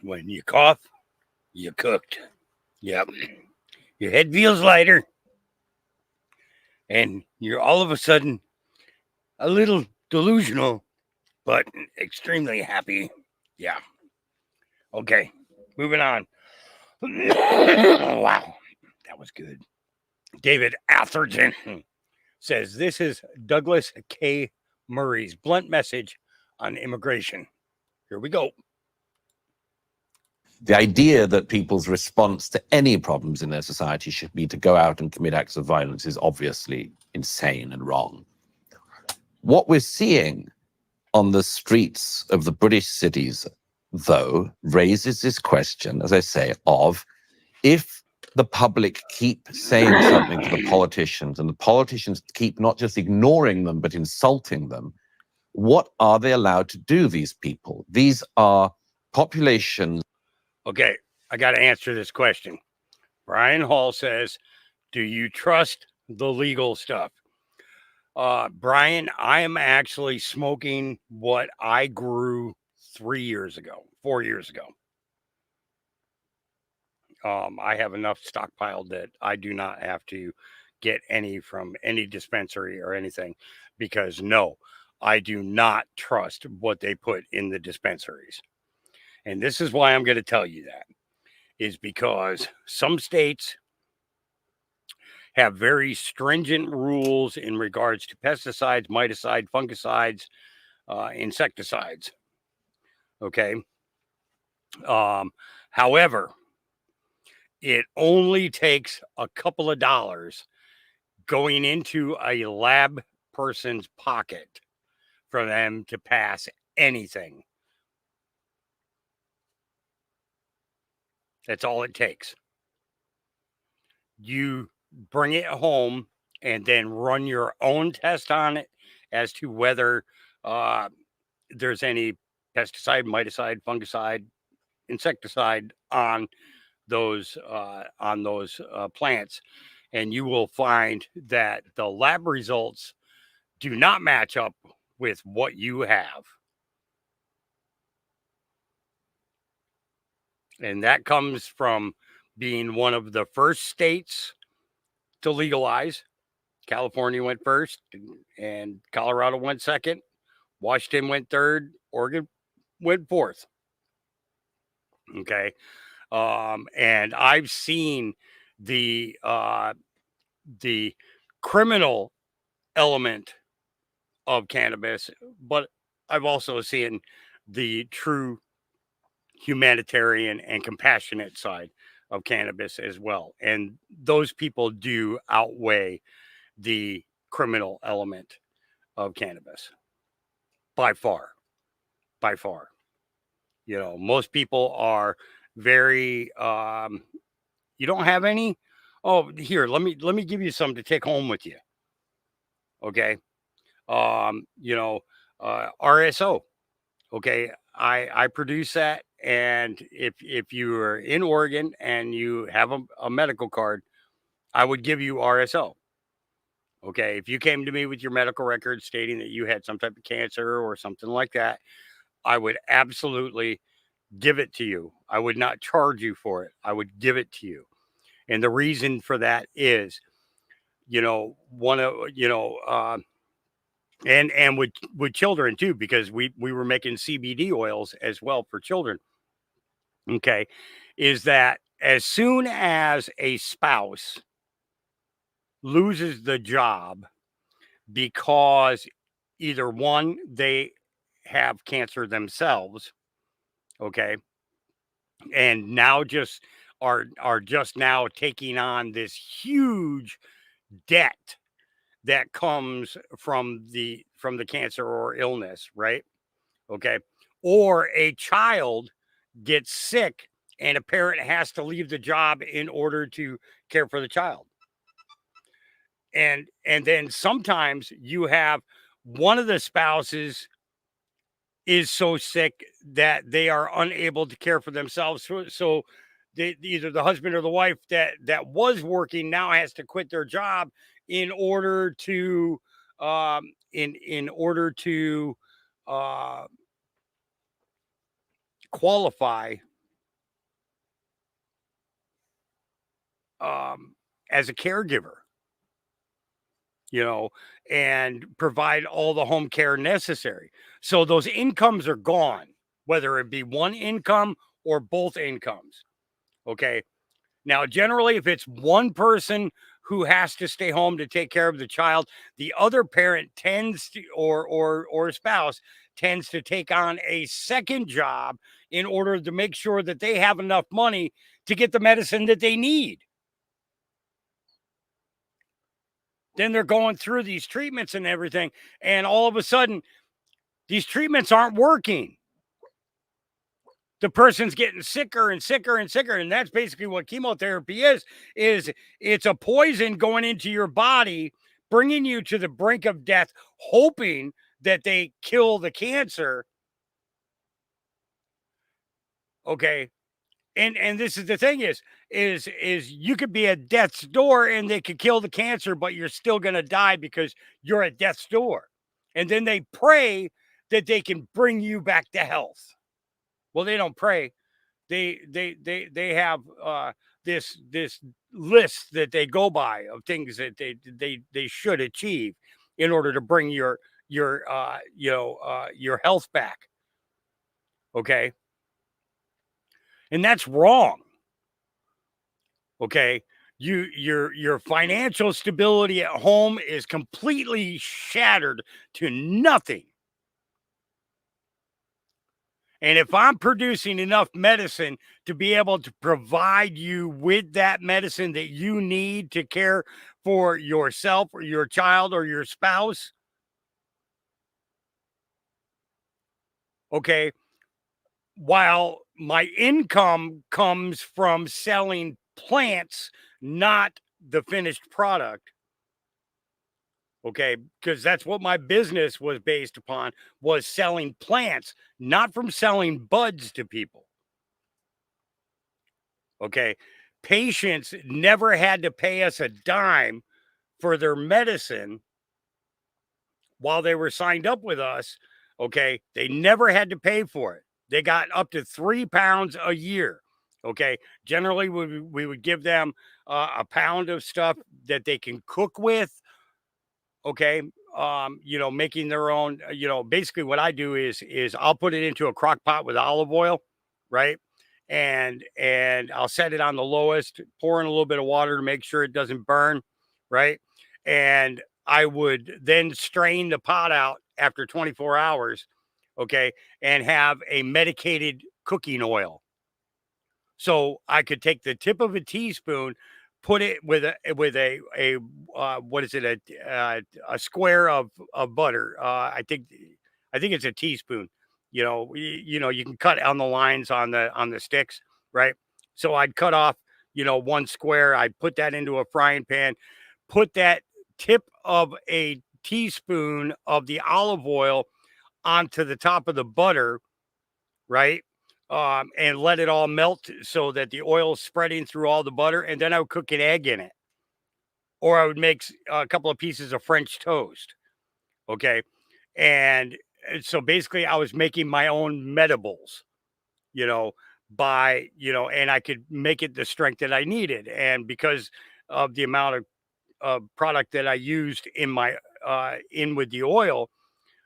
When you cough, you cooked. Yep. Your head feels lighter. And you're all of a sudden a little delusional, but extremely happy. Yeah. Okay. Moving on. Wow. That was good. David Atherton says, this is Douglas K. Murray's blunt message on immigration. Here we go. The idea that people's response to any problems in their society should be to go out and commit acts of violence is obviously insane and wrong. What we're seeing on the streets of the British cities, though, raises this question, as I say, of if the public keep saying something to the politicians and the politicians keep not just ignoring them, but insulting them, what are they allowed to do, these people? These are populations. Okay, I got to answer this question. Brian Hall says, do you trust the legal stuff? Brian, I am actually smoking what I grew 4 years ago. I have enough stockpiled that I do not have to get any from any dispensary or anything because no, I do not trust what they put in the dispensaries. And this is why I'm going to tell you that, is because some states have very stringent rules in regards to pesticides, miticide, fungicides, insecticides. Okay. However, it only takes a couple of dollars going into a lab person's pocket for them to pass anything. That's all it takes. You bring it home and then run your own test on it as to whether there's any pesticide, miticide, fungicide, insecticide on those plants, and you will find that the lab results do not match up with what you have. And that comes from being one of the first states to legalize. California went first, and Colorado went second. Washington went third. Oregon went fourth. Okay. And I've seen the criminal element of cannabis, but I've also seen the true humanitarian and compassionate side of cannabis as well. And those people do outweigh the criminal element of cannabis by far. Most people are very you don't have any? Oh, here, let me give you some to take home with you. Okay. RSO. Okay. I produce that. And if you are in Oregon and you have a medical card, I would give you RSO. Okay. If you came to me with your medical record stating that you had some type of cancer or something like that, I would absolutely give it to you. I would not charge you for it. I would give it to you. And the reason for that is, and with children too, because we were making CBD oils as well for children. Okay, is that as soon as a spouse loses the job because either one, they have cancer themselves, okay, and now just are just now taking on this huge debt that comes from the cancer or illness, right? Okay. Or a child gets sick and a parent has to leave the job in order to care for the child. And then sometimes you have one of the spouses is so sick that they are unable to care for themselves. So either the husband or the wife that was working now has to quit their job in order to in order to qualify as a caregiver, you know, and provide all the home care necessary. So those incomes are gone, whether it be one income or both incomes. Okay. Now, generally, if it's one person who has to stay home to take care of the child, the other parent tends to, or spouse tends to take on a second job in order to make sure that they have enough money to get the medicine that they need. Then they're going through these treatments and everything, and all of a sudden, these treatments aren't working. The person's getting sicker and sicker and sicker, and that's basically what chemotherapy is it's a poison going into your body, bringing you to the brink of death, hoping that they kill the cancer. Okay. And this is the thing is you could be at death's door and they could kill the cancer, but you're still going to die because you're at death's door. And then they pray that they can bring you back to health. Well, they don't pray. They have this list that they go by of things that they should achieve in order to bring your health back. Okay. And that's wrong. Okay. Your financial stability at home is completely shattered to nothing. And if I'm producing enough medicine to be able to provide you with that medicine that you need to care for yourself or your child or your spouse, okay, while my income comes from selling plants, not the finished product, okay, because that's what my business was based upon, was selling plants, not from selling buds to people. Okay. Patients never had to pay us a dime for their medicine while they were signed up with us. Okay. They never had to pay for it. They got up to £3 a year. Okay. Generally, we would give them a pound of stuff that they can cook with. Okay. Making their own, basically what I do is I'll put it into a crock pot with olive oil, right? And I'll set it on the lowest, pour in a little bit of water to make sure it doesn't burn, right? And I would then strain the pot out after 24 hours, okay, and have a medicated cooking oil. So I could take the tip of a teaspoon, put it with a what is it, a square of butter. I think it's a teaspoon. You can cut on the lines on the sticks, right? So I'd cut off, one square. I'd put that into a frying pan, put that tip of a teaspoon of the olive oil onto the top of the butter, right? And let it all melt so that the oil is spreading through all the butter. And then I would cook an egg in it. Or I would make a couple of pieces of French toast. Okay. And so basically I was making my own medibles, and I could make it the strength that I needed. And because of the amount of product that I used in my in with the oil,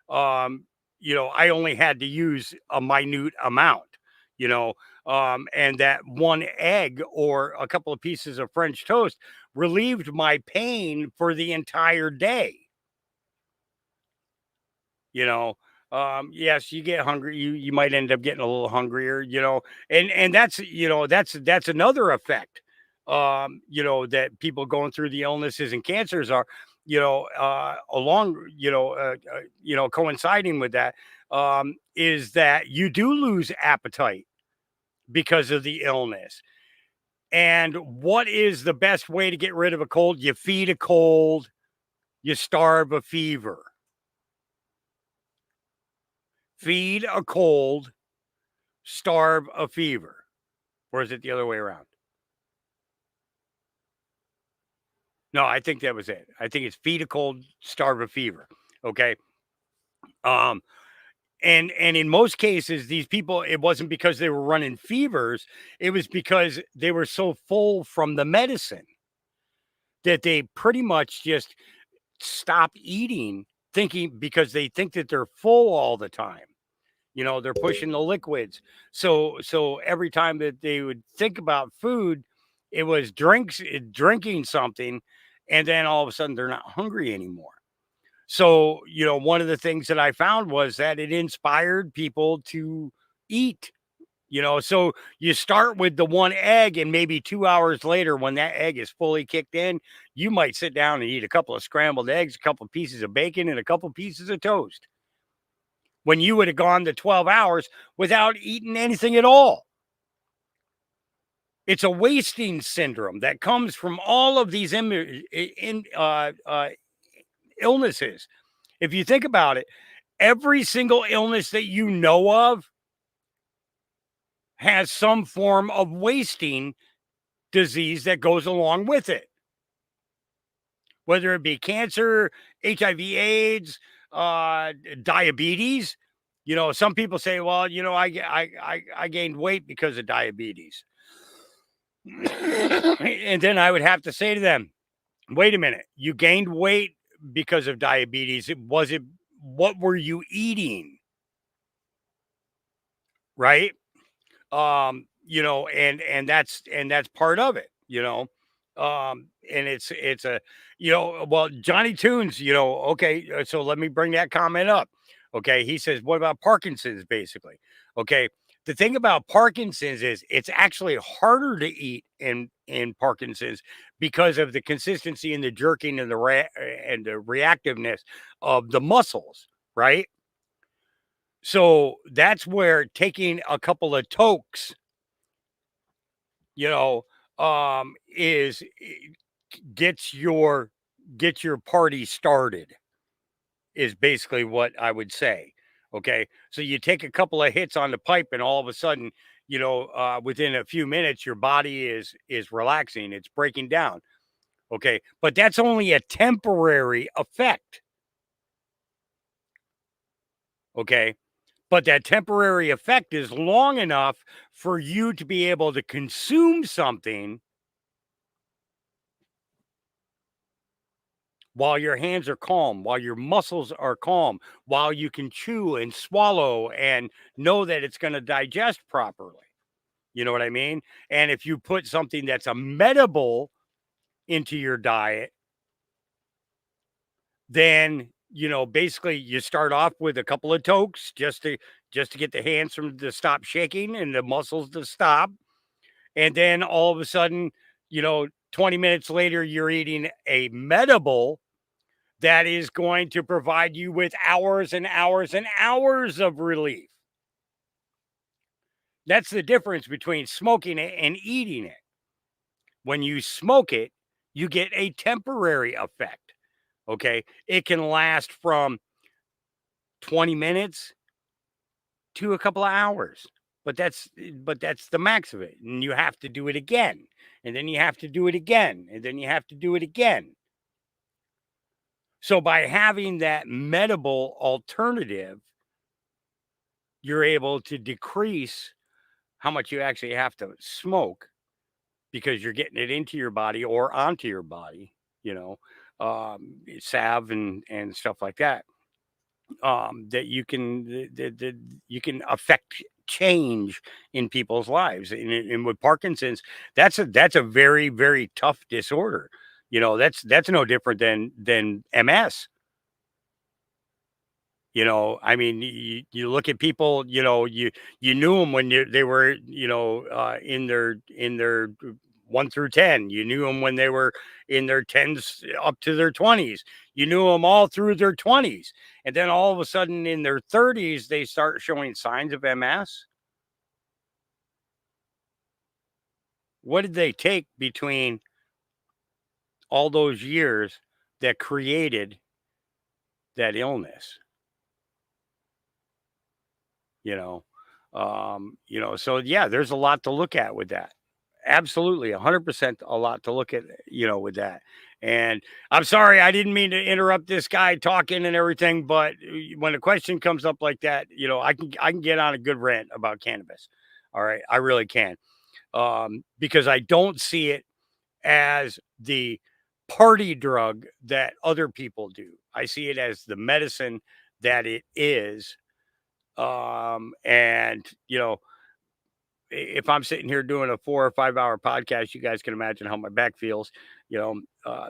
you know, I only had to use a minute amount, you know, and that one egg or a couple of pieces of French toast relieved my pain for the entire day. You know, yes, you get hungry. You might end up getting a little hungrier, you know, and that's, you know, that's another effect, you know, that people going through the illnesses and cancers are, you know, along, you know, coinciding with that, is that you do lose appetite because of the illness. And what is the best way to get rid of a cold? You feed a cold, you starve a fever. Feed a cold, starve a fever. Or is it the other way around? No, I think that was it. I think it's feed a cold, starve a fever. Okay. And in most cases, these people, it wasn't because they were running fevers, it was because they were so full from the medicine that they pretty much just stop eating, thinking, because they think that they're full all the time. You know, they're pushing the liquids. So every time that they would think about food, it was drinking something, and then all of a sudden they're not hungry anymore. So, you know, one of the things that I found was that it inspired people to eat. You know, so you start with the one egg, and maybe 2 hours later, when that egg is fully kicked in, you might sit down and eat a couple of scrambled eggs, a couple of pieces of bacon, and a couple of pieces of toast, when you would have gone the 12 hours without eating anything at all. It's a wasting syndrome that comes from all of these illnesses. If you think about it, every single illness that you know of has some form of wasting disease that goes along with it. Whether it be cancer, HIV, AIDS, diabetes. You know, some people say, well, you know, I gained weight because of diabetes. And then I would have to say to them, wait a minute, you gained weight because of diabetes. What were you eating? Right? You know, and that's part of it, you know. And it's a, you know, well, Johnny Tunes, you know, okay, so let me bring that comment up. Okay, he says, what about Parkinson's, basically? Okay, the thing about Parkinson's is it's actually harder to eat in Parkinson's because of the consistency and the jerking and the reactiveness of the muscles, right? So that's where taking a couple of tokes, you know, gets your party started, is basically what I would say. Okay, so you take a couple of hits on the pipe, and all of a sudden, you know, within a few minutes, your body is relaxing, it's breaking down. Okay, but that's only a temporary effect. Okay, but that temporary effect is long enough for you to be able to consume something while your hands are calm, while your muscles are calm, while you can chew and swallow and know that it's going to digest properly. You know what I mean? And if you put something that's a medible into your diet, then, you know, basically you start off with a couple of tokes just to get the hands to stop shaking and the muscles to stop. And then all of a sudden, you know, 20 minutes later, you're eating a medible that is going to provide you with hours and hours and hours of relief. That's the difference between smoking it and eating it. When you smoke it, you get a temporary effect. Okay. It can last from 20 minutes to a couple of hours, but that's the max of it. And you have to do it again. And then you have to do it again. And then you have to do it again. So by having that medible alternative, you're able to decrease how much you actually have to smoke, because you're getting it into your body or onto your body salve and stuff like that. That you can affect change in people's lives. And with Parkinson's, that's a very, very tough disorder. That's no different than MS. I mean, you look at people, you knew them when they were, in their 1 through 10. You knew them when they were in their 10s up to their 20s. You knew them all through their 20s. And then all of a sudden in their 30s, they start showing signs of MS. What did they take between all those years that created that illness? So yeah, there's a lot to look at with that. Absolutely, 100% a lot to look at, with that. And I'm sorry, I didn't mean to interrupt this guy talking and everything, but when a question comes up like that, I can get on a good rant about cannabis. All right, I really can, because I don't see it as the party drug that other people do. I see it as the medicine that it is. And if I'm sitting here doing a 4 or 5 hour podcast, you guys can imagine how my back feels,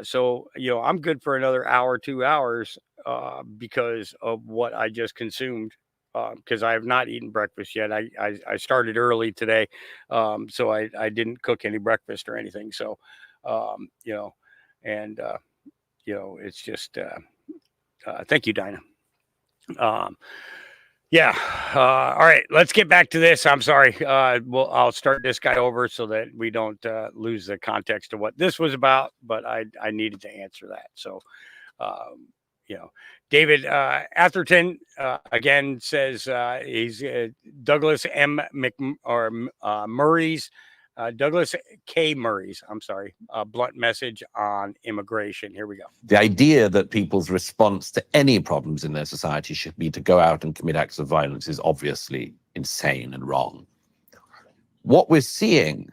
so I'm good for another hour, 2 hours, because of what I just consumed, because I have not eaten breakfast yet. I started early today, so I didn't cook any breakfast or anything. So, it's just, thank you, Dinah. Yeah. All right. Let's get back to this. I'm sorry. I'll start this guy over so that we don't lose the context of what this was about. But I needed to answer that. So, David Atherton again says he's Douglas M. Murray's. Douglas K. Murray's, I'm sorry, blunt message on immigration. Here we go. The idea that people's response to any problems in their society should be to go out and commit acts of violence is obviously insane and wrong. What we're seeing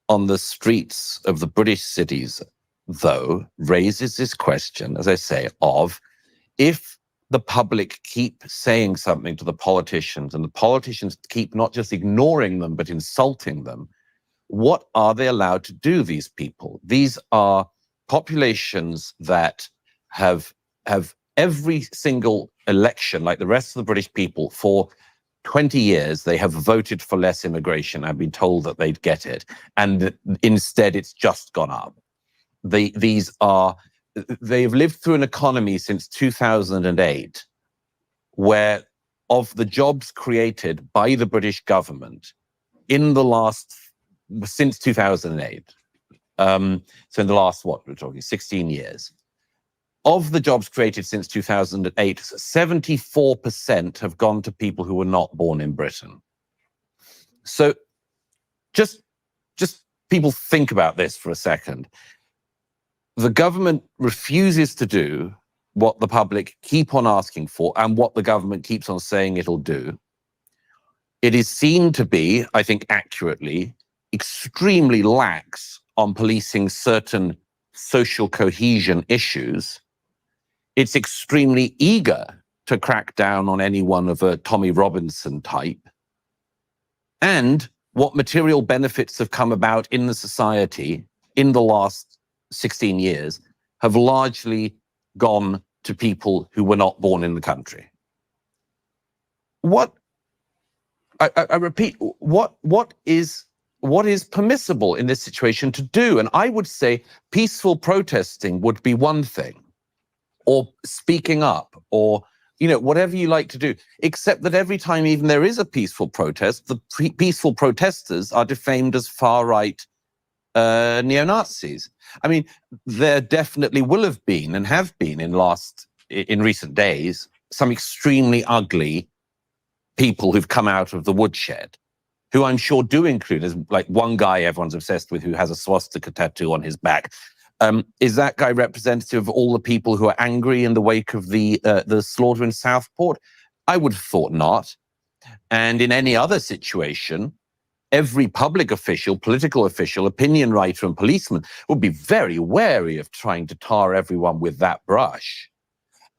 on the streets of the British cities, though, raises this question, as I say, of if the public keep saying something to the politicians and the politicians keep not just ignoring them, but insulting them, what are they allowed to do, these people? These are populations that have every single election, like the rest of the British people, for 20 years, they have voted for less immigration. I've been told that they'd get it. And instead, it's just gone up. They've lived through an economy since 2008, where of the jobs created by the British government since 2008, so in the last, what we're talking, 16 years, of the jobs created since 2008, 74% have gone to people who were not born in Britain. So just people think about this for a second. The government refuses to do what the public keep on asking for and what the government keeps on saying it'll do. It is seen to be, I think accurately, extremely lax on policing certain social cohesion issues. It's extremely eager to crack down on anyone of a Tommy Robinson type. And what material benefits have come about in the society in the last 16 years have largely gone to people who were not born in the country. I repeat, what is permissible in this situation to do? And I would say peaceful protesting would be one thing, or speaking up, or whatever you like to do, except that every time even there is a peaceful protest, the peaceful protesters are defamed as far-right neo-Nazis. I mean, there definitely will have been and have been in recent days some extremely ugly people who've come out of the woodshed, who I'm sure do include, as like one guy everyone's obsessed with who has a swastika tattoo on his back. Is that guy representative of all the people who are angry in the wake of the slaughter in Southport? I would have thought not. And in any other situation, every public official, political official, opinion writer, and policeman would be very wary of trying to tar everyone with that brush.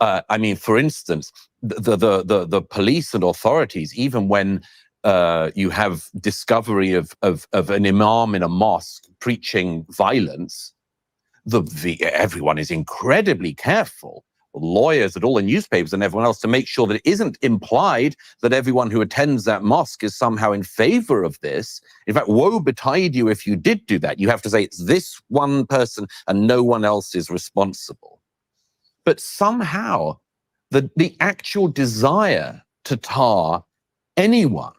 I mean, for instance, the police and authorities, even when you have discovery of an imam in a mosque preaching violence, everyone is incredibly careful. Lawyers at all the newspapers and everyone else, to make sure that it isn't implied that everyone who attends that mosque is somehow in favor of this. In fact, woe betide you if you did do that. You have to say it's this one person and no one else is responsible. But somehow the actual desire to tar anyone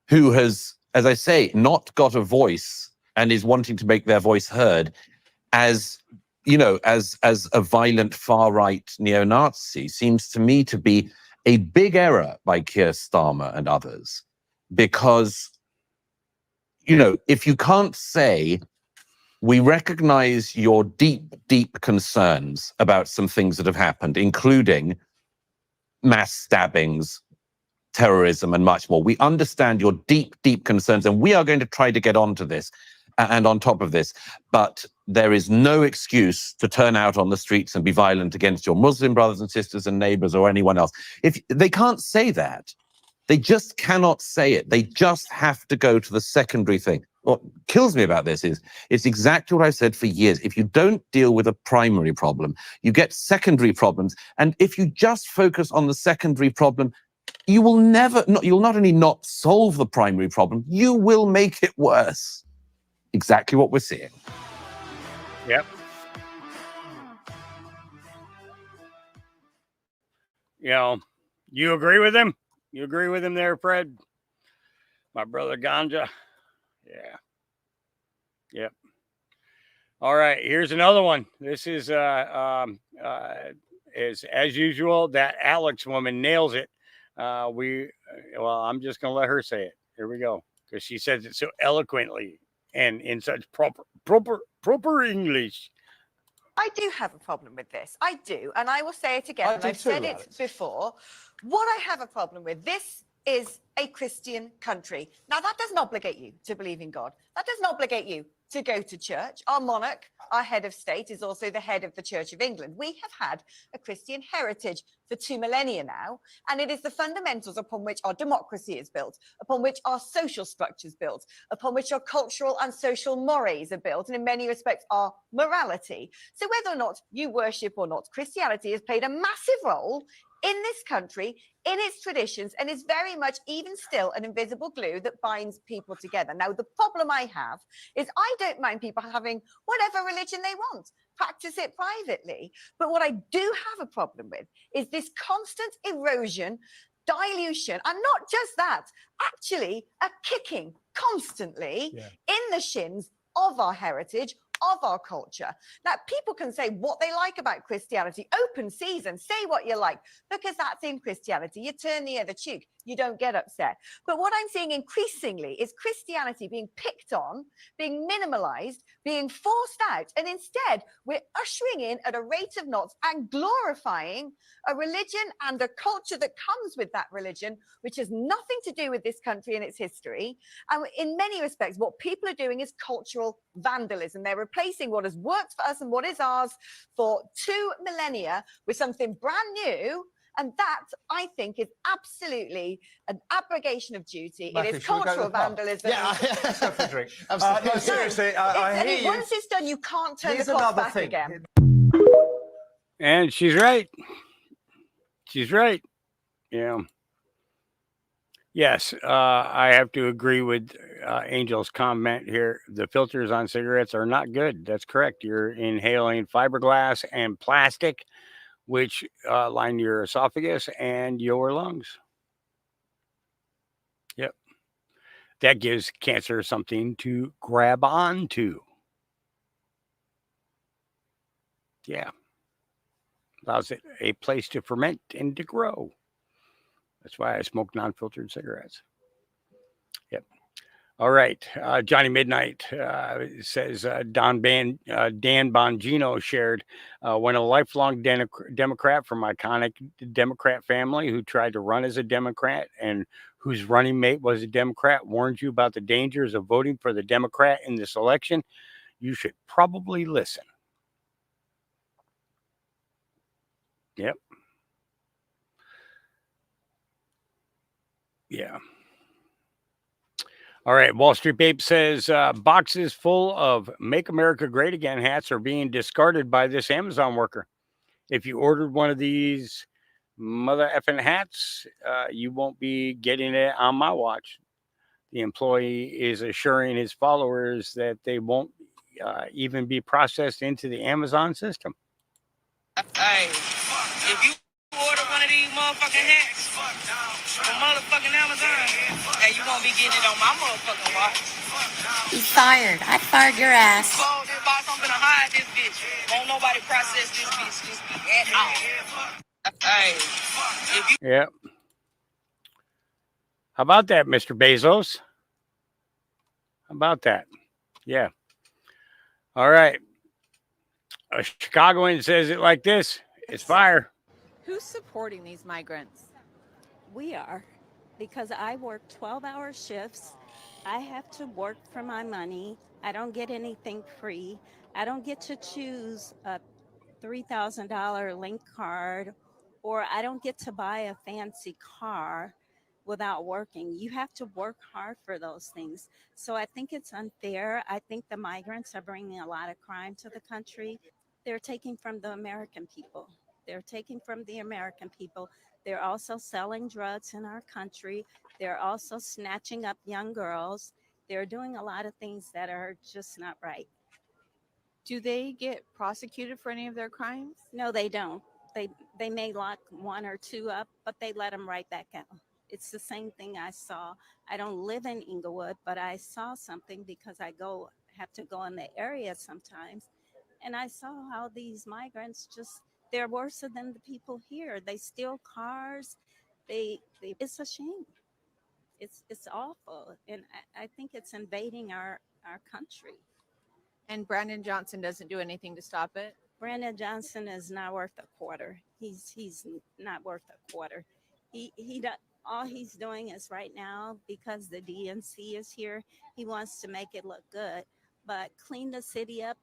who has, as I say, not got a voice and is wanting to make their voice heard as, you know, as a violent far-right neo-Nazi seems to me to be a big error by Keir Starmer and others. Because, you know, if you can't say, we recognize your deep, deep concerns about some things that have happened, including mass stabbings, terrorism, and much more. We understand your deep, deep concerns, and we are going to try to get onto this and on top of this. But there is no excuse to turn out on the streets and be violent against your Muslim brothers and sisters and neighbors or anyone else. If they can't say that, they just cannot say it. They just have to go to the secondary thing. What kills me about this is it's exactly what I've said for years. If you don't deal with a primary problem, you get secondary problems. And if you just focus on the secondary problem, you will you'll not only not solve the primary problem, you will make it worse. Exactly what we're seeing. Yep. You know, you agree with him? You agree with him there, Fred? My brother Ganja? Yeah. Yep. All right, here's another one. This is as usual, that Alex woman nails it. Well, I'm just gonna let her say it. Here we go, because she says it so eloquently and in such proper English. I do have a problem with this. I do. And I will say it again. I've said it before. What I have a problem with, this is a Christian country. Now, that doesn't obligate you to believe in God. That doesn't obligate you to go to church. Our monarch, our head of state, is also the head of the Church of England. We have had a Christian heritage for 2 millennia now, and it is the fundamentals upon which our democracy is built, upon which our social structure is built, upon which our cultural and social mores are built, and in many respects, our morality. So whether or not you worship or not, Christianity has played a massive role in this country, in its traditions, and is very much even still an invisible glue that binds people together. Now, the problem I have is I don't mind people having whatever religion they want, practice it privately. But what I do have a problem with is this constant erosion, dilution, and not just that, actually a kicking constantly in the shins of our heritage, of our culture. Now, people can say what they like about Christianity, open season, say what you like, because that's in Christianity. You turn the other cheek, you don't get upset. But what I'm seeing increasingly is Christianity being picked on, being minimalized, being forced out, and instead we're ushering in at a rate of knots and glorifying a religion and a culture that comes with that religion, which has nothing to do with this country and its history. And in many respects, what people are doing is cultural vandalism. They're replacing what has worked for us and what is ours for 2 millennia with something brand new. And that, I think, is absolutely an abrogation of duty. Matthew, it is cultural vandalism. Yeah, let's go for a drink. Absolutely. No, seriously, I hear you. Once it's done, you can't turn Here's the clock another back thing. again. And she's right. She's right. Yeah. Yes, I have to agree with Angel's comment here. The filters on cigarettes are not good. That's correct. You're inhaling fiberglass and plastic, which line your esophagus and your lungs. Yep. That gives cancer something to grab onto. Yeah. Allows it a place to ferment and to grow. That's why I smoke non-filtered cigarettes. Yep. All right. Johnny Midnight says Dan Bongino shared when a lifelong Democrat from iconic Democrat family who tried to run as a Democrat and whose running mate was a Democrat warned you about the dangers of voting for the Democrat in this election, you should probably listen. Yep. Yeah. All right. Wall Street Babe says boxes full of Make America Great Again hats are being discarded by this Amazon worker. If you ordered one of these mother effing hats, you won't be getting it on my watch. The employee is assuring his followers that they won't even be processed into the Amazon system. Hey, if you order one of these motherfucking hats from motherfucking Amazon, hey, you won't be getting it on my motherfucking watch. He's fired. I fired your ass. Oh, this boss, I'm gonna hide this bitch. Won't nobody process this bitch at all. Hey, if you... Yeah. How about that, Mr. Bezos? How about that? Yeah. All right. A Chicagoan says it like this. It's fire. Who's supporting these migrants? We are, because I work 12-hour shifts. I have to work for my money. I don't get anything free. I don't get to choose a $3,000 link card, or I don't get to buy a fancy car without working. You have to work hard for those things. So I think it's unfair. I think the migrants are bringing a lot of crime to the country. They're taking from the American people. They're taking from the American people. They're also selling drugs in our country. They're also snatching up young girls. They're doing a lot of things that are just not right. Do they get prosecuted for any of their crimes? No, they don't. They may lock one or two up, but they let them right back out. It's the same thing I saw. I don't live in Inglewood, but I saw something because I have to go in the area sometimes. And I saw how these migrants they're worse than the people here. They steal cars. It's a shame. It's awful. And I think it's invading our country. And Brandon Johnson doesn't do anything to stop it? Brandon Johnson is not worth a quarter. He's not worth a quarter. All he's doing is right now, because the DNC is here, he wants to make it look good. But clean the city up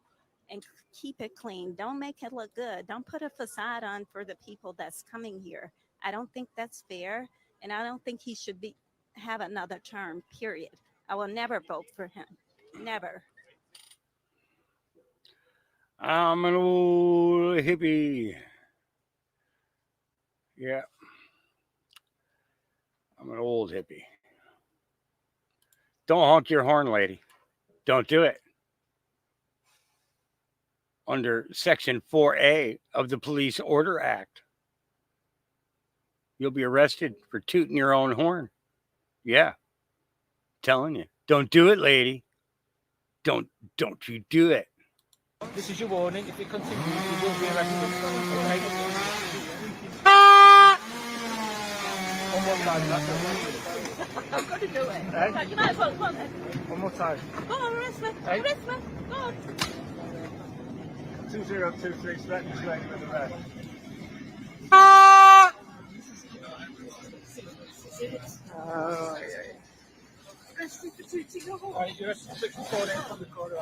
and keep it clean. Don't make it look good. Don't put a facade on for the people that's coming here. I don't think that's fair, and I don't think he should have another term, period. I will never vote for him. Never. I'm an old hippie. Yeah. I'm an old hippie. Don't honk your horn, lady. Don't do it. Under Section 4A of the Police Order Act, you'll be arrested for tooting your own horn. Yeah. Telling you. Don't do it, lady. Don't you do it. This is your warning. If you continue, you will be arrested. Okay? One more time. I'm going to do it. Hey? You might as well. Come on then. One more time. Go on, arrest me. Hey? Arrest me. Go on. 2023, straight with the red. Oh, yeah. Arrested for tooting your horn. Right, you're arrested for 6 recording from the corner.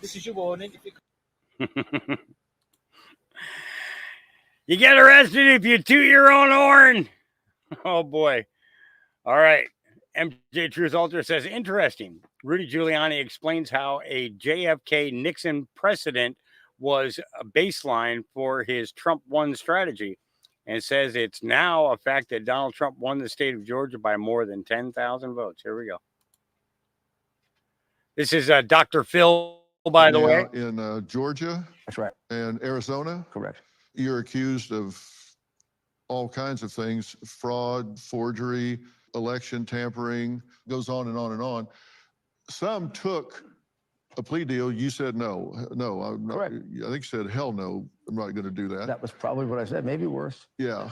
This is your warning. If you You get arrested if you toot your own horn. Oh, boy. All right. MJ Truth Alter says, interesting. Rudy Giuliani explains how a JFK Nixon precedent was a baseline for his Trump won strategy, and says it's now a fact that Donald Trump won the state of Georgia by more than 10,000 votes. Here we go. This is Dr. Phil, by the way. In Georgia. That's right. And Arizona. Correct. You're accused of all kinds of things: fraud, forgery, election tampering, goes on and on and on. Some took a plea deal. You said no. No, I'm not. Correct. I think you said, hell no, I'm not going to do that. That was probably what I said, maybe worse. Yeah.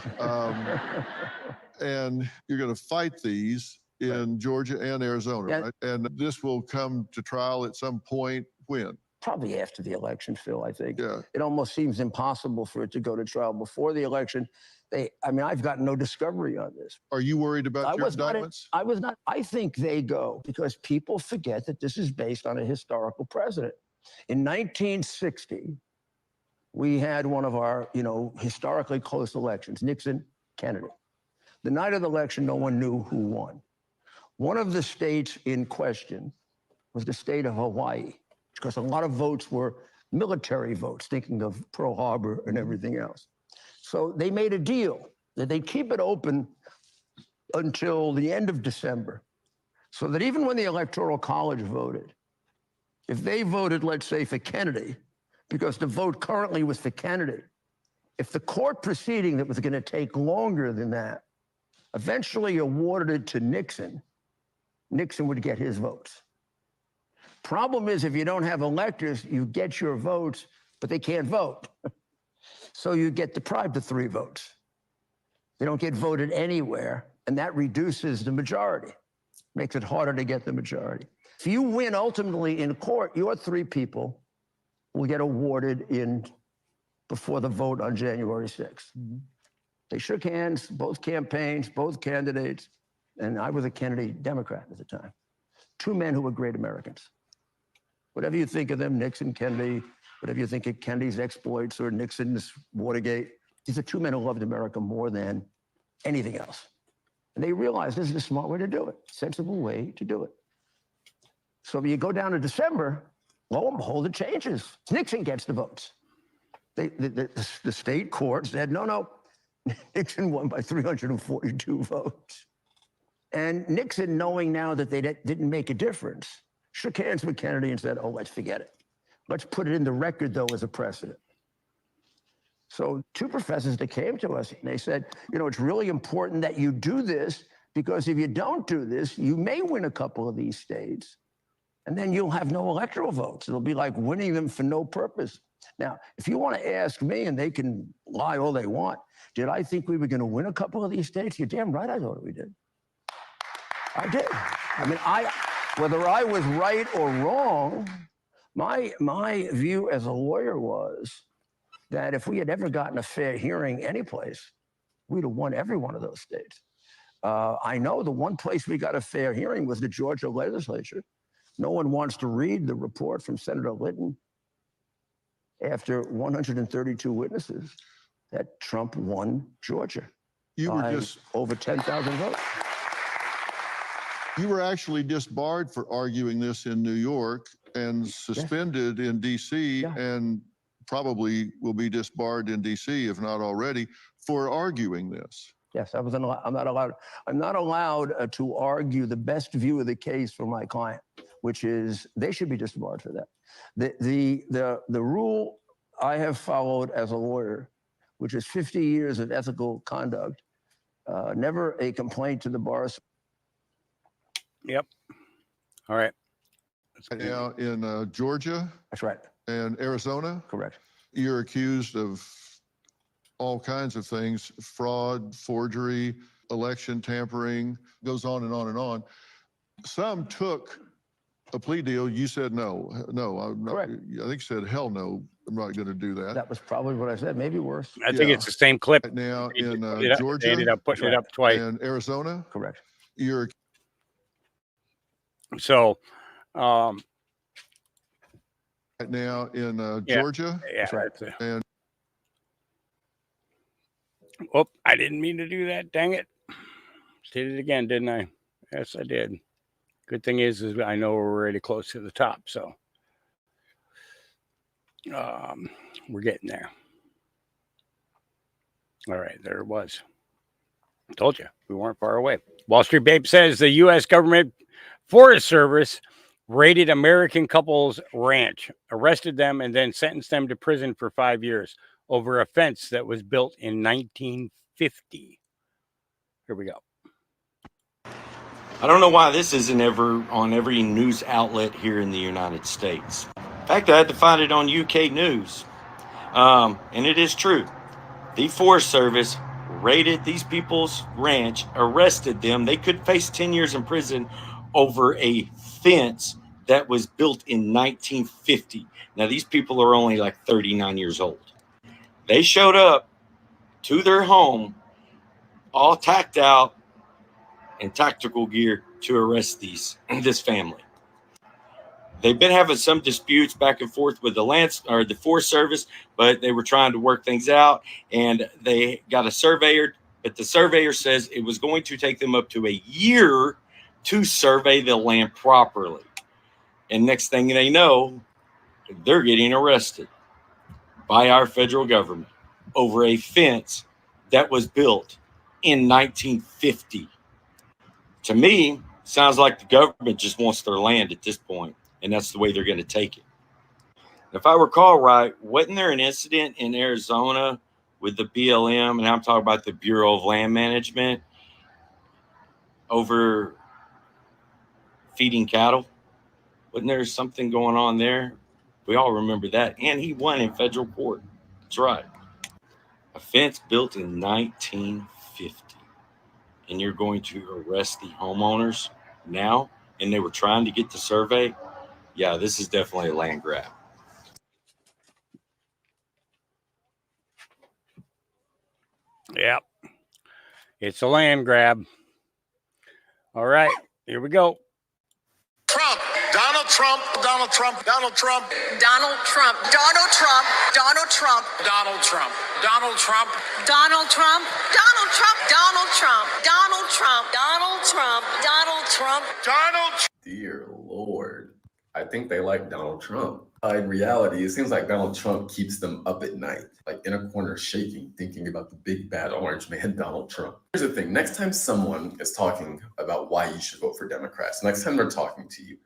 And you're going to fight these in Georgia and Arizona, Yeah. right? And this will come to trial at some point when? Probably after the election, Phil, I think. Yeah. It almost seems impossible for it to go to trial before the election. I've got no discovery on this. Are you worried about your indictments? I was not. I think they go because people forget that this is based on a historical precedent. In 1960, we had one of our, historically close elections, Nixon, Kennedy. The night of the election, no one knew who won. One of the states in question was the state of Hawaii, because a lot of votes were military votes, thinking of Pearl Harbor and everything else. So they made a deal that they'd keep it open until the end of December, so that even when the Electoral College voted, if they voted, let's say, for Kennedy, because the vote currently was for Kennedy, if the court proceeding that was going to take longer than that eventually awarded it to Nixon, Nixon would get his votes. Problem is, if you don't have electors, you get your votes, but they can't vote. So you get deprived of 3 votes. They don't get voted anywhere, and that reduces the majority, makes it harder to get the majority. If you win ultimately in court, your 3 people will get awarded before the vote on January 6th. Mm-hmm. They shook hands, both campaigns, both candidates, and I was a Kennedy Democrat at the time. 2 men who were great Americans. Whatever you think of them, Nixon, Kennedy, whatever you think of Kennedy's exploits or Nixon's Watergate, these are 2 men who loved America more than anything else. And they realized this is a smart way to do it, sensible way to do it. So when you go down to December, lo and behold, it changes. Nixon gets the votes. The state court said, no, Nixon won by 342 votes. And Nixon, knowing now that they didn't make a difference, shook hands with Kennedy and said, oh, let's forget it. Let's put it in the record, though, as a precedent. So 2 professors that came to us, and they said, it's really important that you do this, because if you don't do this, you may win a couple of these states, and then you'll have no electoral votes. It'll be like winning them for no purpose. Now, if you want to ask me, and they can lie all they want, did I think we were going to win a couple of these states? You're damn right I thought we did. I did. Whether I was right or wrong, my view as a lawyer was that if we had ever gotten a fair hearing anyplace, we'd have won every one of those states. I know the one place we got a fair hearing was the Georgia legislature. No one wants to read the report from Senator Litton after 132 witnesses that Trump won Georgia. You were just over 10,000 votes. You were actually disbarred for arguing this in New York and suspended in D.C. and probably will be disbarred in D.C. if not already for arguing this. Yes, I'm not allowed. I'm not allowed to argue the best view of the case for my client, which is they should be disbarred for that. The rule I have followed as a lawyer, which is 50 years of ethical conduct, never a complaint to the bar. Yep. All right. Now in Georgia. That's right. And Arizona. Correct. You're accused of all kinds of things: fraud, forgery, election tampering, goes on and on and on. Some took a plea deal. You said no. No, I'm not. Correct. I think you said, hell no, I'm not going to do that. That was probably what I said, maybe worse. I think it's the same clip. Now in Georgia. They ended up putting it up twice. And Arizona. Correct. You're so now in Georgia. Yeah, that's right. And oh, I didn't mean to do that. Dang it. Did it again, didn't I? Yes, I did. Good thing is I know we're already close to the top, so we're getting there. All right, there it was. I told you we weren't far away. Wall Street Babe says the U.S. government Forest Service raided American couple's ranch, arrested them, and then sentenced them to prison for 5 years over a fence that was built in 1950. Here we go. I don't know why this isn't ever on every news outlet here in the United States. In fact, I had to find it on UK News. And it is true. The Forest Service raided these people's ranch, arrested them. They could face 10 years in prison over a fence that was built in 1950. Now, these people are only like 39 years old. They showed up to their home, all tacked out in tactical gear to arrest this family. They've been having some disputes back and forth with the Forest Service, but they were trying to work things out, and they got a surveyor. But the surveyor says it was going to take them up to a year to survey the land properly. And next thing they know, they're getting arrested by our federal government over a fence that was built in 1950. To me, sounds like the government just wants their land at this point, and that's the way they're going to take it. If I recall right, wasn't there an incident in Arizona with the BLM, and I'm talking about the Bureau of Land Management, over feeding cattle? Wasn't there something going on there? We all remember that. And he won in federal court. That's right. A fence built in 1950. And you're going to arrest the homeowners now? And they were trying to get the survey? Yeah, this is definitely a land grab. Yep. It's a land grab. All right, here we go. Trump, Donald Trump, Donald Trump, Donald Trump, Donald Trump, Donald Trump, Donald Trump, Donald Trump, Donald Trump, Donald Trump, Donald Trump, Donald Trump, Donald Trump, Donald Trump, Donald Trump, Donald Trump. Dear Lord, I think they like Donald Trump. In reality, it seems like Donald Trump keeps them up at night, like in a corner shaking, thinking about the big bad orange man, Donald Trump. Here's the thing. Next time someone is talking about why you should vote for Democrats, next time they're talking to you,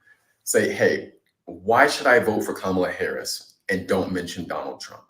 say, hey, why should I vote for Kamala Harris? And don't mention Donald Trump.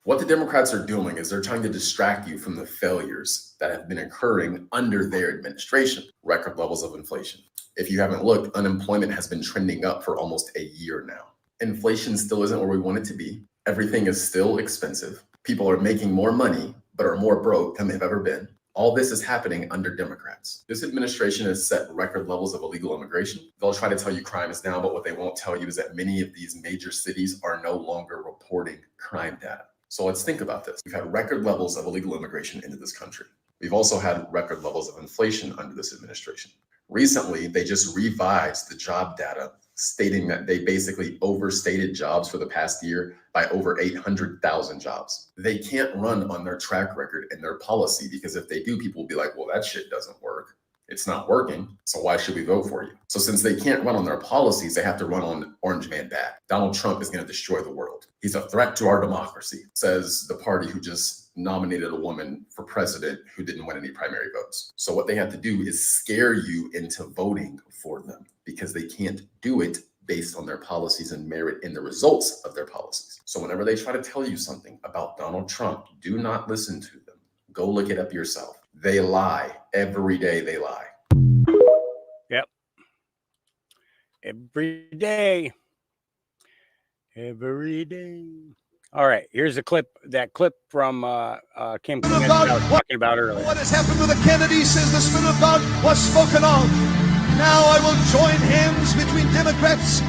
What the Democrats are doing is they're trying to distract you from the failures that have been occurring under their administration. Record levels of inflation. If you haven't looked, unemployment has been trending up for almost a year now. Inflation still isn't where we want it to be. Everything is still expensive. People are making more money, but are more broke than they've ever been. All this is happening under Democrats. This administration has set record levels of illegal immigration. They'll try to tell you crime is down, but what they won't tell you is that many of these major cities are no longer reporting crime data. So let's think about this. We've had record levels of illegal immigration into this country. We've also had record levels of inflation under this administration. Recently, they just revised the job data, stating that they basically overstated jobs for the past year by over 800,000 jobs. They can't run on their track record and their policy, because if they do, people will be like, well, that shit doesn't work. It's not working, so why should we vote for you? So since they can't run on their policies, they have to run on Orange Man bad. Donald Trump is going to destroy the world. He's a threat to our democracy, says the party who just nominated a woman for president who didn't win any primary votes. So what they have to do is scare you into voting for them, because they can't do it based on their policies and merit in the results of their policies. So whenever they try to tell you something about Donald Trump, do not listen to them. Go look it up yourself. They lie. Every day they lie. Yep. Every day. Every day. All right, here's a clip, that clip from Kim Clement that I was talking about earlier. What has happened with the Kennedys since the Spirit of God was spoken of. Now I will join hands between Democrats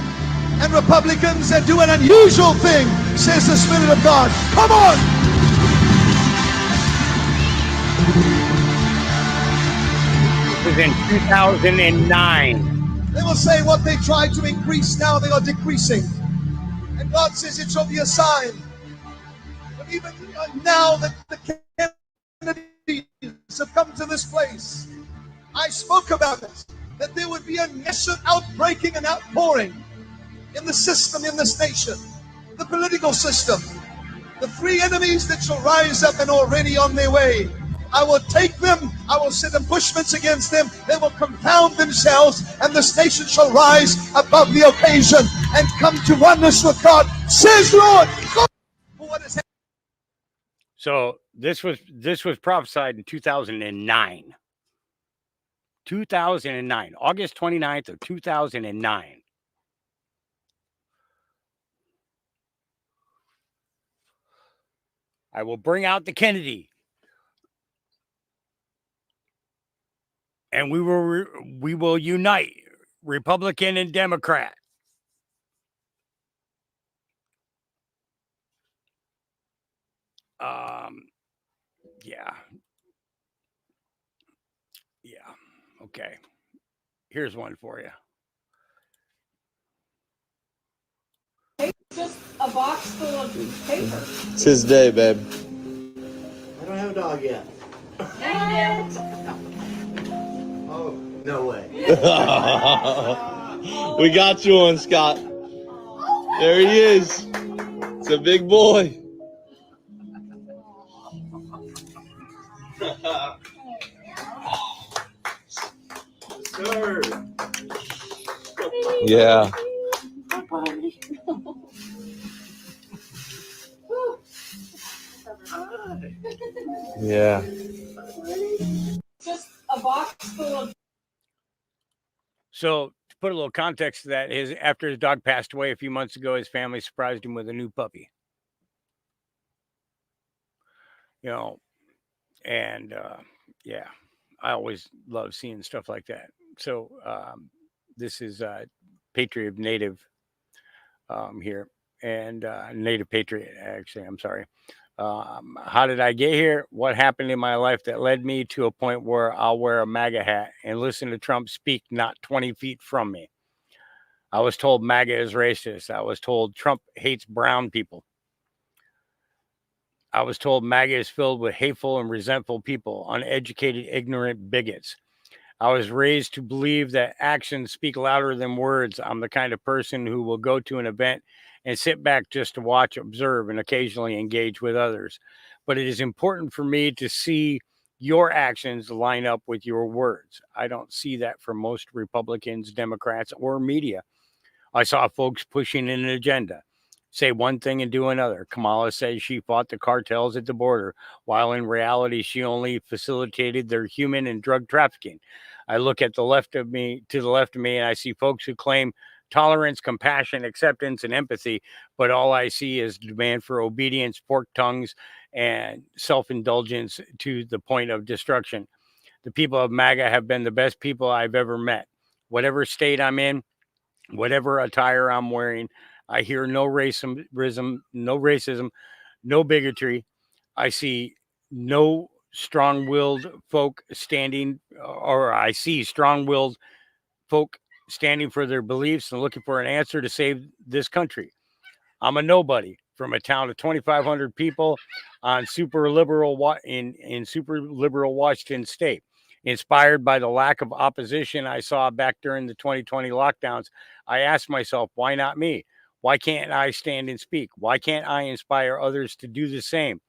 and Republicans and do an unusual thing, says the Spirit of God. Come on! This was in 2009. They will say what they tried to increase, now they are decreasing. And God says it shall be a sign. But even now that the Kennedys have come to this place, I spoke about it, that there would be a nation outbreaking and outpouring in the system, in this nation, the political system, the three enemies that shall rise up and already on their way. I will take them, I will set ambushments against them, they will confound themselves, and this nation shall rise above the occasion and come to oneness with God, says Lord. So this was prophesied in 2009. 2009, August 29th of 2009. I will bring out the Kennedy. And we will unite Republican and Democrat. Yeah. Okay. Here's one for you. Just a box full of paper. It's his day, babe. I don't have a dog yet. Oh, no way. We got you on, Scott. There he is. It's a big boy. Sir. Yeah. Yeah. Just a box full of. So to put a little context to that, after his dog passed away a few months ago, his family surprised him with a new puppy. And yeah, I always love seeing stuff like that. So this is Patriot Native here, and Native Patriot, actually, I'm sorry. How did I get here? What happened in my life that led me to a point where I'll wear a MAGA hat and listen to Trump speak not 20 feet from me? I was told MAGA is racist. I was told Trump hates brown people. I was told MAGA is filled with hateful and resentful people, uneducated, ignorant bigots. I was raised to believe that actions speak louder than words. I'm the kind of person who will go to an event and sit back just to watch, observe, and occasionally engage with others. But it is important for me to see your actions line up with your words. I don't see that from most Republicans, Democrats, or media. I saw folks pushing an agenda, say one thing and do another. Kamala says she fought the cartels at the border, while in reality, she only facilitated their human and drug trafficking. I look at the left of me, and I see folks who claim tolerance, compassion, acceptance, and empathy, but all I see is demand for obedience, pork tongues, and self-indulgence to the point of destruction. The people of MAGA have been the best people I've ever met. Whatever state I'm in, whatever attire I'm wearing, I hear no racism, no bigotry. I see no strong-willed folk standing, or I see strong-willed folk standing for their beliefs and looking for an answer to save this country. I'm a nobody from a town of 2,500 people on super liberal in super liberal Washington State. Inspired by the lack of opposition I saw back during the 2020 lockdowns, I asked myself, why not me? Why can't I stand and speak? Why can't I inspire others to do the same?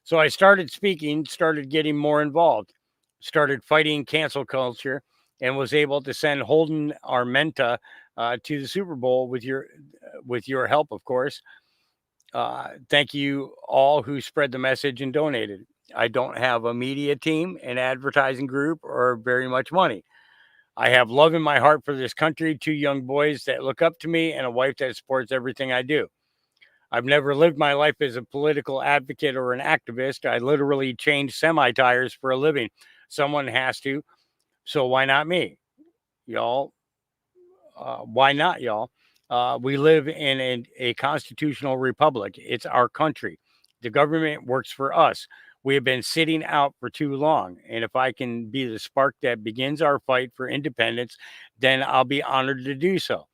So I started speaking, started getting more involved, started fighting cancel culture, and was able to send Holden Armenta to the Super Bowl with your help, of course. Thank you all who spread the message and donated. I don't have a media team, an advertising group, or very much money. I have love in my heart for this country, 2 young boys that look up to me, and a wife that supports everything I do. I've never lived my life as a political advocate or an activist. I literally change semi-tires for a living. Someone has to. So why not me? Y'all? Why not, y'all? We live in a constitutional republic. It's our country. The government works for us. We have been sitting out for too long. And if I can be the spark that begins our fight for independence, then I'll be honored to do so.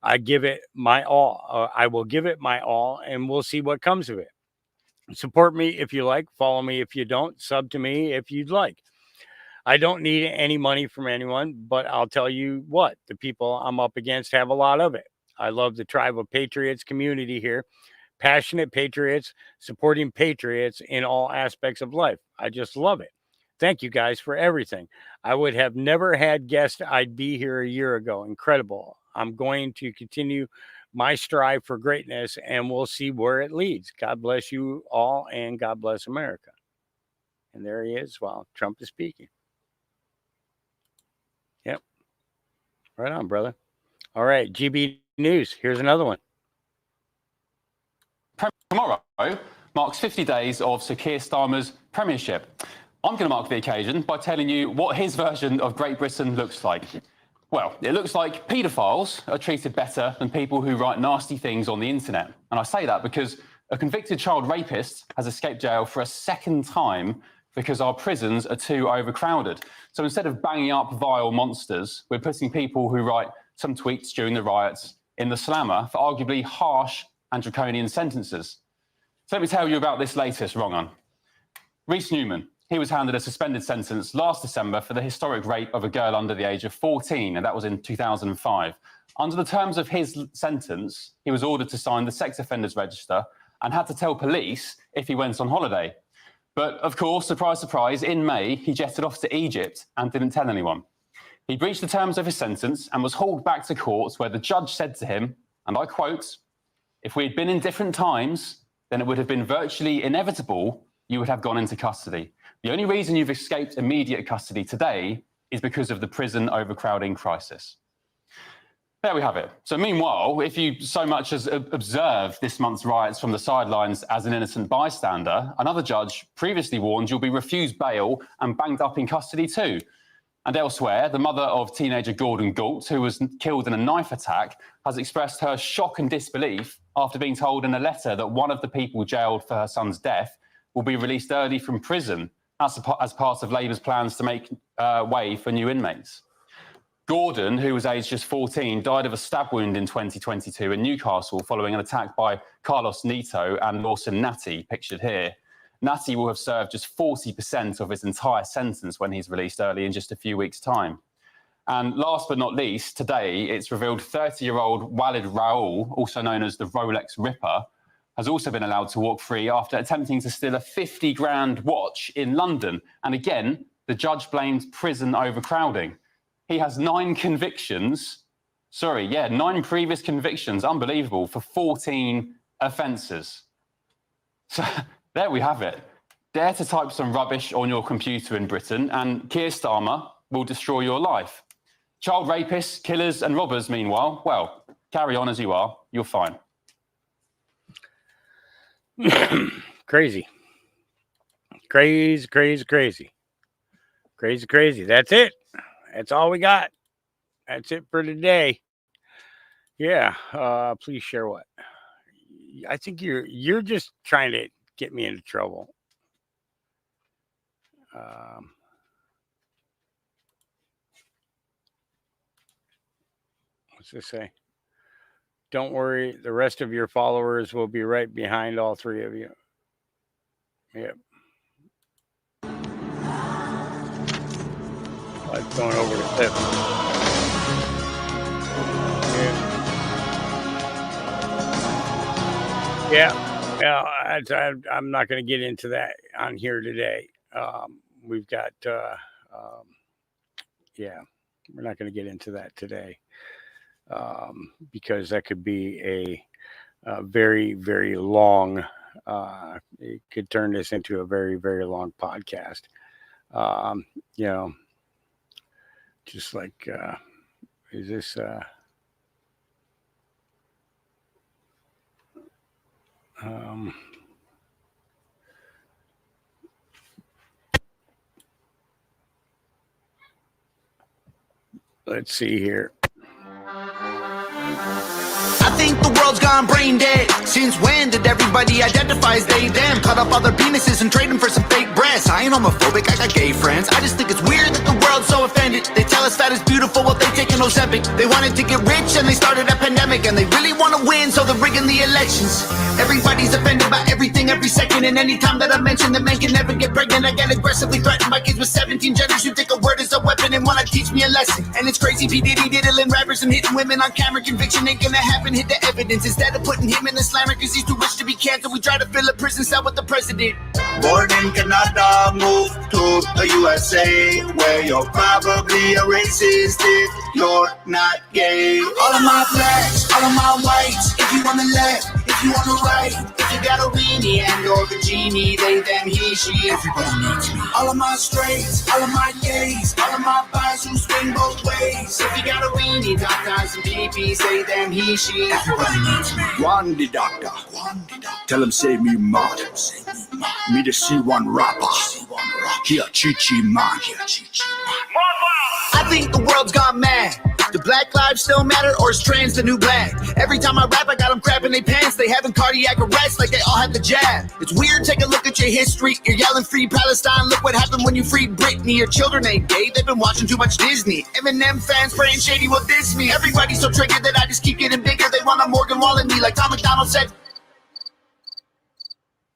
I give it my all. I will give it my all, and we'll see what comes of it. Support me if you like. Follow me if you don't. Sub to me if you'd like. I don't need any money from anyone, but I'll tell you what, the people I'm up against have a lot of it. I love the Tribe of Patriots community here. Passionate patriots, supporting patriots in all aspects of life. I just love it. Thank you guys for everything. I would have never had guessed I'd be here a year ago. Incredible. I'm going to continue my strive for greatness, and we'll see where it leads. God bless you all, and God bless America. And there he is while Trump is speaking. Right on, brother. All right, GB News. Here's another one. Tomorrow marks 50 days of Sir Keir Starmer's premiership. I'm going to mark the occasion by telling you what his version of Great Britain looks like. Well, it looks like paedophiles are treated better than people who write nasty things on the internet. And I say that because a convicted child rapist has escaped jail for a second time because our prisons are too overcrowded. So instead of banging up vile monsters, we're putting people who write some tweets during the riots in the slammer for arguably harsh and draconian sentences. So let me tell you about this latest wrong-un. Rhys Newman. He was handed a suspended sentence last December for the historic rape of a girl under the age of 14, and that was in 2005. Under the terms of his sentence, he was ordered to sign the sex offenders register and had to tell police if he went on holiday. But of course, surprise, surprise, in May, he jetted off to Egypt and didn't tell anyone. He breached the terms of his sentence and was hauled back to court where the judge said to him, and I quote, "If we had been in different times, then it would have been virtually inevitable you would have gone into custody. The only reason you've escaped immediate custody today is because of the prison overcrowding crisis." There we have it. So meanwhile, if you so much as observe this month's riots from the sidelines as an innocent bystander, another judge previously warned you'll be refused bail and banged up in custody too. And elsewhere, the mother of teenager Gordon Galt, who was killed in a knife attack, has expressed her shock and disbelief after being told in a letter that one of the people jailed for her son's death will be released early from prison as part of Labour's plans to make way for new inmates. Gordon, who was aged just 14, died of a stab wound in 2022 in Newcastle following an attack by Carlos Nito and Lawson Natty, pictured here. Natty will have served just 40% of his entire sentence when he's released early in just a few weeks' time. And last but not least, today it's revealed 30-year-old Walid Raoul, also known as the Rolex Ripper, has also been allowed to walk free after attempting to steal a 50 grand watch in London. And again, the judge blamed prison overcrowding. He has 9 convictions. 9 previous convictions, unbelievable, for 14 offences. So there we have it. Dare to type some rubbish on your computer in Britain and Keir Starmer will destroy your life. Child rapists, killers and robbers, meanwhile, well, carry on as you are. You're fine. Crazy. That's it. That's all we got. That's it for today. Yeah. Please share what? I think you're just trying to get me into trouble. What's this say? Don't worry, the rest of your followers will be right behind all 3 of you. Yep. Like going over the cliff. Yeah. I'm not going to get into that on here today. We've got, we're not going to get into that today. Because that could be a very, very long, it could turn this into a very, very long podcast. Just like, is this, let's see here. I think the world's gone brain dead. Since when did everybody identify as they, them? Cut up all their penises and trade them for some fake breasts. I ain't homophobic, I got gay friends. I just think it's weird that the world's so offended. They tell us fat is beautiful while they taking Ozempic. They wanted to get rich and they started a pandemic. And they really want to win, so they're rigging the elections. Everybody's offended by everything every second. And anytime that I mention that men can never get pregnant, I get aggressively threatened by kids with 17 genders who think a word is a weapon and want to teach me a lesson. And it's crazy, P. Diddy diddling rappers and hitting women on camera. Conviction ain't gonna happen, hit the evidence. Instead of putting him in the slammer cause he's too rich to be canceled, we try to fill a prison cell with the president. Born in Canada, move to the USA, where you're probably a racist if you're not gay. All of my blacks, all of my whites, if you on the left, if if you wanna write. If you got a weenie and or a genie, they, them, he, she. Everybody needs me. All of my straights, all of my gays, all of my guys who swing both ways. If you got a weenie, doctors and PPs, they, them, he, she. Everybody needs me. One the doctor. Tell him save me mad. Me to see one rapper. Here, Chi-Chi man. I think the world's gone mad. Do black lives still matter, or is trans the new black? Every time I rap, I got them crapping their pants. They having cardiac arrest like they all have the jab. It's weird, take a look at your history. You're yelling free Palestine. Look what happened when you freed Britney. Your children ain't gay, they've been watching too much Disney. Eminem fans praying Shady will diss me. Everybody's so triggered that I just keep getting bigger. They want a Morgan Wall in me, like Tom McDonald said.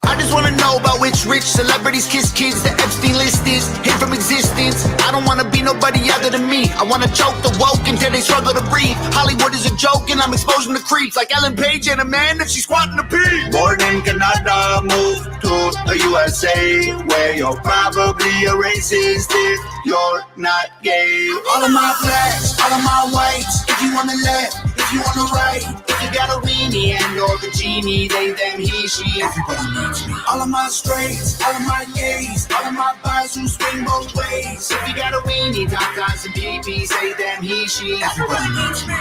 I just wanna know about which rich celebrities kiss kids. The Epstein list is hid from existence. I don't wanna be nobody other than me. I wanna choke the woke until they struggle to breathe. Hollywood is a joke and I'm exposing the creeps. Like Ellen Page and a man that she's squatting to pee. Born in Canada, moved to the USA, where you're probably a racist if you're not gay. All of my blacks, all of my whites. If you wanna let, if you wanna write. If you got a weenie and or a genie, they, them, he, she. Everybody needs me. All of my straights, all of my gays, all of my guys who swing both ways. If you got a weenie, doctors and PPs, they, them, he, she. Everybody needs me.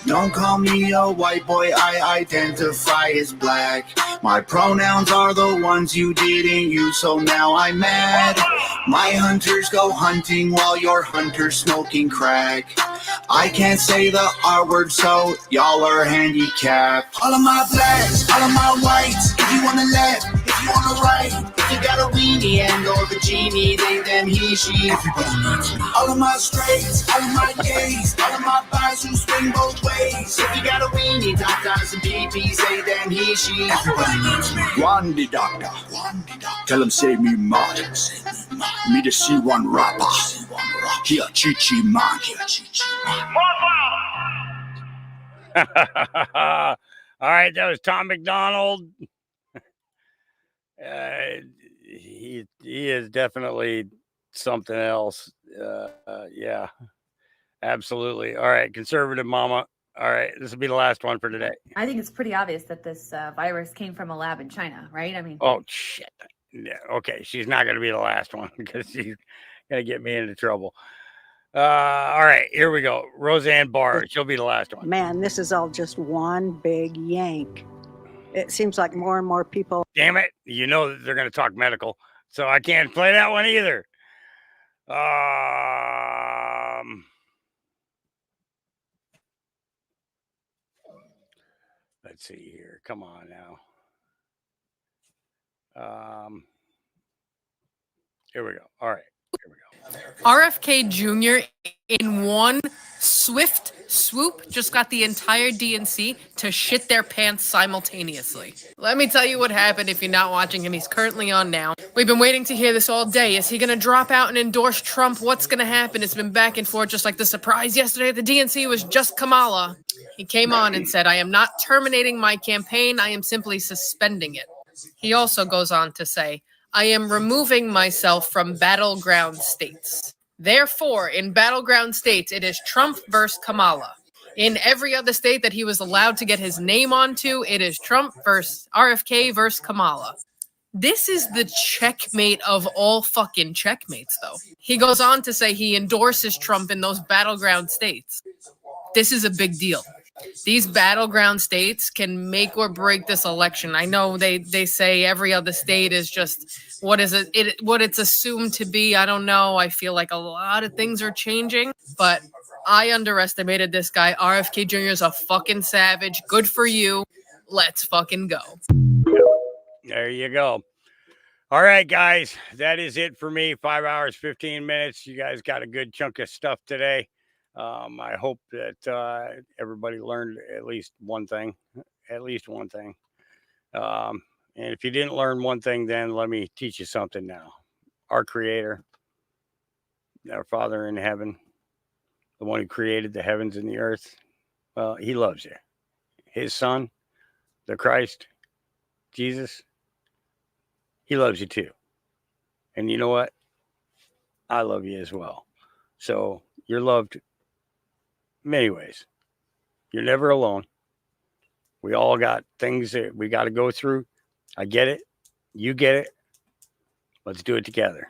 Don't call me a white boy, I identify as black. My pronouns are the ones you didn't use, so now I'm mad. My hunters go hunting while your hunter's smoking crack. I can't say the R word, so y'all are handicapped. All of my blacks, all of my whites. If you wanna let, if you wanna write. If you got a weenie and or a genie, they, them, he, she. Everybody needs me. All of my straights, all of my gays, all of my guys who swing both ways. If you got a weenie, doctors and PPs, say them, he, she. Everybody needs me. One the doctor. Tell him save me mad. Me to see one rapper. Here, Chi-Chi man. All right, that was Tom McDonald. He is definitely something else. Yeah, absolutely. All right, conservative mama. All right, this will be the last one for today. I think it's pretty obvious that this virus came from a lab in China, right? I mean, oh shit. Yeah, okay, she's not going to be the last one because she's going to get me into trouble. All right, here we go. Roseanne Barr. She'll be the last one. Man, this is all just one big yank. It seems like more and more people. Damn it. You know that they're going to talk medical, so I can't play that one either. Let's see here. Come on now. Here we go. All right. Here we go. RFK Jr. in one swift swoop just got the entire DNC to shit their pants simultaneously. Let me tell you what happened if you're not watching him. He's currently on now. We've been waiting to hear this all day. Is he going to drop out and endorse Trump? What's going to happen? It's been back and forth, just like the surprise yesterday at the DNC was just Kamala. He came on and said, I am not terminating my campaign. I am simply suspending it. He also goes on to say, I am removing myself from battleground states. Therefore, in battleground states, it is Trump versus Kamala. In every other state that he was allowed to get his name onto, it is Trump versus RFK versus Kamala. This is the checkmate of all fucking checkmates, though. He goes on to say he endorses Trump in those battleground states. This is a big deal. These battleground states can make or break this election. I know they say every other state is just what it's assumed to be. I don't know. I feel like a lot of things are changing, but I underestimated this guy. RFK Jr. is a fucking savage. Good for you. Let's fucking go. There you go. All right, guys, that is it for me. 5 hours, 15 minutes. You guys got a good chunk of stuff today. I hope that everybody learned at least one thing. And if you didn't learn one thing, then let me teach you something now. Our Creator, our Father in heaven, the one who created the heavens and the earth, well, he loves you. His Son, the Christ, Jesus, he loves you too. And you know what? I love you as well. So you're loved many ways. You're never alone. We all got things that we got to go through. I get it. You get it. Let's do it together.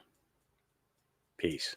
Peace.